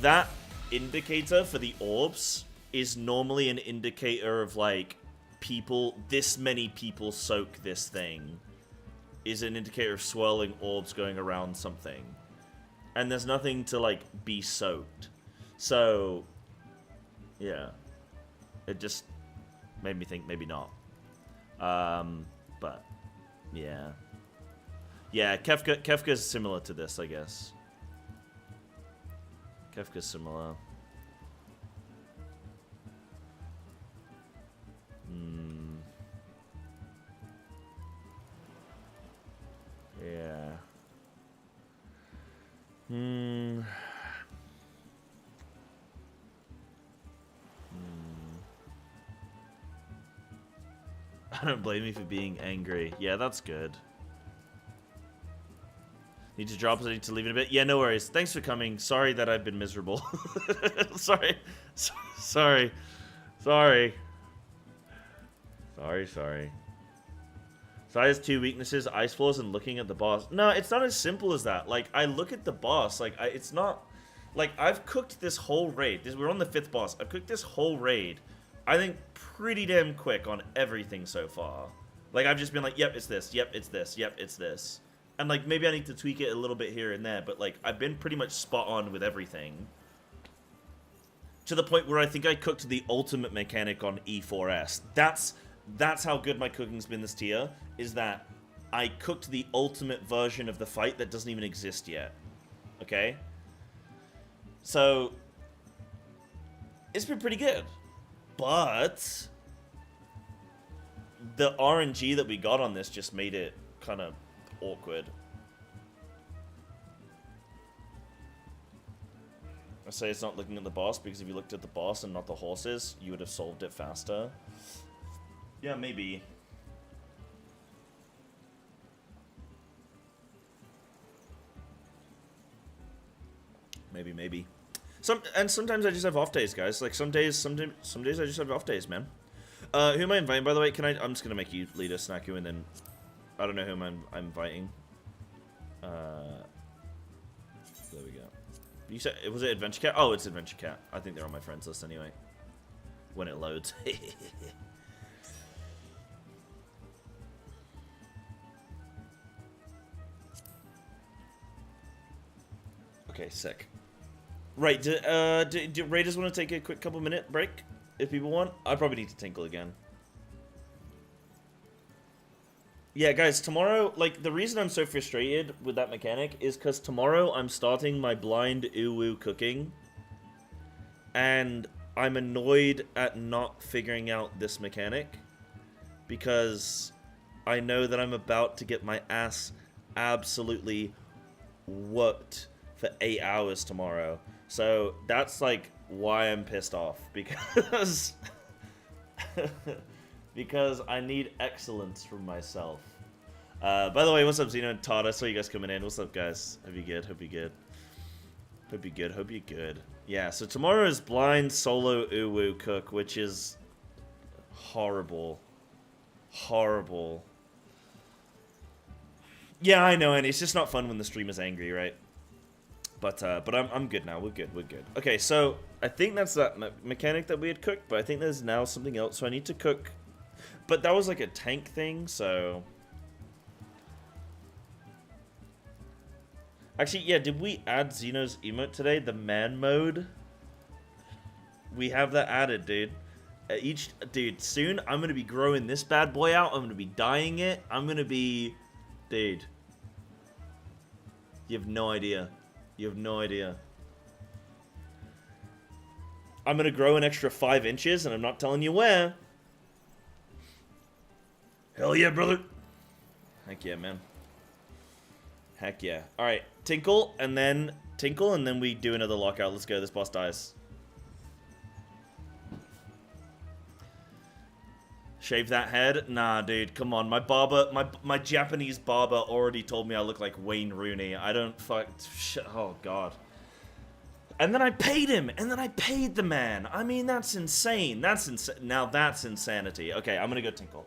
that indicator for the orbs is normally an indicator of like people, this many people soak this thing, is an indicator of swirling orbs going around something. And there's nothing to like be soaked. So yeah. It just made me think maybe not. But yeah. Yeah, Kefka's similar to this, I guess. Kefka's similar. Yeah. I don't blame you for being angry. Yeah, that's good. Need to drop, I need to leave in a bit. Yeah, no worries. Thanks for coming. Sorry that I've been miserable. Sorry. Sorry. Sorry. Sorry. So I has two weaknesses, ice floors and looking at the boss. No, it's not as simple as that. Like, I look at the boss, like, it's not... Like, I've cooked this whole raid. We're on the 5th boss. I've cooked this whole raid, I think, pretty damn quick on everything so far. Like, I've just been like, yep, it's this. Yep, it's this. Yep, it's this. And, like, maybe I need to tweak it a little bit here and there, but, like, I've been pretty much spot on with everything. To the point where I think I cooked the ultimate mechanic on E5-8S. That's how good my cooking's been this tier, is that I cooked the ultimate version of the fight that doesn't even exist yet. Okay? So, it's been pretty good. But the RNG that we got on this just made it kind of awkward. I say it's not looking at the boss, because if you looked at the boss and not the horses, you would have solved it faster. Yeah, maybe. Maybe. Sometimes I just have off days, guys. Like, some days I just have off days, man. Who am I inviting, by the way? I'm just gonna make you lead a Snacku, and then I don't know who I'm inviting. There we go. You said, was it Adventure Cat? Oh, it's Adventure Cat. I think they're on my friends list anyway. When it loads. Okay, sick. Right, do Raiders want to take a quick couple-minute break? If people want? I probably need to tinkle again. Yeah, guys, tomorrow, like, the reason I'm so frustrated with that mechanic is because tomorrow I'm starting my blind uwu cooking. And I'm annoyed at not figuring out this mechanic. Because I know that I'm about to get my ass absolutely whooped for 8 hours tomorrow. So that's like why I'm pissed off, because because I need excellence from myself. By the way, what's up, Zeno and Todd? I saw you guys coming in. What's up, guys? Hope you good. Hope you good. Hope you good. Hope you good. Yeah. So tomorrow is blind solo uwu cook, which is horrible. Horrible. Yeah, I know, and it's just not fun when the streamer's angry, right? But I'm good now. We're good. We're good. Okay, so I think that's that mechanic that we had cooked, but I think there's now something else. So I need to cook. But that was like a tank thing, so. Actually, yeah, did we add Xeno's emote today? The man mode? We have that added, dude. Dude, soon I'm going to be growing this bad boy out. I'm going to be dyeing it. I'm going to be... Dude. You have no idea. You have no idea. I'm going to grow an extra 5 inches, and I'm not telling you where. Hell yeah, brother. Heck yeah, man. Heck yeah. Alright, Tinkle, and then we do another lockout. Let's go. This boss dies. Shave that head? Nah, dude, come on. My barber, my Japanese barber already told me I look like Wayne Rooney. I don't oh, God. And then I paid him, and then I paid the man. I mean, that's insane. That's insane. Now that's insanity. Okay, I'm gonna go Tinkle.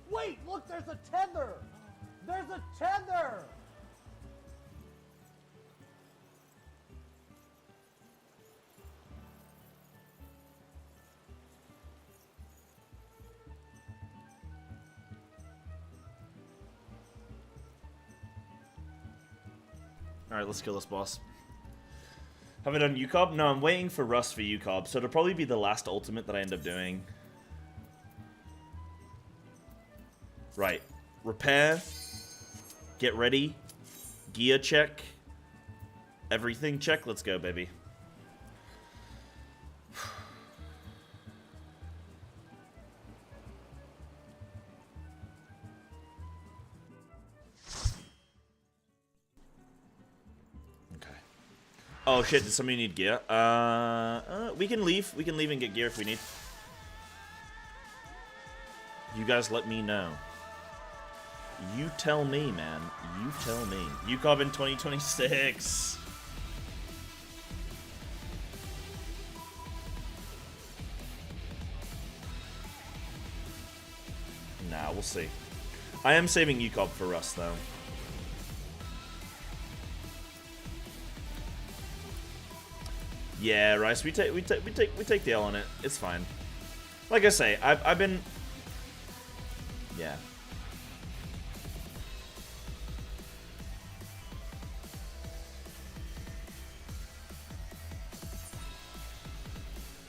Wait, look, there's a tether! There's a tether! Alright, let's kill this boss. Haven't done UCOB? No, I'm waiting for Rust for UCOB, so it'll probably be the last ultimate that I end up doing. Right. Repair. Get ready. Gear check. Everything check. Let's go, baby. Okay. Oh shit, does somebody need gear? We can leave. We can leave and get gear if we need. You guys let me know. You tell me, man. You tell me. UCOB in 2026. Nah, we'll see. I am saving UCOB for Rust, though. Yeah, Rice. We take the L on it. It's fine. Like I say, I've been. Yeah.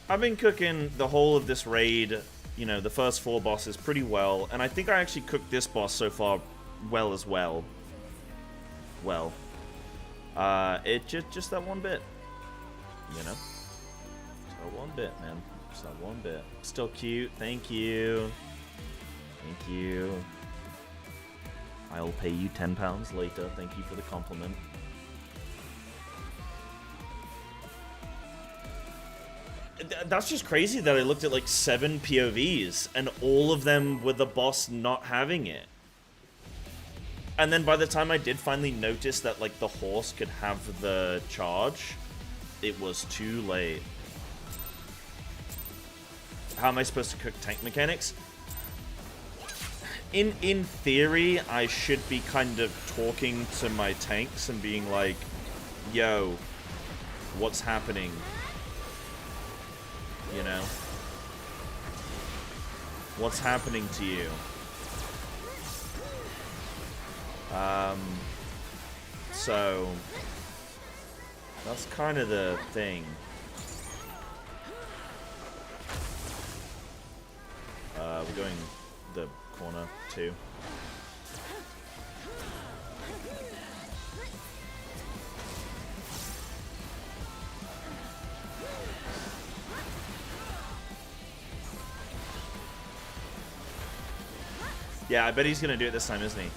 I've been cooking the whole of this raid, you know, the first 4 bosses pretty well, and I think I actually cooked this boss so far well as well. Well. It just that one bit. You know? Just that one bit, man. Just that one bit. Still cute. Thank you. Thank you. I'll pay you £10 later. Thank you for the compliment. That's just crazy that I looked at like 7 POVs and all of them with the boss not having it. And then by the time I did finally notice that like the horse could have the charge, it was too late. How am I supposed to cook tank mechanics? In theory, I should be kind of talking to my tanks and being like, yo, what's happening? You know? What's happening to you? So that's kind of the thing. We're going the corner too. Yeah, I bet he's gonna do it this time, isn't he?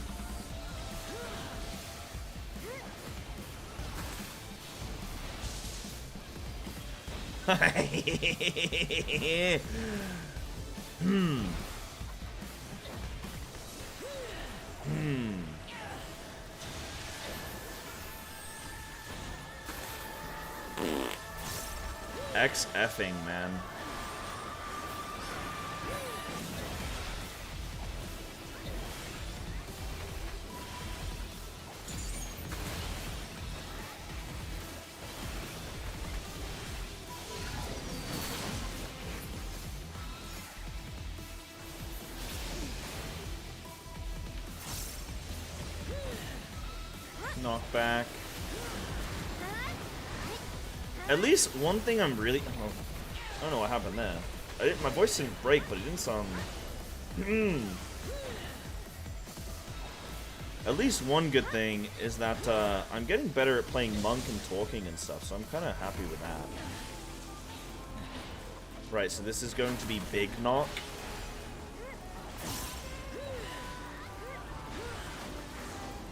X-effing, man. Knockback. At least one thing I'm really... Oh, I don't know what happened there. My voice didn't break, but it didn't sound... At least one good thing is that I'm getting better at playing monk and talking and stuff, so I'm kind of happy with that. Right, so this is going to be big knock.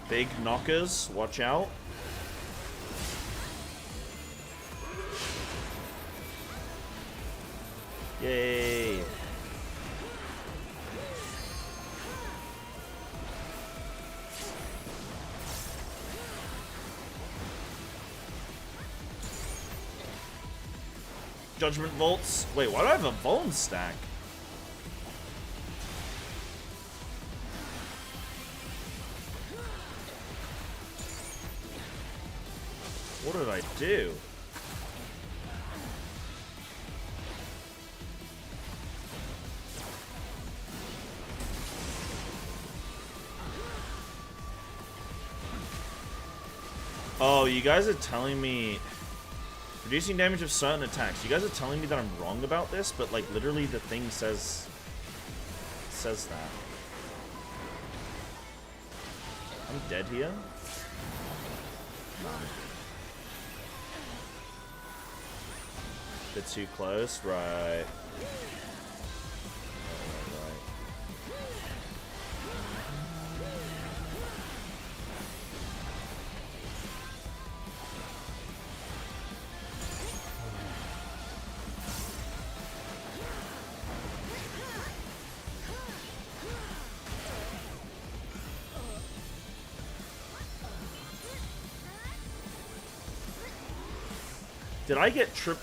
Big knockers, watch out. Yay. Judgment Vaults. Wait, why do I have a Vuln stack? What did I do? Oh, you guys are telling me... Reducing damage of certain attacks. You guys are telling me that I'm wrong about this, but like literally the thing says that. I'm dead here? No. Bit too close, right.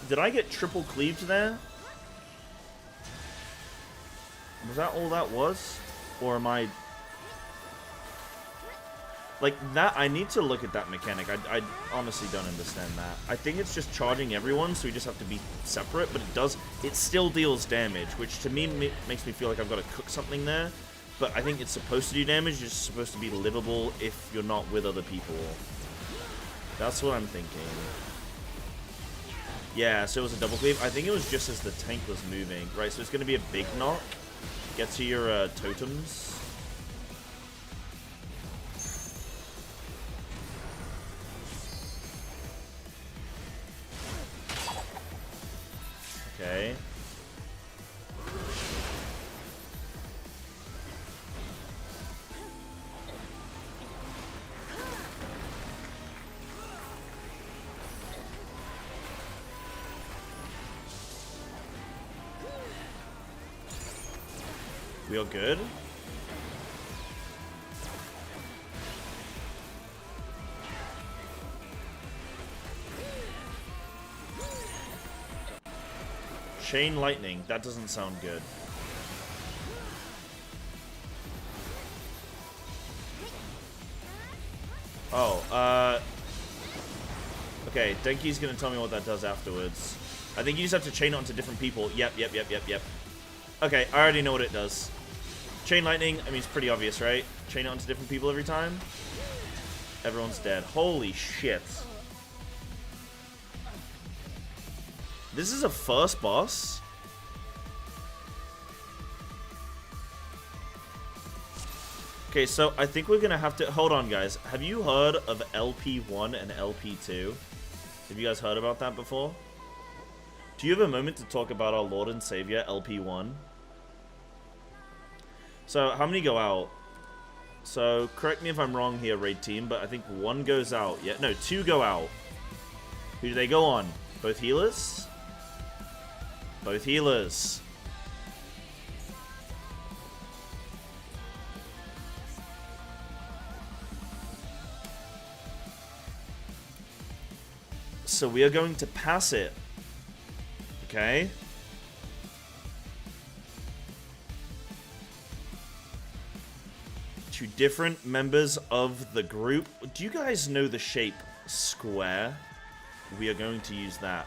Did I get triple cleaved there? Was that all that was? Or am I... Like, that, I need to look at that mechanic. I honestly don't understand that. I think it's just charging everyone, so we just have to be separate, but it still deals damage, which to me makes me feel like I've got to cook something there. But I think it's supposed to do damage, it's supposed to be livable if you're not with other people. That's what I'm thinking. Yeah, so it was a double cleave. I think it was just as the tank was moving. Right, so it's going to be a big knock. Get to your totems. Okay. We all good? Chain lightning. That doesn't sound good. Oh, okay, Denki's gonna tell me what that does afterwards. I think you just have to chain it onto different people. Yep. Okay, I already know what it does. Chain lightning, I mean, it's pretty obvious, right? Chain it onto different people every time. Everyone's dead. Holy shit. This is a first boss? Okay, so I think we're gonna have to... Hold on, guys. Have you heard of LP1 and LP2? Have you guys heard about that before? Do you have a moment to talk about our Lord and Savior, LP1? So, how many go out? So, correct me if I'm wrong here, raid team, but I think 1 goes out. Yeah, no, 2 go out. Who do they go on? Both healers? Both healers. So we are going to pass it. Okay. To different members of the group. Do you guys know the shape square? We are going to use that.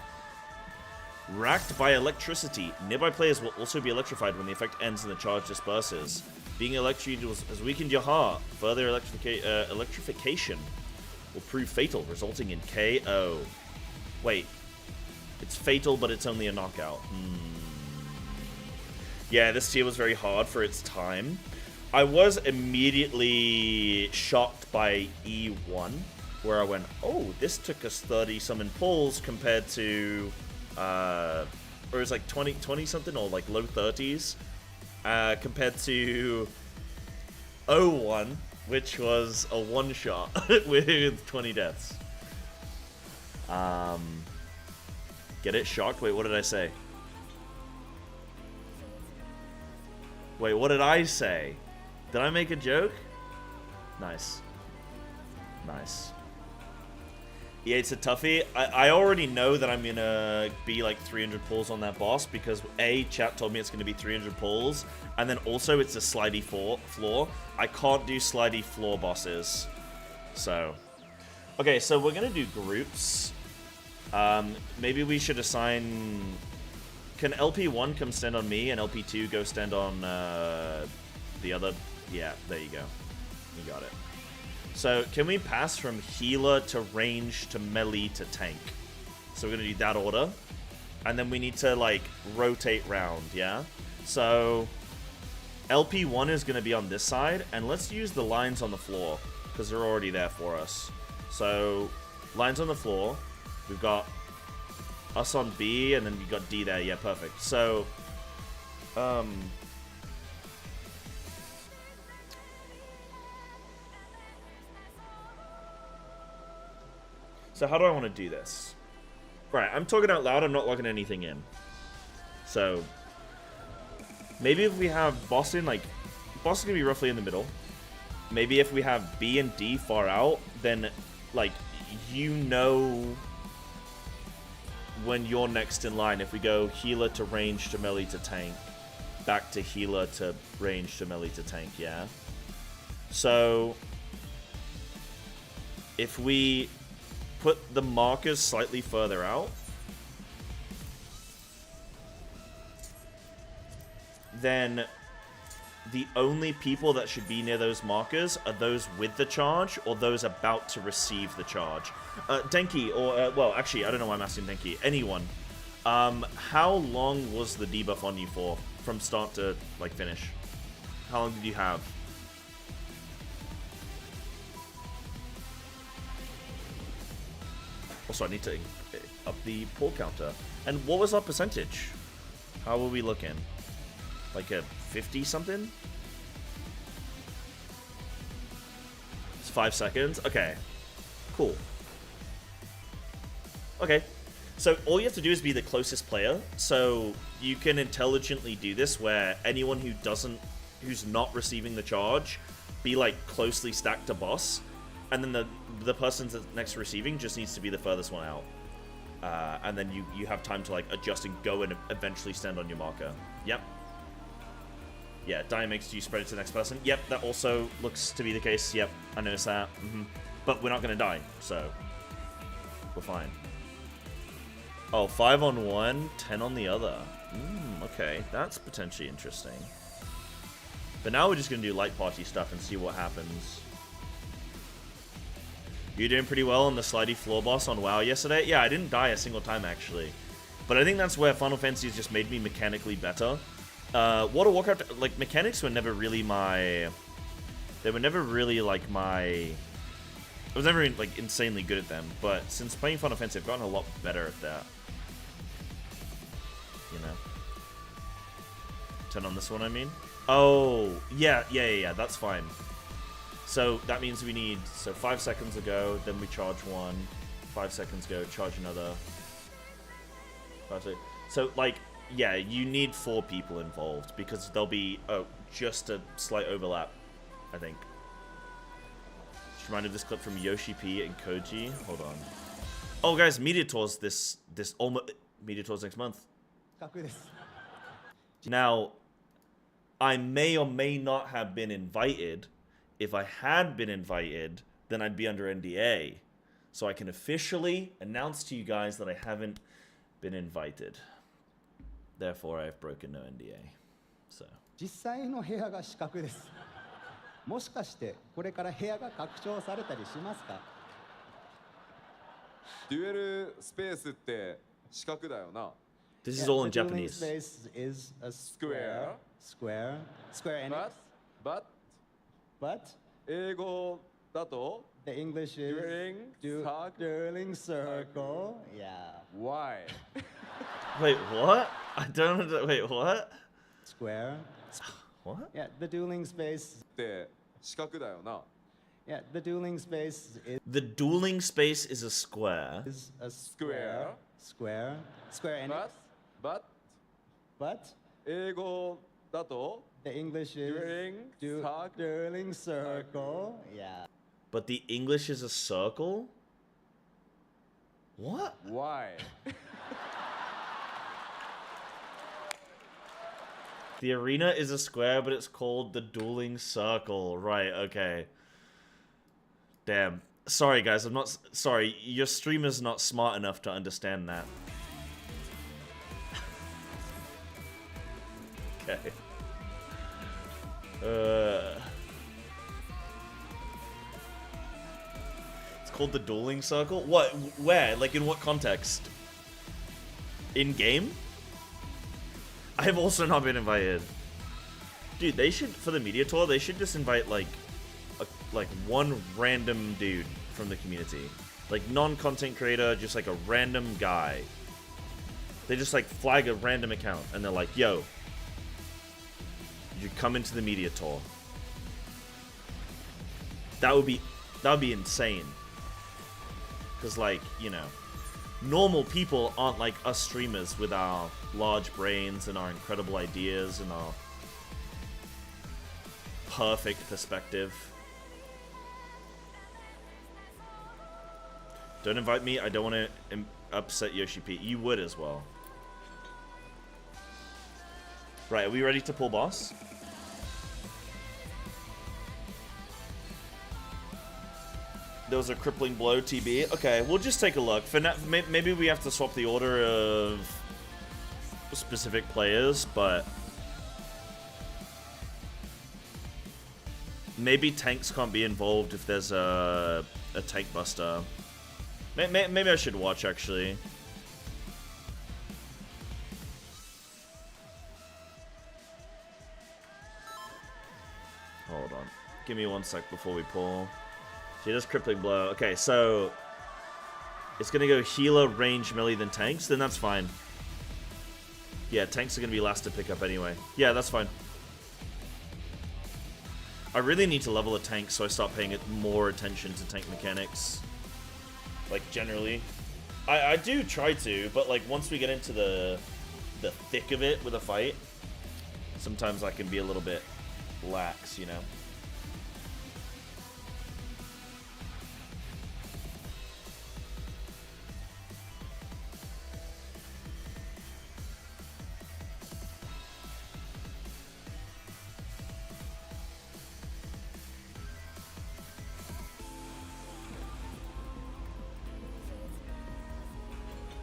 Racked by electricity. Nearby players will also be electrified when the effect ends and the charge disperses. Being electrocuted has weakened your heart. Further electrification will prove fatal, resulting in KO. Wait. It's fatal, but it's only a knockout. Yeah, this tier was very hard for its time. I was immediately shocked by E1, where I went, oh, this took us 30-something pulls compared to, or it was like 20-something or like low 30s, compared to O1, which was a one-shot with 20 deaths. Get it? Shocked? Wait, what did I say? Wait, what did I say? Did I make a joke? Nice. Nice. Yeah, it's a toughie. I already know that I'm gonna be like 300 pulls on that boss because A, chat told me it's gonna be 300 pulls, and then also it's a slidey floor. I can't do slidey floor bosses. So. Okay, so we're gonna do groups. Maybe we should assign... Can LP1 come stand on me and LP2 go stand on the other... Yeah, there you go. You got it. So, can we pass from healer to range to melee to tank? So we're going to do that order. And then we need to, like, rotate round, yeah? So, LP1 is going to be on this side. And let's use the lines on the floor, because they're already there for us. So, lines on the floor. We've got us on B, and then you've got D there. Yeah, perfect. So, So how do I want to do this? Right, I'm talking out loud, I'm not logging anything in. So, maybe if we have Boston, like, Boston can be roughly in the middle. Maybe if we have B and D far out, then, like, you know when you're next in line. If we go healer to range to melee to tank, back to healer to range to melee to tank, yeah? So, if we put the markers slightly further out, then the only people that should be near those markers are those with the charge or those about to receive the charge. Denki, or, well, actually, I don't know why I'm asking Denki. Anyone. How long was the debuff on you for? From start to, like, finish? How long did you have? Also, I need to up the pull counter. And what was our percentage? How were we looking? Like a 50-something? It's 5 seconds? Okay. Cool. Okay. So all you have to do is be the closest player. So you can intelligently do this where anyone who's not receiving the charge, be like closely stacked to boss. And then the person that's next receiving just needs to be the furthest one out. And then you have time to like adjust and go and eventually stand on your marker. Yep. Yeah, die makes you spread it to the next person. Yep, that also looks to be the case. Yep, I noticed that. But we're not going to die, so we're fine. Oh, 5 on one, 10 on the other. Okay, that's potentially interesting. But now we're just going to do light party stuff and see what happens. You're doing pretty well on the slidey floor boss on WoW yesterday. Yeah, I didn't die a single time, actually. But I think that's where Final Fantasy has just made me mechanically better. World of Warcraft, like, mechanics were never really my... They were never really, like, my... I was never, like, insanely good at them. But since playing Final Fantasy, I've gotten a lot better at that. You know? 10 on this one, I mean. Oh, yeah, that's fine. So that means we need, 5 seconds ago, then we charge one. 5 seconds ago, charge another. So, like, yeah, you need 4 people involved because there'll be, just a slight overlap, I think. Just reminded of this clip from Yoshi P and Koji. Hold on. Oh, guys, Media Tours Media Tours next month. Now, I may or may not have been invited. If I had been invited, then I'd be under NDA. So I can officially announce to you guys that I haven't been invited. Therefore, I have broken no NDA. So. 実際の部屋が四角です。もしかしてこれから部屋が拡張されたりしますか？デュエルスペースって四角だよな。This is all in Japanese. Space is a square. Square. Enix. But. 英語だと The English is dueling circle. Yeah. Why? Wait, what? I don't know. Wait, what? Square. What? Yeah, the dueling space. って四角だよな。Yeah, the dueling space is. The dueling space is a square. Is a square. Square Enix. But. 英語だと The English is dueling circle. Yeah. But the English is a circle? What? Why? The arena is a square, but it's called the dueling circle. Right, okay. Damn. Sorry, guys, I'm not... Sorry, your streamer's not smart enough to understand that. Okay. It's called the dueling circle? What? Where? Like, in what context? In-game? I have also not been invited. Dude, they should, for the media tour, they should just invite, like one random dude from the community. Like, non-content creator, just, like, a random guy. They just, like, flag a random account, and they're like, yo, you come into the media tour. That would be insane. Because, like, you know, normal people aren't like us streamers with our large brains and our incredible ideas and our perfect perspective. Don't invite me. I don't want to upset Yoshi P. You would as well. Right, are we ready to pull boss? There was a crippling blow, TB. Okay, we'll just take a look. For now, maybe we have to swap the order of specific players, but maybe tanks can't be involved if there's a tank buster. Maybe I should watch, actually. Hold on. Give me 1 sec before we pull. She does crippling blow. Okay, so it's gonna go healer, range, melee, then tanks. Then that's fine. Yeah, tanks are gonna be last to pick up anyway. Yeah, that's fine. I really need to level a tank so I start paying more attention to tank mechanics. Like, generally. I do try to, but like once we get into the thick of it with a fight, sometimes I can be a little bit lax, you know?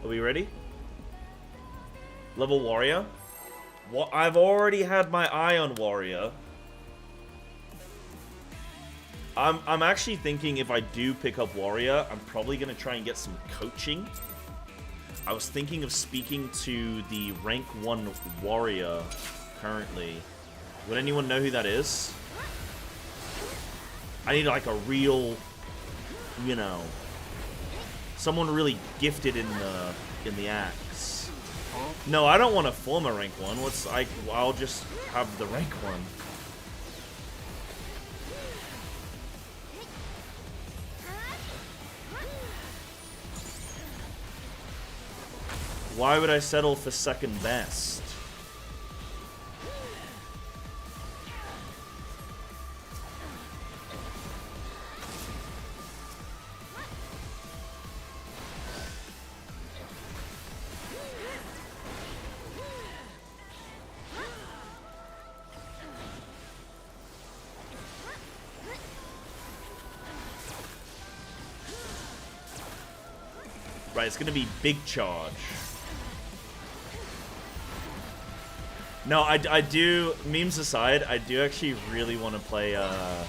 Are we ready? Level warrior? What? I've already had my eye on warrior. I'm actually thinking if I do pick up warrior, I'm probably gonna try and get some coaching. I was thinking of speaking to the rank 1 warrior currently. Would anyone know who that is? I need like a real, you know, someone really gifted in the axe. No, I don't want to form a rank 1. I'll just have the rank 1. Why would I settle for second best? Right, it's gonna be big charge. No, I do, memes aside, I do actually really want to play, I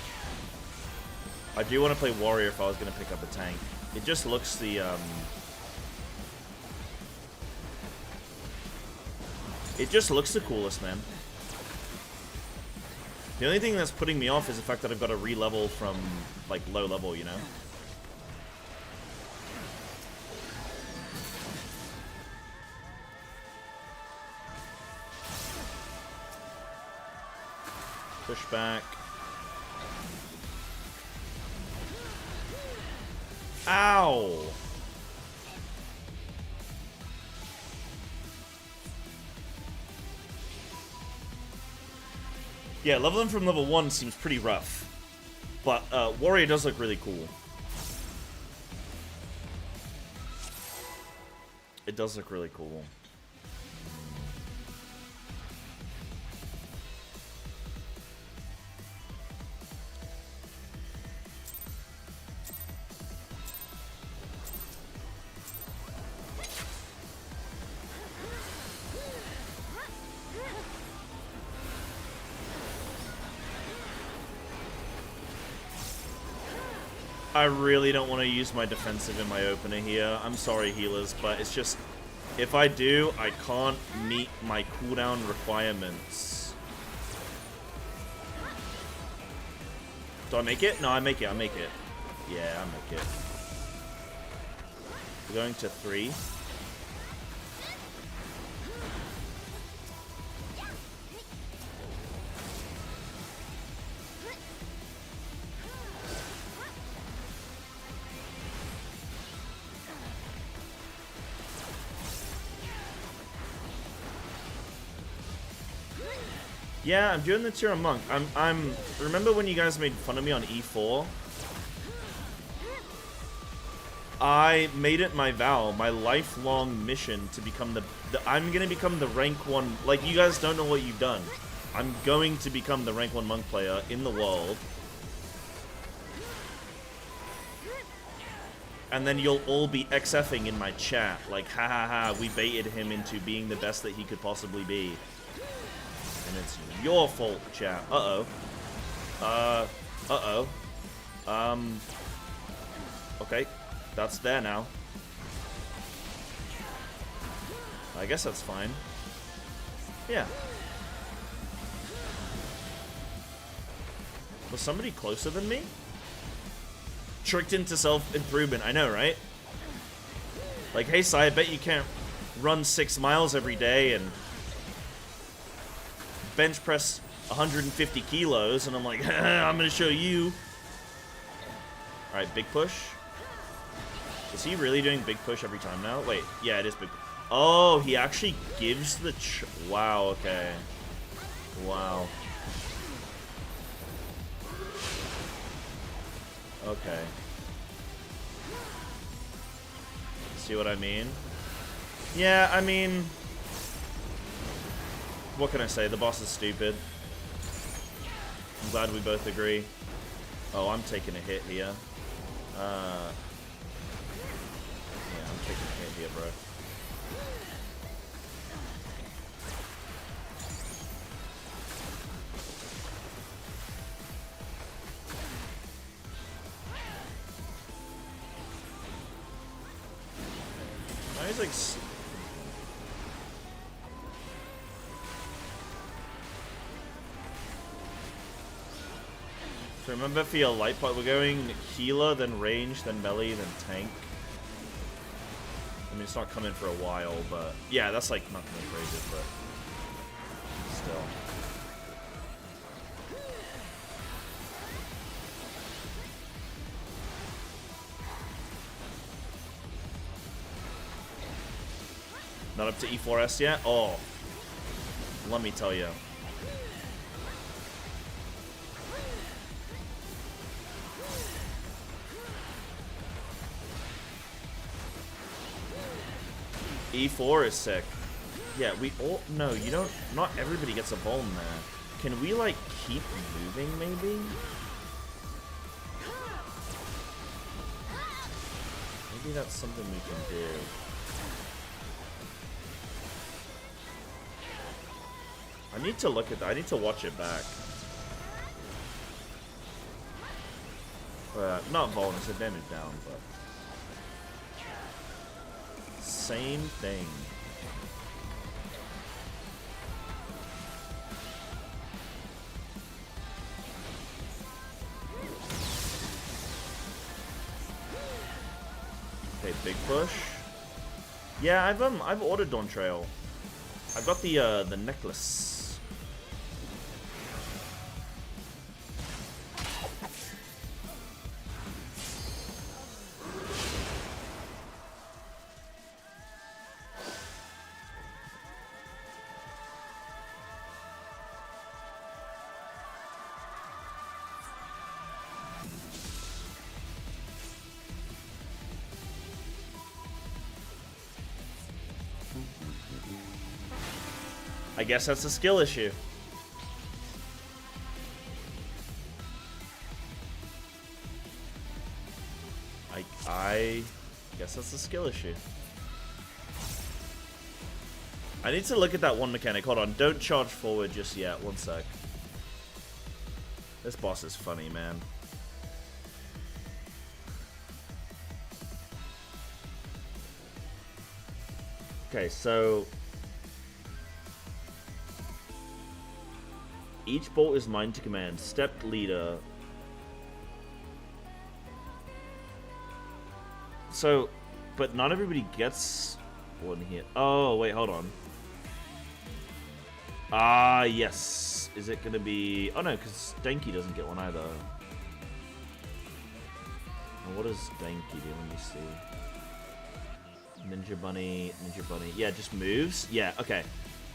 do want to play Warrior if I was going to pick up a tank. It just looks it just looks the coolest, man. The only thing that's putting me off is the fact that I've got to re-level from, like, low level, you know? Push back. Ow! Yeah, leveling from level 1 seems pretty rough. But Warrior does look really cool. It does look really cool. I really don't want to use my defensive in my opener here. I'm sorry, healers, but it's just, if I do, I can't meet my cooldown requirements. Do I make it? No, I make it. I make it. Yeah, I make it. We're going to 3. Yeah, I'm doing the tier of monk. Remember when you guys made fun of me on E4? I made it my vow, my lifelong mission to become I'm gonna become the rank 1, like, you guys don't know what you've done. I'm going to become the rank 1 monk player in the world. And then you'll all be XFing in my chat, like, ha ha ha, we baited him into being the best that he could possibly be. And it's your fault, chat. Uh-oh. Uh-oh. Okay. That's there now. I guess that's fine. Yeah. Was somebody closer than me? Tricked into self-improvement. I know, right? Like, hey, Sai, I bet you can't run 6 miles every day and bench press 150 kilos, and I'm like, I'm gonna show you. Alright, big push. Is he really doing big push every time now? Wait, yeah, it is big. Oh, he actually gives the wow, okay. Wow. Okay. See what I mean? Yeah, I mean, what can I say? The boss is stupid. I'm glad we both agree. Oh, I'm taking a hit here. Yeah, I'm taking a hit here, bro. Oh, he's like... So remember for your light part, we're going healer, then range, then melee, then tank. mean, it's not coming for a while, but yeah, that's like not gonna praise it, but still. Not up to E5-8S yet? Oh, let me tell you. E4 is sick. Yeah, we all... No, you don't... Not everybody gets a bone there. Can we, like, keep moving, maybe? Maybe that's something we can do. I need to look at that. I need to watch it back. Not Vuln, it's a damage down, but... Same thing. Okay, big push. Yeah, I've ordered Dawn Trail. I've got the necklace. I guess that's a skill issue. I guess that's a skill issue. I need to look at that one mechanic. Hold on, don't charge forward just yet. One sec. This boss is funny, man. Okay, so each bolt is mine to command. Stepped leader. So, but not everybody gets one here. Oh, wait, hold on. Ah, yes. Is it gonna be... Oh, no, because Denki doesn't get one either. And what does Denki do? Let me see. Ninja Bunny, Ninja Bunny. Yeah, just moves. Yeah, okay.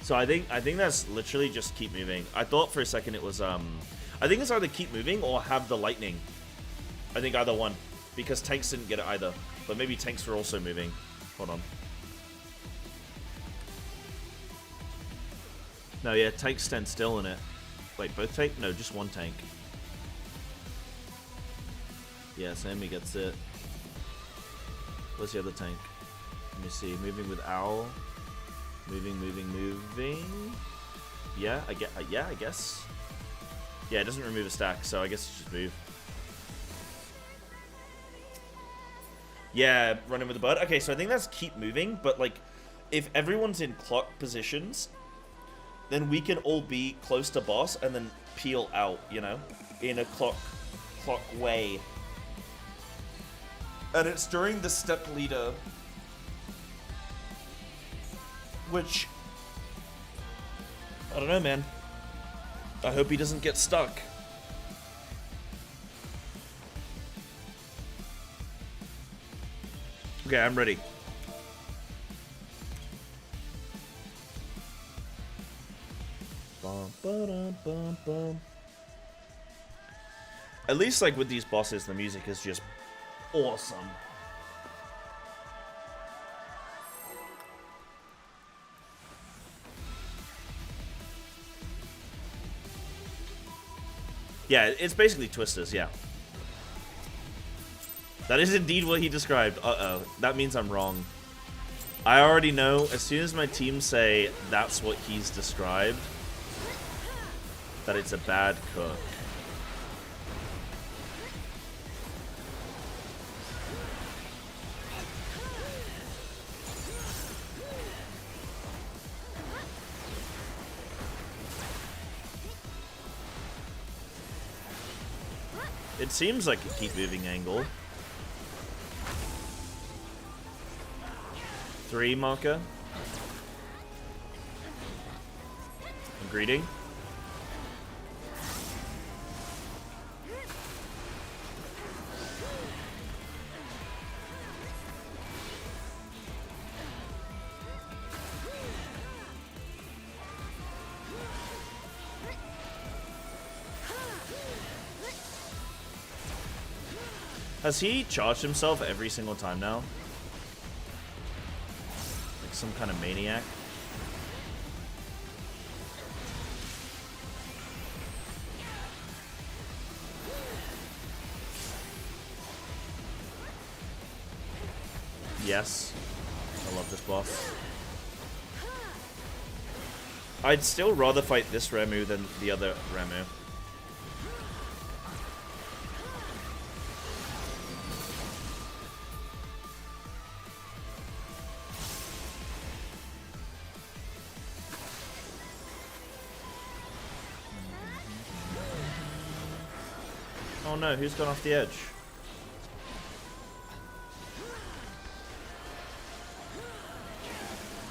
So I think that's literally just keep moving. I thought for a second it was I think it's either keep moving or have the lightning. I think either one. Because tanks didn't get it either. But maybe tanks were also moving. Hold on. No, yeah, tanks stand still in it. Wait, both tank? No, just one tank. Yeah, Sammy gets it. Where's the other tank? Let me see. Moving with Owl. Moving, moving, moving. Yeah, I guess. Yeah, it doesn't remove a stack, so I guess it's just move. Yeah, running with the bird. Okay, so I think that's keep moving, but like, if everyone's in clock positions, then we can all be close to boss and then peel out, you know, in a clock way. And it's during the step leader, which, I don't know, man. I hope he doesn't get stuck. Okay, I'm ready. Bum, ba-dum, bum, bum. At least, like, with these bosses, the music is just awesome. Yeah, it's basically Twisters, yeah. That is indeed what he described. Uh-oh. That means I'm wrong. I already know, as soon as my team say that's what he's described, that it's a bad cook. It seems like a keep moving angle. 3 marker. A greeting. Has he charged himself every single time now? Like some kind of maniac? Yes. I love this boss. I'd still rather fight this Remu than the other Remu. Oh no, who's gone off the edge?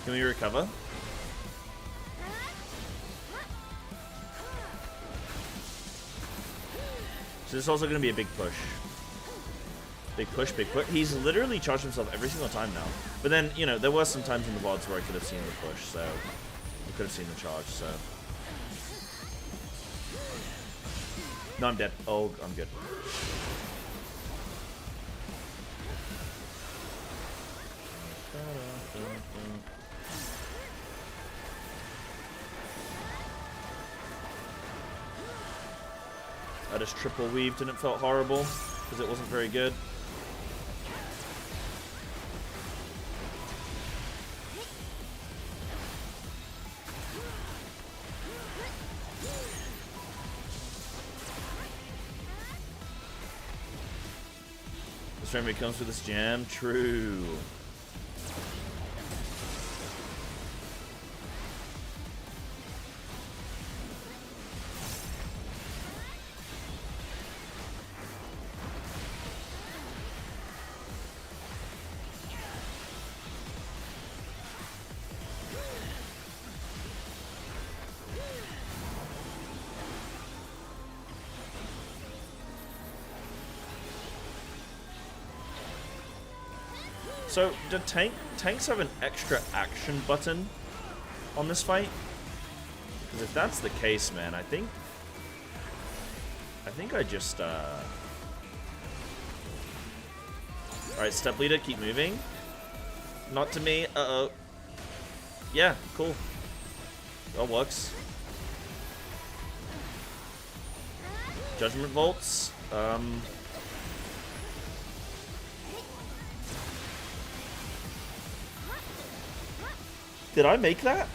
Can we recover? So this is also going to be a big push. Big push, big push. He's literally charged himself every single time now. But then, you know, there were some times in the VODs where I could have seen the push, so... I could have seen the charge, so... No, I'm dead. Oh, I'm good. I just triple weaved and it felt horrible because it wasn't very good. This remedy comes with this jam. True. So, do tanks have an extra action button on this fight? Because if that's the case, man, I think I just, Alright, step leader, keep moving. Not to me, uh-oh. Yeah, cool. That works. Judgment Bolts, Did I make that?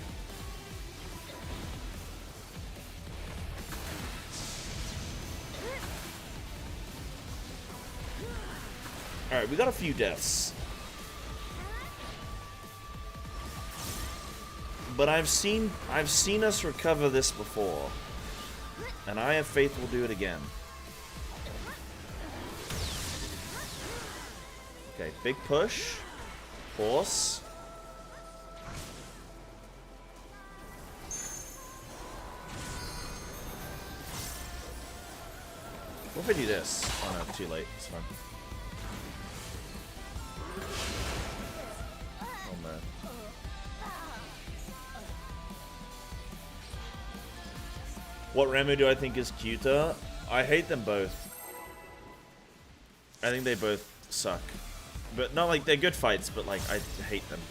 Alright, we got a few deaths. But I've seen us recover this before. And I have faith we'll do it again. Okay, big push. Horse. What if I do this? Oh no, too late. It's fine. Oh man. What Remu do I think is cuter? I hate them both. I think they both suck. But not like they're good fights, but like I hate them.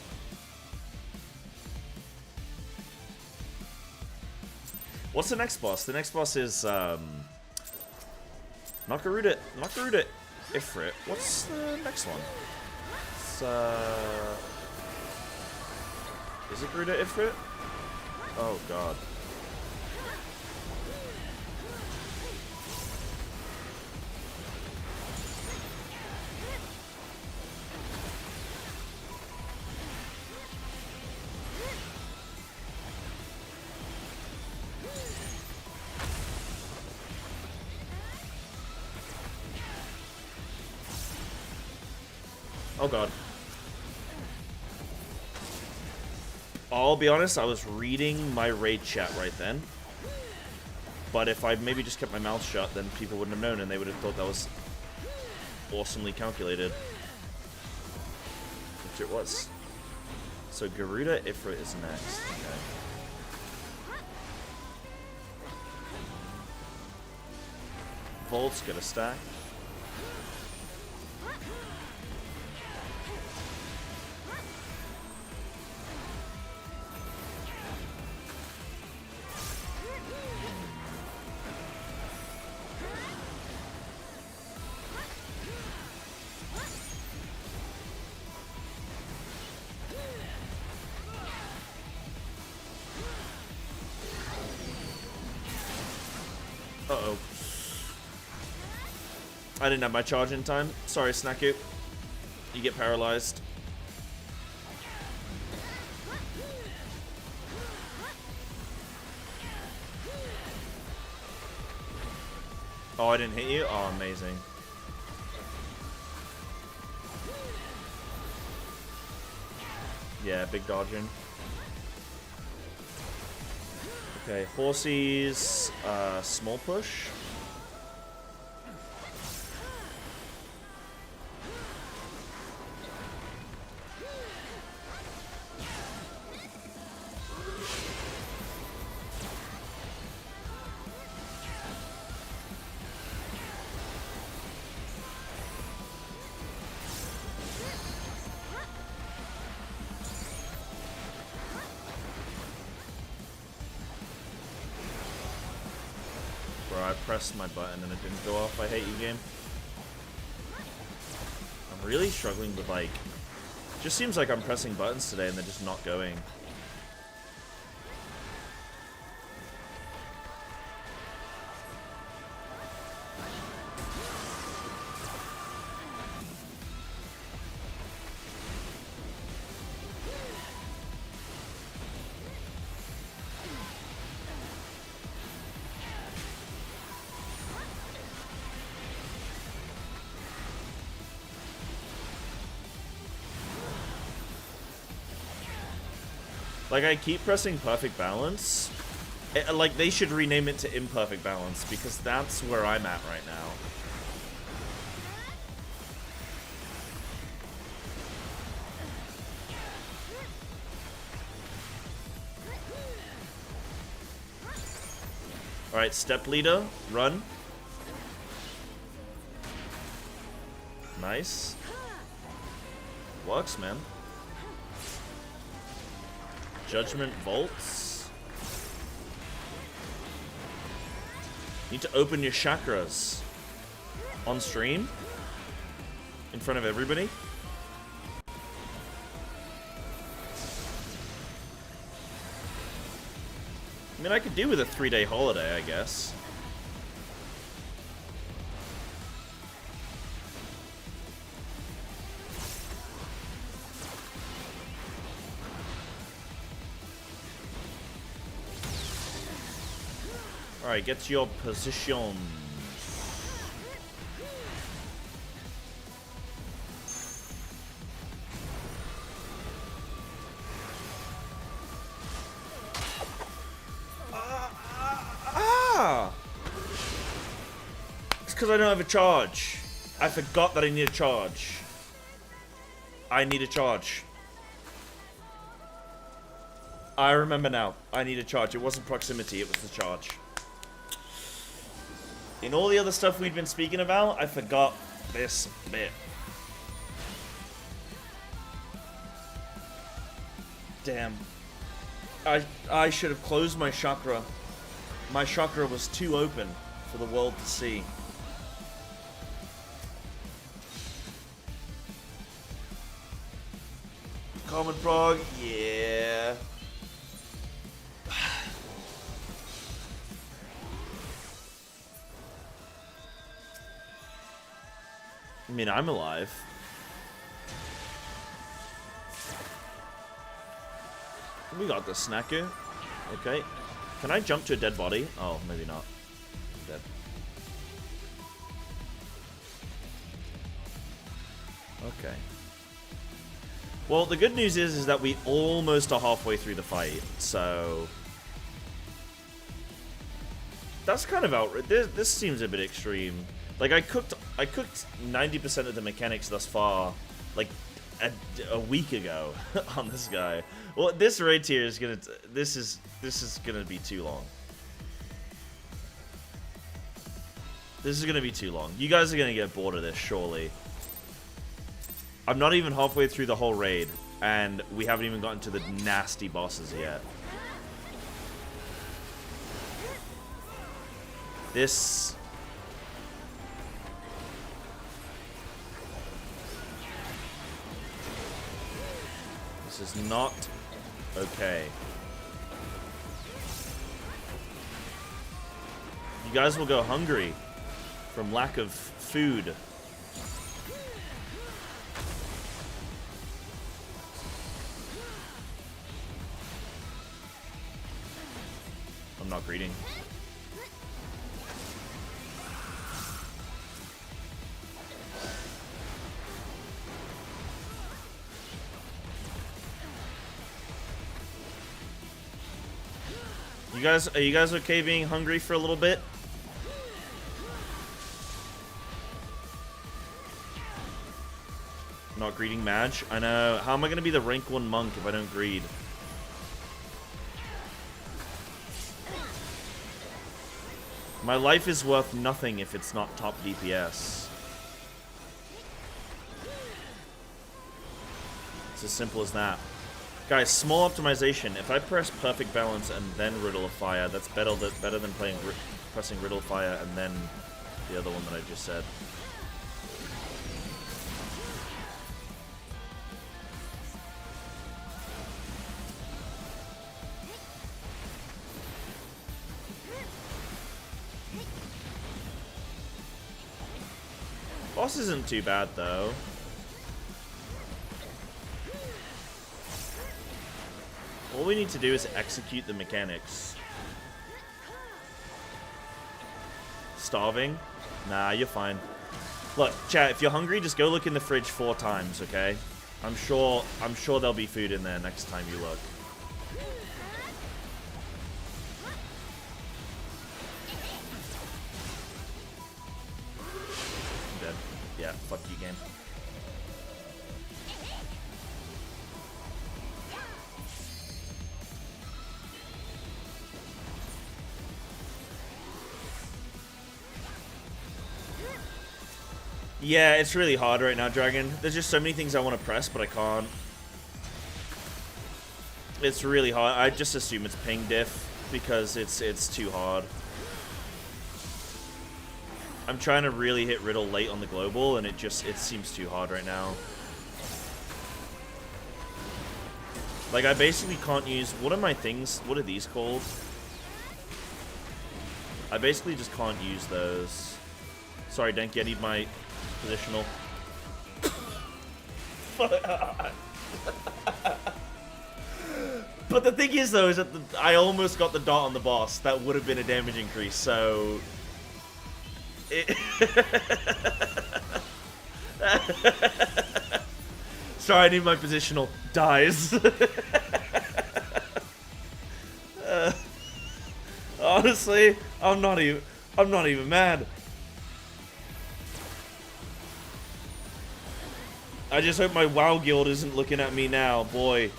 What's the next boss? The next boss is Nakaruda Ifrit. What's the next one? It's is it Garuda Ifrit? Oh god. Oh god. I'll be honest, I was reading my raid chat right then. But if I maybe just kept my mouth shut, then people wouldn't have known and they would have thought that was awesomely calculated. Which it was. So Garuda Ifrit is next. Okay. Volt's gonna stack. Uh-oh. I didn't have my charge in time. Sorry, Snaku. You get paralyzed. Oh, I didn't hit you? Oh, amazing. Yeah, big dodging. Okay, Horsey's small push. I pressed my button and it didn't go off. I hate you, game. I'm really struggling with, like... Just seems like I'm pressing buttons today and they're just not going. Like, I keep pressing perfect balance. Like, they should rename it to imperfect balance, because that's where I'm at right now. Alright, step leader, run. Nice. Works, man. Judgment Volts. Need to open your chakras. On stream? In front of everybody? I mean, I could do with a 3-day holiday, I guess. Alright, get to your position. It's because I don't have a charge. I forgot that I need a charge. I need a charge. I remember now. I need a charge. It wasn't proximity, it was the charge. In all the other stuff we'd been speaking about, I forgot this bit. Damn. I should have closed my chakra. My chakra was too open for the world to see. Common Prog, yeah. I mean, I'm alive. We got this, Snaku. Okay. Can I jump to a dead body? Oh, maybe not. Dead. Okay. Well, the good news is that we almost are halfway through the fight, so... That's kind of outrageous. This seems a bit extreme. Like, I cooked 90% of the mechanics thus far, like, a week ago on this guy. Well, this raid tier is gonna... This is gonna be too long. This is gonna be too long. You guys are gonna get bored of this, surely. I'm not even halfway through the whole raid, and we haven't even gotten to the nasty bosses yet. This... This is not okay. You guys will go hungry from lack of food. I'm not greeting. Are you guys okay being hungry for a little bit? Not greeting Madge? I know. How am I gonna be the rank 1 monk if I don't greed? My life is worth nothing if it's not top DPS. It's as simple as that. Guys, small optimization. If I press perfect balance and then Riddle of Fire, that's better than pressing Riddle of Fire and then the other one that I just said. Boss isn't too bad, though. All we need to do is execute the mechanics. Starving? Nah, you're fine. Look, chat, if you're hungry, just go look in the fridge 4 times, okay? I'm sure there'll be food in there next time you look. Yeah, fuck you, game. Yeah, it's really hard right now, Dragon. There's just so many things I want to press, but I can't. It's really hard. I just assume it's ping diff because it's too hard. I'm trying to really hit Riddle late on the global, and it seems too hard right now. Like, I basically can't use... What are my things? What are these called? I basically just can't use those. Sorry, Denki, I need my positional. But the thing is, though, is that I almost got the dot on the boss. That would have been a damage increase, so... Sorry, I need my positional. Dies. Honestly, I'm not even mad. I just hope my WoW guild isn't looking at me now, boy.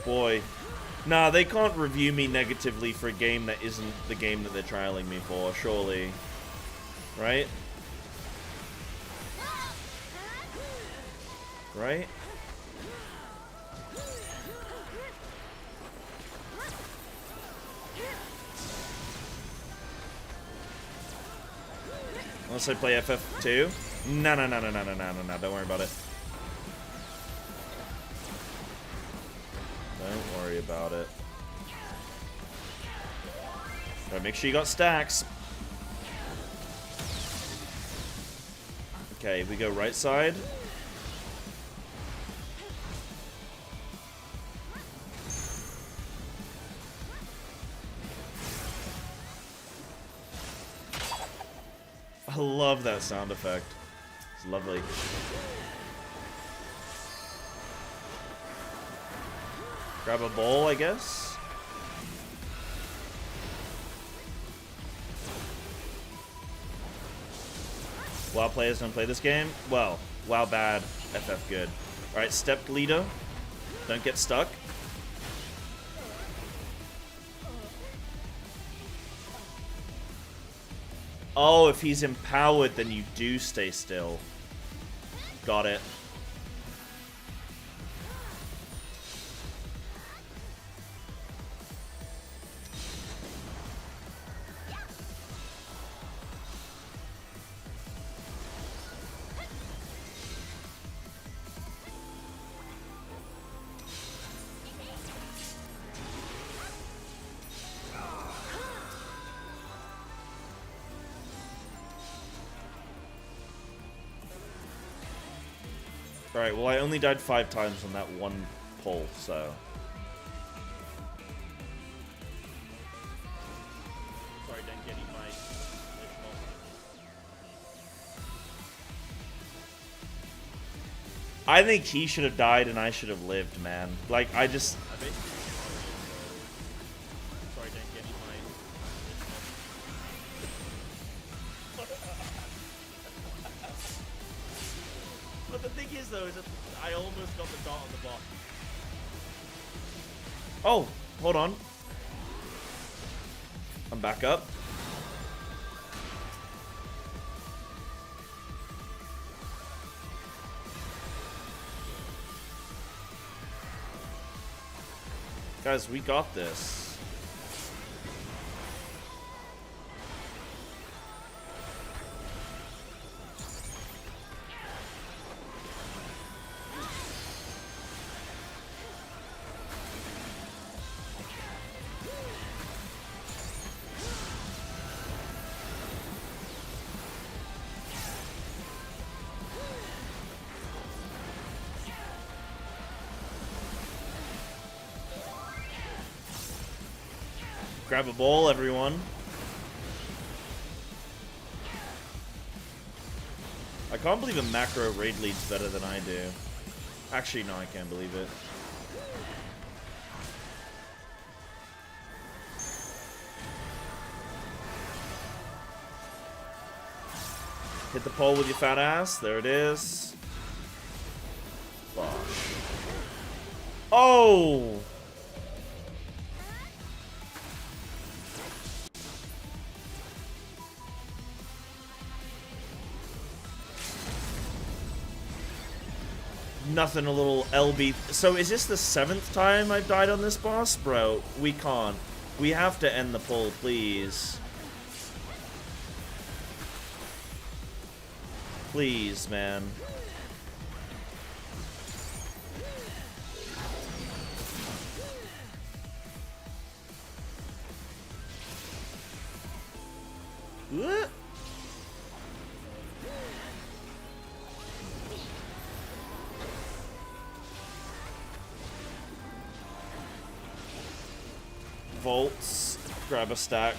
Boy. Nah, they can't review me negatively for a game that isn't the game that they're trialing me for, surely. Right? Right? Unless I play FF2? No, don't worry about it. Don't worry about it. Alright, make sure you got stacks. Okay, we go right side. I love that sound effect. It's lovely. Grab a bowl, I guess. WoW players don't play this game? Well, WoW bad, FF good. Alright, stepped leader. Don't get stuck. Oh, if he's empowered, then you do stay still. Got it. Alright, well I only died 5 times on that one pull, so... Sorry, don't get my... I think he should have died and I should have lived, man. Like, I just... Sorry, don't get my... But the thing is, though, is that I almost got the dot on the bot. Oh, hold on. I'm back up. Guys, we got this. Grab a bowl, everyone. I can't believe a macro raid leads better than I do. Actually, no, I can't believe it. Hit the pole with your fat ass. There it is. Bosh. Oh! Nothing, a little LB. So is this the 7th time I've died on this boss? Bro, we can't. We have to end the pull, please. Please, man. What? Volts, grab a stack,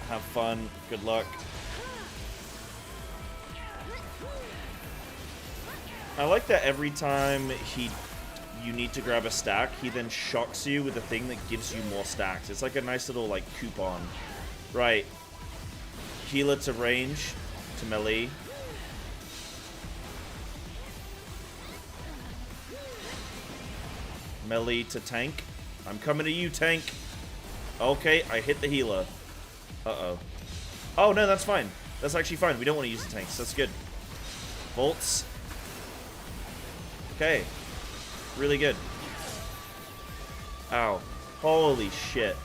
have fun, good luck. I like that every time you need to grab a stack, he then shocks you with a thing that gives you more stacks. It's like a nice little like coupon. Right. Healer to range, to melee. Melee to tank. I'm coming to you, tank. Okay, I hit the healer. Uh-oh. Oh, no, that's fine. That's actually fine. We don't want to use the tanks. That's good. Bolts. Okay. Really good. Ow. Holy shit.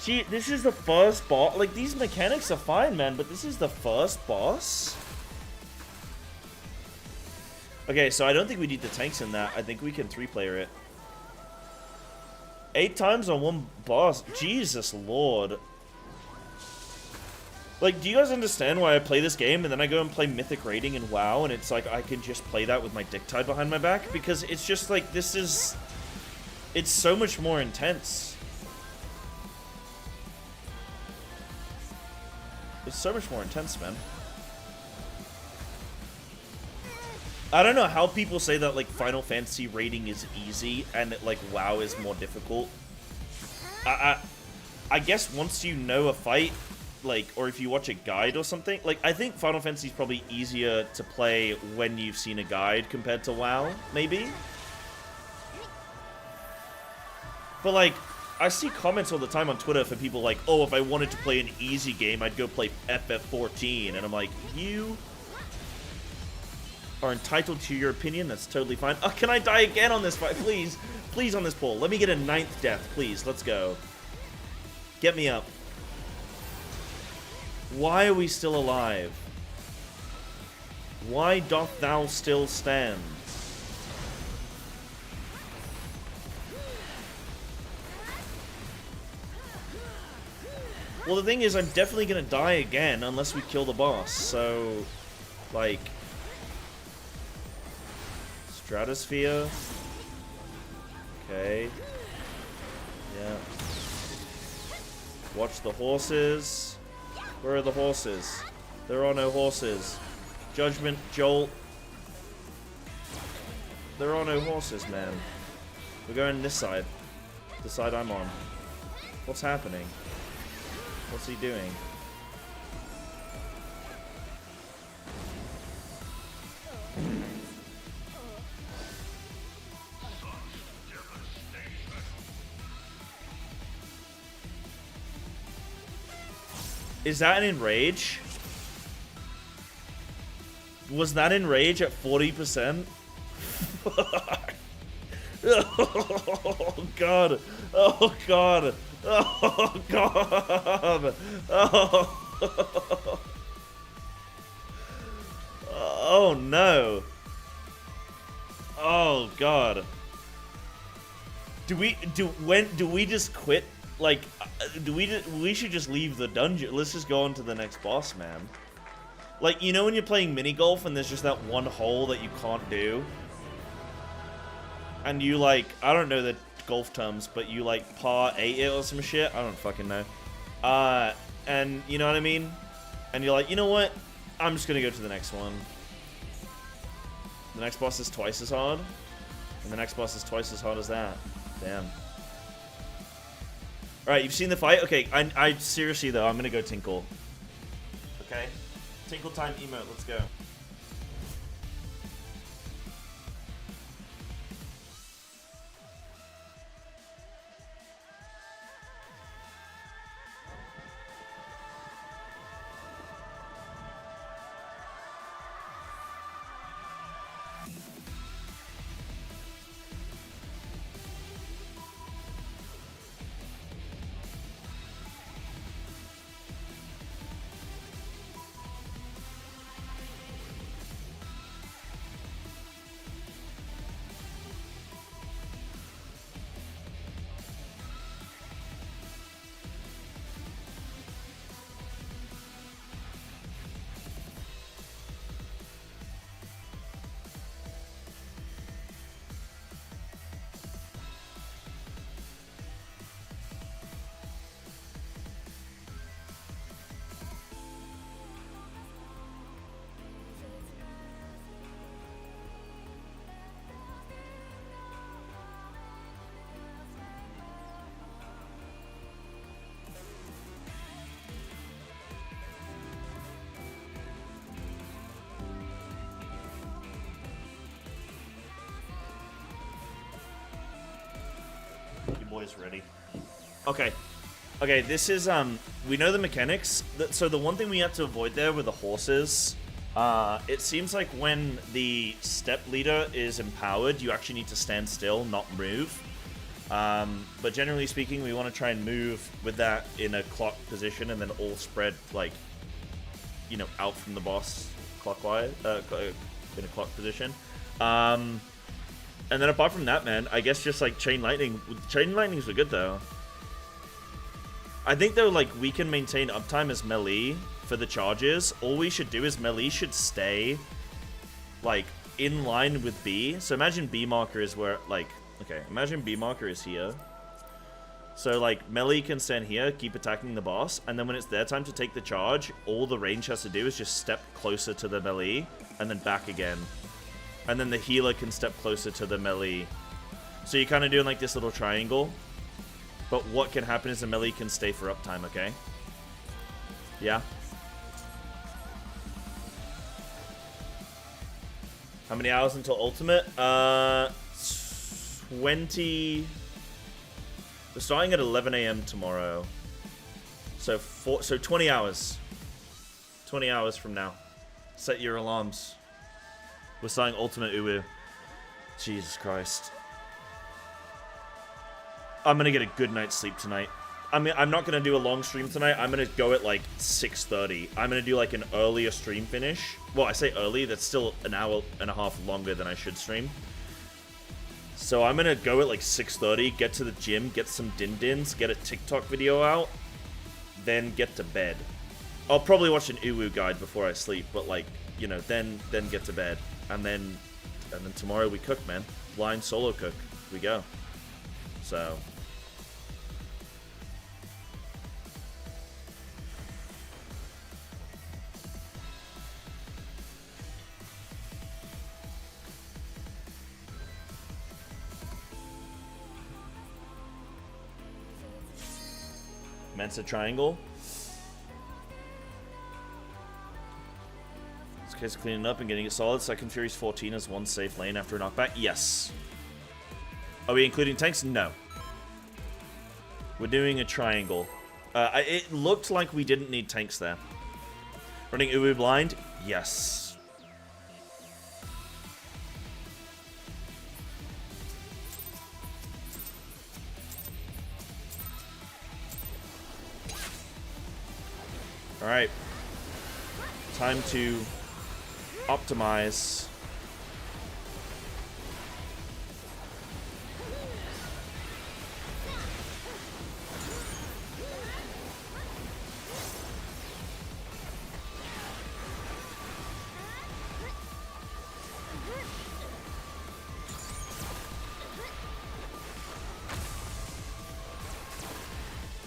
Gee, this is the first boss. Like, these mechanics are fine, man, but this is the first boss? Okay, so I don't think we need the tanks in that. I think we can 3-player it. 8 times on one boss. Jesus Lord. Like, do you guys understand why I play this game and then I go and play Mythic Raiding in WoW and it's like I can just play that with my dick tied behind my back? Because it's just like, this is... It's so much more intense. It's so much more intense, man. I don't know how people say that like Final Fantasy raiding is easy and like WoW is more difficult. I guess once you know a fight, like, or if you watch a guide or something, like, I think Final Fantasy is probably easier to play when you've seen a guide compared to WoW, maybe? But, like, I see comments all the time on Twitter for people like, oh, if I wanted to play an easy game, I'd go play FF14, and I'm like, you are entitled to your opinion, that's totally fine. Oh, can I die again on this fight? Please, please on this poll. Let me get a 9th death, please, let's go. Get me up. Why are we still alive? Why doth thou still stand? Well, the thing is, I'm definitely gonna die again unless we kill the boss, so... like... Stratosphere. Okay. Yeah. Watch the horses. Where are the horses? There are no horses. Judgment, Jolt. There are no horses, man. We're going this side. The side I'm on. What's happening? What's he doing? Is that an enrage? Was that enrage at 40%? Oh god. Oh god. Oh god. Oh. Oh no. Oh god. Do we just quit? Like, we should just leave the dungeon. Let's just go on to the next boss, man. Like, you know when you're playing mini golf and there's just that one hole that you can't do? And you, like, I don't know the golf terms, but you, like, par 8 it or some shit? I don't fucking know. And, you know what I mean? And you're like, you know what? I'm just gonna go to the next one. The next boss is twice as hard. And the next boss is twice as hard as that. Damn. Alright, you've seen the fight? Okay, I seriously though, I'm gonna go Tinkle. Okay? Tinkle time emote, let's go. Boys ready. Okay. Okay, this is, we know the mechanics. So the one thing we have to avoid there with the horses, it seems like when the step leader is empowered, you actually need to stand still, not move. But generally speaking, we want to try and move with that in a clock position and then all spread, like, you know, out from the boss clockwise, in a clock position. And then apart from that, man, I guess just like Chain Lightning. Chain Lightnings are good though. I think though, like, we can maintain uptime as melee for the charges. All we should do is melee should stay like in line with B. So imagine B marker is where, like, okay, imagine B marker is here. So like melee can stand here, keep attacking the boss, and then when it's their time to take the charge, all the range has to do is just step closer to the melee and then back again. And then the healer can step closer to the melee. So you're kind of doing like this little triangle. But what can happen is the melee can stay for uptime, okay? Yeah? How many hours until ultimate? 20... We're starting at 11 a.m. tomorrow. So 20 hours. 20 hours from now. Set your alarms. We're starting Ultimate Uwu. Jesus Christ. I'm gonna get a good night's sleep tonight. I mean, I'm not gonna do a long stream tonight. I'm gonna go at like 6:30. I'm gonna do like an earlier stream finish. Well, I say early. That's still an hour and a half longer than I should stream. So I'm gonna go at like 6:30, get to the gym, get some din-dins, get a TikTok video out, then get to bed. I'll probably watch an Uwu guide before I sleep, but like, you know, then get to bed. And then tomorrow we cook, man. Blind solo cook. We go. So... Mensa triangle. This case cleaning up and getting it solid. Second Fury's 14 as one safe lane after a knockback. Yes. Are we including tanks? No. We're doing a triangle. It looked like we didn't need tanks there. Running Uwu blind? Yes. Alright. Time to optimize.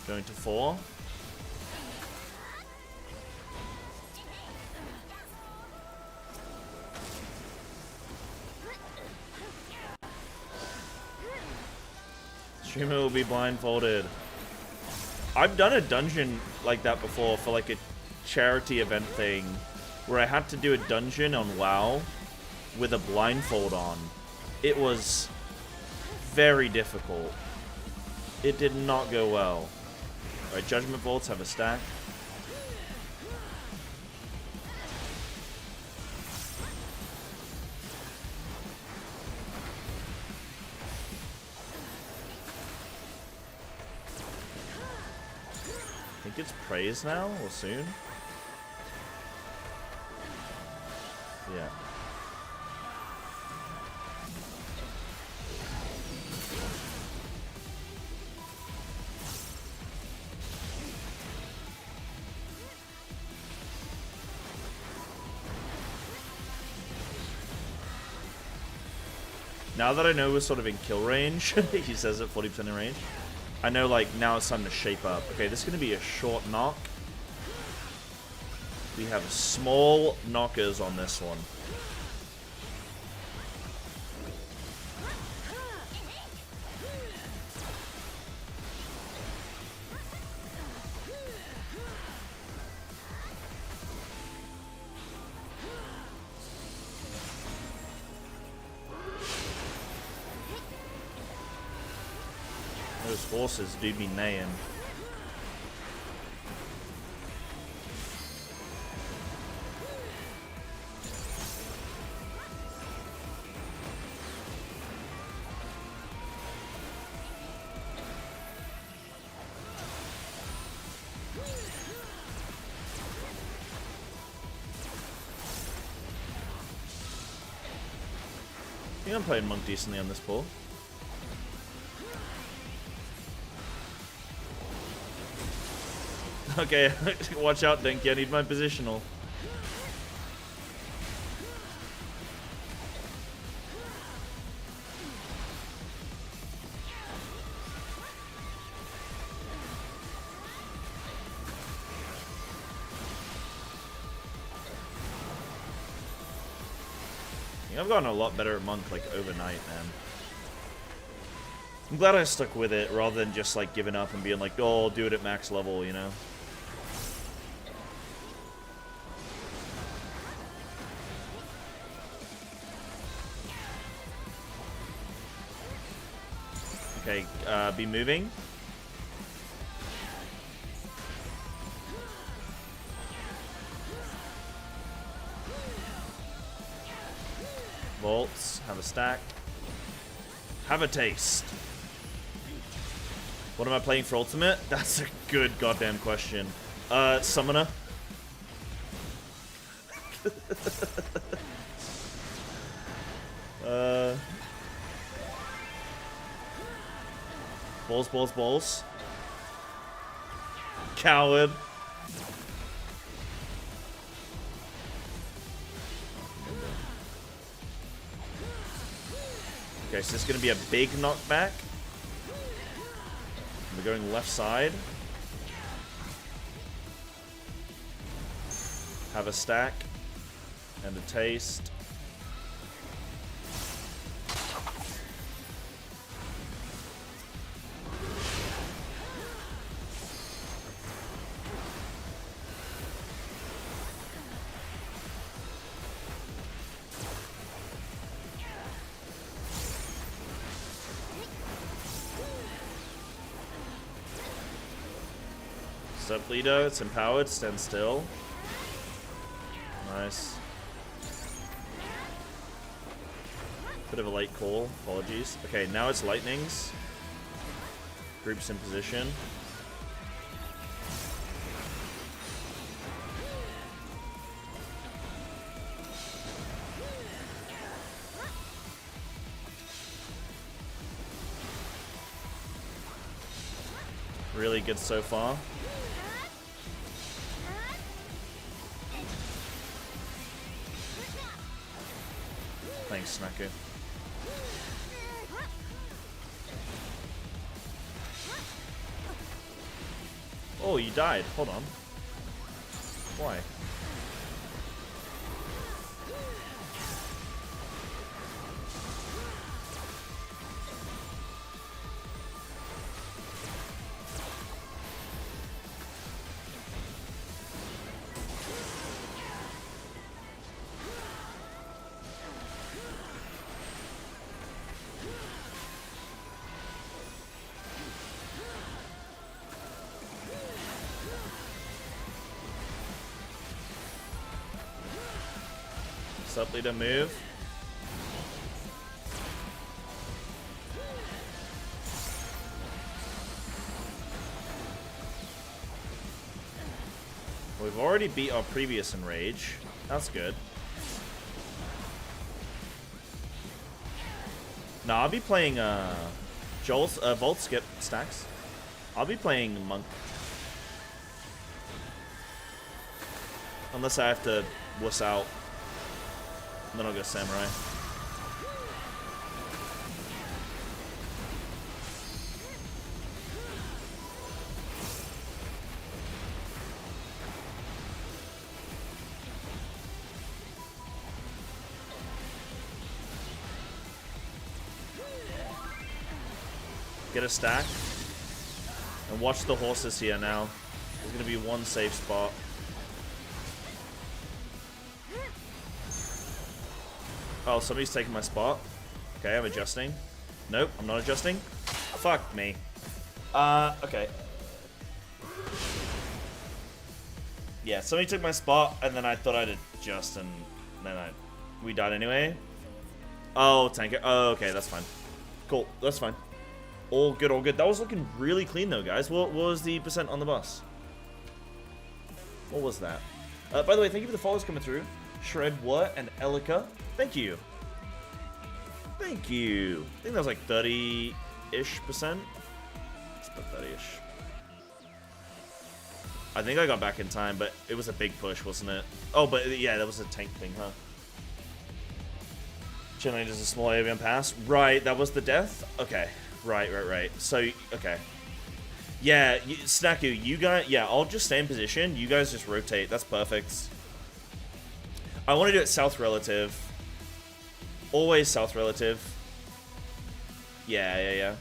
Going to 4. Streamer will be blindfolded. I've done a dungeon like that before for like a charity event thing where I had to do a dungeon on WoW with a blindfold on. It was very difficult. It did not go well. Alright, Judgment Bolts have a stack. I think it's praise now, or soon. Yeah. Now that I know we're sort of in kill range, he says at 40% in range, I know, like, now it's time to shape up. Okay, this is going to be a short knock. We have small knockers on this one. Those horses do be neighing. I think I'm playing Monk decently on this pull. Okay, watch out, Dinky. I need my positional. think I've gotten a lot better at Monk, like, overnight, man. I'm glad I stuck with it, rather than just, like, giving up and being like, oh, I'll do it at max level, you know? Okay, be moving. Bolts, have a stack. Have a taste. What am I playing for ultimate? That's a good goddamn question. Summoner. Balls, balls, balls. Coward. Okay, so this is going to be a big knockback. We're going left side. Have a stack. And a taste. Sup, Lido? It's empowered. Stand still. Nice. Bit of a late call. Apologies. Okay, now it's lightnings. Groups in position. Really good so far. Thanks, Snaku. Oh, you died. Hold on. Why? Sup, leader, move. We've already beat our previous enrage. That's good. Nah, I'll be playing Volt skip stacks. I'll be playing Monk. Unless I have to wuss out. Then I'll go Samurai. Get a stack. And watch the horses here now. There's going to be one safe spot. Oh, somebody's taking my spot. Okay, I'm adjusting. Nope, I'm not adjusting. Fuck me. Okay. Yeah, somebody took my spot, and then I thought I'd adjust, and then we died anyway. Oh, tanker. Oh, okay, that's fine. Cool, that's fine. All good, all good. That was looking really clean, though, guys. What was the percent on the bus? What was that? By the way, thank you for the follows coming through. Shred What and Elika. Thank you. Thank you. I think that was like 30-ish percent. It's about 30-ish. I think I got back in time, but it was a big push, wasn't it? Oh, but yeah, that was a tank thing, huh? Chilling is a small avian pass. Right, that was the death? Okay. Right. So, okay. Yeah, Snaku, you guys... Yeah, I'll just stay in position. You guys just rotate. That's perfect. I want to do it south relative. Always south relative. Yeah.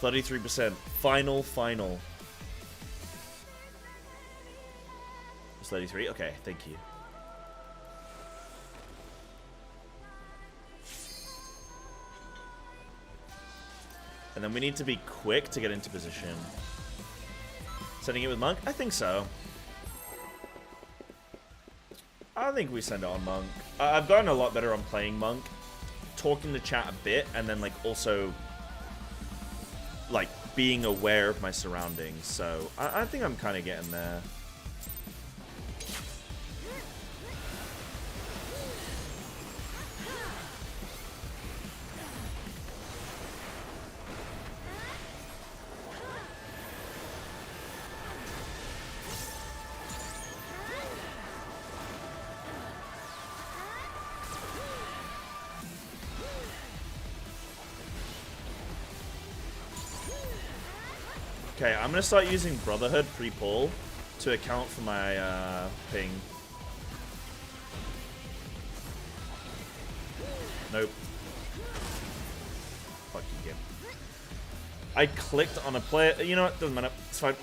33%. Final. It's 33? Okay, thank you. And then we need to be quick to get into position. Sending it with Monk? I think so. I think we send it on Monk. I've gotten a lot better on playing Monk. Talking to chat a bit, and then, like, also, like, being aware of my surroundings. So, I think I'm kind of getting there. Okay, I'm gonna start using Brotherhood pre-pull to account for my ping. Nope. Fuck you, game. I clicked on a player. You know what? Doesn't matter. It's fine.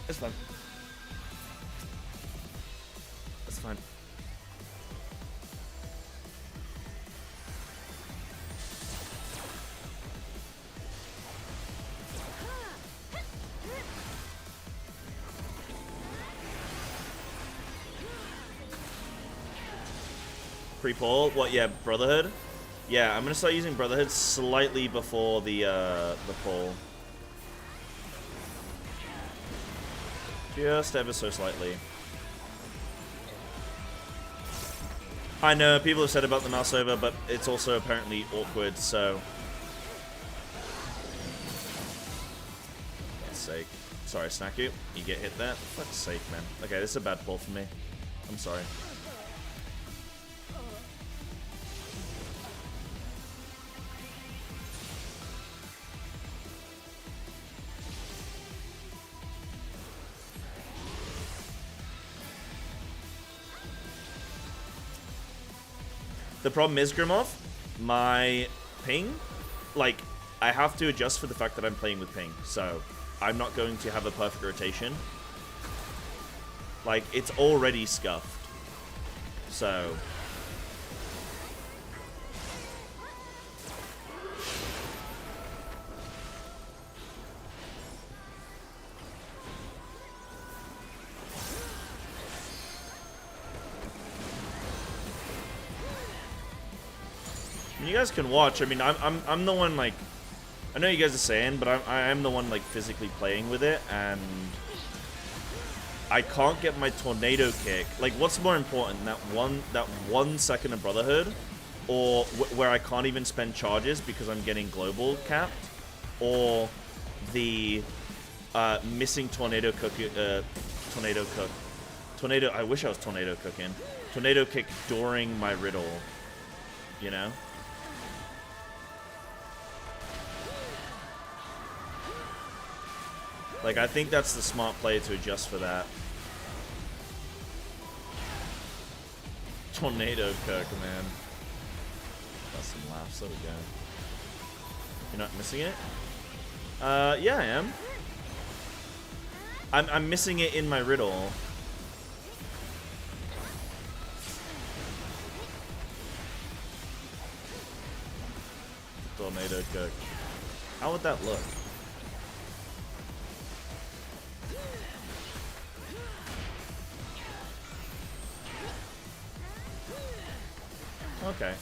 It's fine. It's fine. Pre-pull? What? Yeah, Brotherhood? Yeah, I'm gonna start using Brotherhood slightly before the pull. Just ever so slightly. I know, people have said about the mouse over, but it's also apparently awkward, so... For fuck's sake. Sorry, Snaku. You get hit there? For fuck's sake, man. Okay, this is a bad pull for me. I'm sorry. The problem is, Grimov, my ping, like, I have to adjust for the fact that I'm playing with ping, so I'm not going to have a perfect rotation. Like, it's already scuffed, so... You guys can watch. I mean, I'm the one, like, I know you guys are saying, but I am the one, like, physically playing with it, and I can't get my tornado kick. Like, what's more important, that 1 second of Brotherhood, or where I can't even spend charges because I'm getting global capped, or the missing tornado cook, I wish I was tornado cooking. Tornado kick during my riddle, you know? Like, I think that's the smart play to adjust for that. Tornado cook, man. That's some laughs. There we go. You're not missing it? Yeah, I am. I'm missing it in my riddle. Tornado cook. How would that look? Okay.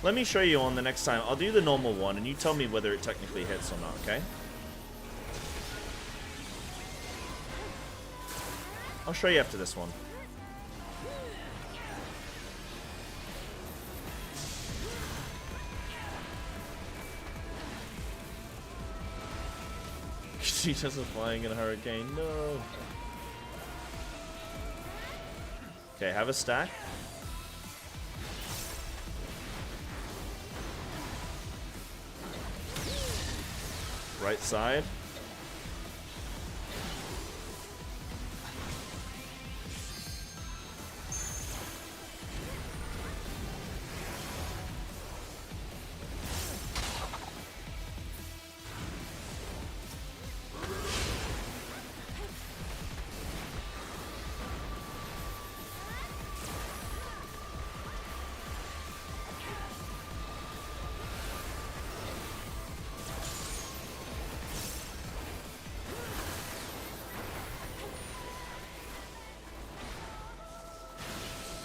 Let me show you on the next time. I'll do the normal one, and you tell me whether it technically hits or not, okay? I'll show you after this one. She just was flying in a hurricane. No. Okay, have a stack. Right side.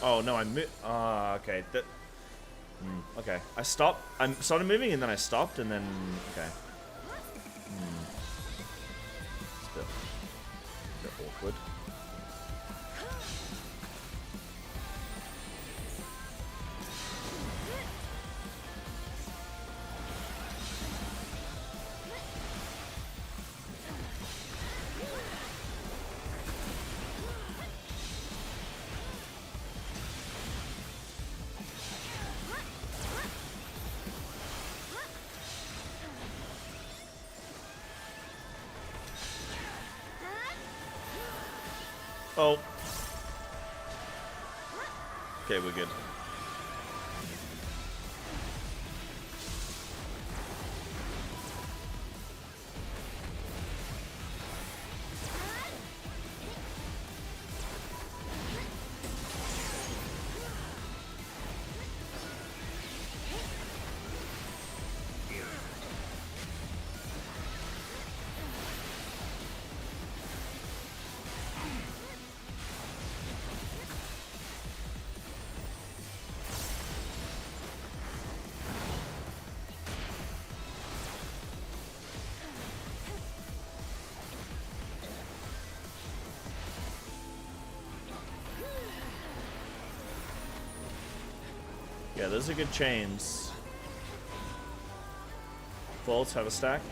Oh no, okay. Okay. I stopped. I started moving and then I stopped and then okay. It's a bit awkward. Oh. Okay, we're good. Yeah, those are good chains. Vaults have a stack.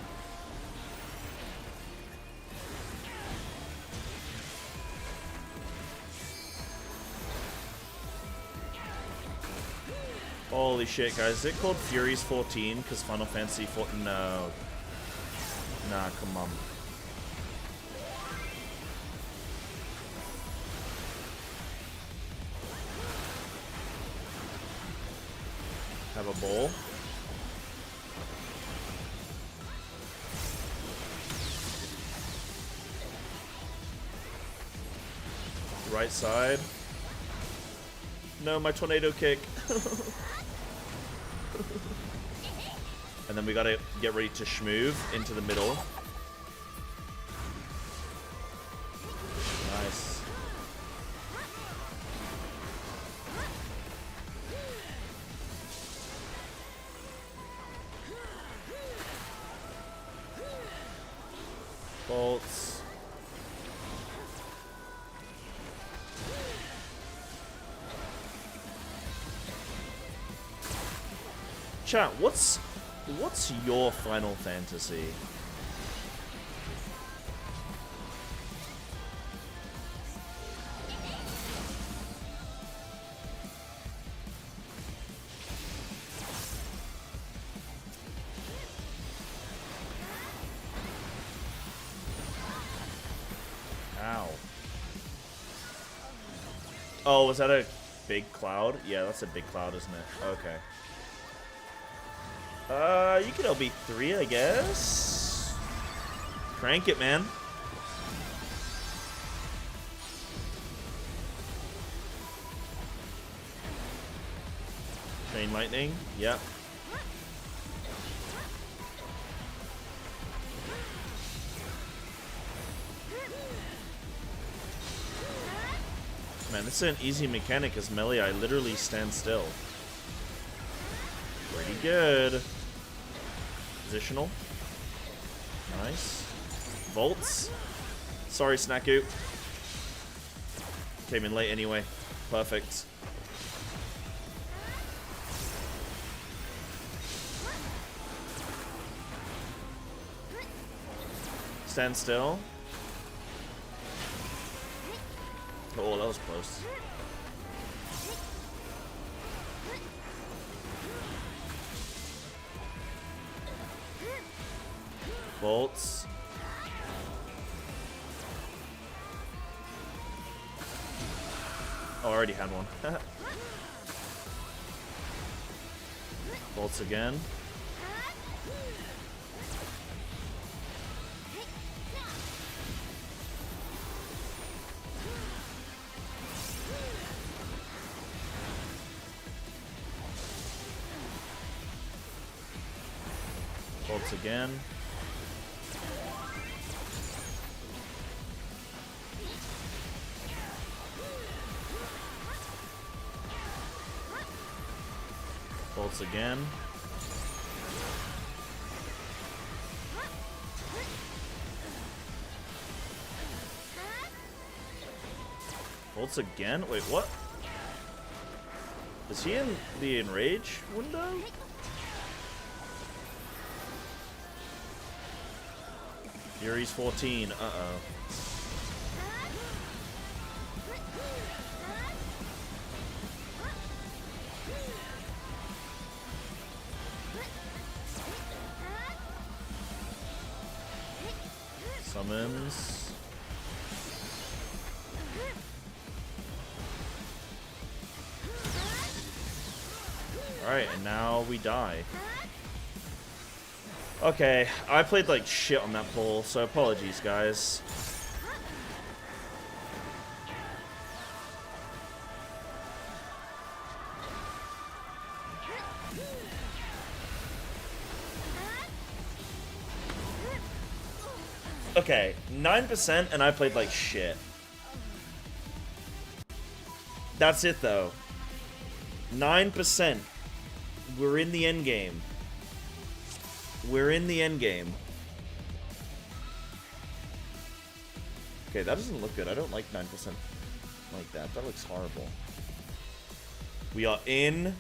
Holy shit, guys. Is it called Furies 14? Because Final Fantasy 14... No. Nah, come on. Have a bowl. Right side. No, my tornado kick. And then we gotta get ready to schmoove into the middle. Nice. Bolts. Chat, what's your Final Fantasy? Ow. Oh, was that a big cloud? Yeah, that's a big cloud, isn't it? Okay. You can LB3, I guess. Crank it, man. Chain lightning. Yep. Man, this is an easy mechanic as melee. I literally stand still. Pretty good. Positional. Nice. Volts. Sorry, Snaku. Came in late anyway. Perfect. Stand still. Oh, that was close. Bolts. Oh, I already had one. Bolts again. Bolts again. Bolts again. Bolts again? Wait, what? Is he in the enrage window? Yuri's 14. Uh-oh. Summons. Alright, and now we die. Okay, I played like shit on that poll, so apologies, guys. Okay, 9% and I played like shit. That's it though. 9%. We're in the end game. We're in the end game. Okay, that doesn't look good. I don't like 9% like that. That looks horrible. We are in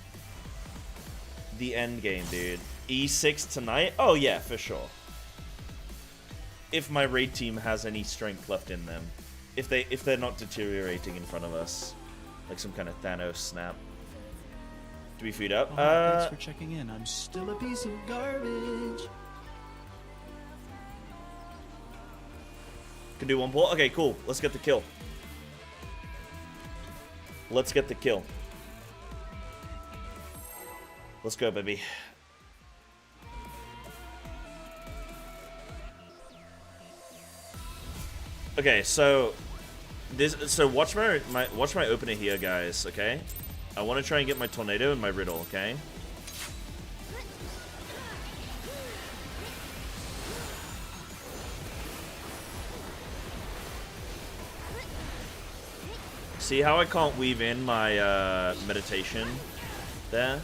the end game, dude. E6 tonight? Oh yeah, for sure. If my raid team has any strength left in them. If they're not deteriorating in front of us. Like some kind of Thanos snap. Do we feed up? Thanks for checking in. I'm still a piece of garbage. Can do one pull? Okay, cool. Let's get the kill. Let's get the kill. Let's go, baby. Okay, so watch my opener here, guys, okay? I want to try and get my tornado and my riddle, okay? See how I can't weave in my meditation there?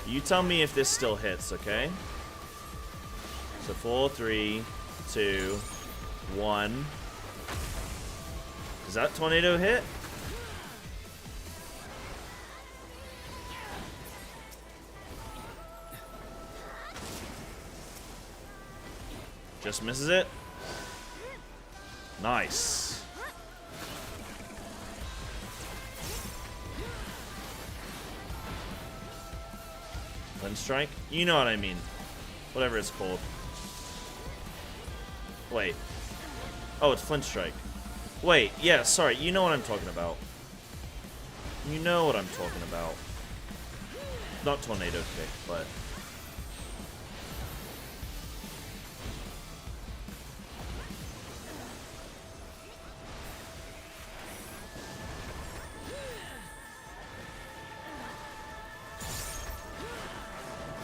You tell me if this still hits, okay? So 4, 3, 2, 1. Does that tornado hit? Just misses it. Nice. Flint strike? You know what I mean. Whatever it's called. Wait. Oh, it's flint strike. Wait, yeah, sorry. You know what I'm talking about. You know what I'm talking about. Not tornado kick, but...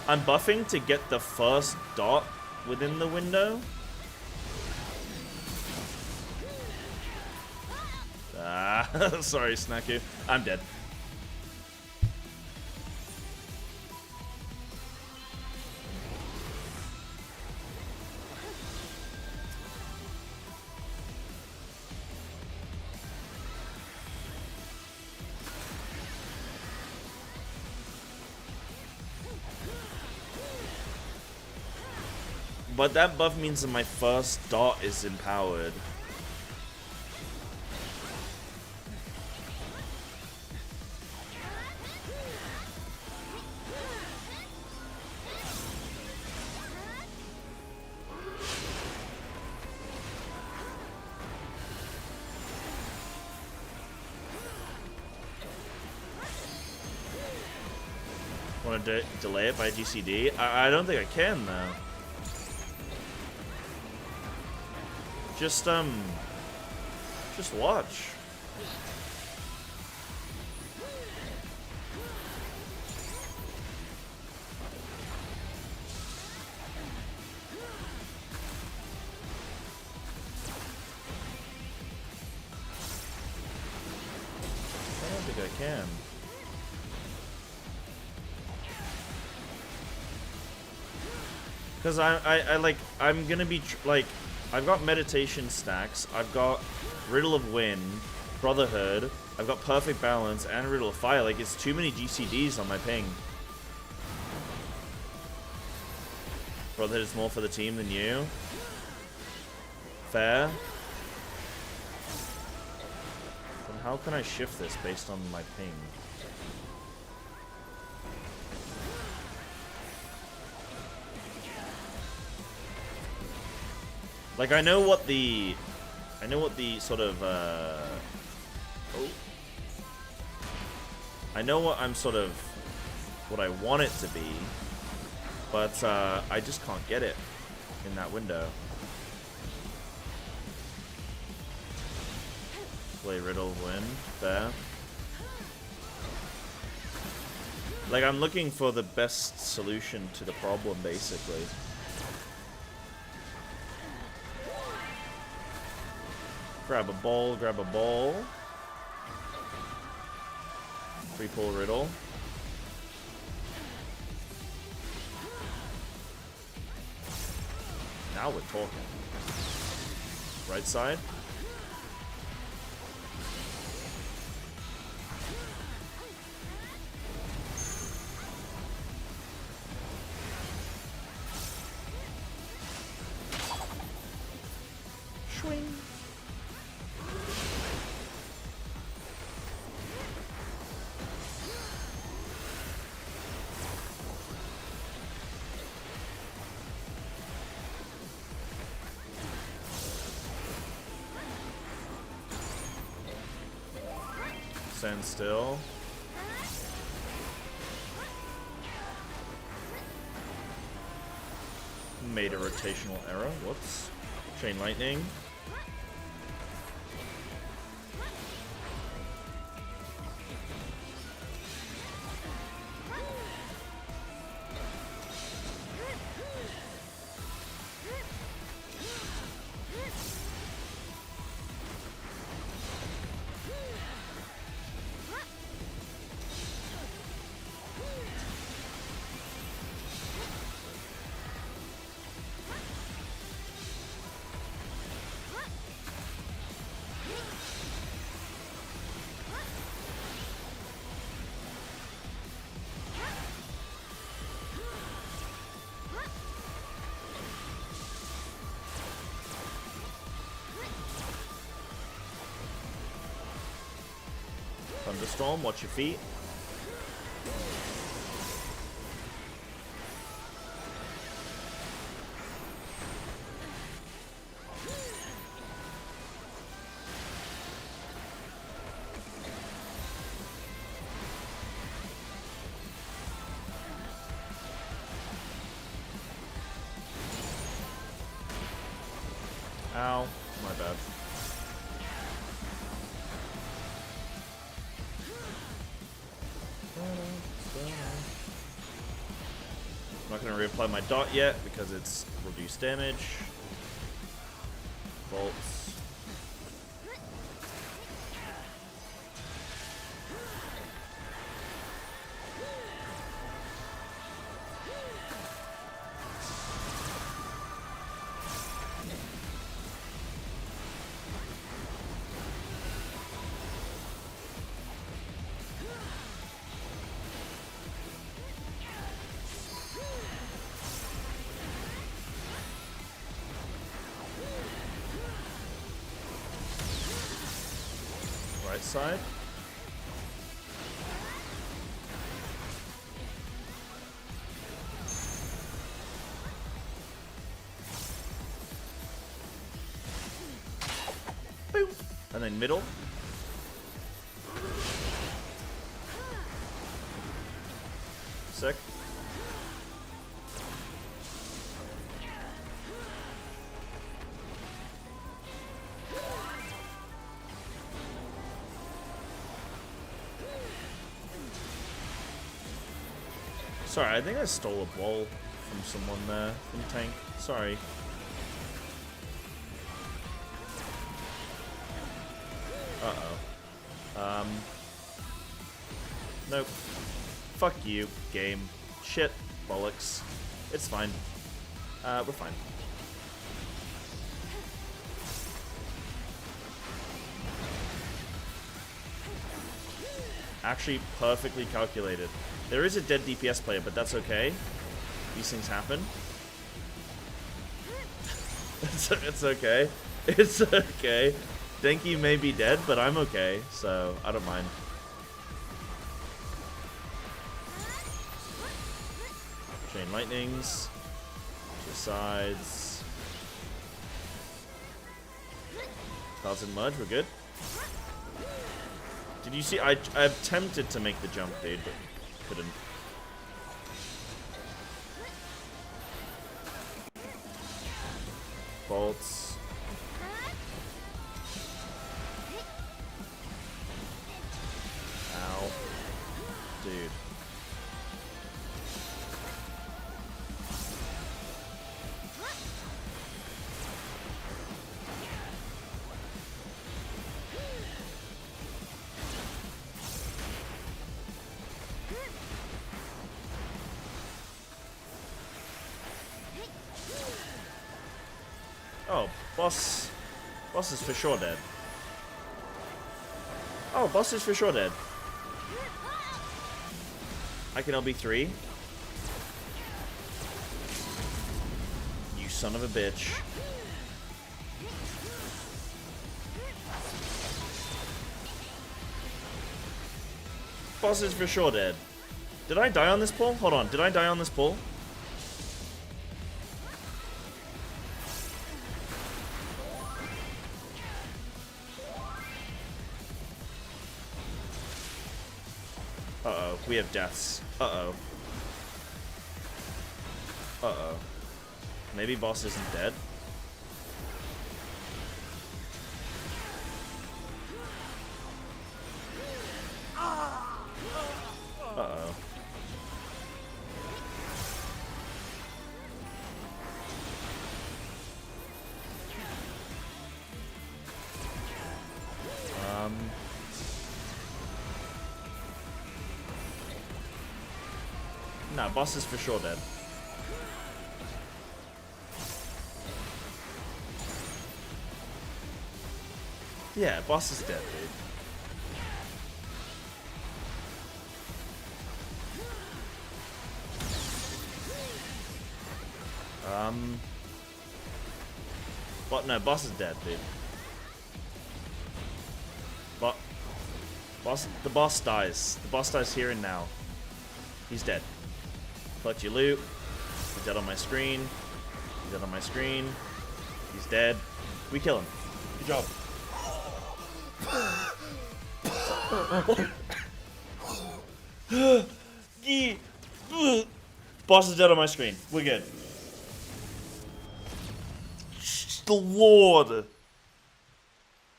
I'm buffing to get the first dot within the window. Ah, sorry, Snaku. I'm dead. But that buff means that my first dot is empowered. Want to delay it by GCD? I don't think I can though. Just watch. I don't think I can. Because I'm gonna be like, I've got meditation stacks, I've got Riddle of Wind, Brotherhood, I've got Perfect Balance, and Riddle of Fire. Like, it's too many GCDs on my ping. Brotherhood is more for the team than you. Fair. Then how can I shift this based on my ping? Like, I know what the sort of, I know what what I want it to be, but, I just can't get it in that window. Play Riddle of Wind, there. Like, I'm looking for the best solution to the problem, basically. Grab a ball, grab a ball. Free pull Riddle. Now we're talking. Right side. Swing. Stand still. Made a rotational error. Whoops. Chain lightning. Thunderstorm, watch your feet. Ow, my bad. I'm not going to reapply my dot yet because it's reduced damage. Bolts. Right side. Boom. And then middle. Sick. Sorry, I think I stole a ball from someone there, from tank. Sorry. Uh-oh. Nope. Fuck you, game. Shit. Bollocks. It's fine. We're fine. Actually, perfectly calculated. There is a dead DPS player, but that's okay. These things happen. It's okay. It's okay. Denki may be dead, but I'm okay, so I don't mind. Chain lightnings. To the sides. Clouds and merge, we're good. Did you see? I attempted to make the jump, dude, but couldn't. Bolts. Ow. Dude. Oh, boss is for sure dead. Oh, boss is for sure dead. I can LB3. You son of a bitch. Boss is for sure dead. Did I die on this pull? Hold on, did I die on this pull? Uh-oh, we have deaths. Uh-oh. Uh-oh. Maybe boss isn't dead? Uh-oh. Nah, boss is for sure dead. Yeah, boss is dead, dude. But no, boss is dead, dude. But the boss dies. The boss dies here and now. He's dead. Collect your loot. He's dead on my screen. He's dead on my screen. He's dead. We kill him. Good job. Boss is dead on my screen. We're good. The Lord.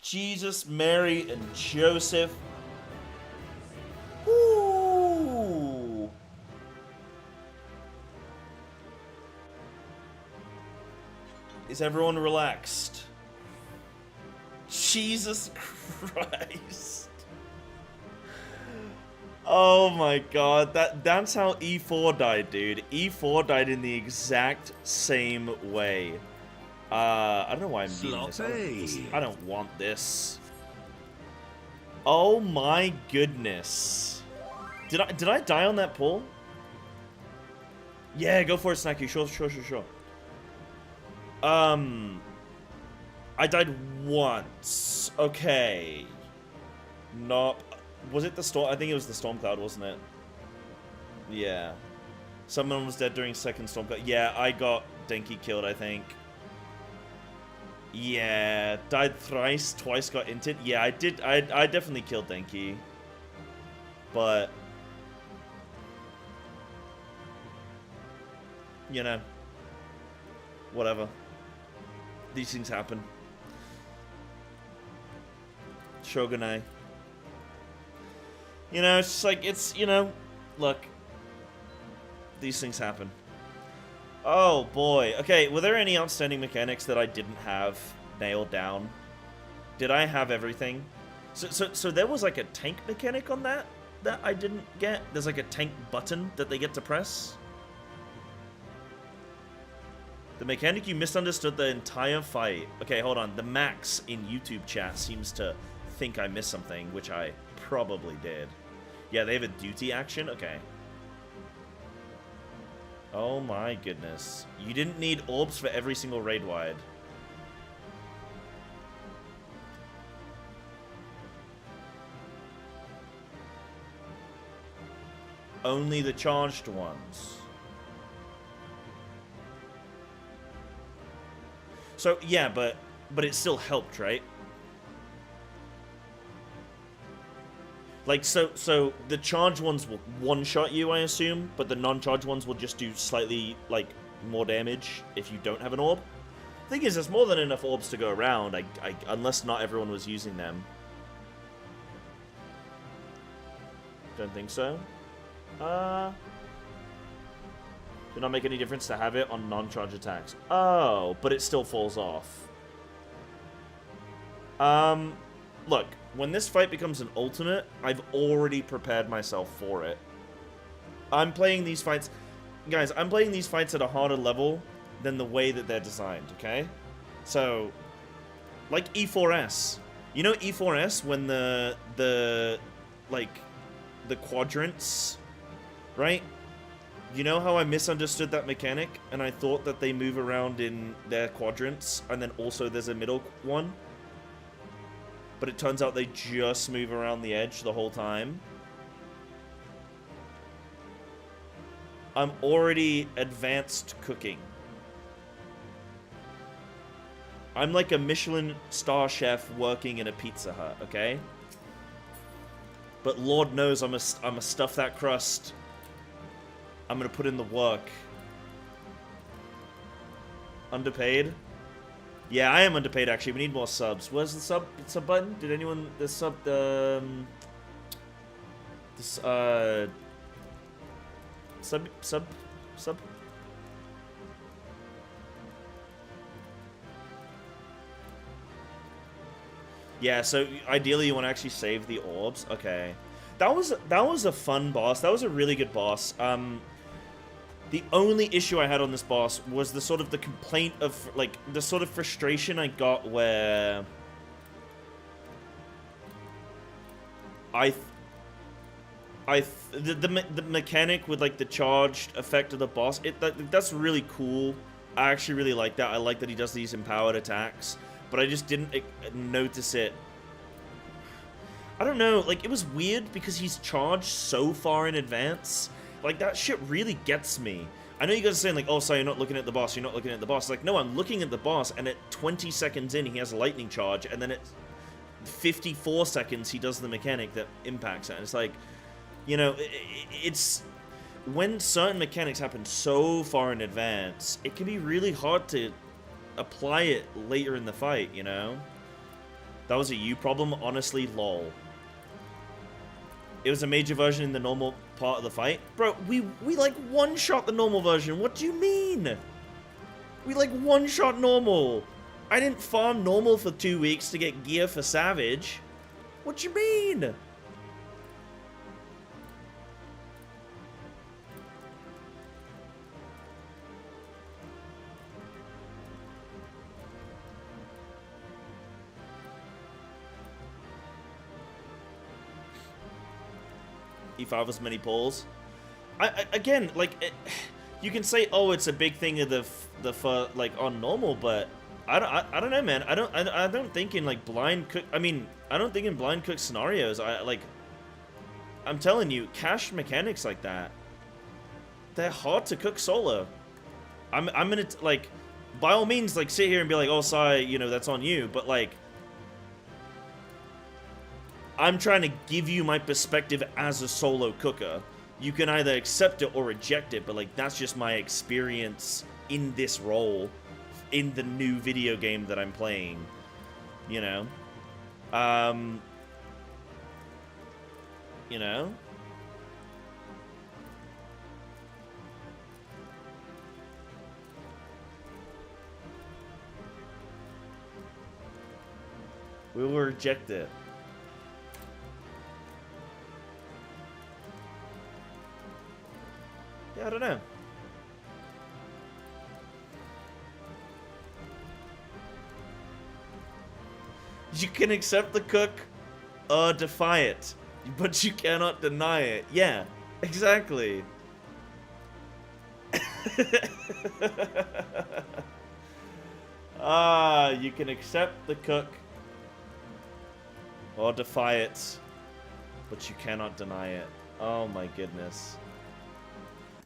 Jesus, Mary, and Joseph. Woo. Is everyone relaxed? Jesus Christ. Oh my god, that's how E4 died, dude. E4 died in the exact same way. I don't know why I'm doing this. I don't want this. Oh my goodness. Did I die on that pull? Yeah, go for it, Snacky. Sure. I died once. Okay. Not. Was it the storm? I think it was the storm cloud, wasn't it? Yeah. Someone was dead during second storm cloud. Yeah, I got Denki killed, I think. Yeah, died thrice, twice got inted. Yeah, I did. I definitely killed Denki. But you know, whatever. These things happen. Shogunai. You know, it's just like, it's, you know, look. These things happen. Oh, boy. Okay, were there any outstanding mechanics that I didn't have nailed down? Did I have everything? So there was like a tank mechanic on that I didn't get? There's like a tank button that they get to press? The mechanic you misunderstood the entire fight. Okay, hold on. The Max in YouTube chat seems to think I missed something, which I probably did. Yeah, they have a duty action? Okay. Oh my goodness. You didn't need orbs for every single raid wide. Only the charged ones. So, yeah, but it still helped, right? Like, so the charged ones will one-shot you, I assume, but the non-charged ones will just do slightly, like, more damage if you don't have an orb. Thing is, there's more than enough orbs to go around, unless not everyone was using them. Don't think so. Did not make any difference to have it on non-charge attacks. Oh, but it still falls off. Look, when this fight becomes an ultimate, I've already prepared myself for it. I'm playing these fights... Guys, I'm playing these fights at a harder level than the way that they're designed, okay? So, like E4S. You know E4S, when the quadrants, right? You know how I misunderstood that mechanic, and I thought that they move around in their quadrants, and then also there's a middle one? But it turns out they just move around the edge the whole time. I'm already advanced cooking. I'm like a Michelin star chef working in a Pizza Hut, okay? But Lord knows I'm a stuff that crust. I'm gonna put in the work. Underpaid? Yeah, I am underpaid actually. We need more subs. Where's the sub button? Did anyone sub? Yeah, so ideally you want to actually save the orbs. Okay. That was a fun boss. That was a really good boss. The only issue I had on this boss was the sort of the complaint of, like, the sort of frustration I got where the mechanic with, like, the charged effect of the boss, that's really cool. I actually really like that. I like that he does these empowered attacks, but I just didn't notice it. I don't know, like, it was weird because he's charged so far in advance. Like, that shit really gets me. I know you guys are saying, like, oh, so you're not looking at the boss, you're not looking at the boss. Like, no, I'm looking at the boss, and at 20 seconds in, he has a lightning charge, and then at 54 seconds, he does the mechanic that impacts it. And it's like, you know, it's... When certain mechanics happen so far in advance, it can be really hard to apply it later in the fight, you know? That was a you problem? Honestly, lol. It was a major version in the normal part of the fight. Bro, we like one-shot the normal version. What do you mean? We like one-shot normal. I didn't farm normal for 2 weeks to get gear for Savage. What do you mean? E5 as many pulls. Again, like, you can say, oh, it's a big thing of the like on normal, but I don't know, man. I don't think in like blind cook. I mean, I don't think in blind cook scenarios. I'm telling you, cached mechanics like that, they're hard to cook solo. I'm gonna like, by all means, like, sit here and be like, oh, sorry, you know, that's on you, but like, I'm trying to give you my perspective as a solo cooker. you can either accept it or reject it, but like that's just my experience in this role, in the new video game that I'm playing, you know? You know? We will reject it. Yeah, I don't know. You can accept the cook or defy it, but you cannot deny it. Yeah, exactly. You can accept the cook or defy it, but you cannot deny it. Oh my goodness.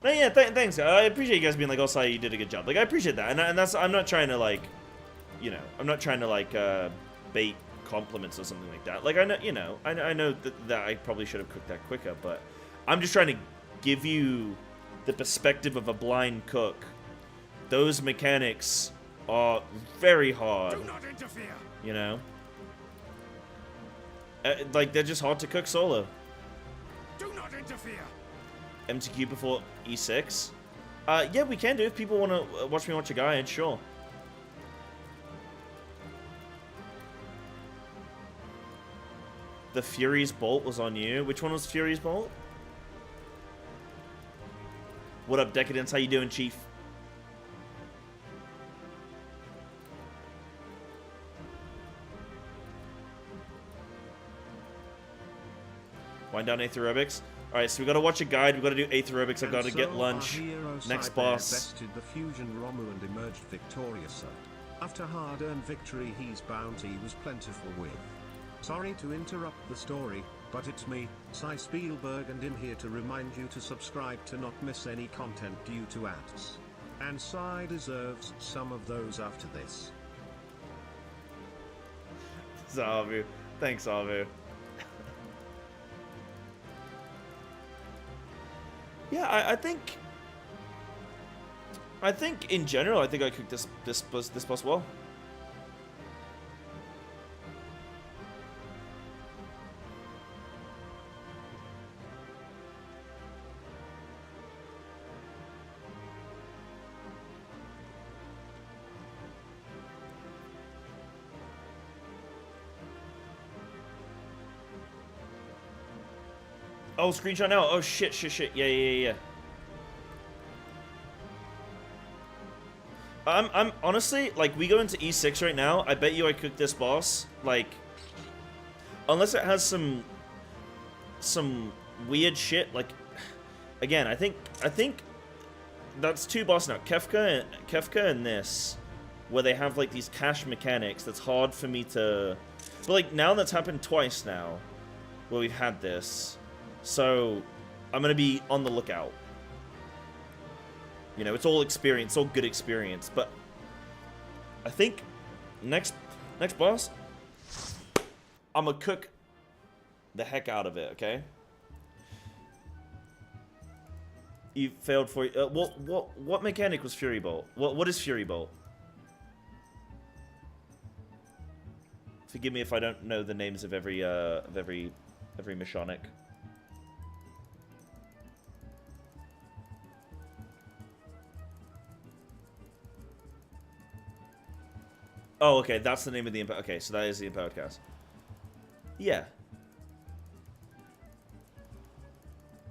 No, yeah, thanks. I appreciate you guys being like, "Oh, Sai, you did a good job." Like, I appreciate that, and that's. I'm not trying to like, you know, I'm not trying to like bait compliments or something like that. Like, I know, you know, I know that I probably should have cooked that quicker, but I'm just trying to give you the perspective of a blind cook. Those mechanics are very hard. Do not interfere. You know, like they're just hard to cook solo. Do not interfere. MTQ before E6? Yeah, we can do if people want to watch me watch a guide, sure. The Fury's Bolt was on you. Which one was Fury's Bolt? What up, Decadence? How you doing, Chief? Wind down Aerobics. Alright, so we gotta watch a guide, we gotta do Aerobics, I gotta get lunch. Next boss. Bested the fusion Romu and emerged victorious. After hard-earned victory, his bounty was plentiful with. Sorry to interrupt the story, but it's me, Cy Spielberg, and I'm here to remind you to subscribe to not miss any content due to ads. And Cy deserves some of those after this. Zavu. Thanks, Zavu. Yeah, I think in general, I think I cooked this boss well. Oh, screenshot now. Oh, shit. Yeah. I'm honestly, like, we go into E6 right now. I bet you I cooked this boss. Like, unless it has some weird shit. Like, again, I think that's two bosses now. Kefka and this, where they have, like, these cache mechanics that's hard for me to... But, like, now that's happened twice now, where we've had this. So, I'm going to be on the lookout. You know, it's all experience, all good experience. But I think next boss, I'm going to cook the heck out of it, okay? You failed for... what mechanic was Fury Bolt? What is Fury Bolt? Forgive me if I don't know the names of every mechanic. Oh, okay, that's the name of the Empowered. Okay, so that is the Empowered Cast. Yeah.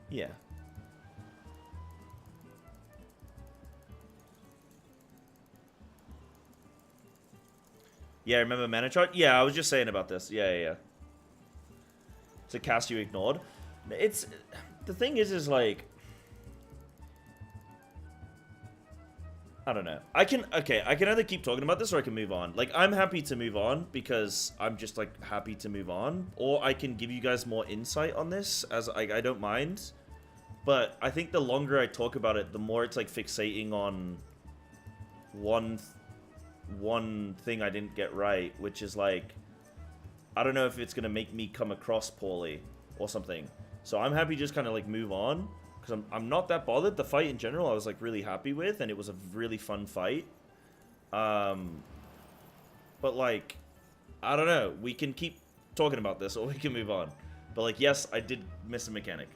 Yeah. Yeah, remember Mana Chart? Yeah, I was just saying about this. Yeah. It's a cast you ignored. It's... The thing is like... I don't know. I can either keep talking about this or I can move on. Like, I'm happy to move on because I'm just, like, happy to move on. Or I can give you guys more insight on this, as I don't mind. But I think the longer I talk about it, the more it's, like, fixating on one thing I didn't get right, which is, like, I don't know if it's going to make me come across poorly or something. So I'm happy just kind of, like, move on. Because I'm not that bothered. The fight in general I was like really happy with, and it was a really fun fight. But like, I don't know. We can keep talking about this or we can move on. But like, yes, I did miss a mechanic.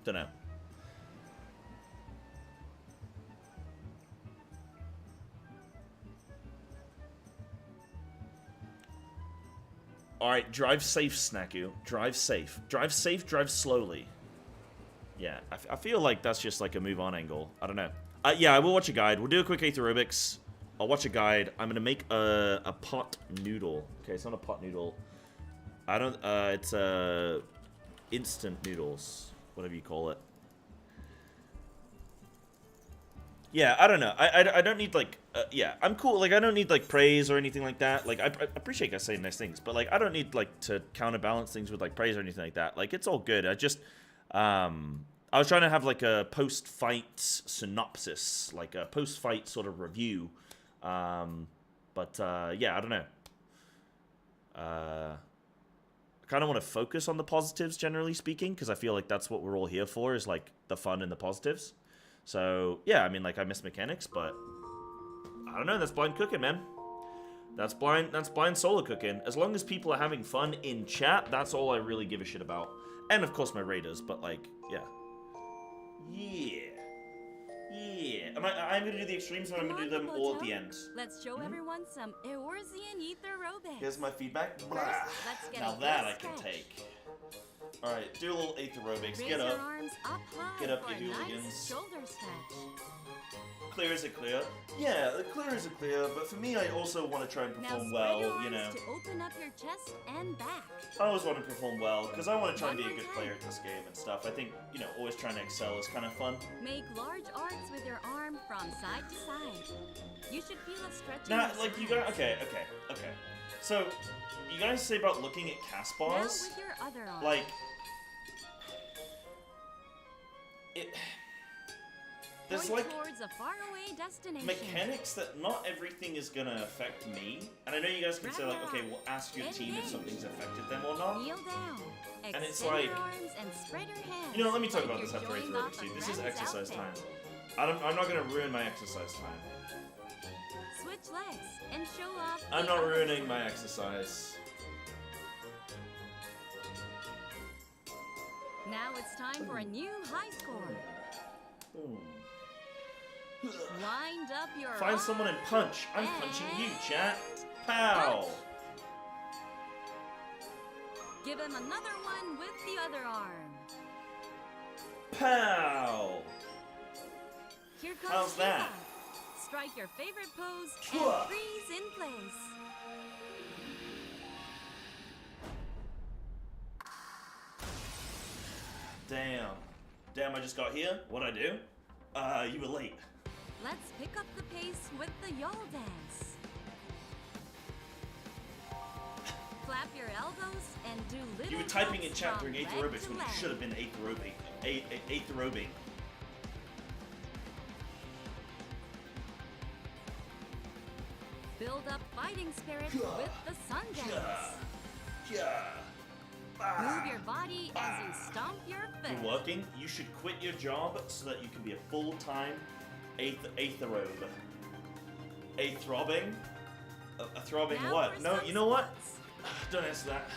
Don't know. Alright, drive safe, Snaku. Drive safe. Drive safe, drive slowly. Yeah, I feel like that's just like a move on angle. I don't know. Yeah, I will watch a guide. We'll do a quick aerobics. I'll watch a guide. I'm gonna make a pot noodle. Okay, it's not a pot noodle. I don't, it's instant noodles. Whatever you call it. Yeah, I don't know. I don't need, like, yeah, I'm cool. Like, I don't need, like, praise or anything like that. Like, I appreciate guys saying nice things, but, like, I don't need, like, to counterbalance things with, like, praise or anything like that. Like, it's all good. I just, I was trying to have, like, a post-fight synopsis, like, a post-fight sort of review. But, yeah, I don't know. I kind of want to focus on the positives, generally speaking, because I feel like that's what we're all here for, is, like, the fun and the positives. So, yeah, I mean, like, I miss mechanics, but I don't know, that's blind cooking, man. That's blind solo cooking. As long as people are having fun in chat, that's all I really give a shit about. And, of course, my raiders, but, like, yeah. Yeah. Yeah. I'm going to do the extremes, and I'm going to do them all at the end. Let's show everyone some Eorzean aerobics. Here's my feedback. First, let's get now that I can take. Alright, do a little aerobics. Get up. Get up, you hooligans. Nice shoulder stretch. Clear is a clear. Yeah, clear is a clear, but for me, I also want to try and perform well, you know. To open up your chest and back. I always want to perform well, because I want to try and be a good player at this game and stuff. I think, you know, always trying to excel is kind of fun. Make large arcs with your arm from side to side. You should feel a stretch. Now, like, you guys, okay. So, you guys say about looking at cast bars. Now with your other arm. Like, there's like towards a faraway destination. mechanics that not everything is gonna affect me, and I know you guys can say like, okay, we'll ask your team if something's affected them or not. Kneel down. And it's like, your arms and spread your hands. You know, let me talk about this after aerobics, dude. This is exercise time. I'm not gonna ruin my exercise time. Switch legs and show off. I'm not ruining my exercise. Now it's time for a new high score. Wind up your Find someone and punch. I'm punching you, chat. Pow! Punch. Give him another one with the other arm. Pow! Here comes How's that? Strike your favorite pose and freeze in place. Damn, I just got here. What'd I do? You were late. Let's pick up the pace with the y'all dance. Clap your elbows and do little. You were typing in jumps chat from during leg aerobics to when you leg. should have been aerobic. Build up fighting spirit with the sun dance. Move your body as you stomp your foot. You're working. You should quit your job so that you can be a full-time aerobe. A throbbing Now what? for No, some you know what? squats. Don't answer that.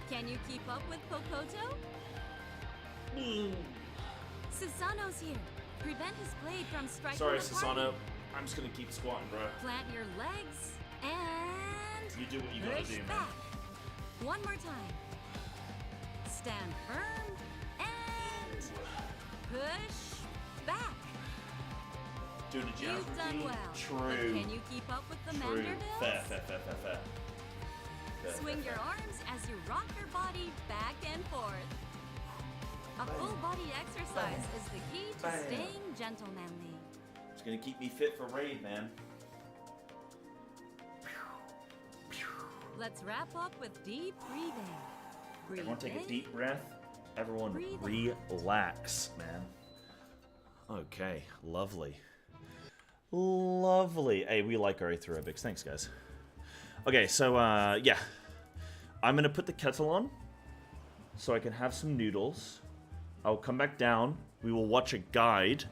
Can you keep up with Popoto? Susano's here. Prevent his blade from striking Sorry, the party. Susano. I'm just gonna keep squatting, bro. Plant your legs and You do what you gotta push do, man. back. One more time. Stand firm and push back. Doing a jazz You've done routine. well. But True. can you keep up with the True. Mandervilles? Fair. Swing your arms as you rock your body back and forth. A full body exercise is the key to Bam. staying gentlemanly. It's gonna keep me fit for raid, man. Let's wrap up with deep breathing. Breathe Everyone take a in. deep breath. Everyone Breathe relax, man. Okay, lovely. Lovely. Hey, we like our aerobics. Thanks, guys. Okay, so, yeah. I'm gonna put the kettle on. so I can have some noodles. I'll come back down. We will watch a guide.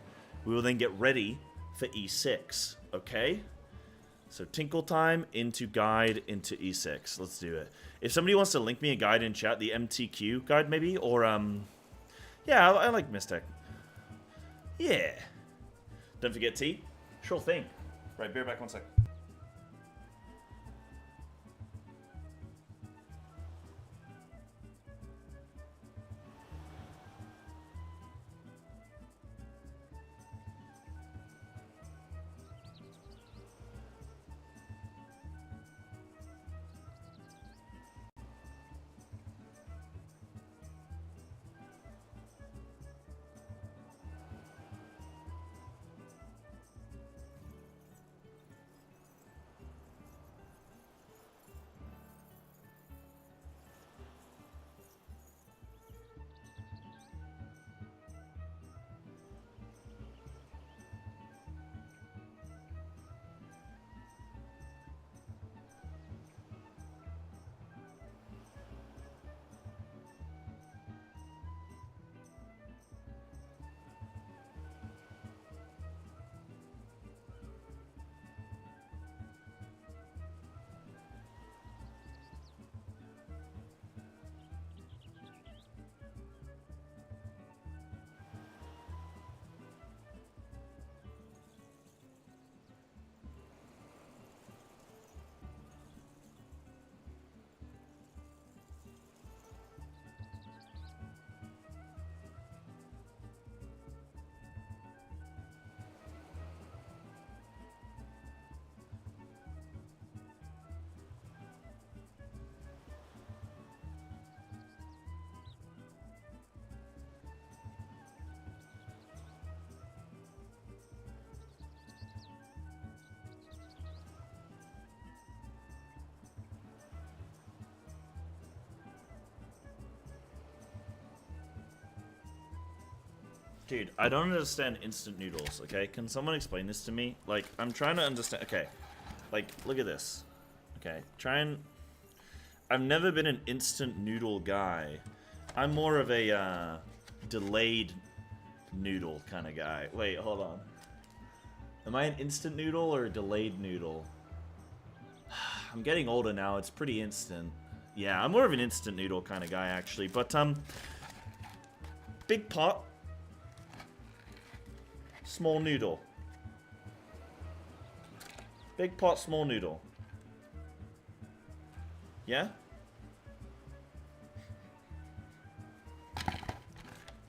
We will then get ready for E6. Okay? So Tinkle time into guide into E6. Let's do it. If somebody wants to link me a guide in chat, the MTQ guide maybe, or yeah, I like Mystech. Yeah. Don't forget tea. Sure thing. Right, bear back 1 sec. Dude, I don't understand instant noodles, okay? Can someone explain this to me? Like, I'm trying to understand... Okay. Like, look at this. Okay, I've never been an instant noodle guy. I'm more of a, delayed noodle kind of guy. Wait, hold on. Am I an instant noodle or a delayed noodle? I'm getting older now. It's pretty instant. Yeah, I'm more of an instant noodle kind of guy, actually. But, big pot. Small noodle. Big pot, small noodle. Yeah?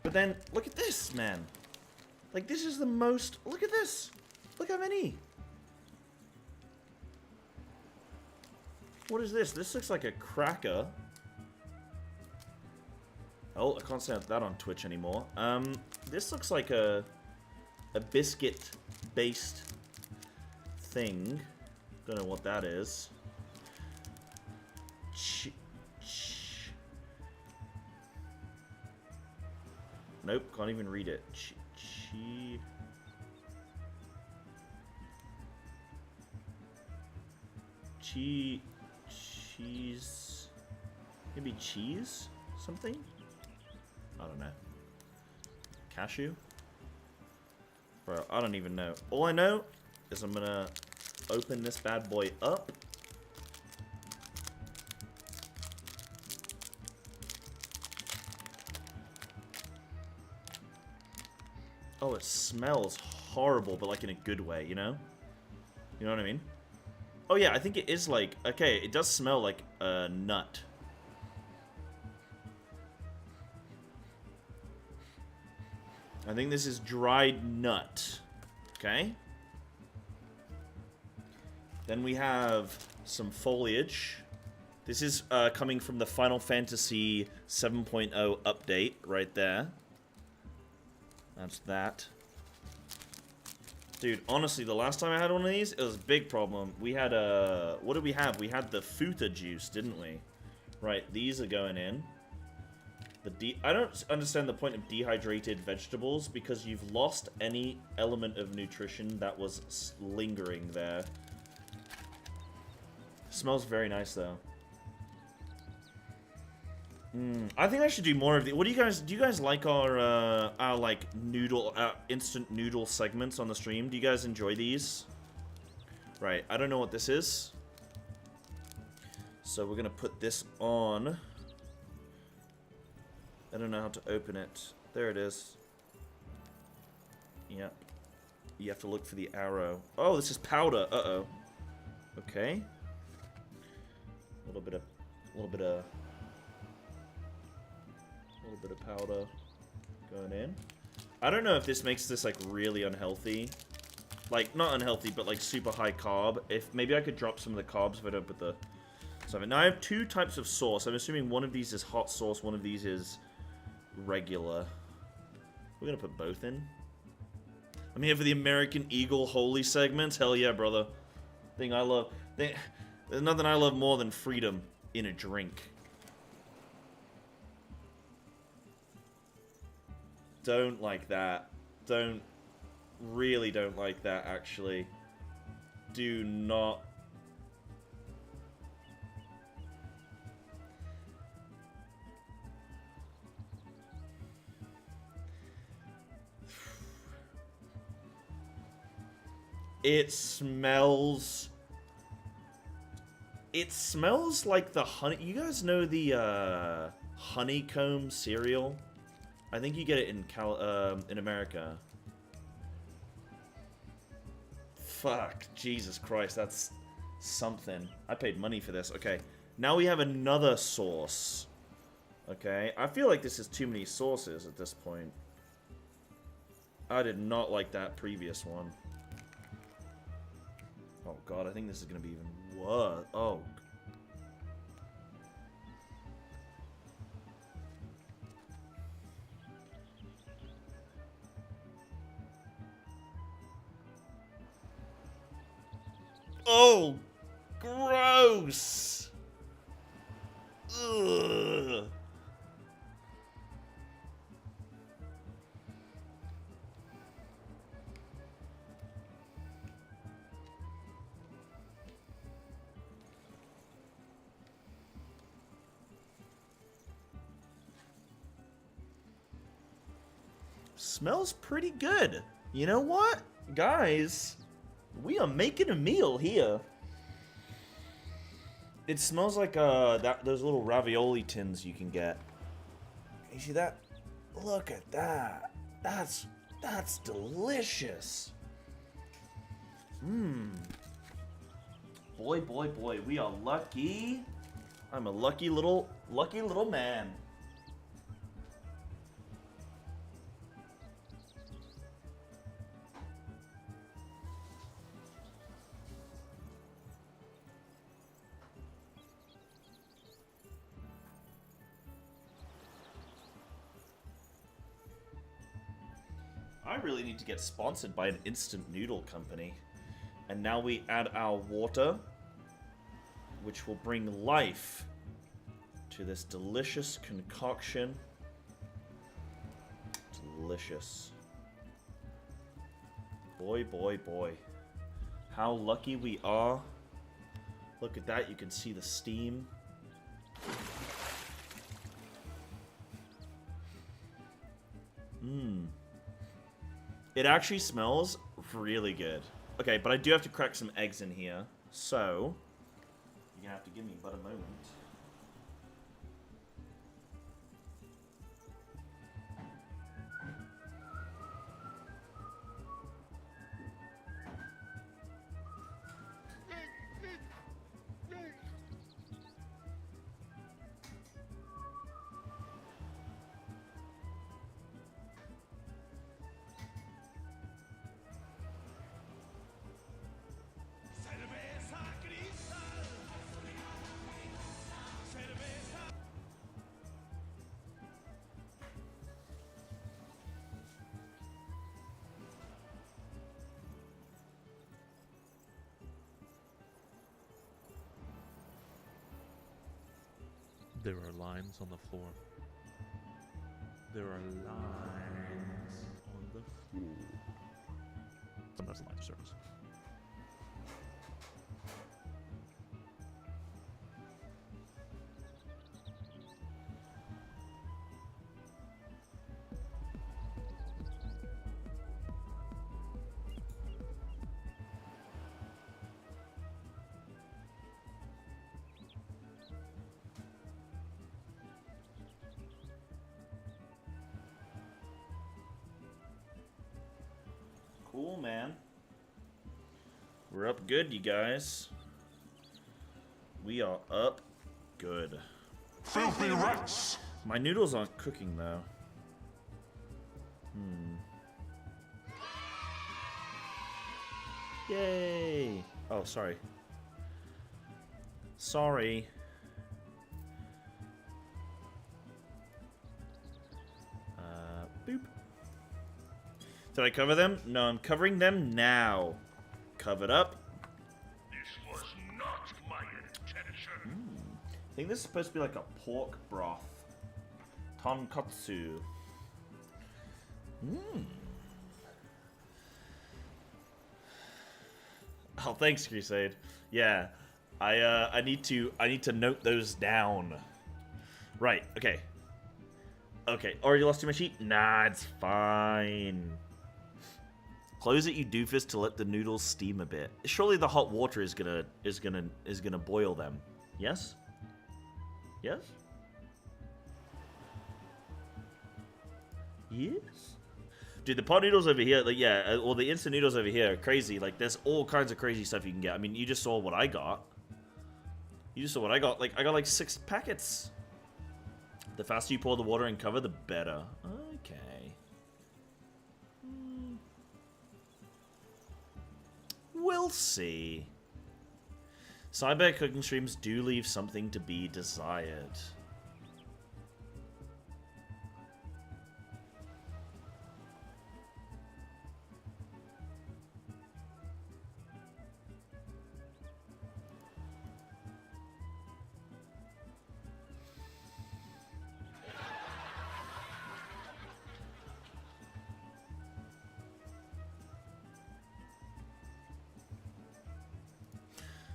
But then, look at this, man. Like, this is the most... Look at this. Look how many. What is this? This looks like a cracker. Oh, I can't say that on Twitch anymore. This looks like a biscuit-based thing. Don't know what that is. Nope, can't even read it. Cheese. Maybe cheese? Something? I don't know. Cashew? Bro, I don't even know. All I know is I'm gonna open this bad boy up. Oh, it smells horrible, but like in a good way, you know? You know what I mean? Oh yeah, I think it is like... Okay, it does smell like a nut. I think this is dried nut. Okay. Then we have some foliage. This is coming from the Final Fantasy 7.0 update right there. That's that. Dude, honestly, the last time I had one of these, it was a big problem. We had what did we have? We had the Futa juice, didn't we? Right, these are going in. I don't understand the point of dehydrated vegetables because you've lost any element of nutrition that was lingering there. Smells very nice though. I think I should do more of the. What do you guys like our like instant noodle segments on the stream? Do you guys enjoy these? Right, I don't know what this is. So we're gonna put this on. I don't know how to open it. There it is. Yep. You have to look for the arrow. Oh, this is powder. Uh-oh. Okay. A little bit of powder going in. I don't know if this makes this like really unhealthy. Like not unhealthy, but like super high carb. If maybe I could drop some of the carbs if I don't put the stuff in. Now I have two types of sauce. I'm assuming one of these is hot sauce, one of these is regular. We're gonna put both in. I'm here for the American Eagle Holy segments. Hell yeah, brother. Thing I love. There's nothing I love more than freedom in a drink. Don't like that. Really don't like that, actually. Do not. It smells like the honey. You guys know the honeycomb cereal? I think you get it in America. Fuck, Jesus Christ, that's something. I paid money for this. Okay, now we have another sauce. Okay, I feel like this is too many sauces at this point. I did not like that previous one. Oh god, I think this is gonna be even worse. Oh. Oh, gross. Ugh. Smells pretty good. You know what, guys? We are making a meal here. It smells like those little ravioli tins you can get. You see that? Look at that. That's delicious. Mmm. Boy, boy, boy, we are lucky. I'm a lucky little man. I really need to get sponsored by an instant noodle company. And now we add our water, which will bring life to this delicious concoction. Delicious. Boy, boy, boy. How lucky we are. Look at that, you can see the steam. Mmm. It actually smells really good. Okay, but I do have to crack some eggs in here. So, you're gonna have to give me but a moment. There are limes on the floor. There are limes on the floor. Sometimes the lime service. cool, man. We're up good, you guys. We are up good. Filthy rats! My noodles aren't cooking, though. Yay! Oh, sorry. Sorry. Boop. Did I cover them? No, I'm covering them now. Covered up. This was not my intention. I think this is supposed to be like a pork broth. Tonkatsu. Oh, thanks, Crusade. Yeah, I need to note those down. Right. Okay. Okay. Or you lost too much heat? Nah, it's fine. Close it, you doofus, to let the noodles steam a bit. Surely the hot water is gonna boil them. Yes? Yes? Yes? Dude, the pot noodles over here, like, yeah, well, the instant noodles over here are crazy. Like, there's all kinds of crazy stuff you can get. I mean, you just saw what I got. You just saw what I got. Like, I got like 6 packets. The faster you pour the water and cover, the better. Okay. We'll see. Cyber cooking streams do leave something to be desired.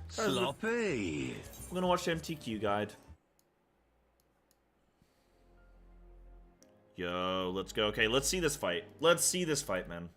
Sloppy. I'm gonna watch the MTQ guide. Yo, let's go. Okay, let's see this fight. Let's see this fight, man.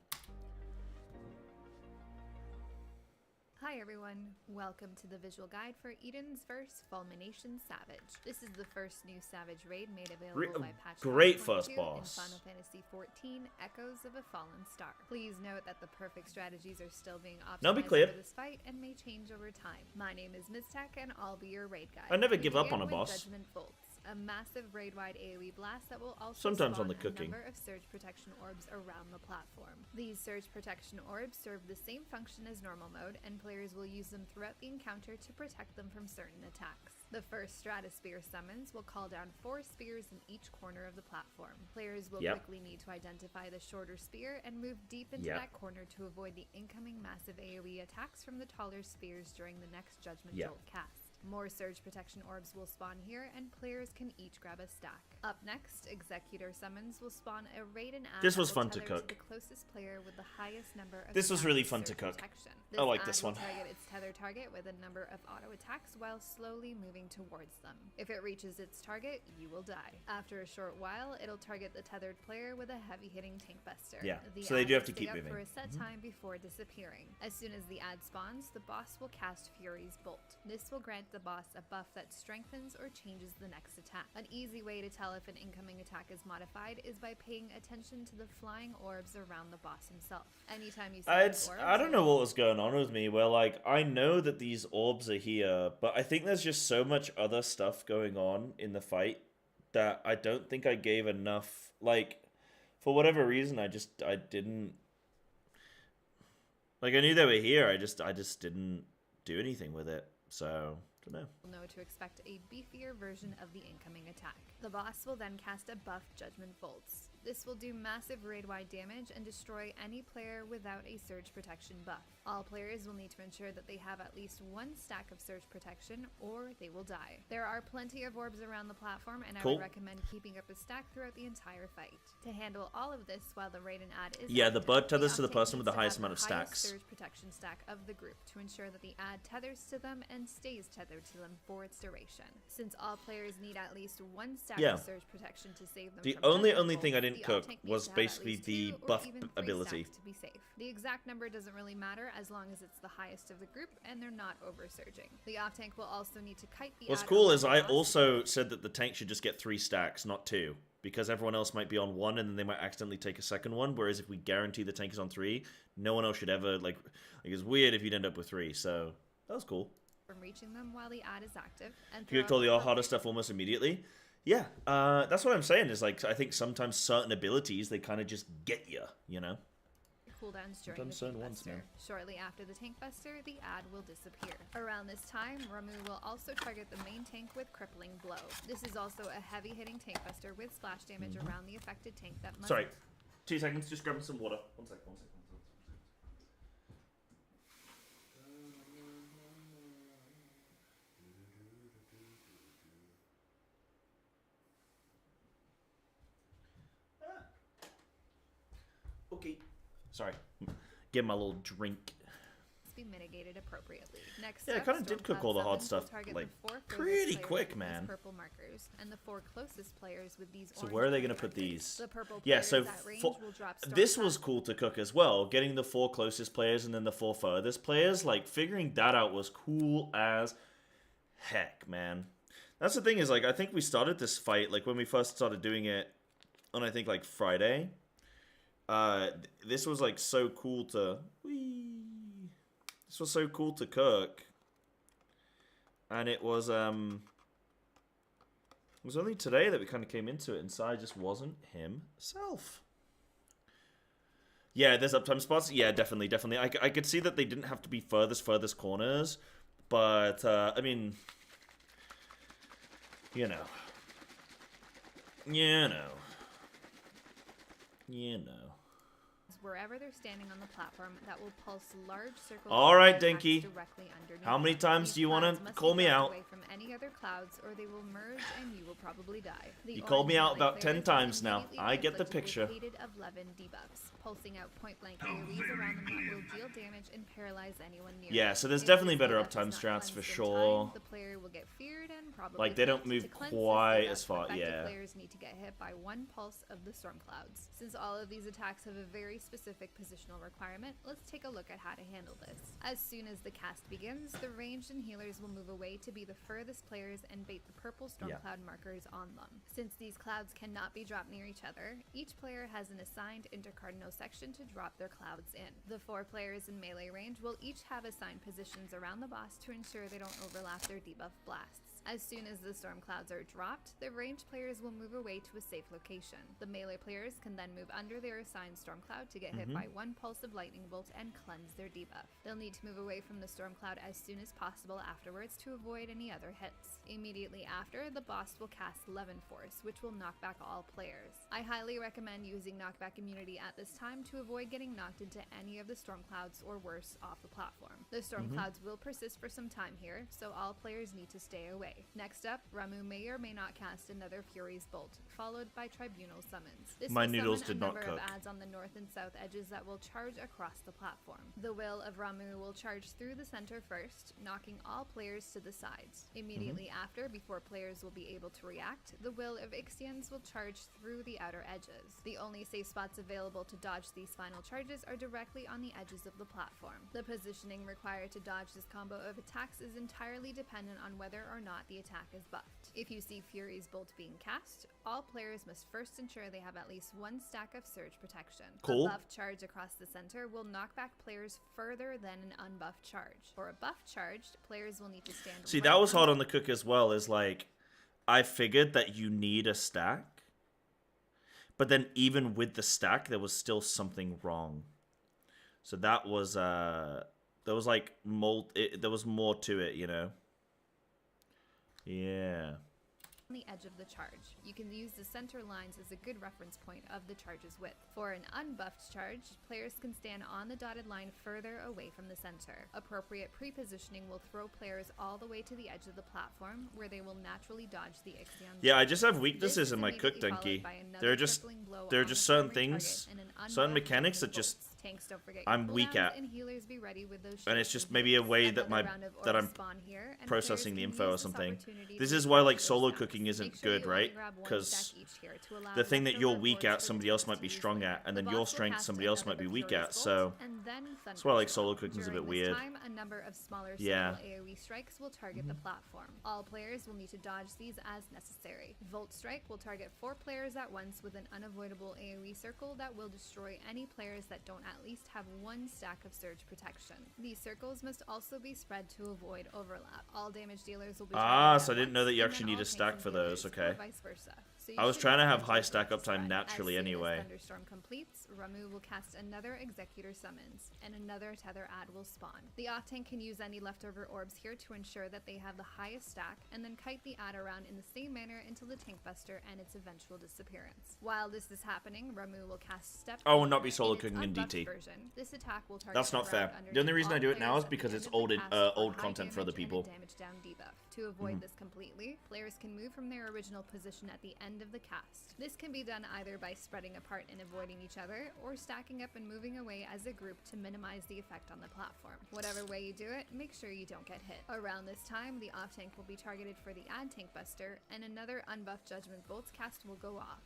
Hi everyone, welcome to the visual guide for Eden's vs. Fulmination Savage. This is the first new Savage raid made available by patch great 5.2 first in boss. Final Fantasy XIV Echoes of a Fallen Star. Please note that the perfect strategies are still being Now be optimized clear. for this fight and may change over time. My name is Miztech and I'll be your raid guide. I never We give up begin on a with boss. Judgment Bolts, a massive raid-wide AoE blast that will also Sometimes spawn on the a cooking. number of surge protection orbs around the platform. These surge protection orbs serve the same function as normal mode, and players will use them throughout the encounter to protect them from certain attacks. The first Stratosphere summons will call down 4 spears in each corner of the platform. Players will quickly need to identify the shorter spear and move deep into that corner to avoid the incoming massive AoE attacks from the taller spears during the next Judgment Jolt cast. More surge protection orbs will spawn here, and players can each grab a stack. Up next, Executor summons will spawn a raid and add This that was will fun to tether cook. the closest player with the highest number of This was stacks really of fun to surge cook. protection. I like add this will one. target its tether target with a number of auto attacks while slowly moving towards them. If it reaches its target, you will die. After a short while, it'll target the tethered player with a heavy hitting tank buster. Yeah, The so they ad do will have to stay keep up moving. for a set time before disappearing. As soon as the ad spawns, the boss will cast Fury's Bolt. This will grant the boss a buff that strengthens or changes the next attack. An easy way to tell if an incoming attack is modified is by paying attention to the flying orbs around the boss himself. Anytime you see these orbs, I don't know what was going on with me, where, like, I know that these orbs are here, but I think there's just so much other stuff going on in the fight that I don't think I gave enough, like, for whatever reason, I didn't, like, I knew they were here, I just didn't do anything with it, so, don't know. Know to expect a beefier version of the incoming attack. The boss will then cast a buff Judgment Bolts. This will do massive raid-wide damage and destroy any player without a surge protection buff. All players will need to ensure that they have at least 1 stack of surge protection or they will die. There are plenty of orbs around the platform, and I would recommend keeping up a stack throughout the entire fight. To handle all of this while the raid and ad is Yeah, the active, bud tethers to the Octane person with the needs to highest have amount of stacks. surge protection stack of the group to ensure that the ad tethers to them and stays tethered to them for its duration. Since all players need at least 1 stack of surge protection to save them The from only judgment thing I bolts, didn't the cook Octane needs was to have at basically least the 2 or buff even 3 ability. stacks to be safe. The exact number doesn't really matter as long as it's the highest of the group and they're not over surging. The off-tank will also need to kite the What's ad cool over is the I boss also said that the tank should just get 3 stacks, not 2. because everyone else might be on 1 and then they might accidentally take a second one, whereas if we guarantee the tank is on 3, no one else should ever, like it's weird if you'd end up with 3, so that was cool. From reaching them while the ad is active, and You get all the harder stuff almost immediately. Yeah, that's what I'm saying, is like, I think sometimes certain abilities, they kind of just get you, you know? Cooldowns during the Tank Buster. Shortly after the Tank Buster, the ad will disappear. Around this time, Ramu will also target the main tank with Crippling Blow. This is also a heavy-hitting Tank Buster with splash damage around the affected tank that must... Sorry, 2 seconds, just grabbing some water. One second. Okay. Sorry. Get my little drink. Be mitigated appropriately. Next, yeah, I kind of did cook all the hard stuff like pretty quick, man. Purple markers and the 4 closest players with these. So where are they going to put these? The purple yeah, so this was pads. cool to cook as well. Getting the 4 closest players and then the 4 furthest players, like figuring that out was cool as heck, man. That's the thing is, like, I think we started this fight like when we first started doing it on I think like Friday. This was like so cool to. This was so cool to cook, and it was only today that we kind of came into it, and Sai just wasn't himself. Yeah, there's uptime spots. Yeah, definitely. I could see that they didn't have to be furthest corners, but I mean, you know. Wherever they're standing on the platform, that will pulse large circles. All right, Dinky. Directly underneath. How many times do you want to call me out? Away from any other clouds, or they will merge, and you will probably die. You called me out about 10 times now. I get the picture. Of 11 debuffs, pulsing out point-blank AoEs around them that will deal damage and paralyze anyone near. Yeah, so there's definitely better uptime strats for sure. The player will get feared and probably like they don't move quite as far. Yeah. Players need to get hit by 1 pulse of the storm clouds. Since all of these attacks have a very specific positional requirement, let's take a look at how to handle this. As soon as the cast begins, the ranged and healers will move away to be the furthest players and bait the purple storm cloud markers on them. Since these clouds cannot be dropped near each other, each player has an assigned intercardinal section to drop their clouds in. The 4 players in melee range will each have assigned positions around the boss to ensure they don't overlap their debuff blasts. As soon as the storm clouds are dropped, the ranged players will move away to a safe location. The melee players can then move under their assigned storm cloud to get hit by 1 pulse of lightning bolt and cleanse their debuff. They'll need to move away from the storm cloud as soon as possible afterwards to avoid any other hits. Immediately after, the boss will cast Levin Force, which will knock back all players. I highly recommend using knockback immunity at this time to avoid getting knocked into any of the storm clouds or worse, off the platform. The storm clouds will persist for some time here, so all players need to stay away. Next up, Ramu may or may not cast another Fury's Bolt, followed by Tribunal Summons. This My will noodles summon did a not number cook. of adds on the north and south edges that will charge across the platform. The Will of Ramu will charge through the center first, knocking all players to the sides. Immediately after, before players will be able to react, the Will of Ixians will charge through the outer edges. The only safe spots available to dodge these final charges are directly on the edges of the platform. The positioning required to dodge this combo of attacks is entirely dependent on whether or not the attack is buffed. If you see Fury's Bolt being cast, all players must first ensure they have at least 1 stack of surge protection. Cool. A buff charge across the center will knock back players further than an unbuffed charge. For a buff charged, players will need to stand. See, that was hard on the cook as well, is like, I figured that you need a stack, but then even with the stack, there was still something wrong. So that was, there was like, there was more to it, you know? Yeah. On the edge of the charge. You can use the center lines as a good reference point of the charge's width. For an unbuffed charge, players can stand on the dotted line further away from the center. Appropriate pre-positioning will throw players all the way to the edge of the platform, where they will naturally dodge the Ixion. Yeah, I just have weaknesses in my cook, Dinky. There are just certain things, certain mechanics that just I'm weak at, and it's just maybe a way that I'm processing the info or something. This is why like solo cooking isn't good, right? Because the thing that you're weak at, somebody else might be strong at, and then your strength, somebody else might be weak at. So then That's why like thunderstorm. solo cooking's a During bit this weird. time, a number of smaller Yeah. single AoE strikes will target the platform. All players will need to dodge these as necessary. Volt Strike will target 4 players at once with an unavoidable AoE circle that will destroy any players that don't at least have 1 stack of surge protection. These circles must also be spread to avoid overlap. All damage dealers will be targeted So I at didn't know once, that you and actually then need all a tanks stack and for healers, those, or okay. vice versa. So I you was should trying to have manage high your stack damage uptime spread. naturally As soon anyway. As Thunderstorm completes, Ramu will cast another Executor Summons, and another Tether Ad will spawn. The off-tank can use any leftover orbs here to ensure that they have the highest stack, and then kite the ad around in the same manner until the Tank Buster and its eventual disappearance. While this is happening, Ramu will cast Step. I will not be solo in its cooking in unbuffed DT. version. This attack will target That's not the fair. ground The only underneath reason I all do it now players is at the because end it's of the old cast for old high content for other damage and a people. damage down debuff. To avoid this completely, players can move from their original position at the end of the cast. This can be done either by spreading apart and avoiding each other, or stacking up and moving away as a group to minimize the effect on the platform. Whatever way you do it, make sure you don't get hit. Around this time, the off-tank will be targeted for the ad tank buster, and another unbuffed Judgment Bolts cast will go off.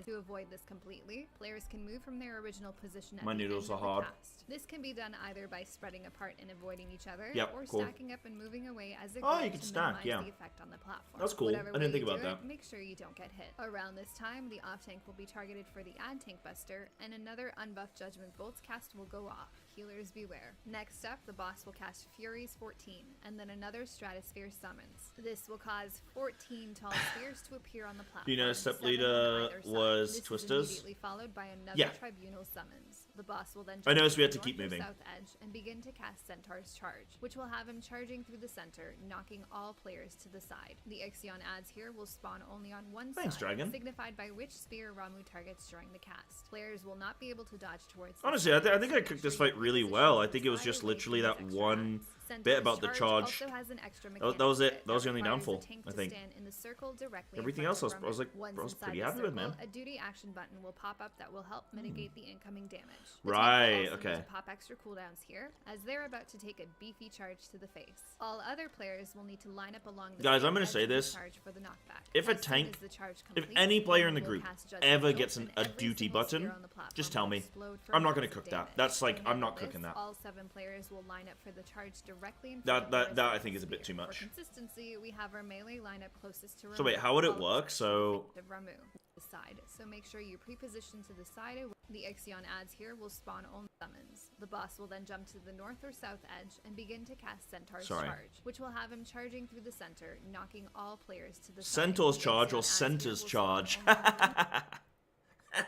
To avoid this completely, players can move from their original position at My the noodles end are of hard. the cast. This can be done either by spreading apart and avoiding each other, Yep, or cool. stacking up and moving away as a Oh, group you can to stack, minimize yeah. the effect on the platform. That's cool. Whatever I didn't way think you about do that. it, make sure you don't get hit. Around this time, the off-tank will be targeted for the ad tank buster, and another unbuffed Judgment Bolts cast will go off. Healers beware. Next up, the boss will cast Furies 14, and then another Stratosphere summons. This will cause 14 tall spheres to appear on the platform. Do you know Step 7 on Leader either side. was This Twisters? Is immediately followed by another Yeah. Tribunal summons. The boss will then I jump noticed we to had the to keep north or moving. south edge and begin to cast Centaur's Charge, which will have him charging through the center, knocking all players to the side. The Ixion ads here will spawn only on one Thanks, side, Dragon. signified by which spear Ramu targets during the cast. Players will not be able to dodge towards. Honestly, I think I cooked this fight really well. I think it was just literally that one bit about the charge. Also has an extra That was mechanic it. to That was the only requires downfall, a tank I to think. stand in the circle directly in Everything front else I of was like, Ramu. I was Once pretty inside happy the with, man. circle, a duty action button will pop up that will help mitigate the incoming damage. The tank will Right, also okay. need to pop extra cooldowns here, as they're about to take a beefy charge to the face. All other players will need to line up along the Guys, same I'm gonna edge say of the this. charge for the knockback. If a As soon tank- as the charge If completes, any player in the Ramu will group cast Judgment ever Bolt, gets and a every duty single button, spear on the platform just tell will me. explode for I'm not gonna massive cook that. damage. That's like, To I'm handle not cooking this, that. All 7 players will line up for the charge directly in front That of that the that I resident think is a bit spear. too much. For consistency, we have our melee lineup closest to Ramu. So wait, how would it followed work? by So the Ramu. The side. So make sure you pre-position to the side. The Ixion ads here will spawn only summons. The boss will then jump to the north or south edge and begin to cast Centaur's Sorry. Charge, which will have him charging through the center, knocking all players to the Centaur's side. The Charge Ixion or ads here Center's will Charge. spawn only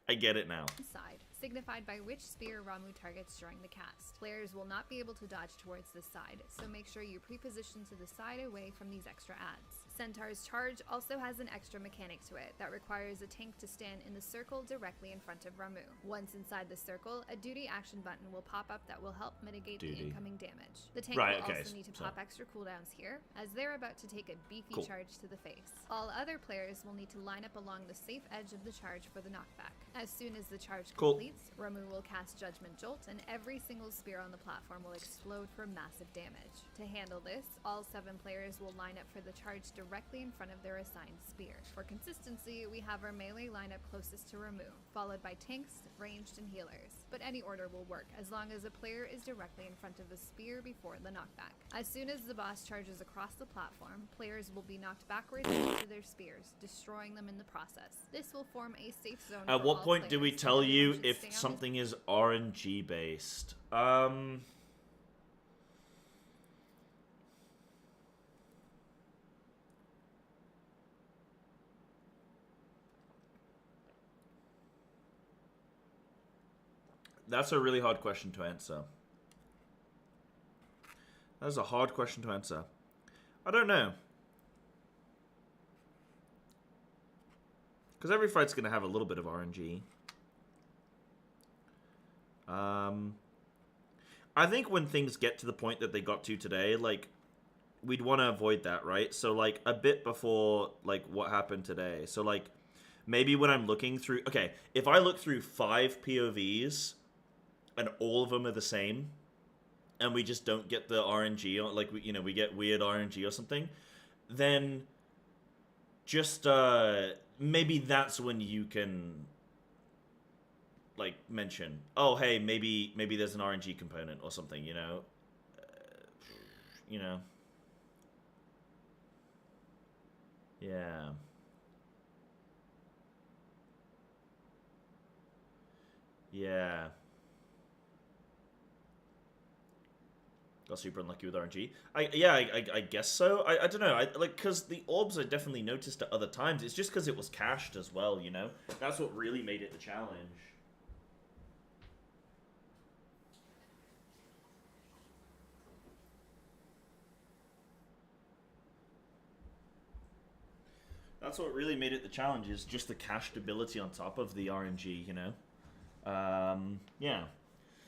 I get it now. side, signified by which spear Ramu targets during the cast. Players will not be able to dodge towards this side, so make sure you pre-position to the side away from these extra ads. Centaur's Charge also has an extra mechanic to it that requires a tank to stand in the circle directly in front of Ramu. Once inside the circle, a duty action button will pop up that will help mitigate the Duty. incoming damage. The tank Right, will okay, also need to so- pop extra cooldowns here, as they're about to take a beefy Cool. charge to the face. All other players will need to line up along the safe edge of the charge for the knockback. As soon as the charge Cool. completes, Ramu will cast Judgment Jolt, and every single spear on the platform will explode for massive damage. To handle this, all 7 players will line up for the charge directly in front of their assigned spear. For consistency, we have our melee lineup closest to Ramu, followed by tanks, ranged, and healers. But any order will work, as long as a player is directly in front of a spear before the knockback. As soon as the boss charges across the platform, players will be knocked backwards into their spears, destroying them in the process. This will form a safe zone At for what all point do we players, tell and you everyone should if stay on the something is RNG based? That's a really hard question to answer. That is a hard question to answer. I don't know. Because every fight's going to have a little bit of RNG. I think when things get to the point that they got to today, like, we'd want to avoid that, right? So, like, a bit before, like, what happened today. So, like, maybe when I'm looking through... Okay, if I look through 5 POVs and all of them are the same, and we just don't get the RNG, or, like, we get weird RNG or something, then just, maybe that's when you can like mention, oh hey, maybe there's an RNG component or something, you know. You know. Yeah. Yeah. Got super unlucky with RNG. I guess so. I don't know. Because the orbs I definitely noticed at other times. It's just because it was cached as well, you know? That's what really made it the challenge. That's what really made it the challenge, is just the cached ability on top of the RNG, you know? Yeah.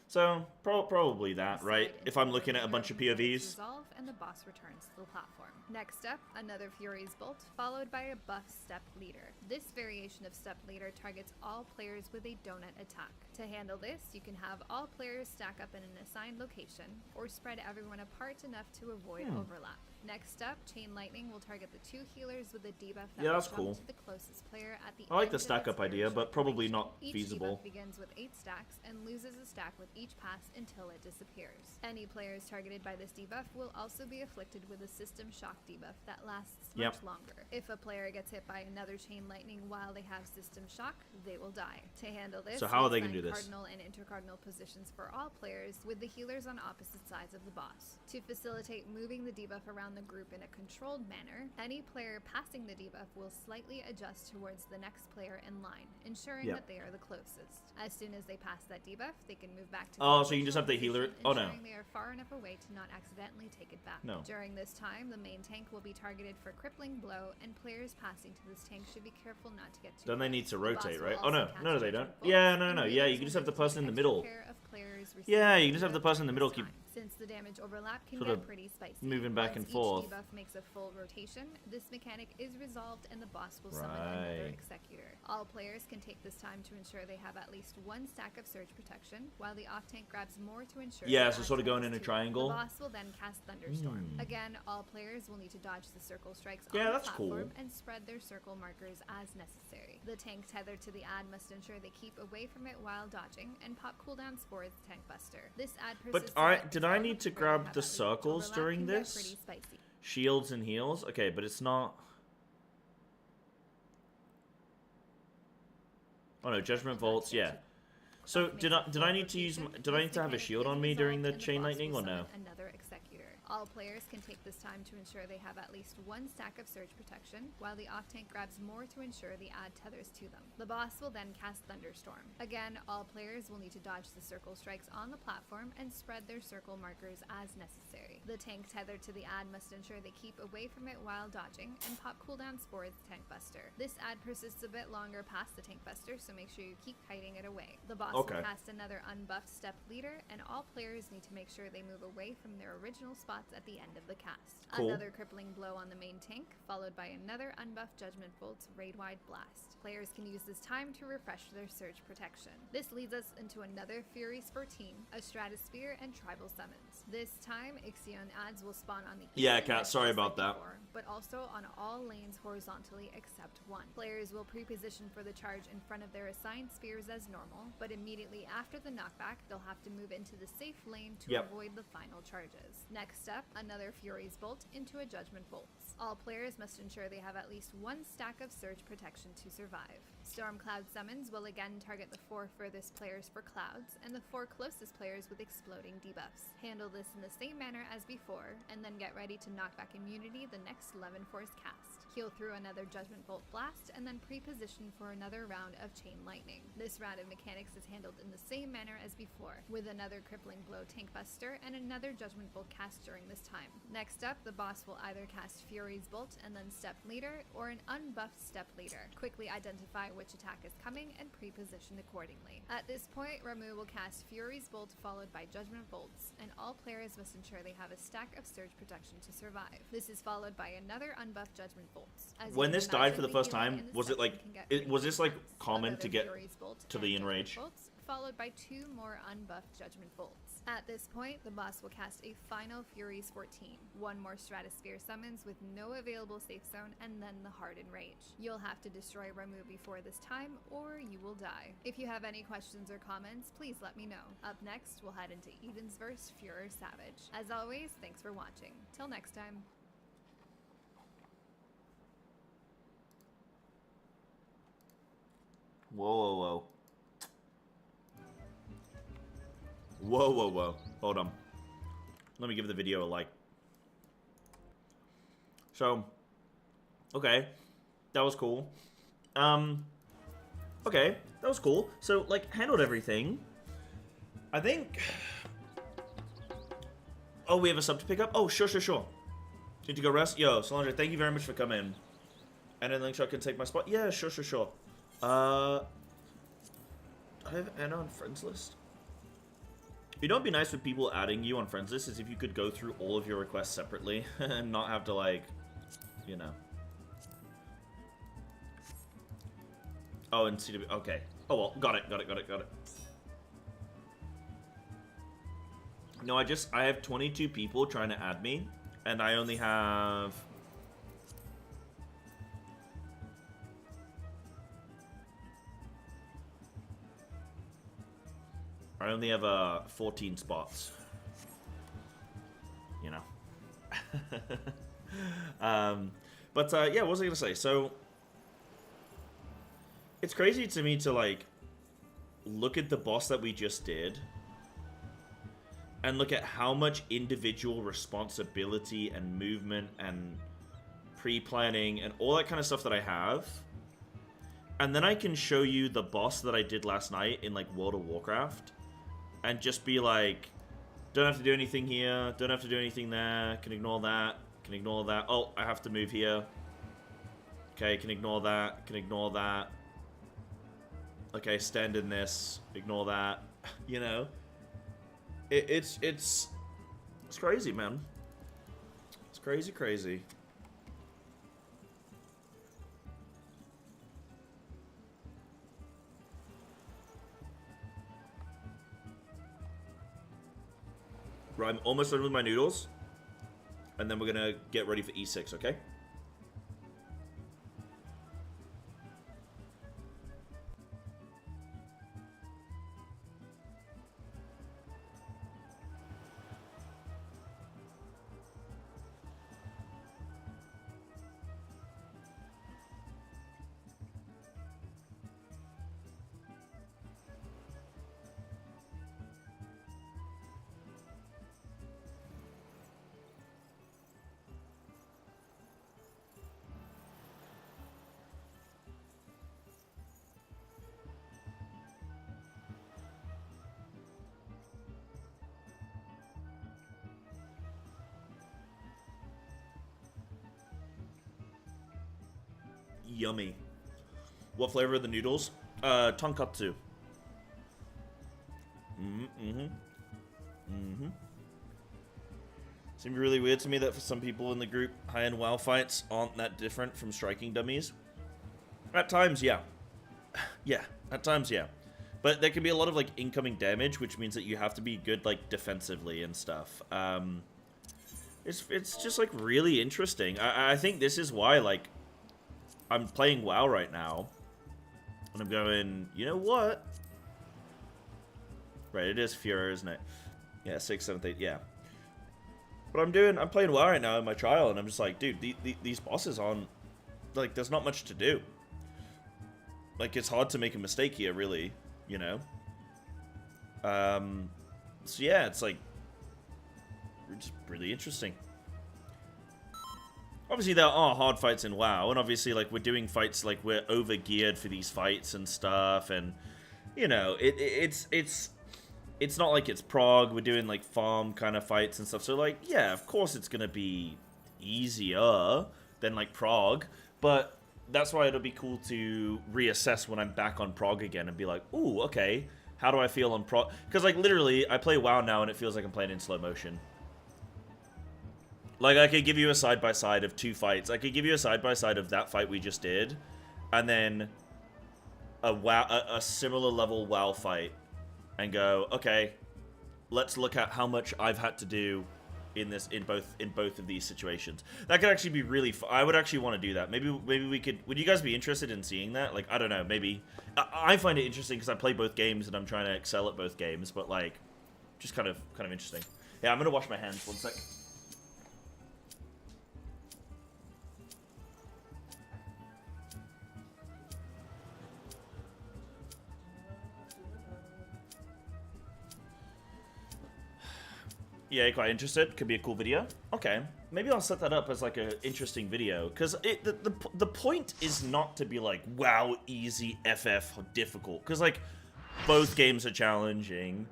So, probably that, right? If I'm looking at a bunch of POVs. Resolve and the boss returns to the platform. Next up, another Fury's Bolt, followed by a buff Step Leader. This variation of Step Leader targets all players with a donut attack. To handle this, you can have all players stack up in an assigned location, or spread everyone apart enough to avoid overlap. Next up, Chain Lightning will target the 2 healers with a debuff that will jump to the closest player at the I like end the of stack up its idea, but probably not Each feasible. debuff begins with 8 stacks and loses a stack with each pass until it disappears. Any players targeted by this debuff will also be afflicted with a System Shock debuff that lasts much longer. If a player gets hit by another Chain Lightning while they have System Shock, they will die. To handle this, So how are they we'll gonna do assign this? cardinal and intercardinal positions for all players, with the healers on opposite sides of the boss. To facilitate moving the debuff around the group in a controlled manner, any player passing the debuff will slightly adjust towards the next player in line, ensuring that they are the closest. As soon as they pass that debuff, they can move back to Oh, the so you can just have the healer. position, Oh no. ensuring they are far enough away to not accidentally take it back. No. During this time, the main tank will be targeted for crippling blow, and players passing to this tank should be careful not to get too Then they close. need to The boss rotate, will right? Oh also no, cast no, they don't. judgment bolts, Yeah, no, and no, yeah. You healers can just will have the need to person in the take middle. extra care of players Yeah, receiving you can just have the debuff person in the at middle this keep time. Since the damage overlap can sort get of pretty spicy. moving back and Once forth. each debuff makes a full rotation, this mechanic is resolved and the boss will summon another Right. Executor. All players can take this time to ensure they have at least 1 stack of surge protection, while the off-tank grabs more to ensure Yeah, they so add sort of going tokens in a to it. triangle. The boss will then cast Thunderstorm. Hmm. Again, all players will need to dodge the circle strikes Yeah, on the that's cool. platform and spread their circle markers as necessary. The tank tethered to the ad must ensure they keep away from it while dodging, and pop cooldowns for its tank buster. This ad But persists did I need to grab the circles overlap during can get this? pretty spicy. Shields and heals? Okay, but it's not... Oh no, Judgment Vaults, yeah. So did I need to use did I need to have a shield on me during the Chain Lightning or no? Another Executor. All players can take this time to ensure they have at least 1 stack of surge protection, while the off-tank grabs more to ensure the ad tethers to them. The boss will then cast Thunderstorm. Again, all players will need to dodge the circle strikes on the platform and spread their circle markers as necessary. The tank tethered to the ad must ensure they keep away from it while dodging, and pop cooldowns for its tank buster. This ad persists a bit longer past the tank buster, so make sure you keep kiting it away. The boss will cast another unbuffed Step Leader, and all players need to make sure they move away from their original spots at the end of the cast. Cool. Another crippling blow on the main tank, followed by another unbuffed Judgment Bolt's raid-wide blast. Players can use this time to refresh their surge protection. This leads us into another Fury's 14, a Stratosphere and Tribal Summons. This time, Ixion ads will spawn on the Yeah, east Kat, and sorry west about like that. before, but also on all lanes horizontally except one. Players will pre-position for the charge in front of their assigned spheres as normal, but immediately after the knockback, they'll have to move into the safe lane to avoid the final charges. Next up, another Fury's Bolt into a Judgment Bolts. All players must ensure they have at least 1 stack of surge protection to survive. Storm Cloud Summons will again target the 4 furthest players for clouds, and the 4 closest players with exploding debuffs. Handle this in the same manner as before, and then get ready to knock back immunity the next 11 Force cast. Heal through another Judgment Bolt blast, and then pre-position for another round of Chain Lightning. This round of mechanics is handled in the same manner as before, with another Crippling Blow Tank Buster and another Judgment Bolt cast during this time. Next up, the boss will either cast Fury's Bolt and then Step Leader, or an unbuffed Step Leader. Quickly identify which attack is coming and pre-position accordingly. At this point, Ramu will cast Fury's Bolt followed by Judgment Bolts, and all players must ensure they have a stack of surge protection to survive. This is followed by another unbuffed Judgment Bolts. When this died for the first time, was it like was this like common to get to the enrage? followed by 2 more unbuffed Judgment Bolts. At this point, the boss will cast a final Furies 14, 1 more Stratosphere summons with no available safe zone, and then the Hardened Rage. You'll have to destroy Ramuh before this time, or you will die. If you have any questions or comments, please let me know. Up next, we'll head into Eden's Verse Furor Savage. As always, thanks for watching. Till next time. Whoa, whoa, whoa. Whoa, whoa, whoa. Hold on. Let me give the video a like. So, okay. That was cool. Okay, that was cool. So, like, handled everything. I think... Oh, we have a sub to pick up? Oh, sure, sure, sure. Need to go rest? Yo, Solange, thank you very much for coming. And then Linkshot can take my spot? Yeah, sure, sure, sure. I have Anna on friends list. You know what'd be nice with people adding you on friends list is if you could go through all of your requests separately and not have to, like, you know. Oh, and CW. Okay. Oh well, got it. No, I have 22 people trying to add me, and I only have... I only have 14 spots. You know. Yeah, what was I gonna say? So it's crazy to me to like look at the boss that we just did and look at how much individual responsibility and movement and pre-planning and all that kind of stuff that I have. And then I can show you the boss that I did last night in like World of Warcraft and just be like, don't have to do anything here, don't have to do anything there, can ignore that, can ignore that. Oh, I have to move here. Okay, can ignore that, can ignore that. Okay, stand in this, ignore that. You know? It's crazy, man. It's crazy, crazy. Right, I'm almost done with my noodles. And then we're gonna get ready for E6, okay? Yummy. What flavor are the noodles? Tonkatsu. Seems really weird to me that for some people in the group, high-end WoW fights aren't that different from striking dummies. At times, yeah. Yeah, at times, yeah. But there can be a lot of, like, incoming damage, which means that you have to be good, like, defensively and stuff. It's just, like, really interesting. I think this is why, like, I'm playing WoW right now, and I'm going, you know what? Right, it is Furor, isn't it? Yeah, 6, 7, 8, yeah. But I'm playing WoW right now in my trial, and I'm just like, dude, these bosses aren't, like, there's not much to do. Like, it's hard to make a mistake here, really, you know? So yeah, it's like, just really interesting. Obviously, there are hard fights in WoW, and obviously, like, we're doing fights, like, we're over-geared for these fights and stuff, and, you know, it's not like it's Prague, we're doing, like, farm kind of fights and stuff, so, like, yeah, of course it's gonna be easier than, like, Prague, but that's why it'll be cool to reassess when I'm back on Prague again and be like, ooh, okay, how do I feel on Prague? Because, like, literally, I play WoW now, and it feels like I'm playing in slow motion. Like, I could give you a side-by-side of 2 fights. I could give you a side-by-side of that fight we just did, and then a similar level WoW fight and go, okay, let's look at how much I've had to do in both of these situations. That could actually be really fun. I would actually want to do that. Maybe we could. Would you guys be interested in seeing that? Like, I don't know. Maybe I find it interesting because I play both games and I'm trying to excel at both games. But like, just kind of interesting. Yeah, I'm gonna wash my hands. 1 sec. Yeah, quite interested. Could be a cool video. Okay, maybe I'll set that up as like an interesting video, because the point is not to be like, wow, easy, FF, difficult, because like both games are challenging.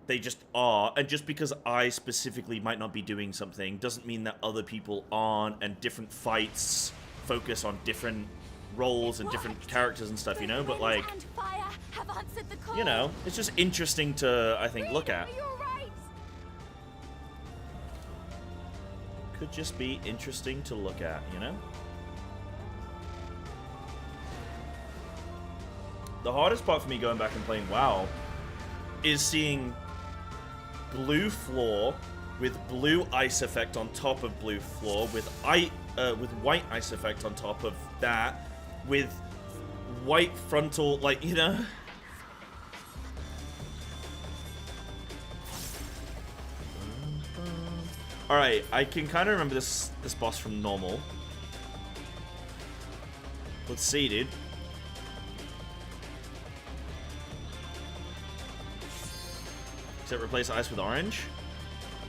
They just are, and just because I specifically might not be doing something doesn't mean that other people aren't, and different fights focus on different roles and different characters and stuff, you know. But like, you know, it's just interesting to, I think, look at. Could just be interesting to look at, you know? The hardest part for me going back and playing WoW is seeing blue floor with blue ice effect on top of blue floor, with white ice effect on top of that, with white frontal, like, you know? Alright, I can kind of remember this boss from normal. Let's see, dude. Does it replace ice with orange?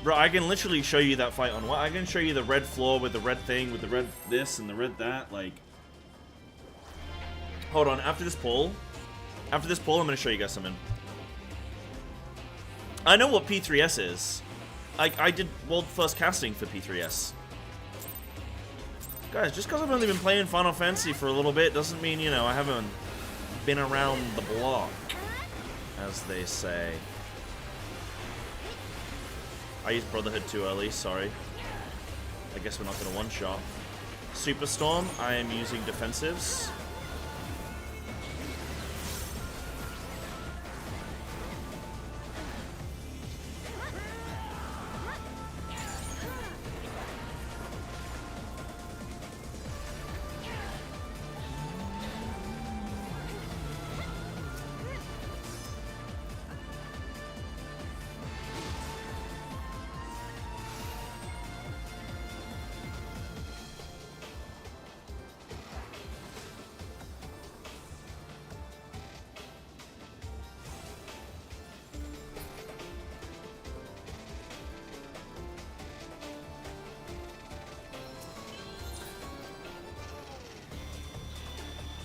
Bro, I can literally show you that fight on what? I can show you the red floor with the red thing, with the red this and the red that, like... Hold on, after this poll, I'm going to show you guys something. I know what P3S is. I did world first casting for P3S. Guys, just because I've only been playing Final Fantasy for a little bit doesn't mean, you know, I haven't been around the block, as they say. I used Brotherhood too early, sorry. I guess we're not going to one-shot. Superstorm, I am using defensives.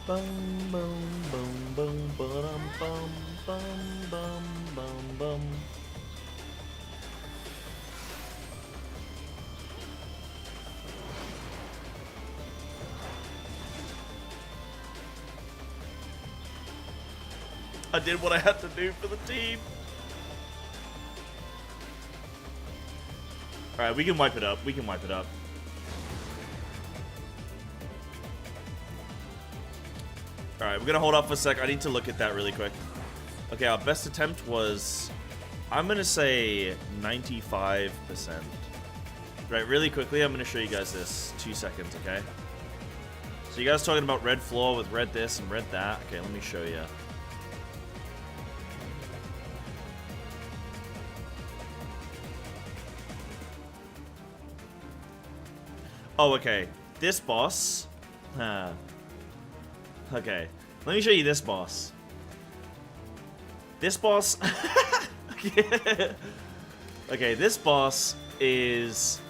Bum bum bum bum bum bum bum bum bum bum. I did what I had to do for the team. Alright, we can wipe it up. We can wipe it up. Alright, we're gonna hold off for a sec. I need to look at that really quick. Okay, our best attempt was, I'm gonna say 95%. Right, really quickly, I'm gonna show you guys this. 2 seconds, okay? So you guys talking about red floor with red this and red that. Okay, let me show you. Oh, okay. This boss. Okay. Let me show you this boss. This boss. Okay, this boss is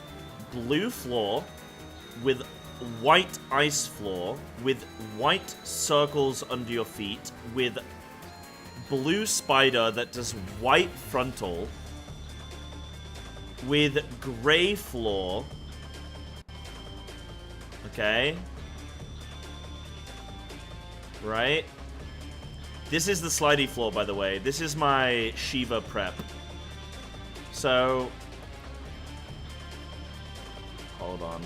blue floor with white ice floor with white circles under your feet with blue spider that does white frontal with gray floor. Okay. Right? This is the slidey floor, by the way. This is my Shiva prep. So... Hold on.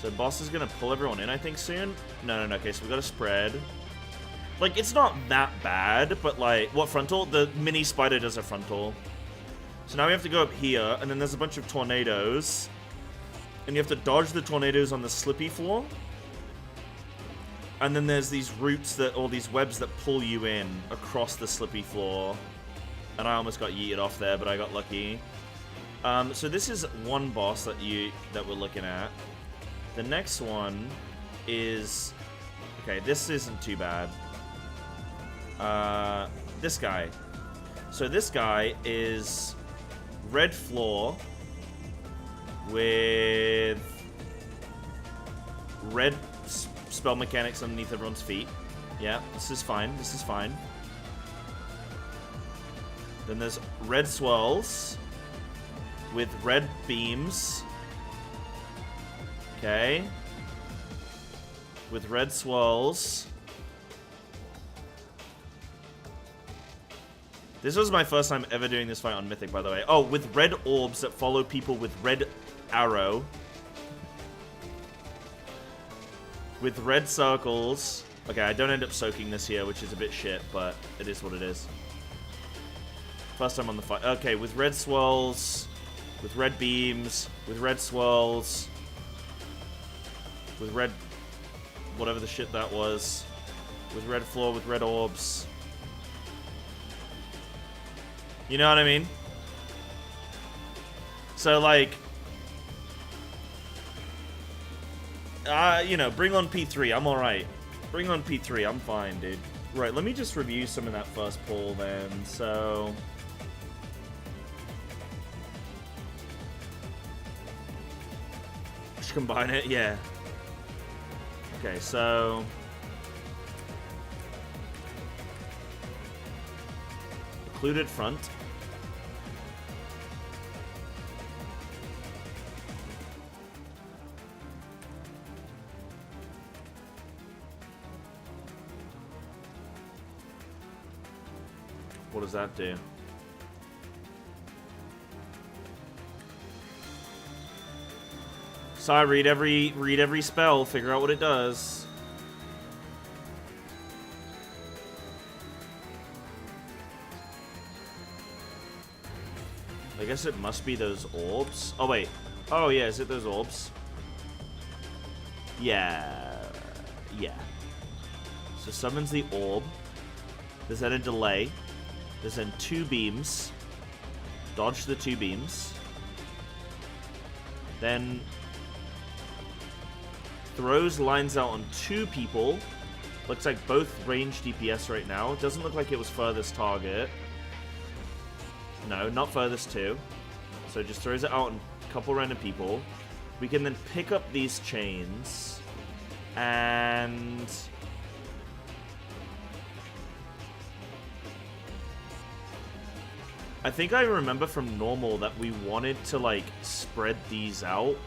So boss is gonna pull everyone in, I think, soon? No. Okay, so we got a spread. Like, it's not that bad, but like, what frontal? The mini spider does a frontal. So now we have to go up here, and then there's a bunch of tornadoes. And you have to dodge the tornadoes on the slippy floor. And then there's these roots that, or these webs that pull you in across the slippy floor. And I almost got yeeted off there, but I got lucky. So this is one boss that we're looking at. The next one is... Okay, this isn't too bad. This guy. So this guy is red floor with red spell mechanics underneath everyone's feet. Yeah, this is fine. This is fine. Then there's red swirls with red beams. Okay. With red swirls. This was my first time ever doing this fight on Mythic, by the way. Oh, with red orbs that follow people with red arrow. With red circles. Okay, I don't end up soaking this here, which is a bit shit, but it is what it is. First time on the fight. Okay, with red swirls. With red beams. With red swirls. With red... whatever the shit that was. With red floor, with red orbs. You know what I mean? So, like... you know, bring on P3. I'm alright. Bring on P3. I'm fine, dude. Right, let me just review some of that first pull then. So... just combine it? Yeah. Okay, so... occluded front. What does that do? So I read every spell, figure out what it does. I guess it must be those orbs. Oh wait. Oh yeah, is it those orbs? Yeah. Yeah. So summons the orb. There's then a delay. There's then 2 beams. Dodge the 2 beams. Then throws lines out on 2 people. Looks like both range DPS right now. It doesn't look like it was furthest target. No, not furthest 2. So just throws it out on a couple random people. We can then pick up these chains. And... I think I remember from normal that we wanted to, like, spread these out.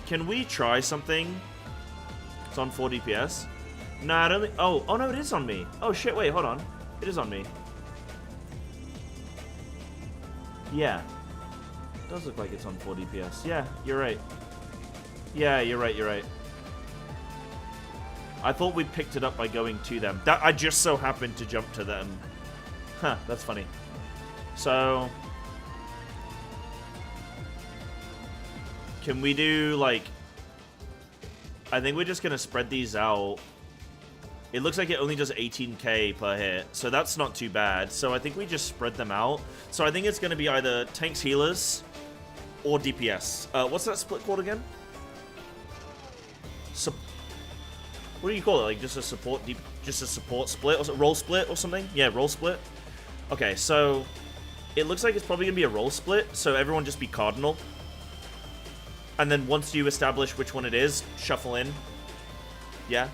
Can we try something? It's on 4 DPS. No, I don't think... Oh, no, it is on me. Oh, shit, wait, hold on. It is on me. Yeah. It does look like it's on 4 DPS. Yeah, you're right. Yeah, you're right. I thought we picked it up by going to them. That I just so happened to jump to them. Huh, that's funny. So... can we do, like... I think we're just going to spread these out. It looks like it only does 18k per hit, so that's not too bad. So I think we just spread them out. So I think it's going to be either tanks, healers, or DPS. What's that split called again? What do you call it? Like just a support split, or roll split or something? Yeah, roll split. Okay, so it looks like it's probably going to be a roll split, so everyone just be cardinal. And then once you establish which one it is, shuffle in. Yeah.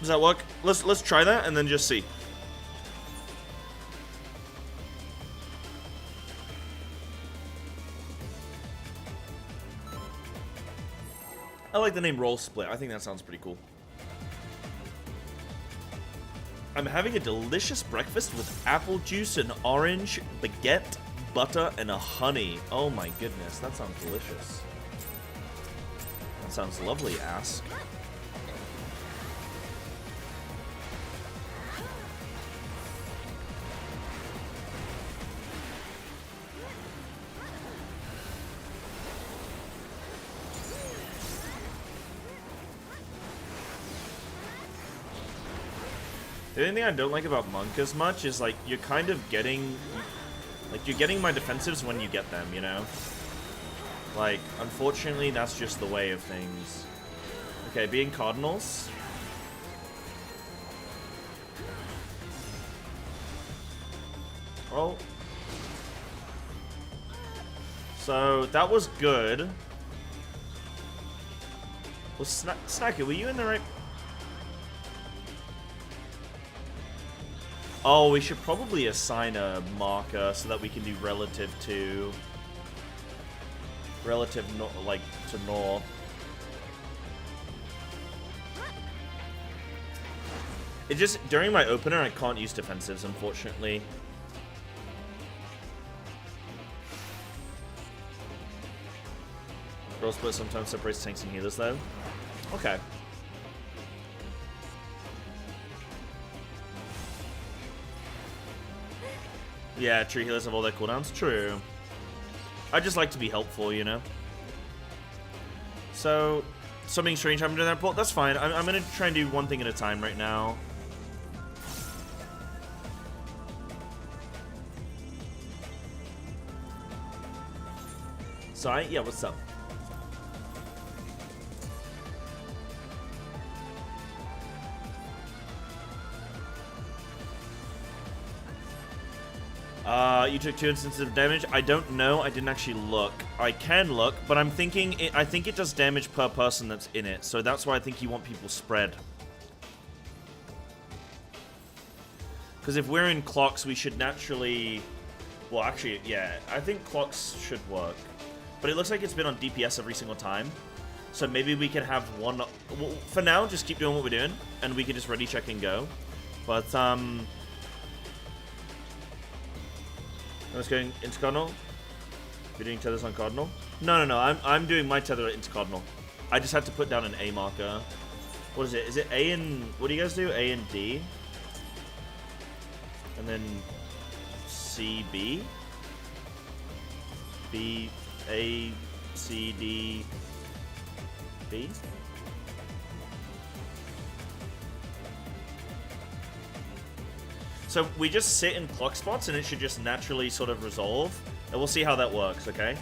Does that work? Let's try that and then just see. I like the name Roll Split. I think that sounds pretty cool. I'm having a delicious breakfast with apple juice and orange, baguette, butter, and a honey. Oh my goodness, that sounds delicious. That sounds lovely, ask. The only thing I don't like about Monk as much is, like, you're kind of getting... Like, you're getting my defensives when you get them, you know? Like, unfortunately, that's just the way of things. Okay, being Cardinals. Well... So, that was good. Well, Snacky, were you in the right... Oh, we should probably assign a marker so that we can do relative to... like, to north. It just, during my opener, I can't use defensives, unfortunately. Roll split sometimes separates tanks and healers, though. Okay. Yeah, true healers have all their cooldowns. True. I just like to be helpful, you know? So, something strange happened in that report? That's fine. I'm going to try and do one thing at a time right now. Sorry? Yeah, what's up? You took 2 instances of damage. I don't know. I didn't actually look. I can look, but I'm thinking... I think it does damage per person that's in it, so that's why I think you want people spread. Because if we're in clocks, we should naturally... Well, actually, yeah. I think clocks should work. But it looks like it's been on DPS every single time. So maybe we can have one... Well, for now, just keep doing what we're doing, and we can just ready check and go. But, I was going into Cardinal. You're doing tethers on Cardinal? No. I'm doing my tether into Cardinal. I just had to put down an A marker. What is it? Is it A and... What do you guys do? A and D? And then C, B? B, A, C, D, B? So we just sit in clock spots and it should just naturally sort of resolve. And we'll see how that works, okay?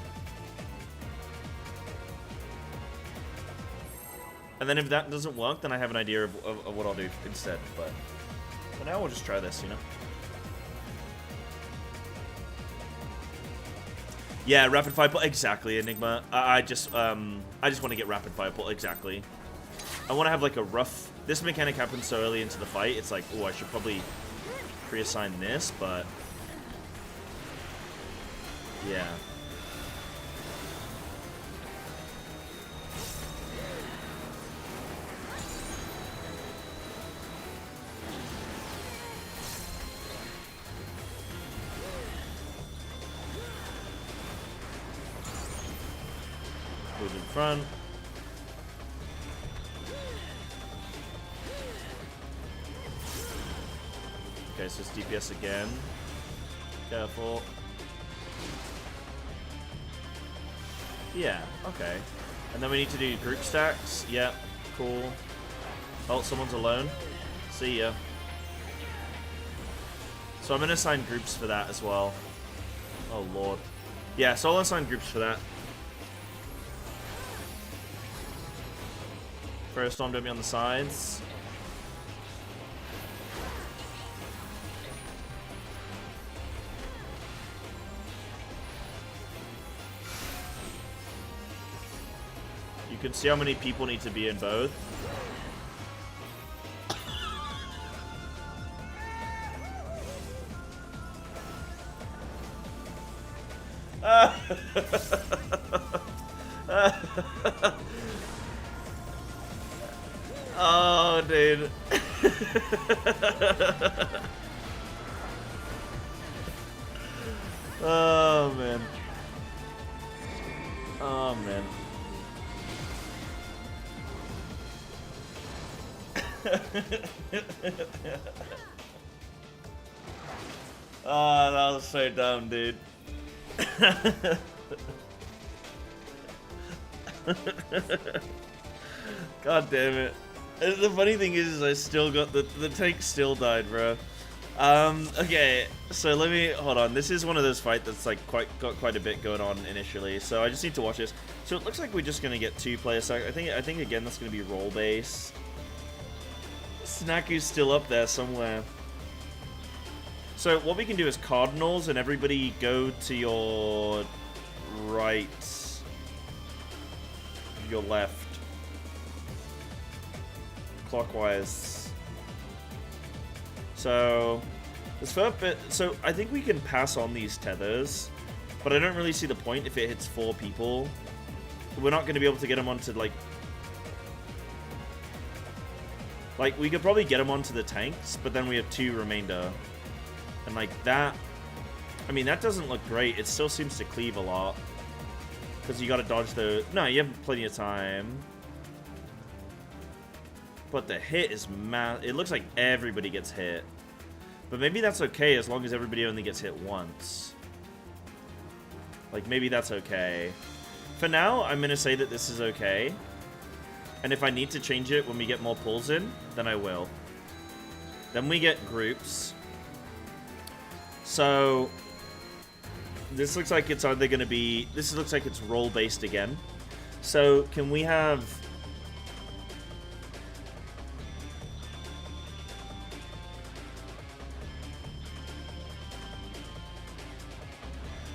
And then if that doesn't work, then I have an idea of what I'll do instead. But for now, we'll just try this, you know? Yeah, rapid fire pull. Exactly, Enigma. I just want to get rapid fire pull. Exactly. I want to have like a rough... This mechanic happens so early into the fight. It's like, oh, I should probably... reassign this, but yeah. Move in front. Okay, so it's DPS again. Careful. Yeah, okay. And then we need to do group stacks. Yep, cool. Oh, someone's alone. See ya. So I'm going to assign groups for that as well. Oh, Lord. Yeah, so I'll assign groups for that. First Storm, don't be on the sides. You can see how many people need to be in both. Oh, dude. Oh, man. Oh, man. Oh, that was so dumb, dude. God damn it. The funny thing is I still got the tank still died, bro. Okay, so let me hold on. This is one of those fights that's like got quite a bit going on initially. So I just need to watch this. So it looks like we're just gonna get 2 players. I think again that's gonna be role based. Snacku's still up there somewhere. So what we can do is cardinals, and everybody go to your right, your left, clockwise. So this first bit. So I think we can pass on these tethers, but I don't really see the point if it hits 4 people. We're not going to be able to get them onto like we could probably get them onto the tanks, but then we have 2 remainder. And like that, I mean, that doesn't look great. It still seems to cleave a lot. Because you gotta dodge the... No, you have plenty of time. But the hit is it looks like everybody gets hit. But maybe that's okay as long as everybody only gets hit once. Like, maybe that's okay. For now, I'm gonna say that this is okay. And if I need to change it when we get more pulls in, then I will. Then we get groups. So this looks like it's either going to be... This looks like it's role-based again. So can we have...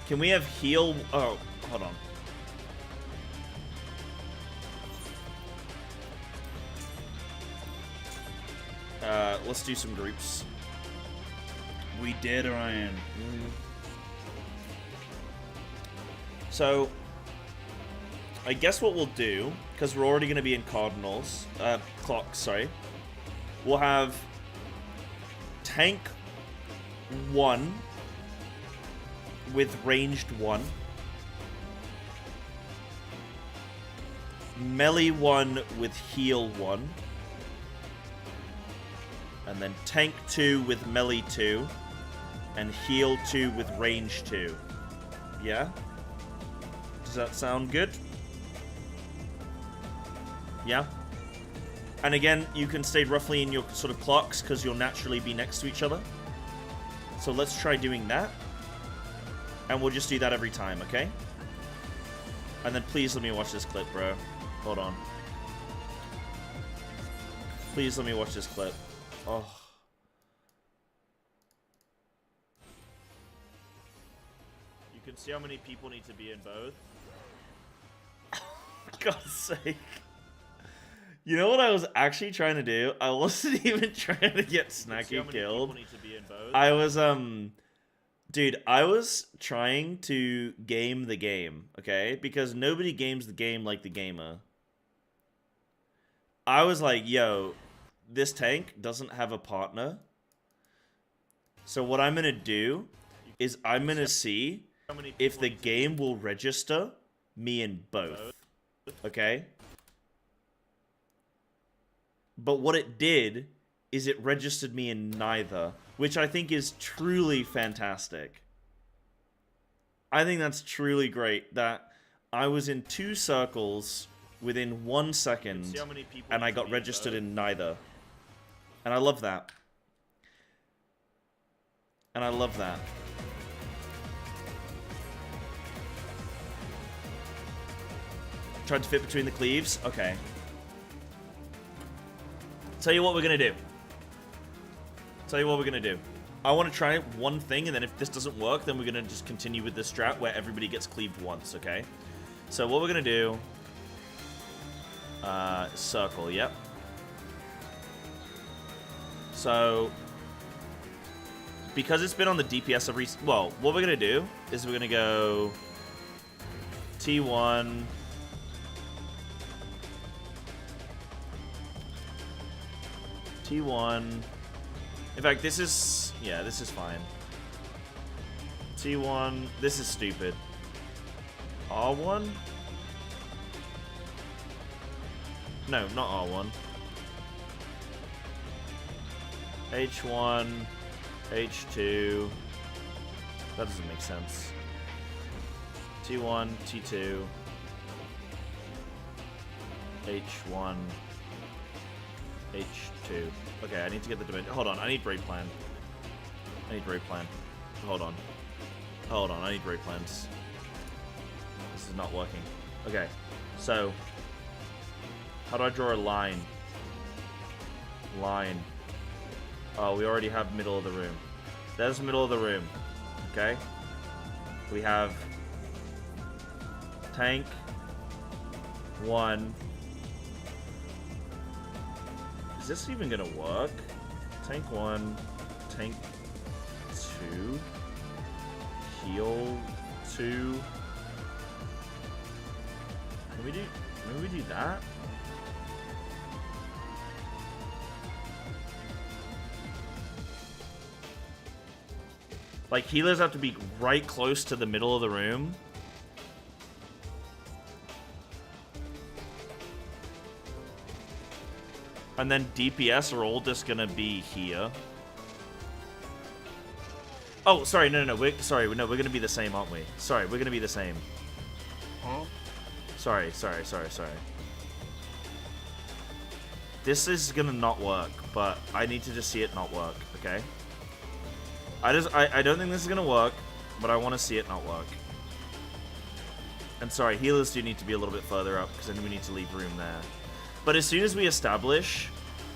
Can we have heal... Oh, hold on. Let's do some groups. We did, Ryan. So, I guess what we'll do, because we're already going to be in cardinals, clocks, sorry. We'll have tank 1 with ranged 1. Melee 1 with heal 1. And then tank 2 with melee 2. And heal 2 with range 2. Yeah? Does that sound good? Yeah? And again, you can stay roughly in your sort of clocks because you'll naturally be next to each other. So let's try doing that. And we'll just do that every time, okay? And then please let me watch this clip, bro. Hold on. Please let me watch this clip. Oh. You can see how many people need to be in both. For God's sake. You know what I was actually trying to do? I wasn't even trying to get Snacky killed. I was, dude, I was trying to game the game, okay? Because nobody games the game like the gamer. I was like, yo, this tank doesn't have a partner. So what I'm going to do is I'm going to see if the game will register me in both, okay? But what it did is it registered me in neither, which I think is truly fantastic. I think that's truly great that I was in 2 circles within 1 second and I got registered in neither. And I love that. And I love that. Tried to fit between the cleaves? Okay. Tell you what we're gonna do. Tell you what we're gonna do. I want to try one thing, and then if this doesn't work, then we're gonna just continue with this strat where everybody gets cleaved once, okay? So what we're gonna do... circle, yep. So... because it's been on the DPS every... Well, what we're gonna do is we're gonna go... T1... T1. In fact, this is... yeah, this is fine. T1. This is stupid. R1? No, not R1. H1, H2. That doesn't make sense. T1, T2, H1, H2. Okay, I need to get the dimension. Hold on, I need raid plan. I need raid plan. Hold on. Hold on, I need raid plans. This is not working. Okay, so how do I draw a line? Line. Oh, we already have middle of the room. There's middle of the room. Okay. We have tank 1. Is this even gonna work? Tank 1, tank 2, heal 2. Can we do that? Like, healers have to be right close to the middle of the room. And then DPS are all just gonna be here. Oh, sorry, no. We're gonna be the same, aren't we? Sorry, we're gonna be the same. Huh? Sorry. This is gonna not work, but I need to just see it not work, okay? I don't think this is gonna work, but I want to see it not work. And sorry, healers do need to be a little bit further up, because then we need to leave room there. But as soon as we establish,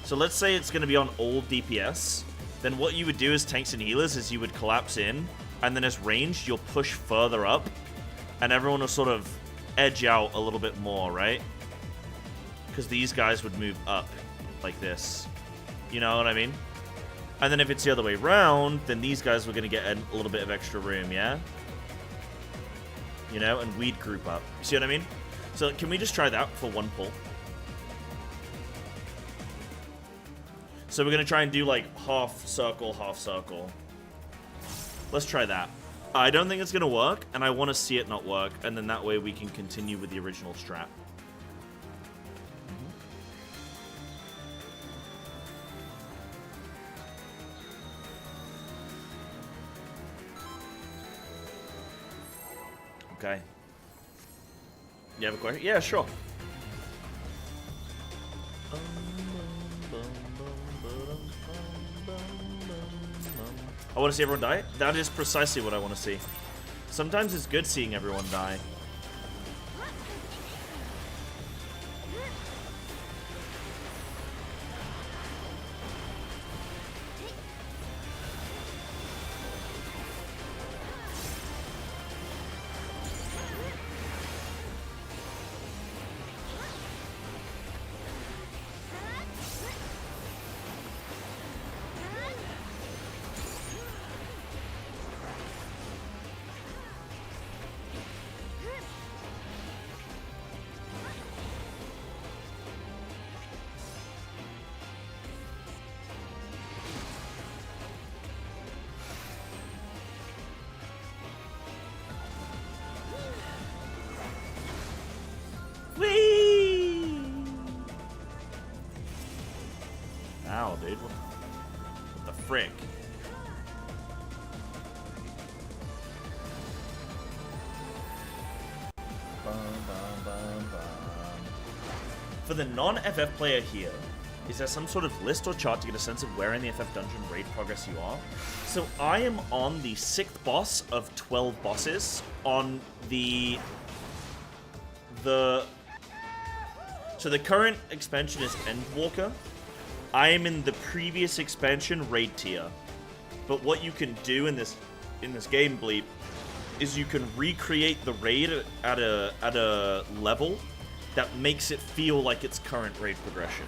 so let's say it's gonna be on all DPS, then what you would do as tanks and healers is you would collapse in, and then as ranged, you'll push further up, and everyone will sort of edge out a little bit more, right? Because these guys would move up like this. You know what I mean? And then if it's the other way around, then these guys were going to get a little bit of extra room, yeah? You know, and we'd group up. See what I mean? So can we just try that for one pull? So we're going to try and do like half circle, half circle. Let's try that. I don't think it's going to work, and I want to see it not work, and then that way we can continue with the original strat. Okay. You have a question? Yeah, sure. I want to see everyone die? That is precisely what I want to see. Sometimes it's good seeing everyone die. Ow, dude. What the frick? For the non-FF player here, is there some sort of list or chart to get a sense of where in the FF dungeon raid progress you are? So I am on the 6th boss of 12 bosses on so the current expansion is Endwalker. I am in the previous expansion raid tier. But what you can do in this game, Bleep, is you can recreate the raid at a level that makes it feel like its current raid progression.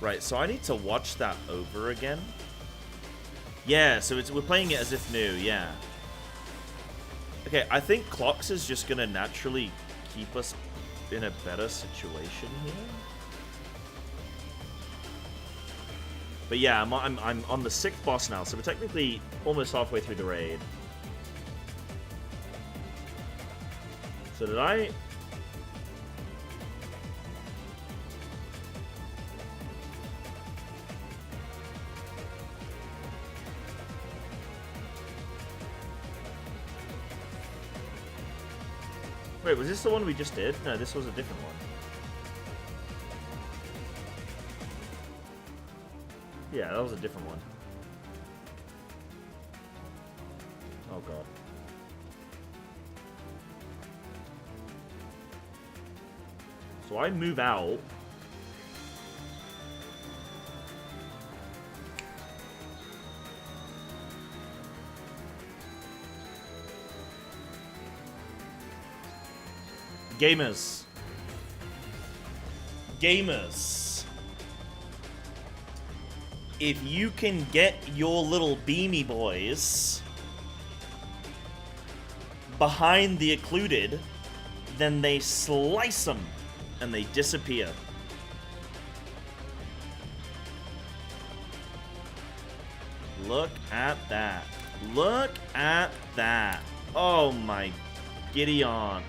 Right, so I need to watch that over again. Yeah, so we're playing it as if new, yeah. Okay, I think Clocks is just gonna naturally keep us in a better situation here. But yeah, I'm on the 6th boss now, so we're technically almost halfway through the raid. So did I... I Wait, was this the one we just did? No, this was a different one. Yeah, that was a different one. Oh god. So I move out. Gamers. Gamers. If you can get your little beamy boys behind the occluded, then they slice them and they disappear. Look at that. Look at that. Oh my giddy aunt.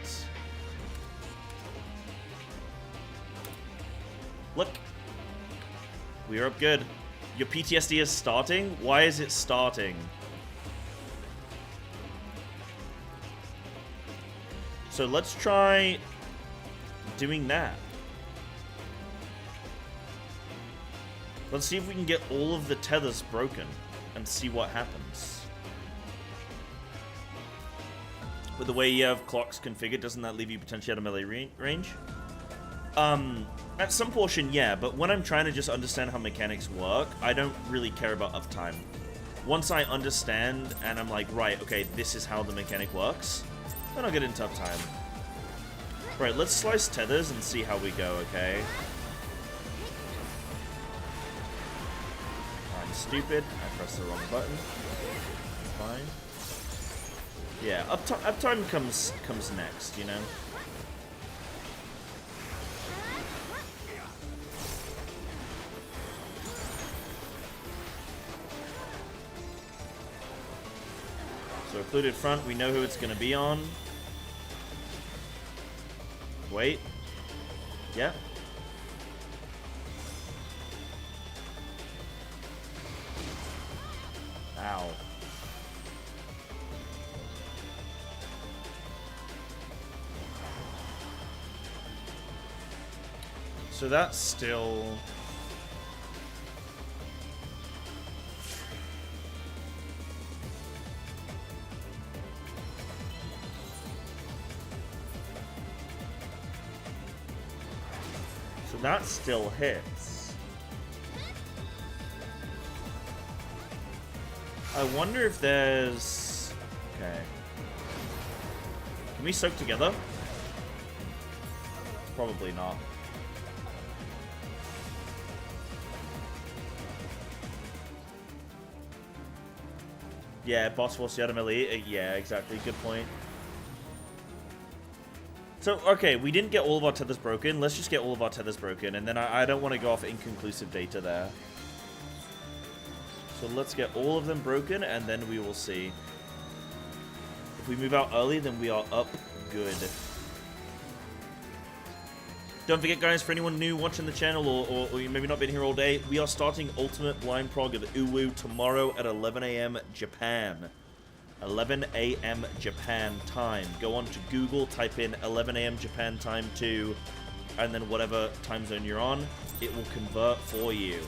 Look. We're up good. Your PTSD is starting? Why is it starting? So let's try doing that. Let's see if we can get all of the tethers broken and see what happens. With the way you have clocks configured, doesn't that leave you potentially out of melee range? At some portion, yeah, but when I'm trying to just understand how mechanics work, I don't really care about uptime. Once I understand and I'm like, right, okay, this is how the mechanic works, then I'll get into uptime. Right, let's slice tethers and see how we go, okay? I'm stupid. I pressed the wrong button. Fine. Yeah, uptime comes next, you know? So occluded front, we know who it's going to be on. Wait. Yeah. Ow. So that's still... That still hits. I wonder if there's... Okay. Can we soak together? Probably not. Yeah, boss force the melee. Yeah, exactly. Good point. So, okay, we didn't get all of our tethers broken. Let's just get all of our tethers broken, and then I don't want to go off inconclusive data there. So let's get all of them broken, and then we will see. If we move out early, then we are up good. Don't forget, guys, for anyone new watching the channel, or you maybe not been here all day, we are starting Ultimate Blind Prog of Uwu tomorrow at 11 AM Japan. 11 AM Japan time. Go on to Google, type in 11 AM Japan time 2, and then whatever time zone you're on, it will convert for you.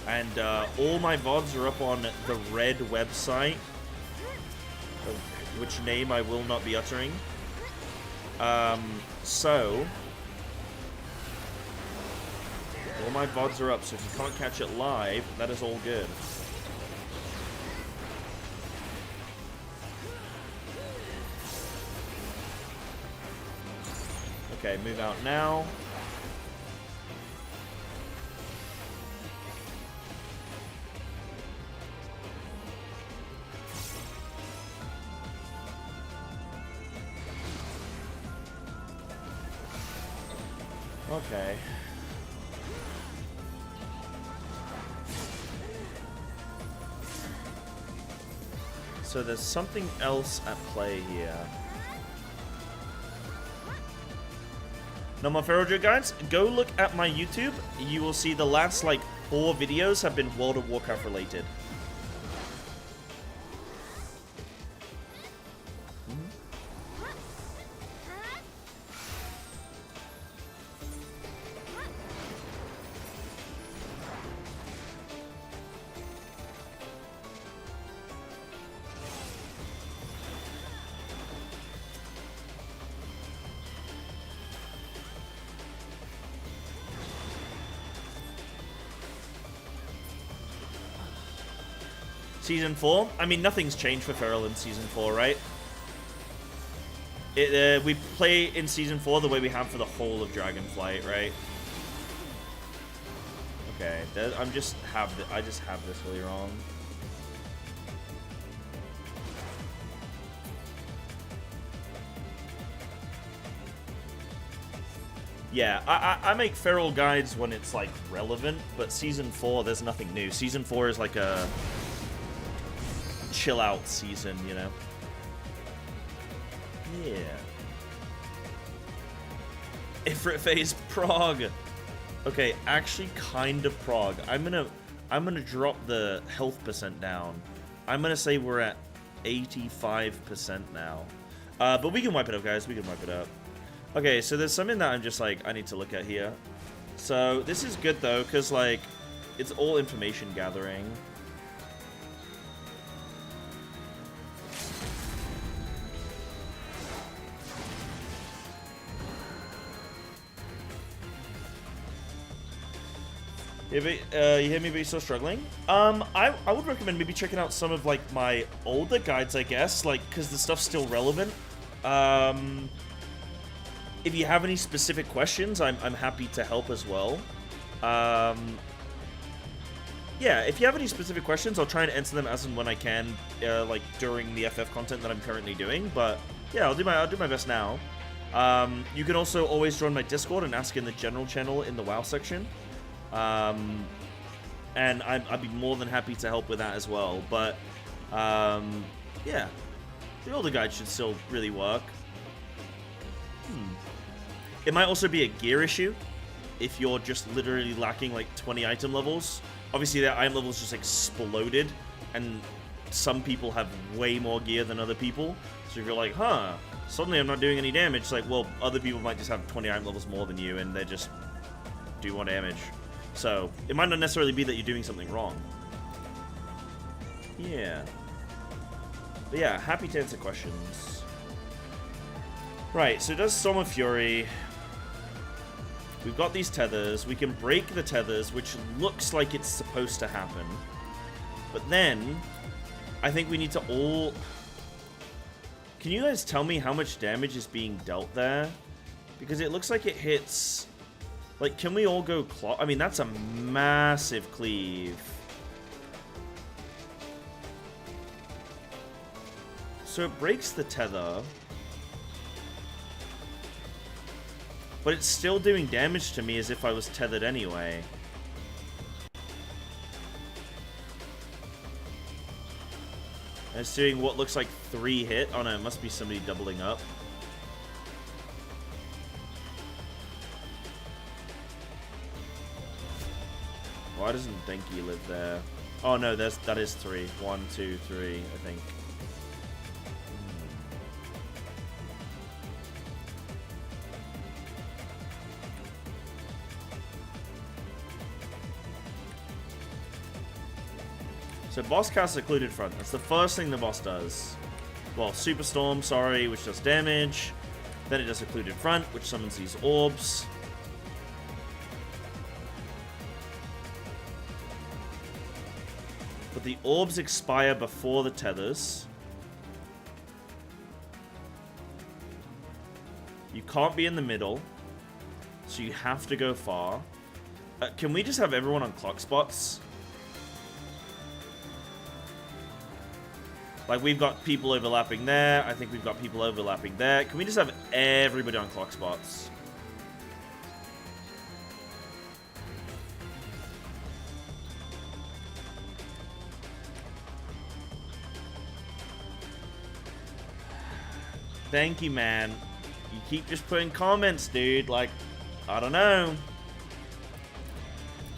And all my VODs are up on the red website, which name I will not be uttering. So... all my VODs are up, so if you can't catch it live, that is all good. Okay, move out now. Okay. So there's something else at play here. No more Feral Druid guides? Go look at my YouTube. You will see the last, like, 4 videos have been World of Warcraft related. Season 4? I mean, nothing's changed for Feral in Season 4, right? We play in Season 4 the way we have for the whole of Dragonflight, right? Okay, I just have this really wrong. Yeah, I make Feral guides when it's, like, relevant, but Season 4, there's nothing new. Season 4 is like a chill out season, you know? Yeah. Ifrit phase Prague. Okay, actually kind of Prague. I'm gonna drop the health percent down. I'm gonna say we're at 85% now. But we can wipe it up, guys. We can wipe it up. Okay, so there's something that I'm just like, I need to look at here. So this is good though, because like, it's all information gathering. Yeah, but, you hear me, but you're still struggling? I would recommend maybe checking out some of, like, my older guides, I guess, like, because the stuff's still relevant. If you have any specific questions, I'm happy to help as well. Yeah, if you have any specific questions, I'll try and answer them as and when I can, like, during the FF content that I'm currently doing, but, yeah, I'll do my best now. You can also always join my Discord and ask in the general channel in the WoW section. And I'd be more than happy to help with that as well, but, yeah, the older guide should still really work. It might also be a gear issue, if you're just literally lacking, like, 20 item levels. Obviously, their item levels just exploded, and some people have way more gear than other people, so if you're like, huh, suddenly I'm not doing any damage, it's like, well, other people might just have 20 item levels more than you, and they just do more damage. So, it might not necessarily be that you're doing something wrong. Yeah. But yeah, happy to answer questions. Right, so it does Storm of Fury. We've got these tethers. We can break the tethers, which looks like it's supposed to happen. But then, I think we need to all... Can you guys tell me how much damage is being dealt there? Because it looks like it hits... Like, can we all go I mean, that's a massive cleave. So it breaks the tether. But it's still doing damage to me as if I was tethered anyway. And it's doing what looks like 3 hit. Oh no, it must be somebody doubling up. Why doesn't Denki live there? Oh no, that is 3. 1, 2, 3, I think. So boss casts Occluded Front. That's the first thing the boss does. Well, Superstorm, sorry, which does damage. Then it does Occluded Front, which summons these orbs. But the orbs expire before the tethers. You can't be in the middle, so you have to go far. Can we just have everyone on clock spots? Like, we've got people overlapping there. I think we've got people overlapping there. Can we just have everybody on clock spots? Thank you, man. You keep just putting comments, dude. Like, I don't know.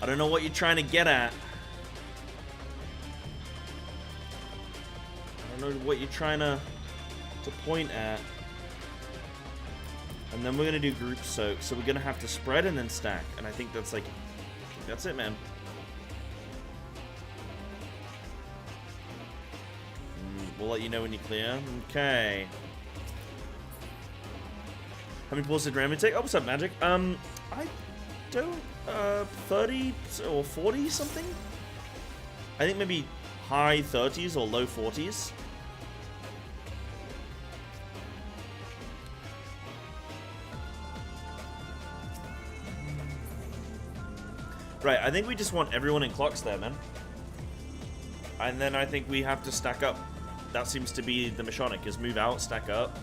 I don't know what you're trying to get at. I don't know what you're trying to to point at. And then we're going to do group soak. So we're going to have to spread and then stack. And I think that's like, that's it, man. We'll let you know when you clear. Okay. How many pulls did Rammy take? Oh, what's up, Magic? I don't, 30 or 40 something? I think maybe high 30s or low 40s. Right, I think we just want everyone in clocks there, man. And then I think we have to stack up. That seems to be the Mashonic, is move out, stack up.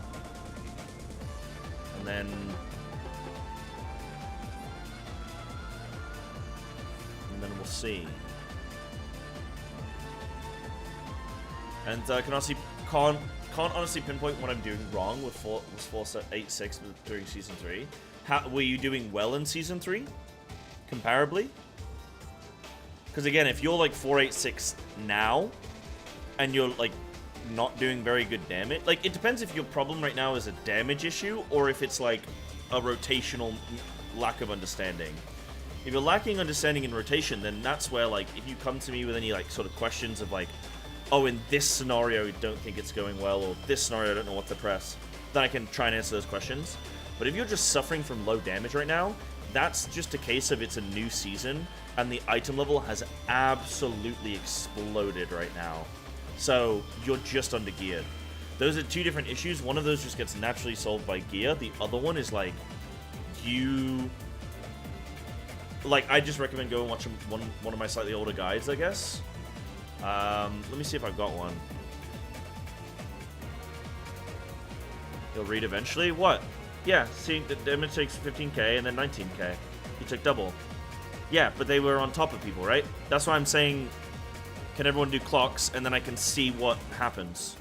And then... we'll see. And can't honestly pinpoint what I'm doing wrong with 4-8-6 during Season 3. Were you doing well in Season 3? Comparably? Because again, if you're like 4-8-6 now, and you're like not doing very good damage, like it depends if your problem right now is a damage issue or if it's like a rotational lack of understanding. If you're lacking understanding in rotation, then that's where like if you come to me with any like sort of questions of like, oh, in this scenario I don't think it's going well, or this scenario I don't know what to press, then I can try and answer those questions. But if you're just suffering from low damage right now, that's just a case of it's a new season and the item level has absolutely exploded right now. So you're just under geared. Those are two different issues. One of those just gets naturally solved by gear. The other one is like you... Like, I just recommend go and watch one of my slightly older guides, I guess. Let me see if I've got one. You'll read eventually? What? Yeah, seeing the damage takes 15k and then 19k. He took double. Yeah, but they were on top of people, right? That's why I'm saying, can everyone do clocks, and then I can see what happens.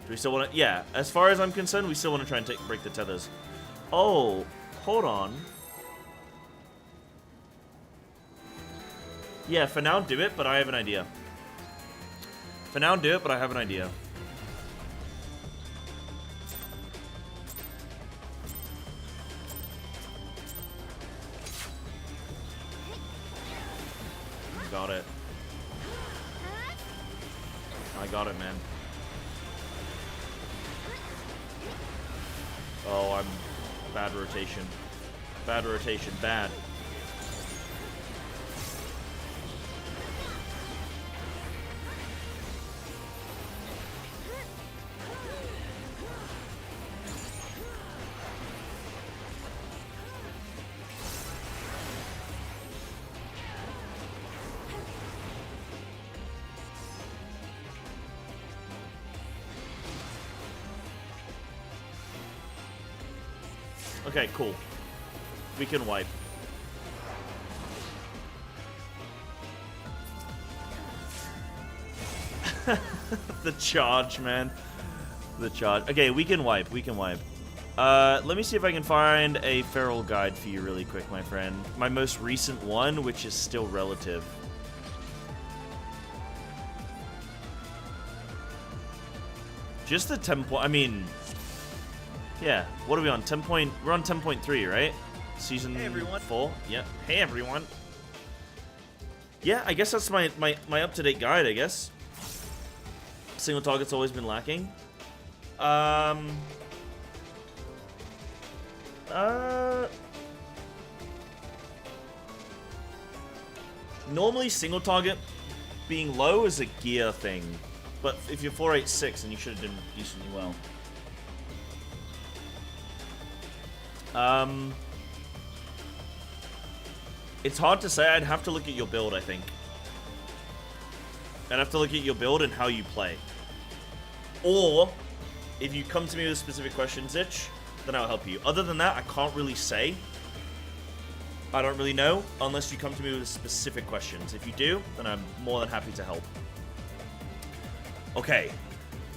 Do we still want to... Yeah, as far as I'm concerned, we still want to try and break the tethers. Oh, hold on. Yeah, for now, do it, but I have an idea. For now, do it, but I have an idea. Got it. I got it, man. Oh, I'm... Bad rotation. Bad rotation. Bad. Okay, cool. We can wipe. The charge, man. The charge. Okay, we can wipe. We can wipe. Let me see if I can find a feral guide for you really quick, my friend. My most recent one, which is still relative. Just the 10 point... I mean... Yeah, what are we on? 10 point... We're on 10.3, right? Season 4? Yeah. Hey, everyone. Yeah, I guess that's my up-to-date guide, I guess. Single target's always been lacking. Normally, single target being low is a gear thing. But if you're 4-8-6, then you should have done decently well. It's hard to say. I'd have to look at your build, I think. I'd have to look at your build and how you play. Or, if you come to me with specific questions, Itch, then I'll help you. Other than that, I can't really say. I don't really know, unless you come to me with specific questions. If you do, then I'm more than happy to help. Okay.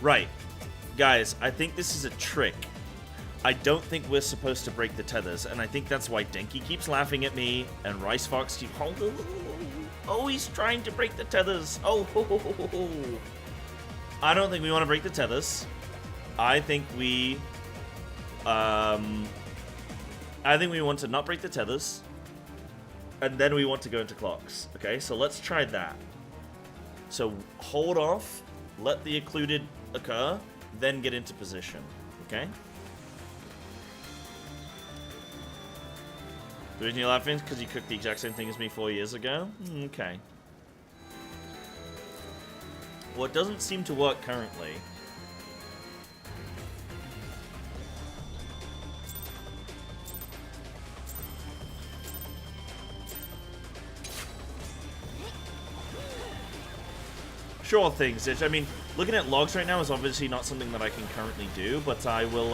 Right. Guys, I think this is a trick. I don't think we're supposed to break the tethers, and I think that's why Denki keeps laughing at me, and Rice Fox keeps... Oh, he's trying to break the tethers. Oh, I don't think we want to break the tethers. I think we want to not break the tethers, and then we want to go into clocks. Okay, so let's try that. So hold off, let the occluded occur, then get into position. Okay? The reason you're laughing is because you cooked the exact same thing as me 4 years ago? Okay. Well, it doesn't seem to work currently. Sure thing, Zitch. I mean, looking at logs right now is obviously not something that I can currently do, but I will,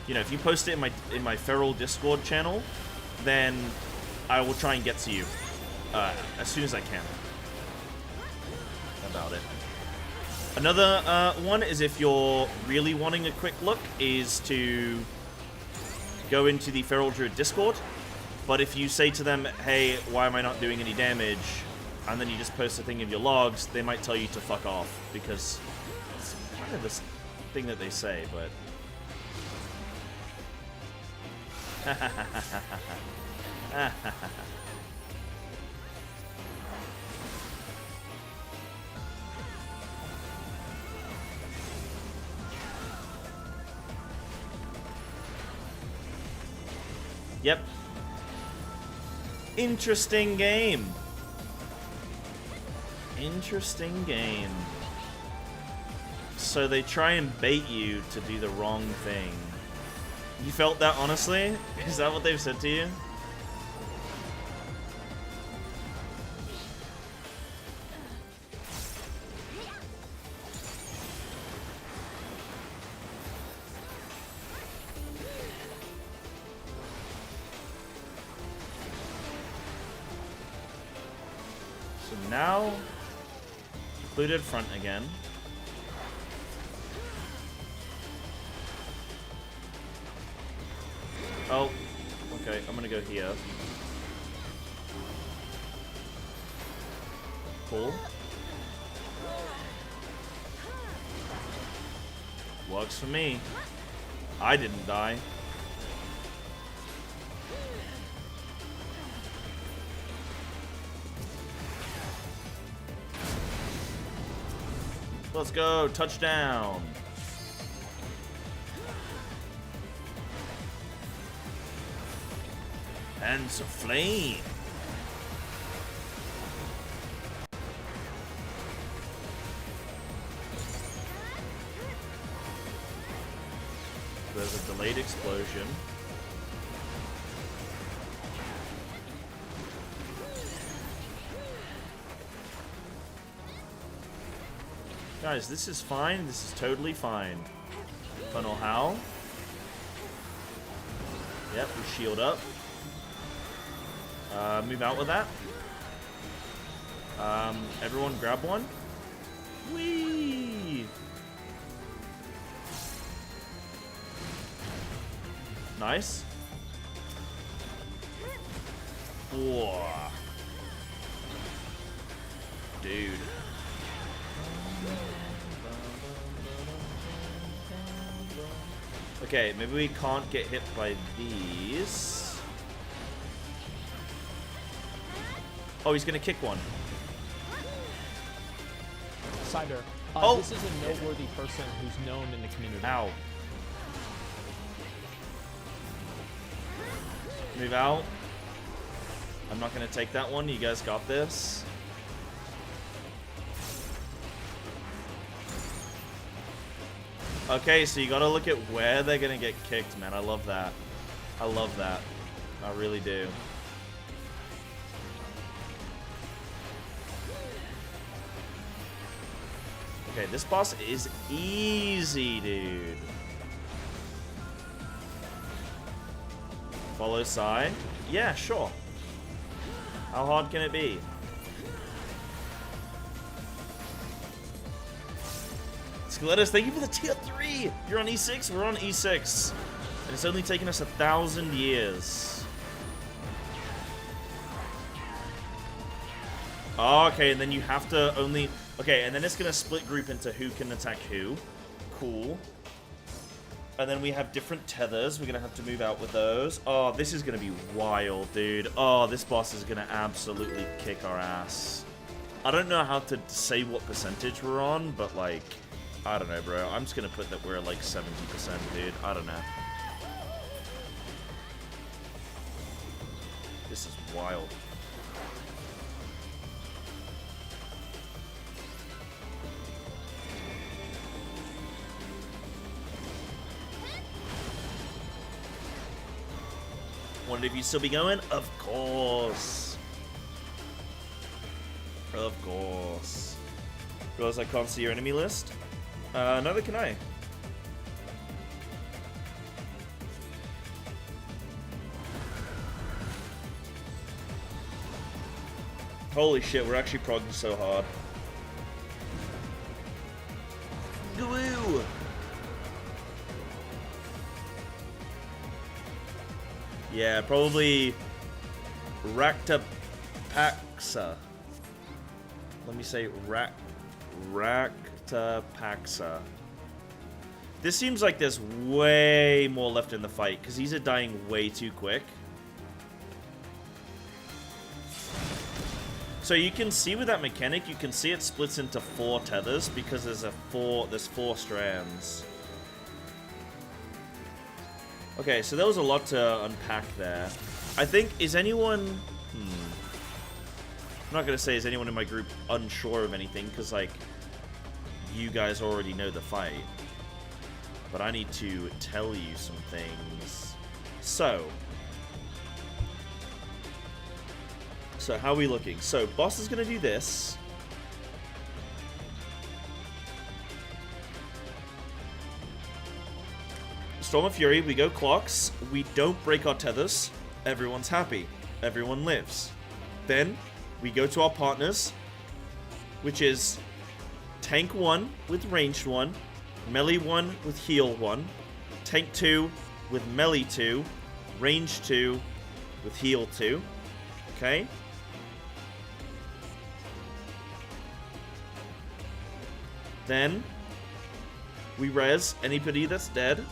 you know, if you post it in my Feral Discord channel, then I will try and get to you as soon as I can. About it. Another one is if you're really wanting a quick look is to go into the Feral Druid Discord, but if you say to them, hey, why am I not doing any damage, and then you just post a thing of your logs, they might tell you to fuck off, because it's kind of this thing that they say, but... Yep. Interesting game. Interesting game. So they try and bait you to do the wrong thing. You felt that, honestly? Is that what they've said to you? So now, included front again. Oh, okay, I'm gonna go here. Cool. Works for me. I didn't die. Let's go, touchdown. Hands of flame. There's a delayed explosion. Guys, this is fine. This is totally fine. Funnel Howl. Yep, we shield up. Move out with that. Everyone grab one. Whee! Nice. Whoa. Dude. Okay, maybe we can't get hit by these. Oh, he's gonna kick one. Cyber, this is a noteworthy person who's known in the community. Ow. Move out. I'm not gonna take that one. You guys got this. Okay, so you gotta look at where they're gonna get kicked, man. I love that. I love that. I really do. Okay, this boss is easy, dude. Follow side. Yeah, sure. How hard can it be? It's Skeletus, thank you for the tier 3. You're on E6, we're on E6. And it's only taken us 1,000 years. Oh, okay, and then you have to only... Okay, and then it's going to split group into who can attack who. Cool. And then we have different tethers. We're going to have to move out with those. Oh, this is going to be wild, dude. Oh, this boss is going to absolutely kick our ass. I don't know how to say what percentage we're on, but, like, I don't know, bro. I'm just going to put that we're, like, 70%, dude. I don't know. This is wild. Wondered if you'd still be going? Of course. Of course. Realize I can't see your enemy list? Neither can I. Holy shit, we're actually progging so hard. Woo! Yeah, probably Raktapaxa. Let me say Raktapaxa. This seems like there's way more left in the fight, because these are dying way too quick. So you can see with that mechanic, you can see it splits into 4 tethers, because there's 4 strands. Okay, so there was a lot to unpack there. I think, is anyone... I'm not going to say is anyone in my group unsure of anything, because, like, you guys already know the fight. But I need to tell you some things. So how are we looking? So, boss is going to do this. Storm of Fury, we go clocks, we don't break our tethers, everyone's happy, everyone lives. Then, we go to our partners, which is Tank 1 with Ranged 1, Melee 1 with Heal 1, Tank 2 with Melee 2, Range 2 with Heal 2, okay? Then, we res anybody that's dead.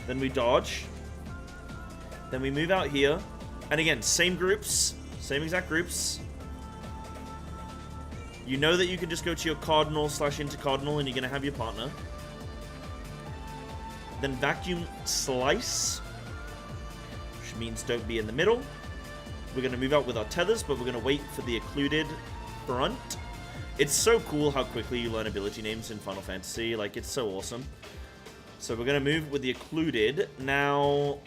Then we dodge. Then we move out here. And again, same groups. Same exact groups. You know that you can just go to your cardinal / intercardinal and you're going to have your partner. Then vacuum slice. Which means don't be in the middle. We're going to move out with our tethers, but we're going to wait for the occluded front. It's so cool how quickly you learn ability names in Final Fantasy. Like, it's so awesome. So we're going to move with the occluded. Now,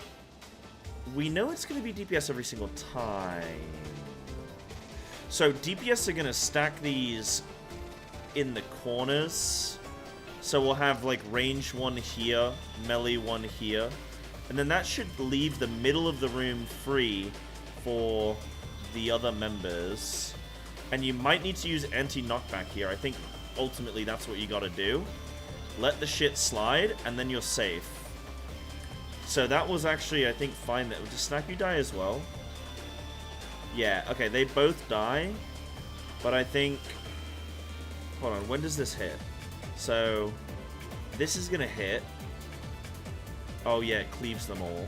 we know it's going to be DPS every single time. So DPS are going to stack these in the corners. So we'll have like range 1 here, melee 1 here. And then that should leave the middle of the room free for the other members. And you might need to use anti-knockback here. I think ultimately that's what you got to do. Let the shit slide, and then you're safe. So that was actually, I think, fine. That does Snappy die as well? Yeah, okay, they both die. But I think... Hold on, when does this hit? So, this is gonna hit. Oh yeah, it cleaves them all.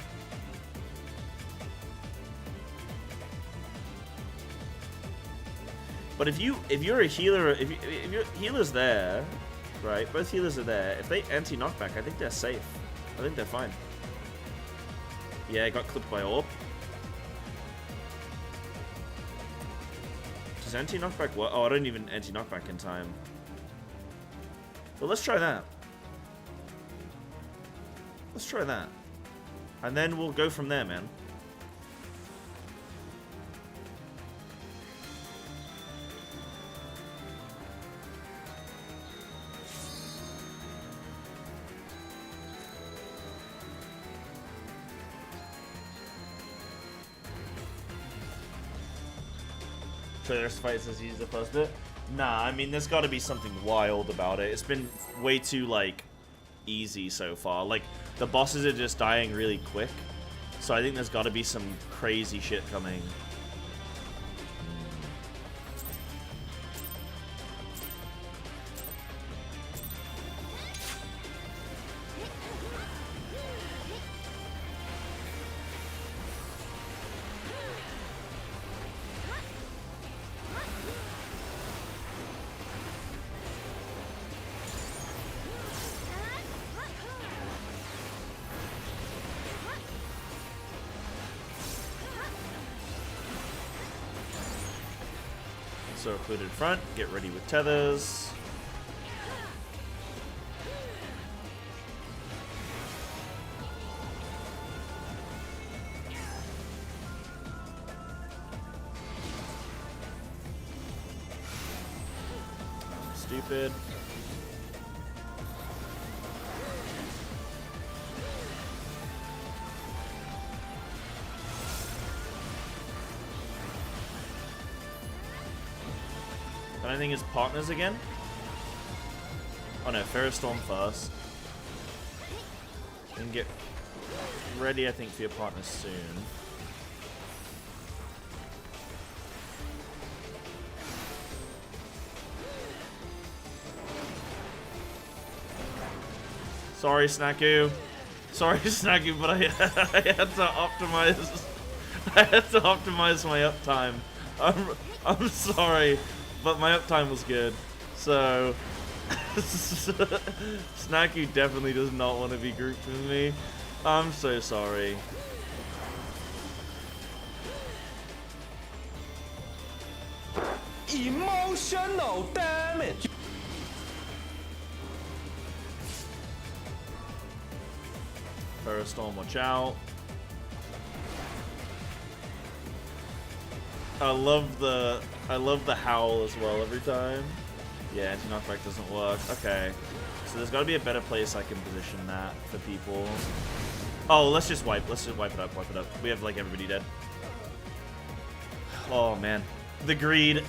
But if you're a healer, if your healer's there... Right, both healers are there. If they anti-knockback, I think they're safe. I think they're fine. Yeah, I got clipped by Orb. Does anti-knockback work? Oh, I don't even anti-knockback in time. Well, let's try that. Let's try that. And then we'll go from there, man. Trailer's fights as easy as the first bit. Nah, I mean, there's got to be something wild about it. It's been way too, like, easy so far. Like, the bosses are just dying really quick. So I think there's got to be some crazy shit coming. So occluded front, get ready with tethers. Stupid. I think it's partners again. Oh no, Ferrostorm first. And get ready, I think, for your partners soon. Sorry, Snaku. Sorry, Snaku, but I had to optimize. I had to optimize my uptime. I'm sorry. But my uptime was good, so Snaku definitely does not want to be grouped with me. I'm so sorry. Emotional damage. Ferrostorm, watch out. I love the howl as well every time. Yeah, anti-knockback doesn't work. Okay. So there's got to be a better place I can position that for people. Oh, let's just wipe it up, We have, like, everybody dead. Oh, man. The greed.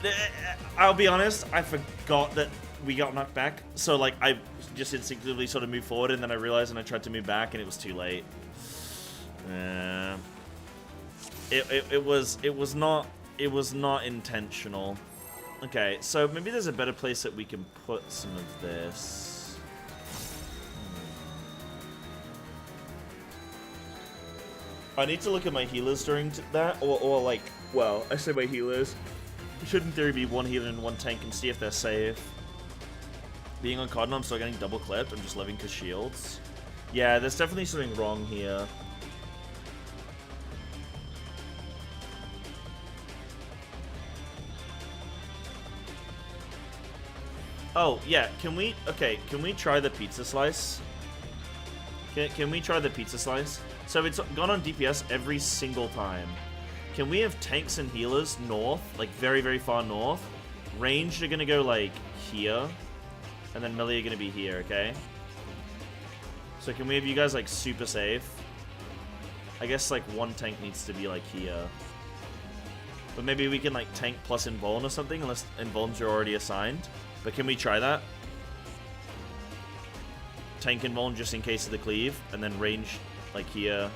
I'll be honest, I forgot that we got knocked back. So, like, I just instinctively sort of moved forward, and then I realized and I tried to move back, and it was too late. It was not intentional. Okay, so maybe there's a better place that we can put some of this. I need to look at my healers during that, or like, well, I say my healers. It should in theory be one healer and one tank and see if they're safe. Being on Cardinal, I'm still getting double clipped. I'm just living because shields. Yeah, there's definitely something wrong here. Oh, yeah, can we try the pizza slice? Can we try the pizza slice? So it's gone on DPS every single time. Can we have tanks and healers north, like very, very far north? Ranged are gonna go like here, and then melee are gonna be here, okay? So can we have you guys like super safe? I guess like one tank needs to be like here. But maybe we can like tank plus invuln or something, unless invulns are already assigned. But can we try that? Tank invuln just in case of the cleave, and then range like here.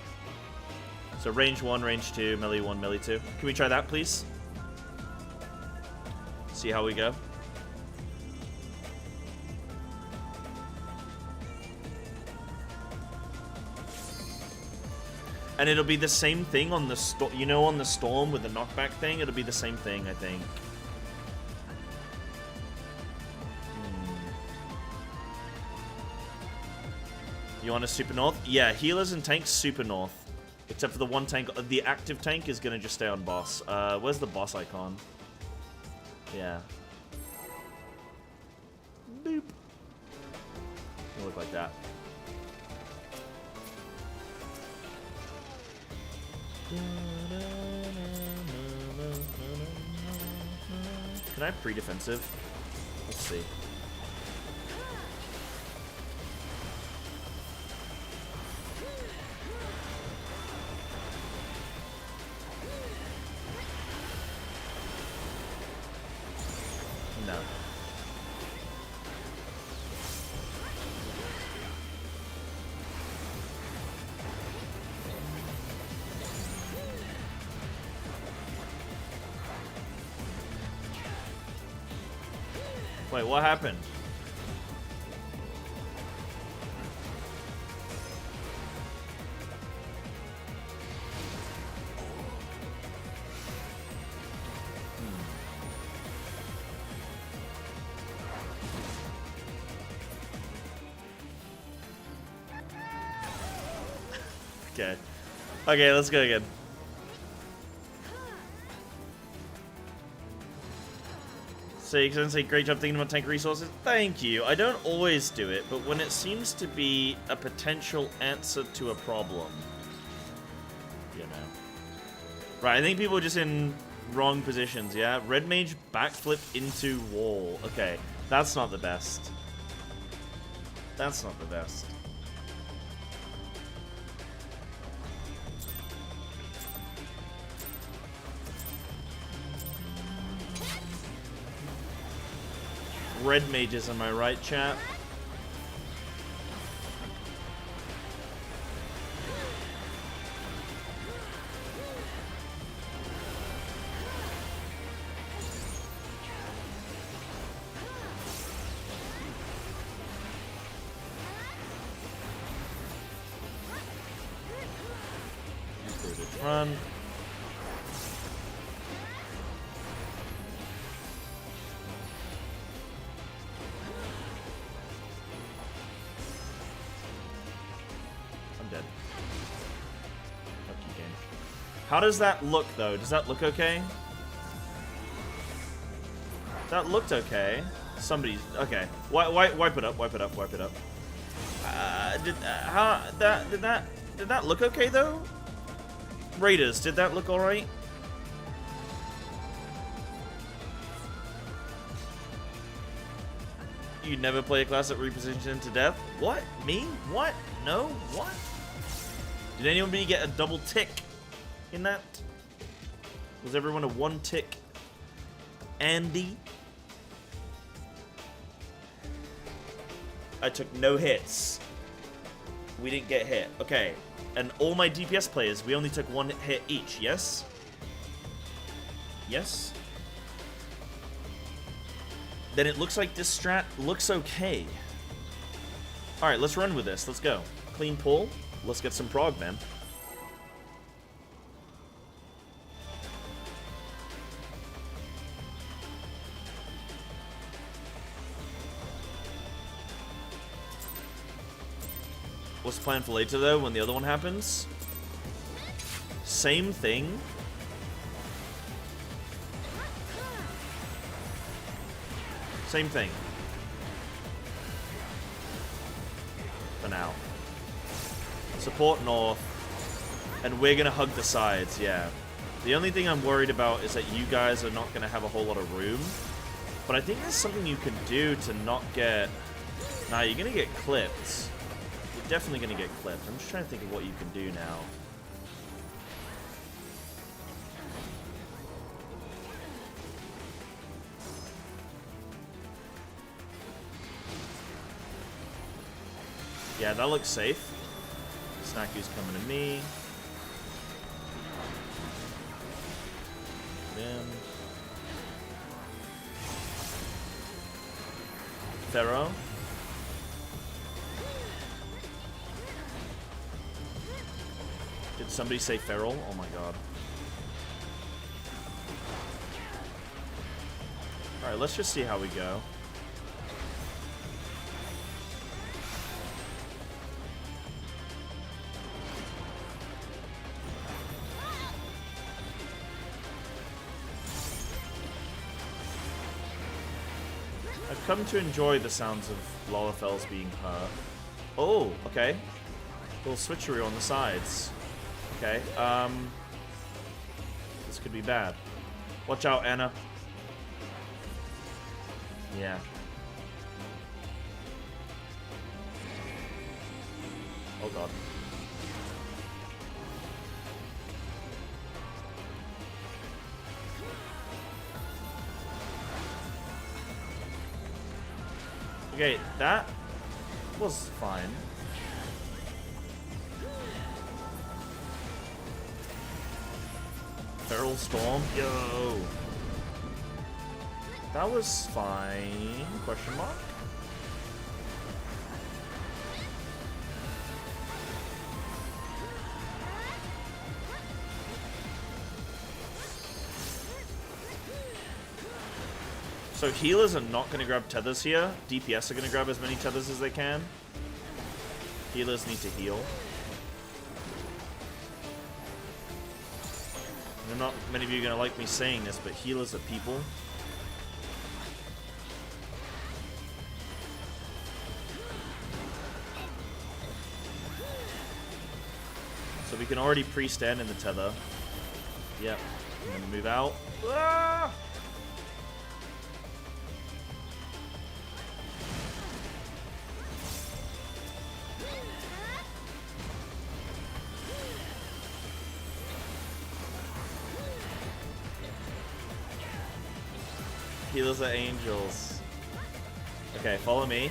So range 1, range 2, melee 1, melee 2. Can we try that, please? See how we go. And it'll be the same thing on the on the storm with the knockback thing. It'll be the same thing, I think. You want a super north? Yeah, healers and tanks super north. Except for the one tank. The active tank is going to just stay on boss. Where's the boss icon? Yeah. Boop. It'll look like that. Can I have pre-defensive? Let's see. No. Wait, what happened? Okay. Okay, let's go again. So you can say great job thinking about tank resources. Thank you. I don't always do it, but when it seems to be a potential answer to a problem, you know. Right, I think people are just in wrong positions, yeah? Red mage backflip into wall. Okay, that's not the best. That's not the best. Red mages, am I right, chat? Run. How does that look, though? Does that look okay? That looked okay. Somebody's... Okay. Wipe it up, wipe it up, wipe it up. Did that look okay, though? Raiders, did that look alright? You never play a class that repositions into death? What? Me? What? No? What? Did anybody get a double tick in that? Was everyone a one tick Andy? I took no hits. We didn't get hit. Okay. And all my DPS players, we only took one hit each, yes? Yes? Then it looks like this strat looks okay. Alright, let's run with this. Let's go. Clean pull. Let's get some prog, man. What's the plan for later, though, when the other one happens? Same thing. Same thing. For now. Support north. And we're gonna hug the sides, yeah. The only thing I'm worried about is that you guys are not gonna have a whole lot of room. But I think there's something you can do to not get... Nah, you're gonna get clipped. Definitely gonna get clipped. I'm just trying to think of what you can do now. Yeah, that looks safe. Snacky's coming to me. Then Pharaoh. Did somebody say feral? Oh my god. Alright, let's just see how we go. I've come to enjoy the sounds of Lolafells being her. Oh, okay. Little switchery on the sides. Okay, this could be bad. Watch out, Anna. Yeah. Oh god. Okay, that was fine. Feral Storm, yo. That was fine, question mark? So healers are not going to grab tethers here. DPS are going to grab as many tethers as they can. Healers need to heal. And not many of you are going to like me saying this, but healers are people. So we can already pre-stand in the tether. Yep. I'm going to move out. Ah! Healers are angels. Okay, follow me.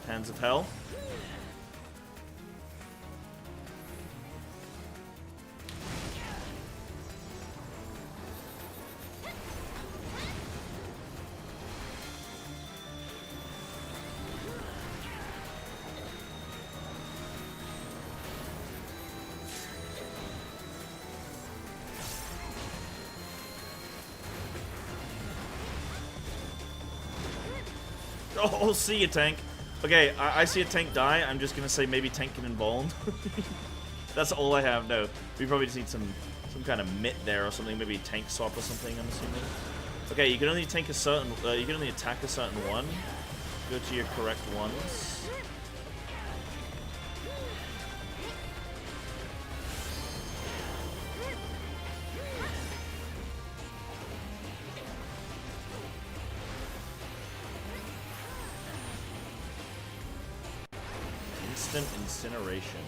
Hands of Hell. Oh, see you, tank. Okay, I see a tank die. I'm just gonna say maybe tank can invuln. That's all I have. No, we probably just need some kind of mitt there or something. Maybe tank swap or something. I'm assuming. Okay, you can only tank a certain. You can only attack a certain one. Go to your correct ones. Instant incineration.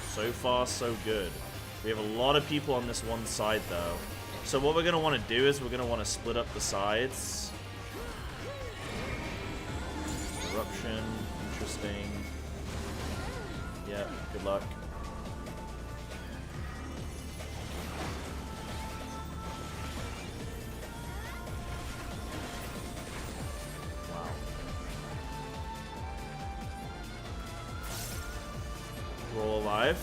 So far, so good. We have a lot of people on this one side, though. So what we're going to want to do is we're going to want to split up the sides. Eruption. Interesting. Yeah, good luck. Roll alive.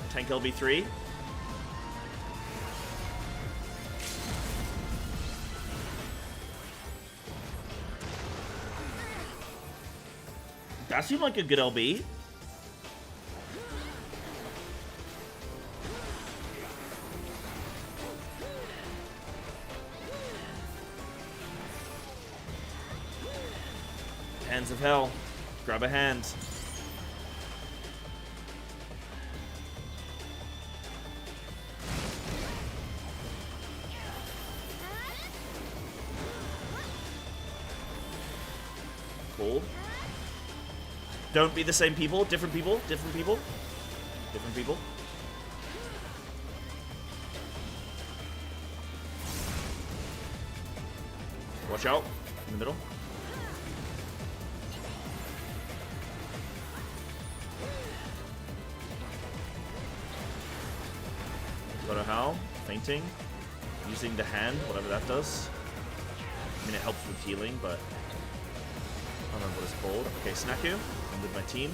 Tank LB3. That seemed like a good LB. Hands of Hell. Grab a hand. Cool. Don't be the same people. Different people. Different people. Different people. Watch out. In the middle. Got a Howl. Fainting. Using the hand, whatever that does. I mean, it helps with healing, but I don't remember what it's called. Okay, Snaku. I'm with my team.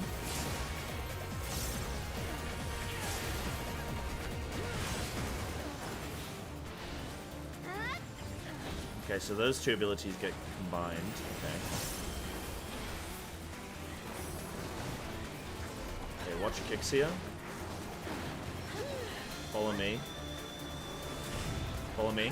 Okay, so those two abilities get combined. Okay. Okay, watch your kicks here. Follow me. Follow me.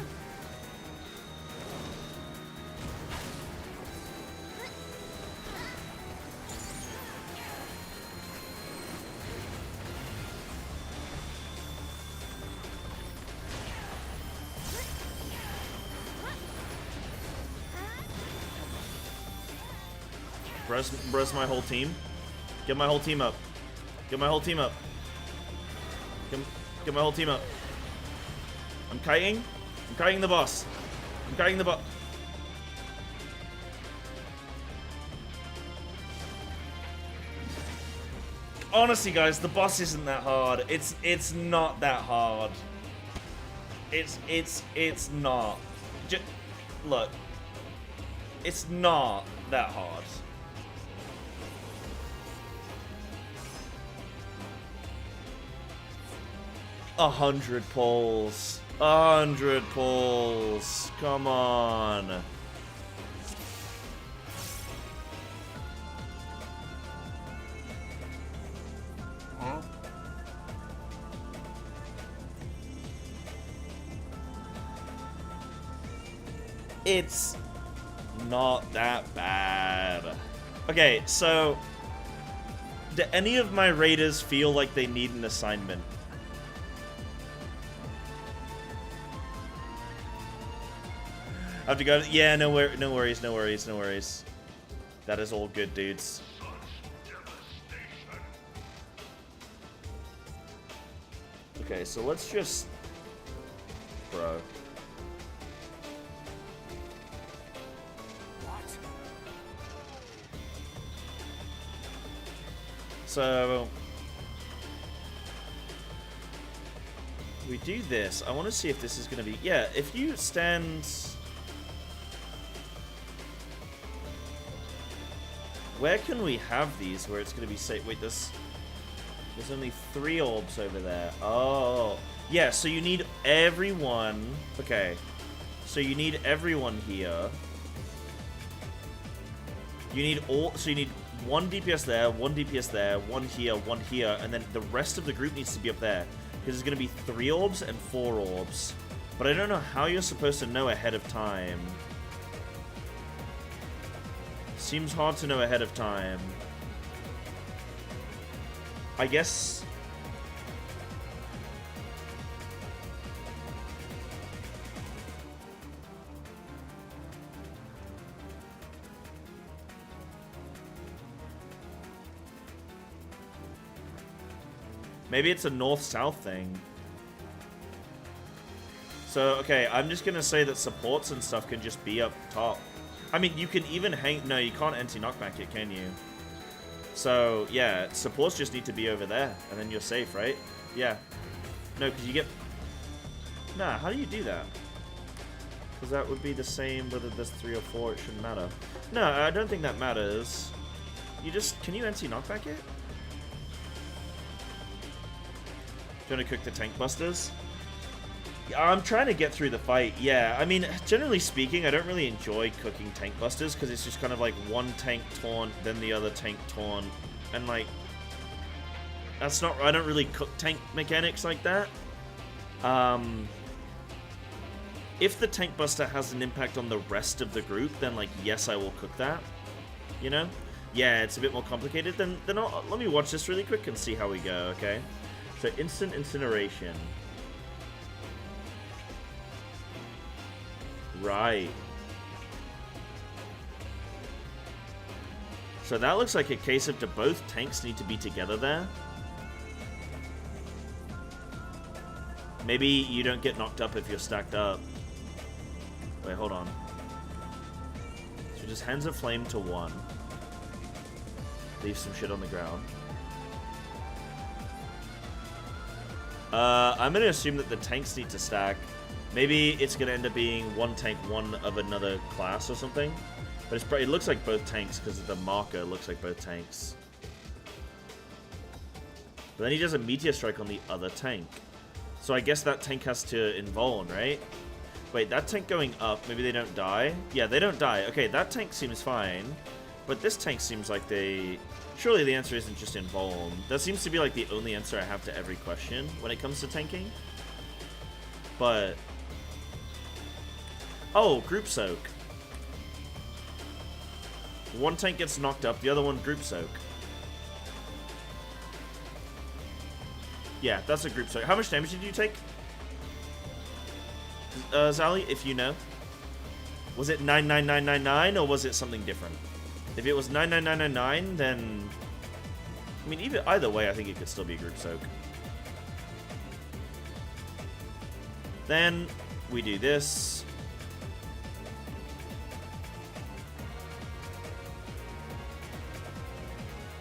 Breast my whole team. Get my whole team up. Get my whole team up. Get my whole team up. I'm kiting. I'm kiting the boss. I'm kiting the boss. Honestly, guys, the boss isn't that hard. It's not that hard. It's not. Look. It's not that hard. A 100 pulls. 100 pulls. Come on. Huh? It's not that bad. Okay, so do any of my raiders feel like they need an assignment? I have to go. Yeah, no worries, no worries, no worries. That is all good, dudes. Okay, so let's just, bro. So we do this. I want to see if this is going to be... Yeah, if you stand... Where can we have these where it's going to be safe? Wait, there's only 3 orbs over there. Oh. Yeah, so you need everyone... Okay. So you need everyone here. You need all... So you need 1 DPS there, 1 DPS there, 1 here, and then the rest of the group needs to be up there. Because there's going to be 3 orbs and 4 orbs. But I don't know how you're supposed to know ahead of time. Seems hard to know ahead of time. I guess... Maybe it's a north-south thing. So, okay, I'm just gonna say that supports and stuff can just be up top. I mean, you can even hang... No, you can't anti-knockback it, can you? So, yeah, supports just need to be over there, and then you're safe, right? Yeah. No, because you get... Nah, how do you do that? Because that would be the same whether there's 3 or 4, it shouldn't matter. No, I don't think that matters. You just... Can you anti-knockback it? Do you want to cook the tank busters? I'm trying to get through the fight. Yeah, I mean, generally speaking, I don't really enjoy cooking tank busters because it's just kind of like one tank taunt, then the other tank taunt, and like that's not. I don't really cook tank mechanics like that. If the tank buster has an impact on the rest of the group, then like yes, I will cook that. You know? Yeah, it's a bit more complicated. Then let me watch this really quick and see how we go. Okay. So instant incineration. Right. So that looks like a case of do both tanks need to be together there? Maybe you don't get knocked up if you're stacked up. Wait, hold on. So just hands a flame to 1. Leave some shit on the ground. I'm gonna assume that the tanks need to stack. Maybe it's gonna end up being 1 tank, 1 of another class or something. But it looks like both tanks because the marker looks like both tanks. But then he does a meteor strike on the other tank. So I guess that tank has to invuln, right? Wait, that tank going up, maybe they don't die? Yeah, they don't die. Okay, that tank seems fine. But this tank seems like they... Surely the answer isn't just invuln. That seems to be like the only answer I have to every question when it comes to tanking. But... Oh, group soak. 1 tank gets knocked up, the other one group soak. Yeah, that's a group soak. How much damage did you take? Zali, if you know. Was it 99999 or was it something different? If it was 99999, then I mean, either way, I think it could still be a group soak. Then we do this.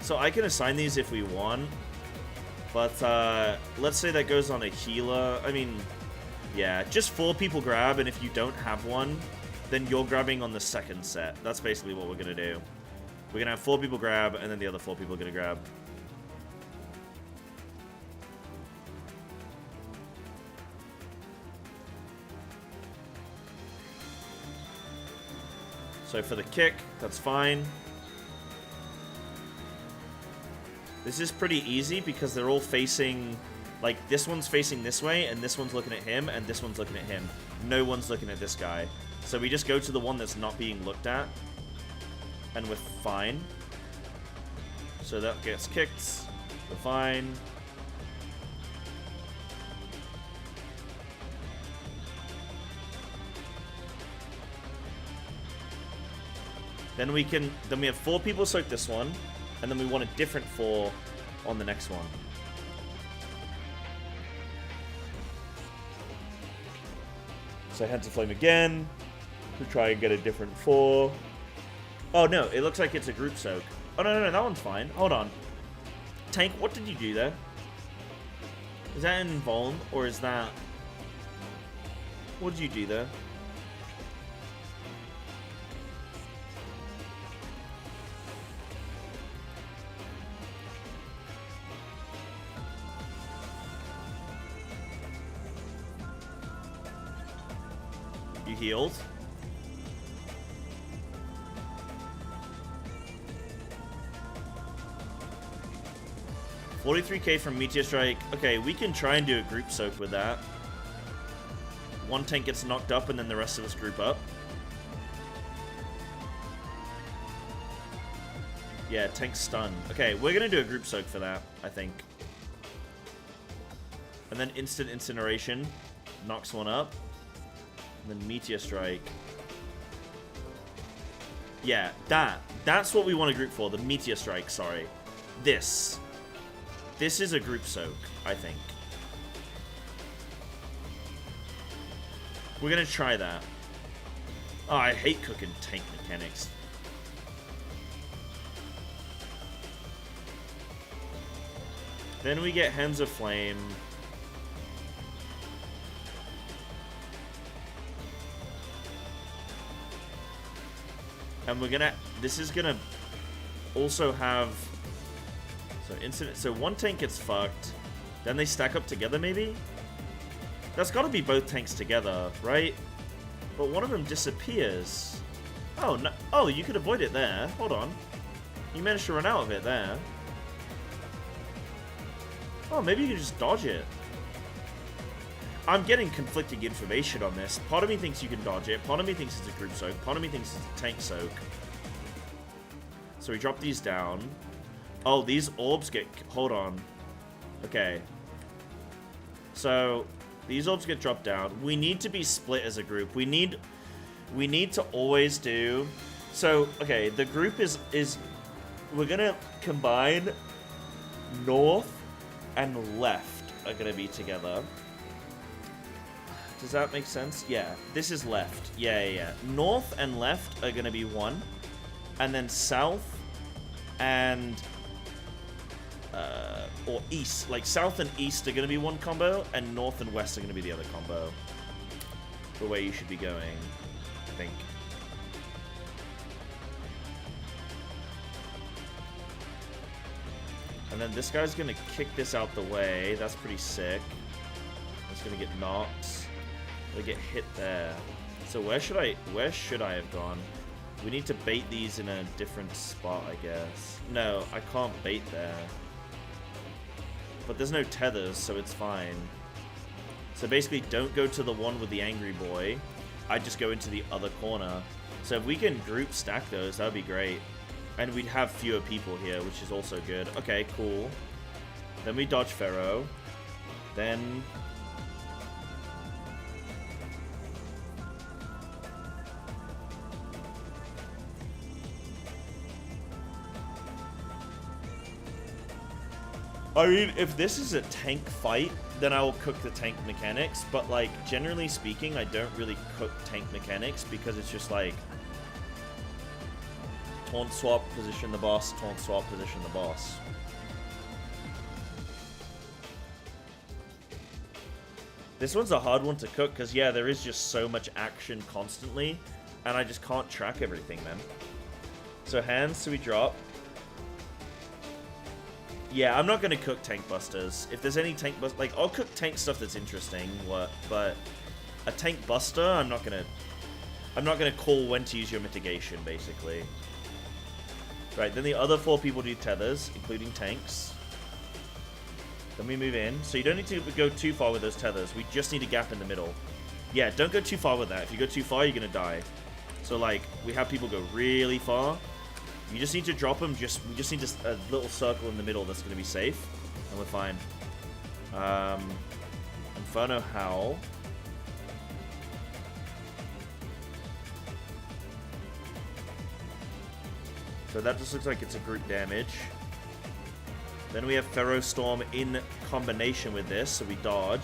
So I can assign these if we want, but let's say that goes on a healer. I mean, yeah, just 4 people grab, and if you don't have one, then you're grabbing on the second set. That's basically what we're gonna do. We're gonna have 4 people grab, and then the other 4 people are gonna grab. So for the kick, that's fine. This is pretty easy because they're all facing, like, this one's facing this way, and this one's looking at him, and this one's looking at him. No one's looking at this guy. So we just go to the one that's not being looked at, and we're fine. So that gets kicked. We're fine. Then we have 4 people soak this one, and then we want a different 4 on the next one. So Hands of Flame again, to try and get a different 4. Oh no, it looks like it's a group soak. Oh no, that one's fine. Hold on. Tank, what did you do there? Is that an invuln, or is that... What did you do there? You healed. $43k from Meteor Strike. Okay, we can try and do a group soak with that. One tank gets knocked up and then the rest of us group up. Yeah, tank stun. Okay, we're gonna do a group soak for that, I think. And then instant incineration. Knocks one up. And then Meteor Strike. Yeah, that's what we want to group for. The Meteor Strike, sorry. This is a group soak, I think. We're gonna try that. Oh, I hate cooking tank mechanics. Then we get Hands of Flame. And we're gonna, this is gonna also have, so incident, so one tank gets fucked, then they stack up together maybe? That's gotta be both tanks together, right? But one of them disappears. Oh, no, oh, you could avoid it there. Hold on. You managed to run out of it there. Oh, maybe you can just dodge it. I'm getting conflicting information on this. Part of me thinks you can dodge it. Part of me thinks it's a group soak. Part of me thinks it's a tank soak. So we drop these down. Oh, these orbs get... Hold on. Okay. So, these orbs get dropped down. We need to be split as a group. We need to always do... So, okay, the group is we're gonna combine north and left are gonna be together. Does that make sense? Yeah, this is left. Yeah. North and left are gonna be one. And then south and... or east. Like, south and east are gonna be one combo, and north and west are gonna be the other combo. The way you should be going, I think. And then this guy's gonna kick this out the way. That's pretty sick. It's gonna get knocked. They get hit there. So where should I have gone? We need to bait these in a different spot, I guess. No, I can't bait there. But there's no tethers, so it's fine. So basically, don't go to the one with the angry boy. I just go into the other corner. So if we can group stack those, that would be great. And we'd have fewer people here, which is also good. Okay, cool. Then we dodge Pharaoh. Then... I mean, if this is a tank fight, then I will cook the tank mechanics. But, like, generally speaking, I don't really cook tank mechanics because it's just like taunt swap, position the boss, taunt swap, position the boss. This one's a hard one to cook because, yeah, there is just so much action constantly, and I just can't track everything, man. So hands, so we drop. Yeah, I'm not going to cook tank busters. If there's any tank bust, like, I'll cook tank stuff that's interesting, but a tank buster, I'm not going to call when to use your mitigation, basically. Right, then the other 4 people do tethers, including tanks. Then we move in. So you don't need to go too far with those tethers. We just need a gap in the middle. Yeah, don't go too far with that. If you go too far, you're going to die. So, like, we have people go really far. You just need to drop them. We just need a little circle in the middle that's going to be safe. And we're fine. Inferno Howl. So that just looks like it's a group damage. Then we have Pharaoh Storm in combination with this, so we dodge.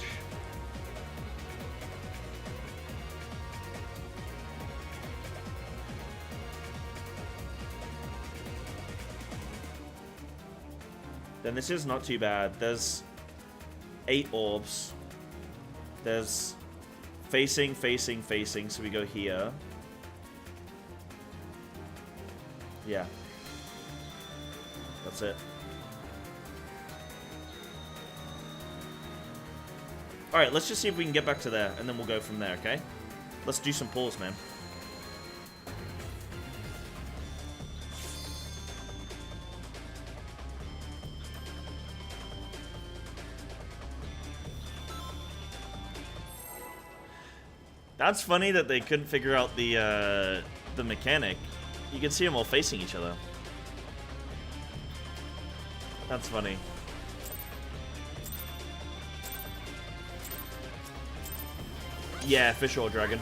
Then this is not too bad. There's 8 orbs. There's facing, facing, facing, so we go here. Yeah. That's it. Alright, let's just see if we can get back to there, and then we'll go from there, okay? Let's do some pulls, man. That's funny that they couldn't figure out the mechanic. You can see them all facing each other. That's funny. Yeah, fish or dragon.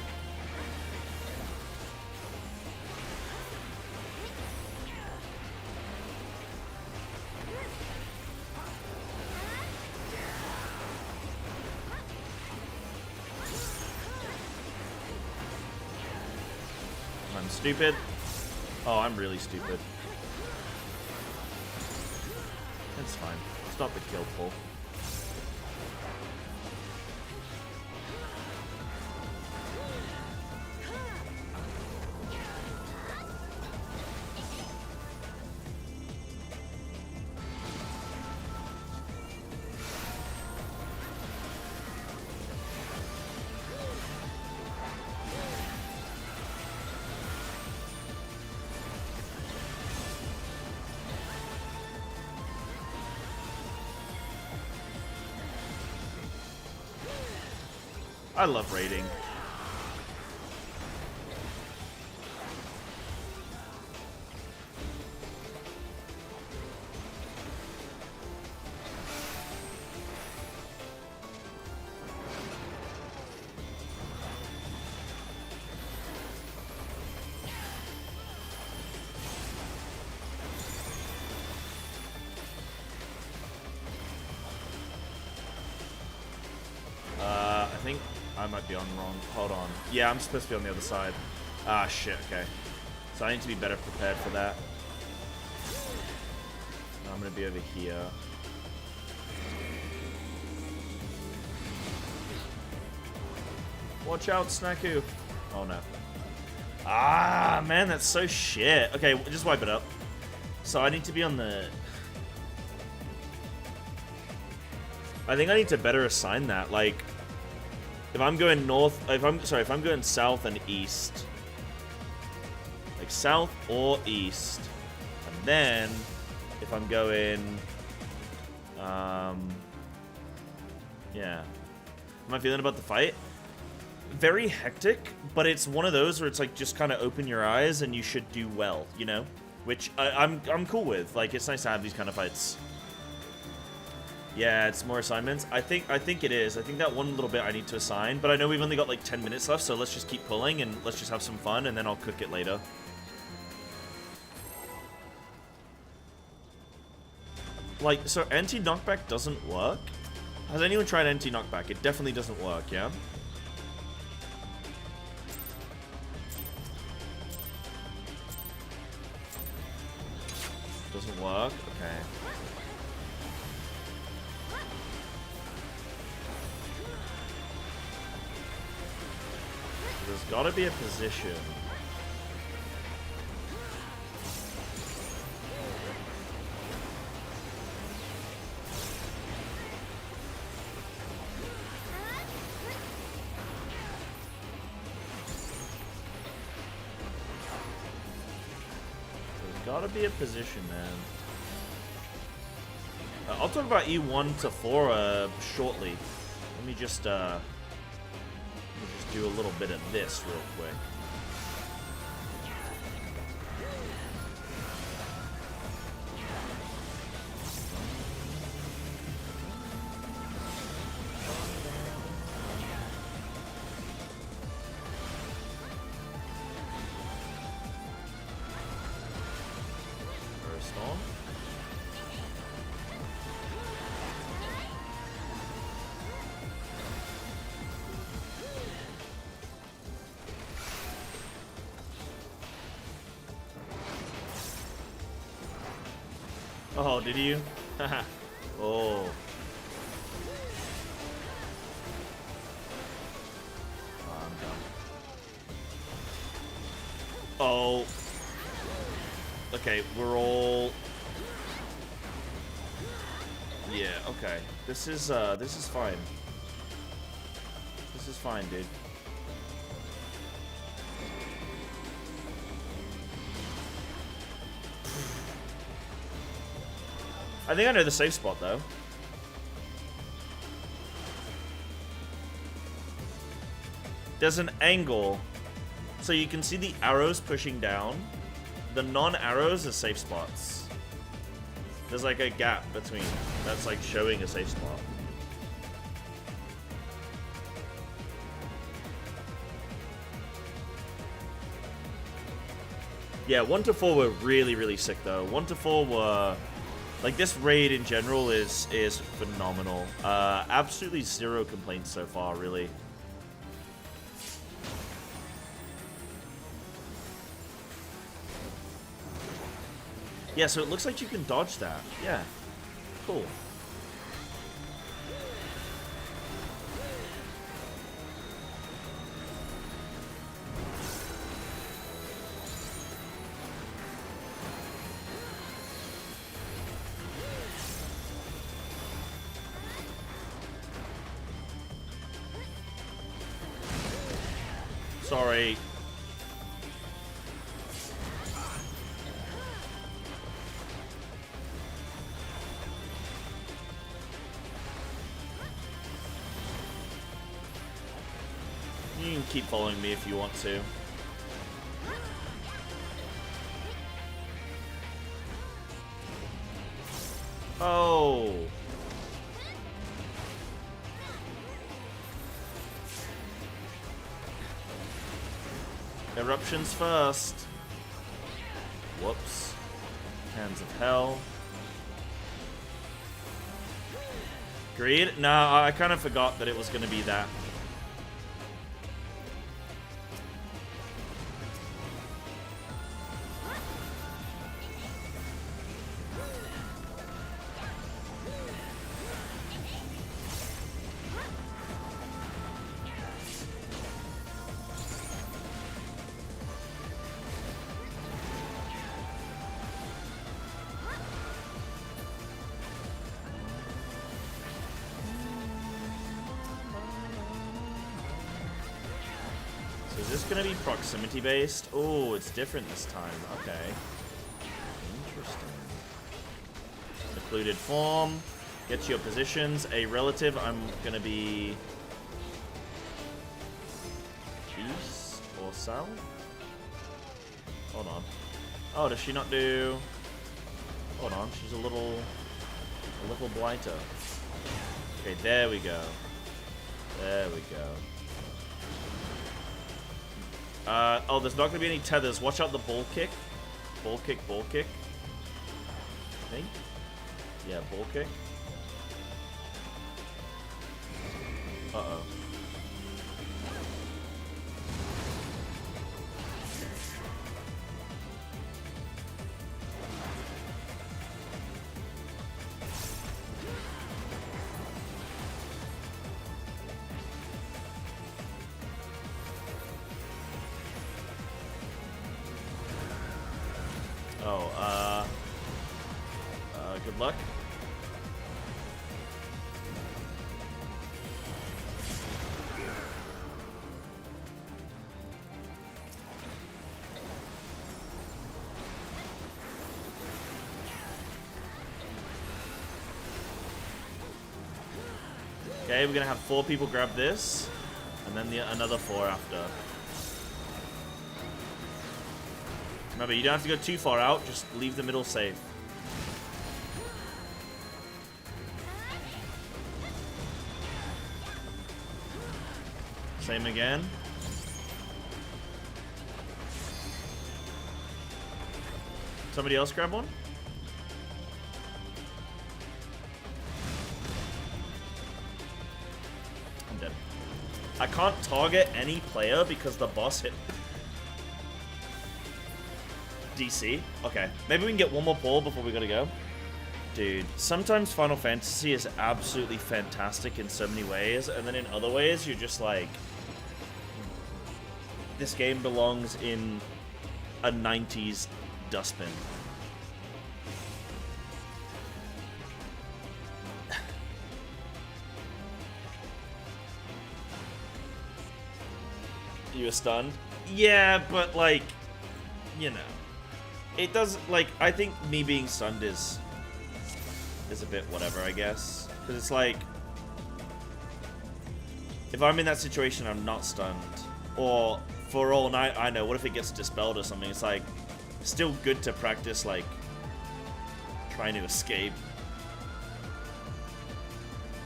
I'm stupid. Oh, I'm really stupid. It's fine. It's not the kill pull. I love raiding. I think I might be on wrong. Hold on. Yeah, I'm supposed to be on the other side. Ah, shit, okay. So I need to be better prepared for that. I'm going to be over here. Watch out, Snaku. Oh, no. Ah, man, that's so shit. Okay, just wipe it up. So I need to be on the... I think I need to better assign that. Like, if I'm going north... if I'm going south and east. Like, south or east. And then, if I'm going... yeah. How am I feeling about the fight? Very hectic, but it's one of those where it's like, just kind of open your eyes and you should do well, you know? Which I'm cool with. Like, it's nice to have these kind of fights. Yeah, it's more assignments. I think it is. I think that one little bit I need to assign, but I know we've only got like 10 minutes left, so let's just keep pulling and let's just have some fun, and then I'll cook it later. Like, so anti-knockback doesn't work? Has anyone tried anti-knockback? It definitely doesn't work, yeah? Doesn't work? Okay. There's gotta be a position. Gotta be a position, man. I'll talk about E1 to 4 shortly. Let me just do a little bit of this real quick. Oh, did you? Haha. Oh. I'm done. Oh. Okay, we're all... Yeah, okay. This is fine. This is fine, dude. I think I know the safe spot, though. There's an angle, so you can see the arrows pushing down. The non-arrows are safe spots. There's like a gap between that's like showing a safe spot. Yeah, 1 to 4 were really, really sick, though. 1 to 4 were... Like, this raid in general is phenomenal. Absolutely zero complaints so far, really. Yeah, so it looks like you can dodge that. Yeah. Cool. Sorry. You can keep following me if you want to. Oh. Eruptions first. Whoops. Hands of Hell. Greed? No, I kind of forgot that it was going to be that. Is this going to be proximity based? Oh, it's different this time. Okay. Interesting. Occluded form. Get your positions. A relative, I'm going to be... East or south? Hold on. Oh, does she not do... Hold on, she's a little blighter. Okay, there we go. There we go. Oh, there's not going to be any tethers. Watch out the ball kick. Ball kick, ball kick. I think. Yeah, ball kick. Uh-oh. Oh, good luck. Okay, we're gonna have 4 people grab this, and then another 4 after. Remember, you don't have to go too far out, just leave the middle safe. Same again. Somebody else grab one? I'm dead. I can't target any player because the boss hit DC. Okay, maybe we can get one more pull before we gotta go. Dude, sometimes Final Fantasy is absolutely fantastic in so many ways, and then in other ways you're just like, this game belongs in a 90s dustbin. You were stunned? Yeah, but like, you know. It does, like, I think me being stunned is a bit whatever, I guess. Because it's like, if I'm in that situation, I'm not stunned. Or, for all night, I know, what if it gets dispelled or something? It's like, still good to practice, like, trying to escape.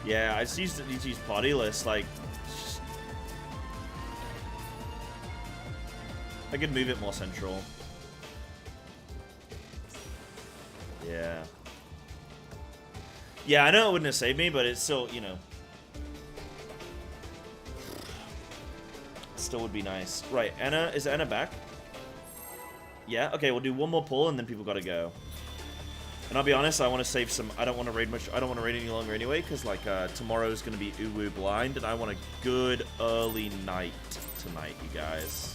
Yeah, I just need to use party list, like, I could move it more central. Yeah. Yeah, I know it wouldn't have saved me, but it's still, you know. Still would be nice. Right, Anna, is Anna back? Yeah, okay, we'll do one more pull and then people gotta go. And I'll be honest, I want to save some, I don't want to raid much, I don't want to raid any longer anyway, because like tomorrow's gonna be Uwu Blind, and I want a good early night tonight, you guys.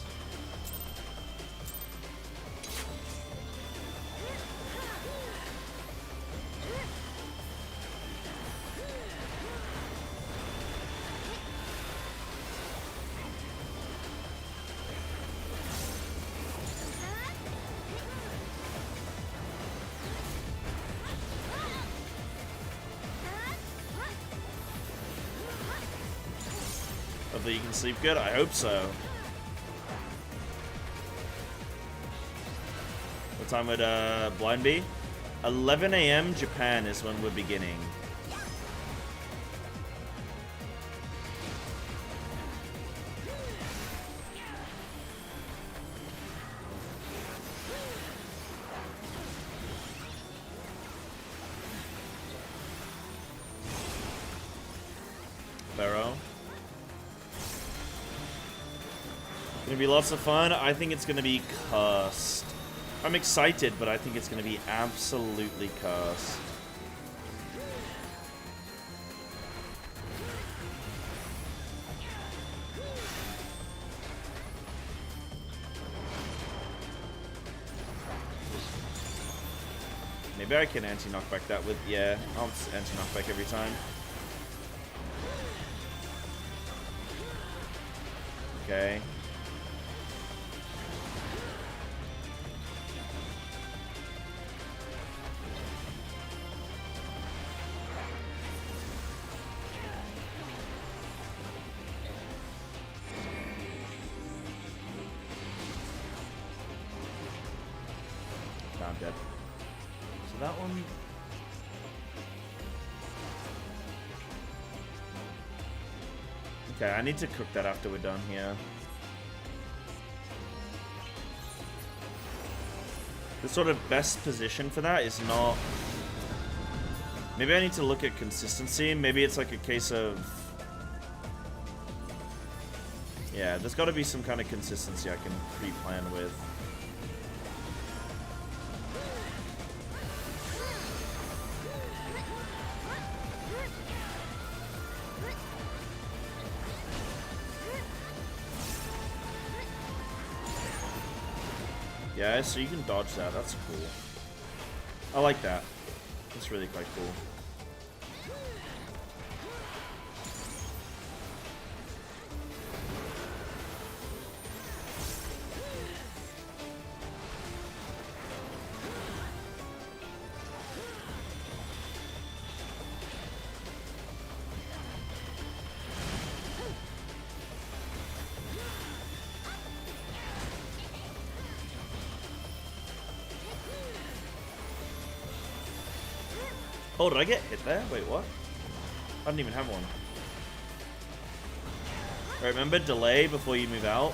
Hopefully you can sleep good. I hope so. What time would blind be? 11 a.m. Japan is when we're beginning. Pharaoh. Gonna be lots of fun. I think it's gonna be cursed. I'm excited, but I think it's gonna be absolutely cursed. Maybe I can anti-knockback that with, yeah, I'll anti-knockback every time. Okay. I'm dead. So that one... Okay, I need to cook that after we're done here. The sort of best position for that is not Maybe I need to look at consistency. Maybe it's like a case of... Yeah, there's got to be some kind of consistency I can pre-plan with. Yeah, so you can dodge that. That's cool. I like that. That's really quite cool. Oh, did I get hit there? Wait, what? I didn't even have one. Alright, remember, delay before you move out.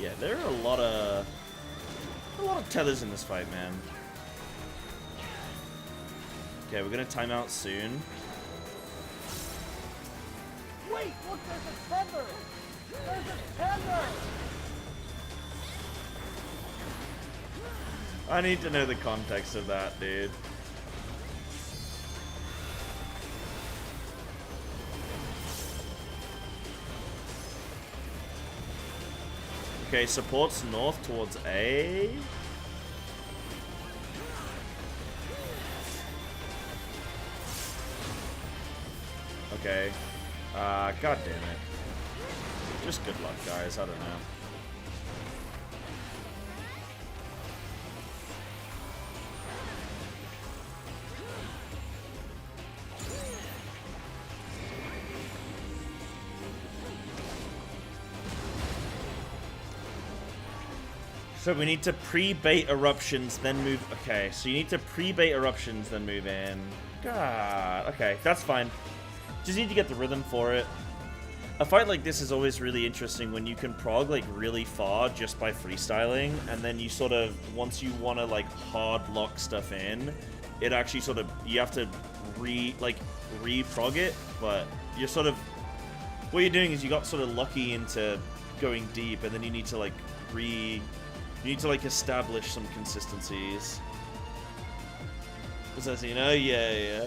Yeah, there are a lot of tethers in this fight, man. Okay, we're gonna time out soon. Wait, look, there's a tether! There's a tether! I need to know the context of that, dude. Okay, supports north towards A. Okay. God damn it. Just good luck, guys. I don't know. So we need to pre-bait eruptions, then move... Okay, so you need to pre-bait eruptions, then move in. God, okay, that's fine. Just need to get the rhythm for it. A fight like this is always really interesting when you can prog, like, really far just by freestyling, and then you sort of, once you want to, like, hard lock stuff in, it actually sort of, you have to re-prog it, but you're sort of... What you're doing is you got sort of lucky into going deep, and then you need to, like, You need to, like, establish some consistencies. Was that, you know? Yeah.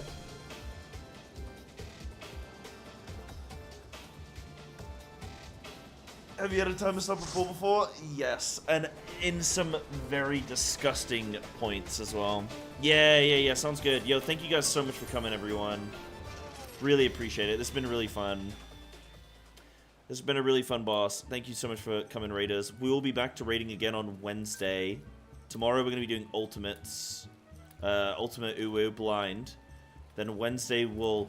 Have you had a timer stop before? Yes. And in some very disgusting points as well. Yeah. Sounds good. Yo, thank you guys so much for coming, everyone. Really appreciate it. This has been really fun. This has been a really fun boss. Thank you so much for coming, raiders. We will be back to raiding again on Wednesday. Tomorrow we're going to be doing ultimates. Ultimate Uwu blind. Then Wednesday we'll...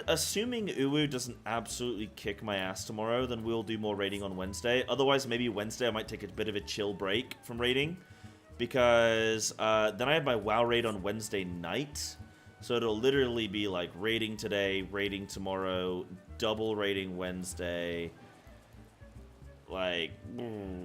assuming Uwu doesn't absolutely kick my ass tomorrow, then we'll do more raiding on Wednesday. Otherwise, maybe Wednesday I might take a bit of a chill break from raiding. Because then I have my WoW raid on Wednesday night. So it'll literally be like raiding today, raiding tomorrow, double raiding Wednesday. Like,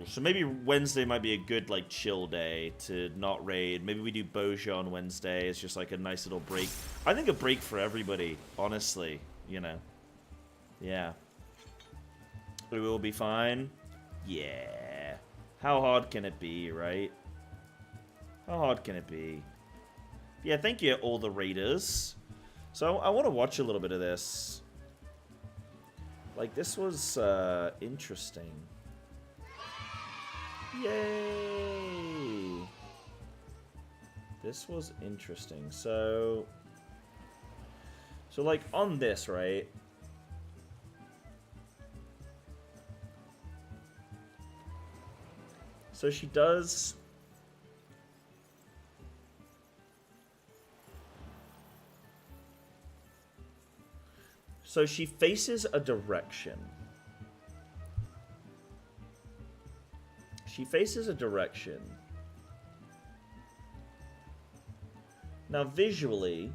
so maybe Wednesday might be a good, like, chill day to not raid. Maybe we do Boja on Wednesday. It's just like a nice little break. I think a break for everybody, honestly, you know. Yeah. We will be fine. Yeah. How hard can it be, right? How hard can it be? Yeah, thank you, all the raiders. So I want to watch a little bit of this. Like, this was interesting. Yay! This was interesting. So So, like, on this, right? So she does... So she faces a direction. She faces a direction. Now, visually,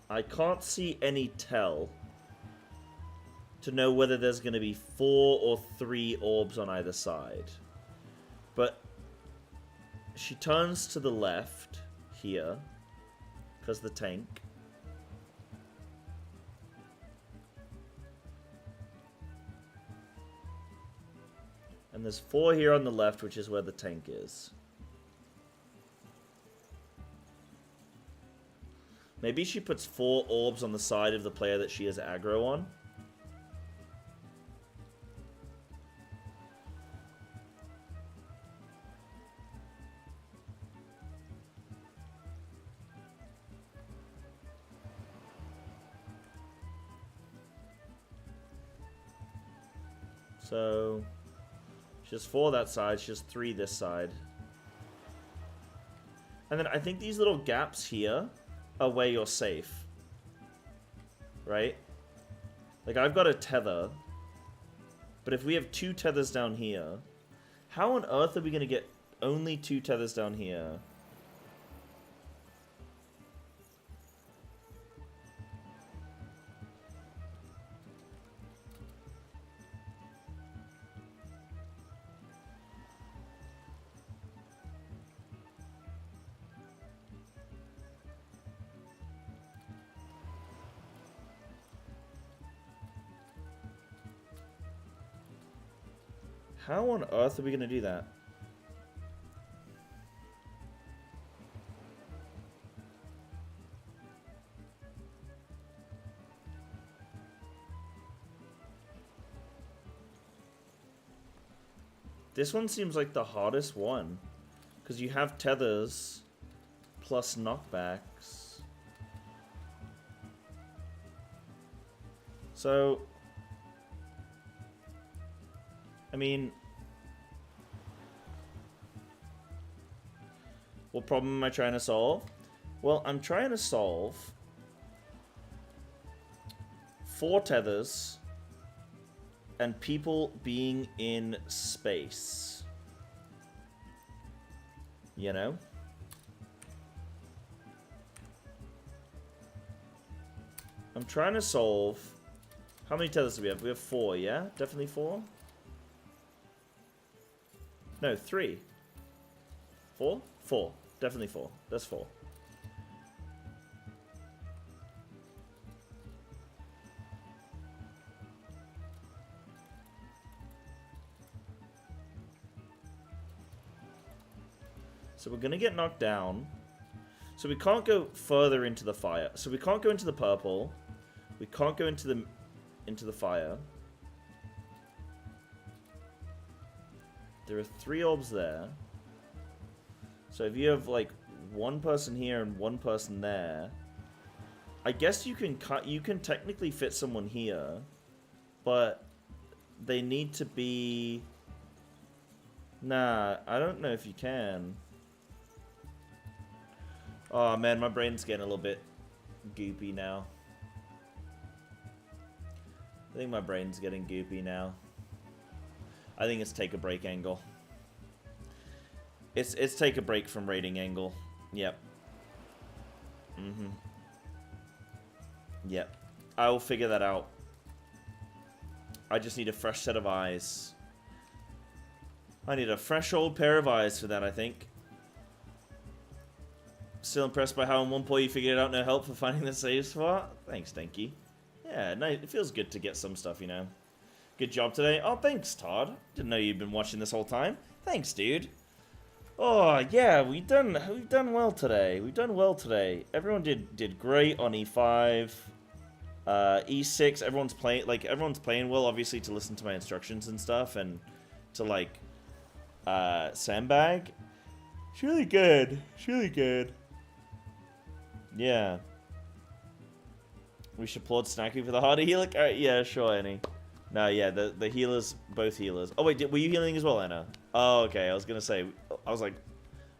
I can't see any tell to know whether there's going to be 4 or 3 orbs on either side. But she turns to the left here, because the tank. And there's 4 here on the left, which is where the tank is. Maybe she puts 4 orbs on the side of the player that she has aggro on. So, she has 4 that side, she has 3 this side. And then I think these little gaps here are where you're safe. Right? Like, I've got a tether. But if we have 2 tethers down here, how on earth are we going to get only 2 tethers down here? How on earth are we going to do that? This one seems like the hardest one. Because you have tethers plus knockbacks. So... I mean, what problem am I trying to solve? Well, I'm trying to solve 4 tethers and people being in space. You know? I'm trying to solve... How many tethers do we have? We have 4, yeah? Definitely 4? No, 3. 4? 4. Definitely 4. That's 4. So we're going to get knocked down. So we can't go further into the fire. So we can't go into the purple. We can't go into the fire. There are 3 orbs there. So if you have like 1 person here and 1 person there, I guess you can technically fit someone here, but they need to be... Nah, I don't know if you can. Oh man, my brain's getting a little bit goopy now. I think my brain's getting goopy now. I think it's take a break angle. It's take a break from rating angle. Yep. Yep. I will figure that out. I just need a fresh set of eyes. I need a fresh old pair of eyes for that, I think. Still impressed by how in one point you figured it out, no help for finding the save spot? Thanks, Denki. Yeah, nice. It feels good to get some stuff, you know. Good job today. Oh, thanks, Todd. Didn't know you'd been watching this whole time. Thanks, dude. Oh, yeah, we've done well today. We've done well today. Everyone did great on E5. E6, everyone's playing well, obviously, to listen to my instructions and stuff, and to, like, sandbag. It's really good. It's really good. Yeah. We should applaud Snacky for the harder healer. Alright, yeah, sure, Annie. No, yeah, the healers, both healers. Oh, wait, were you healing as well, Anna? Oh, okay, I was gonna say, I was like,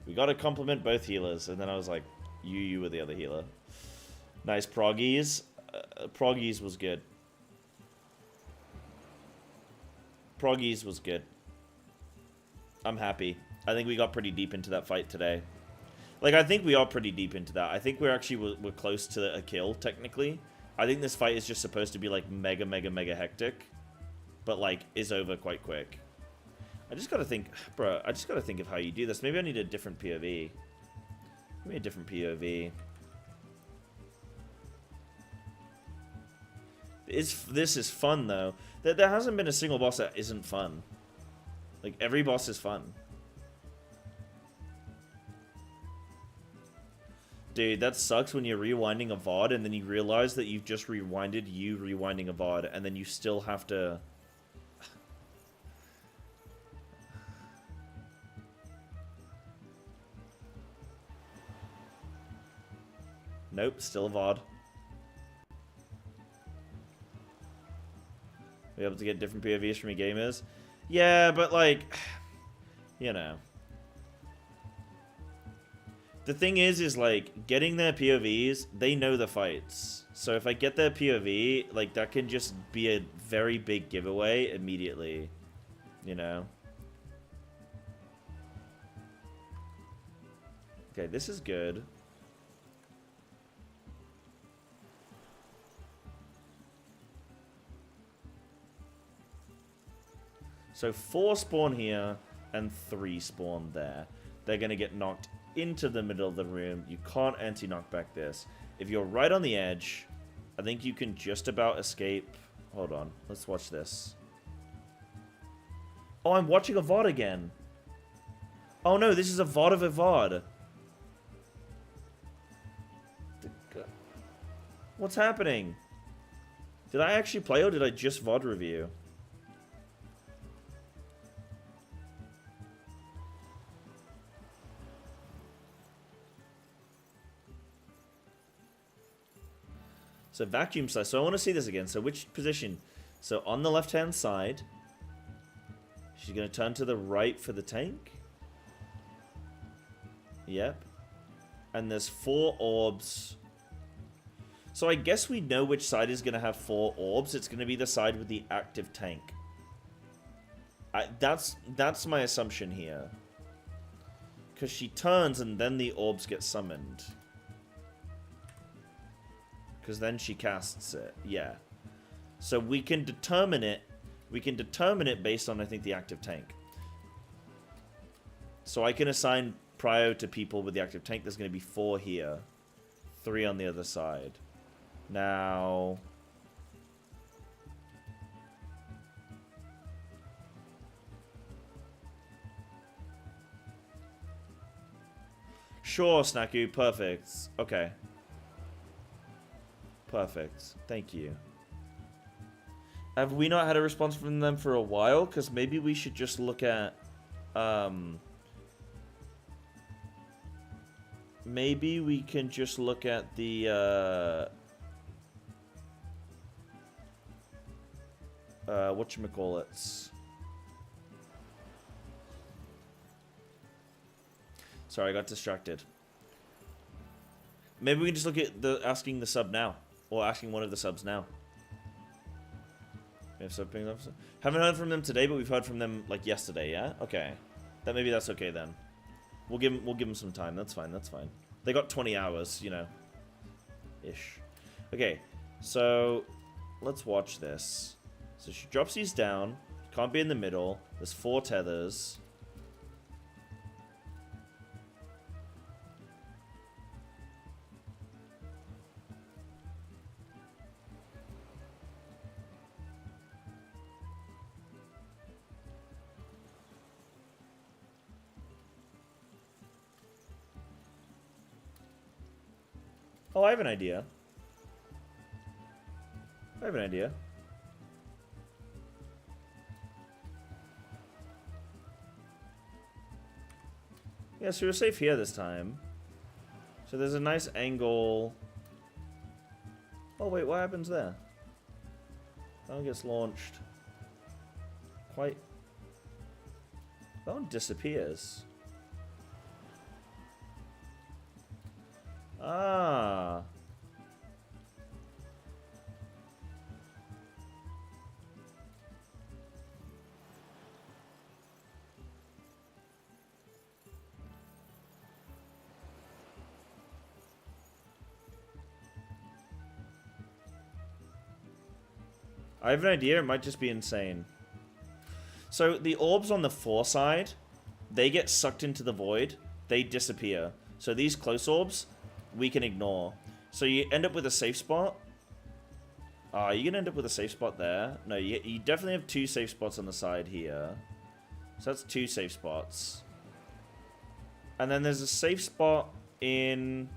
we gotta compliment both healers, and then I was like, you were the other healer. Nice proggies. Proggies was good. Proggies was good. I'm happy. I think we got pretty deep into that fight today. Like, I think we are pretty deep into that. I think we're actually we're close to a kill, technically. I think this fight is just supposed to be, like, mega hectic. But, like, is over quite quick. I just gotta think... Bro, I just gotta think of how you do this. Maybe I need a different POV. Give me a different POV. This is fun, though. There hasn't been a single boss that isn't fun. Like, every boss is fun. Dude, that sucks when you're rewinding a VOD and then you realize that you've just rewinded you rewinding a VOD and then you still have to... Nope, still a VOD. Be able to get different POVs from your gamers? Yeah, but like, you know. The thing is like, getting their POVs, they know the fights. So if I get their POV, like, that can just be a very big giveaway immediately. You know? Okay, this is good. So 4 spawn here and 3 spawn there. They're going to get knocked into the middle of the room. You can't anti-knockback this. If you're right on the edge, I think you can just about escape. Hold on. Let's watch this. Oh, I'm watching a VOD again. Oh no, this is a VOD of a VOD. What's happening? Did I actually play or did I just VOD review? So vacuum slice. So I want to see this again. So which position? So on the left-hand side. She's going to turn to the right for the tank. Yep. And there's 4 orbs. So I guess we know which side is going to have 4 orbs. It's going to be the side with the active tank. That's my assumption here. Because she turns and then the orbs get summoned. Because then she casts it. Yeah. So we can determine it. We can determine it based on, I think, the active tank. So I can assign prio to people with the active tank. There's going to be 4 here. 3 on the other side. Now... Sure, Snaku. Perfect. Okay. Perfect. Thank you. Have we not had a response from them for a while? Because maybe we should just look at... maybe we can just look at the... whatchamacallits. Sorry, I got distracted. Maybe we can just look at the asking the sub now. Or asking one of the subs now. We have sub ping officer. Haven't heard from them today, but we've heard from them like yesterday, yeah? Okay. Maybe that's okay then. We'll give them some time. That's fine, that's fine. They got 20 hours, you know. Ish. Okay, so let's watch this. So she drops these down. Can't be in the middle. There's 4 tethers. Oh, I have an idea. I have an idea. Yeah, so we're safe here this time. So there's a nice angle. Oh wait, what happens there? That one gets launched. Quite... That one disappears. Ah. I have an idea, it might just be insane. So the orbs on the 4 side, they get sucked into the void, they disappear. So these close orbs, we can ignore. So you end up with a safe spot. You're gonna end up with a safe spot there. No, you definitely have 2 safe spots on the side here. So that's 2 safe spots. And then there's a safe spot in...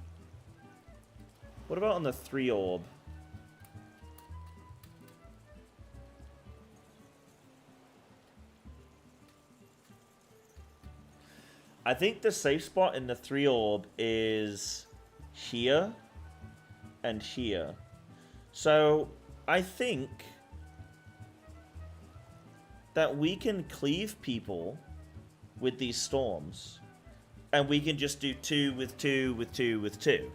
What about on the 3 orb? I think the safe spot in the 3 orb is here and here. So I think that we can cleave people with these storms, and we can just do 2 with 2 with 2 with 2.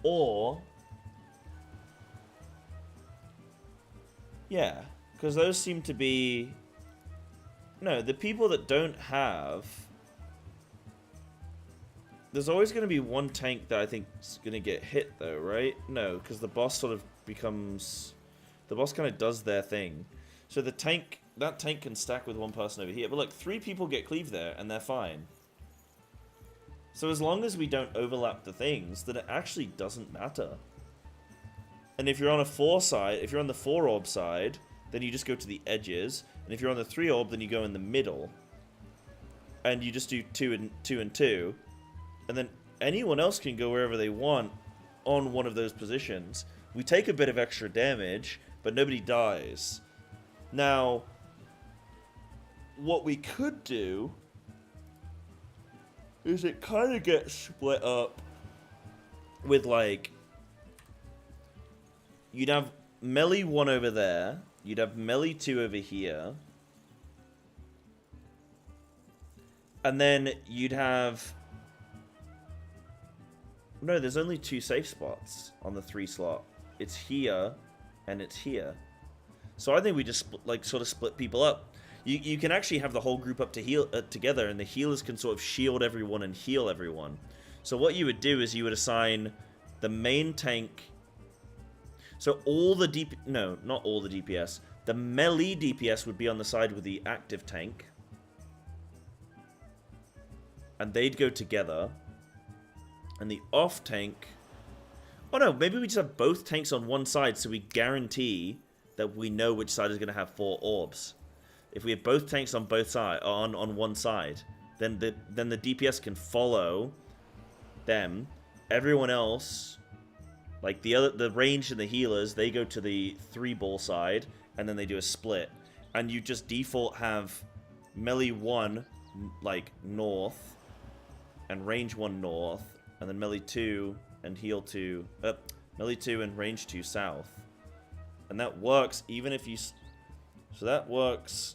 Or, yeah, because those seem to be... No, the people that don't have... There's always going to be one tank that I think is going to get hit, though, right? No, because the boss sort of becomes... The boss kind of does their thing. So the tank... That tank can stack with one person over here. But look, 3 people get cleaved there, and they're fine. So as long as we don't overlap the things, then it actually doesn't matter. And if you're on a 4 side... If you're on the 4 orb side, then you just go to the edges... And if you're on the 3 orb, then you go in the middle. And you just do 2 and 2 and 2. And then anyone else can go wherever they want on one of those positions. We take a bit of extra damage, but nobody dies. Now, what we could do is it kind of gets split up with, like... You'd have melee 1 over there. You'd have melee 2 over here. And then you'd have... No, there's only 2 safe spots on the 3 slot. It's here, and it's here. So I think we just, sort of split people up. You can actually have the whole group up to heal together, and the healers can sort of shield everyone and heal everyone. So what you would do is you would assign the main tank... So all the No, not all the DPS. The melee DPS would be on the side with the active tank. And they'd go together. And the off tank... Oh no, maybe we just have both tanks on one side so we guarantee that we know which side is going to have 4 orbs. If we have both tanks on both side on one side, then the DPS can follow them. Everyone else... Like, the ranged and the healers, they go to the 3-ball side, and then they do a split. And you just default have melee 1, like, north, and range 1 north, and then melee 2 and heal 2, melee 2 and range 2 south. And that works even if you... So that works...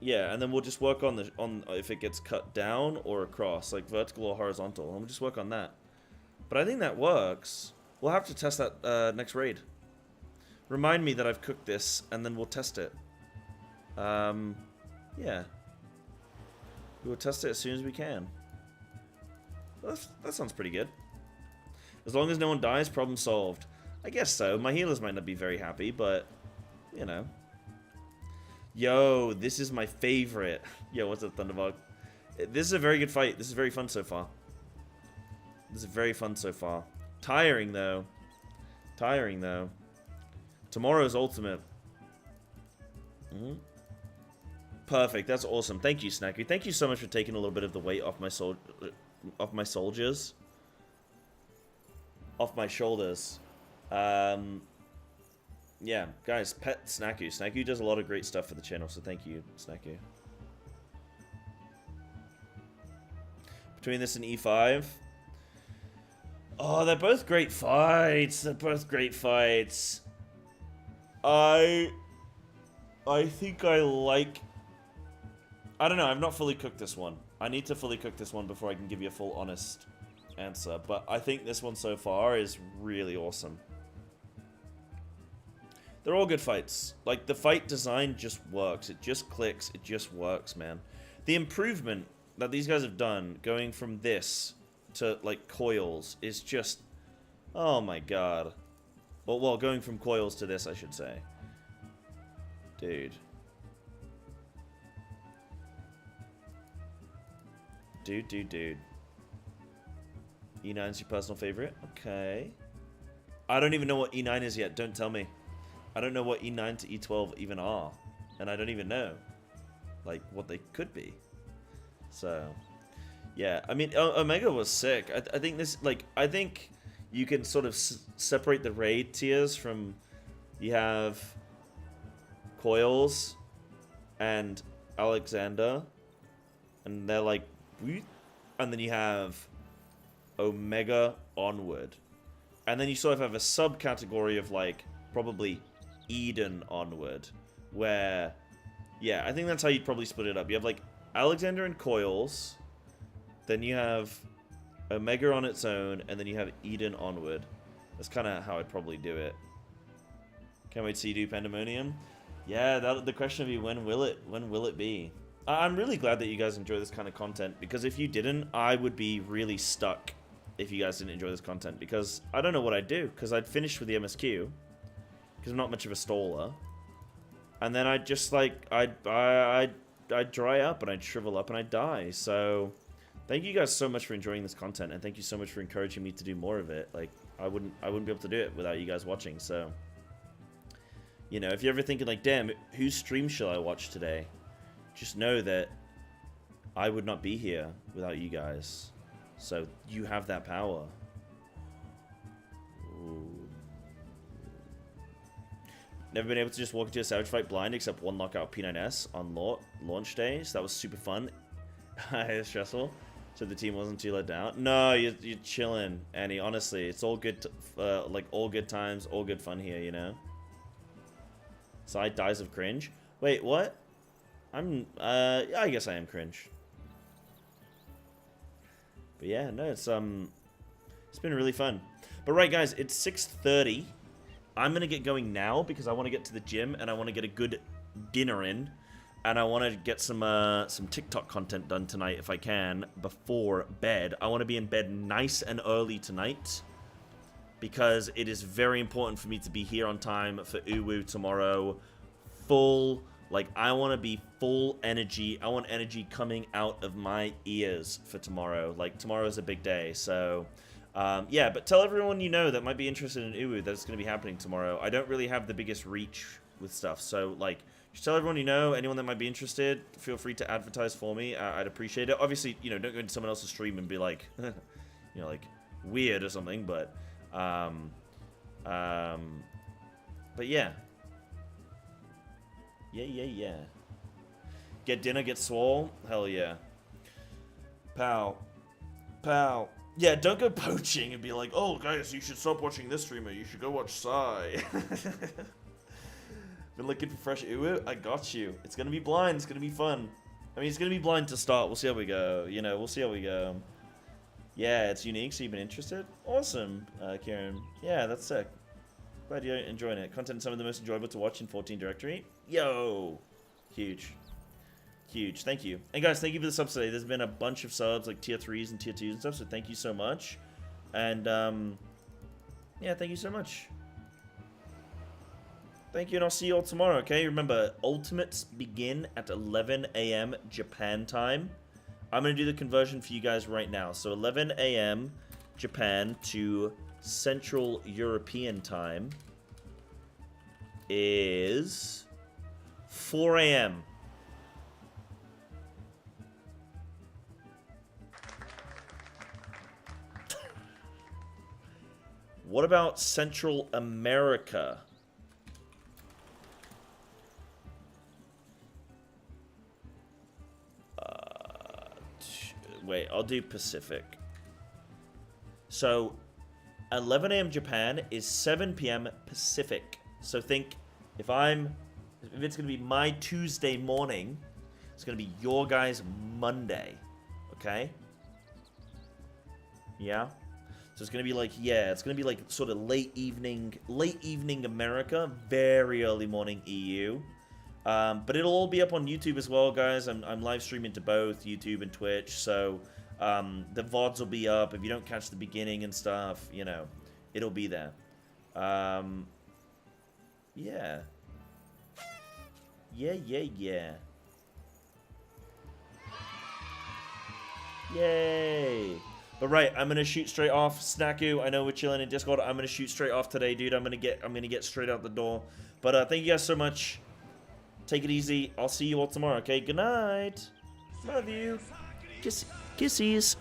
Yeah, and then we'll just work on if it gets cut down or across, like vertical or horizontal, and we'll just work on that. But I think that works. We'll have to test that next raid. Remind me that I've cooked this, and then we'll test it. Yeah. We'll test it as soon as we can. Well, that sounds pretty good. As long as no one dies, problem solved. I guess so. My healers might not be very happy, but, you know. Yo, this is my favorite. Yo, what's up, Thunderbug? This is a very good fight. This is very fun so far. This is very fun so far. Tiring, though. Tiring, though. Tomorrow's ultimate. Perfect. That's awesome. Thank you, Snacky. Thank you so much for taking a little bit of the weight off my soldiers. Off my shoulders. Yeah, guys, pet Snacky. Snacky does a lot of great stuff for the channel, so thank you, Snacky. Between this and E5... Oh, they're both great fights. They're both great fights. I think I like... I don't know. I've not fully cooked this one. I need to fully cook this one before I can give you a full honest answer. But I think this one so far is really awesome. They're all good fights. Like, the fight design just works. It just clicks. It just works, man. The improvement that these guys have done going from this to, like, coils is just... Oh, my God. Well, going from coils to this, I should say. Dude. Dude. E9 is your personal favorite? Okay. I don't even know what E9 is yet. Don't tell me. I don't know what E9 to E12 even are. And I don't even know, like, what they could be. So, yeah. I mean, Omega was sick. I think this, like, I think you can sort of separate the raid tiers from... You have Coils and Alexander. And they're like... And then you have Omega onward. And then you sort of have a subcategory of, like, probably Eden onward. Where, yeah, I think that's how you'd probably split it up. You have, like, Alexander and Coils. Then you have Omega on its own. And then you have Eden onward. That's kind of how I'd probably do it. Can't wait to see you do Pandemonium. Yeah, the question would be, when will it be? I'm really glad that you guys enjoy this kind of content, because if you didn't, I would be really stuck if you guys didn't enjoy this content, because I don't know what I'd do, because I'd finish with the MSQ, because I'm not much of a staller, and then I'd just, like, I'd dry up, and I'd shrivel up, and I'd die. So thank you guys so much for enjoying this content, and thank you so much for encouraging me to do more of it. Like, I wouldn't be able to do it without you guys watching. So, you know, if you're ever thinking, like, damn, whose stream shall I watch today? Just know that I would not be here without you guys. So you have that power. Ooh. Never been able to just walk into a Savage fight blind except one knockout P9S on launch day. So that was super fun. It's stressful. So the team wasn't too let down. No, you're chilling, Annie. Honestly, it's all good. Like, all good times, all good fun here, you know? Side dies of cringe. Wait, what? I guess I am cringe. But yeah, no, it's been really fun. But right, guys, it's 6:30. I'm gonna get going now because I want to get to the gym and I want to get a good dinner in, and I want to get some TikTok content done tonight if I can before bed. I want to be in bed nice and early tonight because it is very important for me to be here on time for Uwu tomorrow. Full. Like, I want to be full energy. I want energy coming out of my ears for tomorrow. Like, tomorrow's a big day. So, yeah, but tell everyone you know that might be interested in Uwu that it's going to be happening tomorrow. I don't really have the biggest reach with stuff. So, like, just tell everyone you know, anyone that might be interested, feel free to advertise for me. I'd appreciate it. Obviously, you know, don't go into someone else's stream and be like, you know, like, weird or something. But yeah. Yeah. Get dinner, get swole? Hell yeah. Pow. Yeah, don't go poaching and be like, oh, guys, you should stop watching this streamer. You should go watch Psy. Been looking for fresh Uwu? I got you. It's gonna be blind. It's gonna be fun. I mean, it's gonna be blind to start. We'll see how we go. You know, we'll see how we go. Yeah, it's unique, so you've been interested? Awesome, Kieran. Yeah, that's sick. Glad you're enjoying it. Content some of the most enjoyable to watch in 14 directory. Yo! Huge. Thank you. And guys, thank you for the subs today. There's been a bunch of subs, like tier 3s and tier 2s and stuff, so thank you so much. And, yeah, thank you so much. Thank you, and I'll see you all tomorrow, okay? Remember, ultimates begin at 11 a.m. Japan time. I'm going to do the conversion for you guys right now. So 11 a.m. Japan to Central European time is 4 a.m. What about Central America? Wait, I'll do Pacific. So 11 a.m. Japan is 7 p.m. Pacific. So think, if it's gonna be my Tuesday morning, it's gonna be your guys' Monday. Okay? Yeah? So it's gonna be like, yeah, it's gonna be like sort of late evening America, very early morning EU. But it'll all be up on YouTube as well, guys. I'm live streaming to both YouTube and Twitch, so the VODs will be up. If you don't catch the beginning and stuff, you know, it'll be there. Yeah. Yeah. Yay. But right, I'm gonna shoot straight off. Snaku, I know we're chilling in Discord. I'm gonna shoot straight off today, dude. I'm gonna get straight out the door. But thank you guys so much. Take it easy. I'll see you all tomorrow, okay? Good night. Love you. Kissies.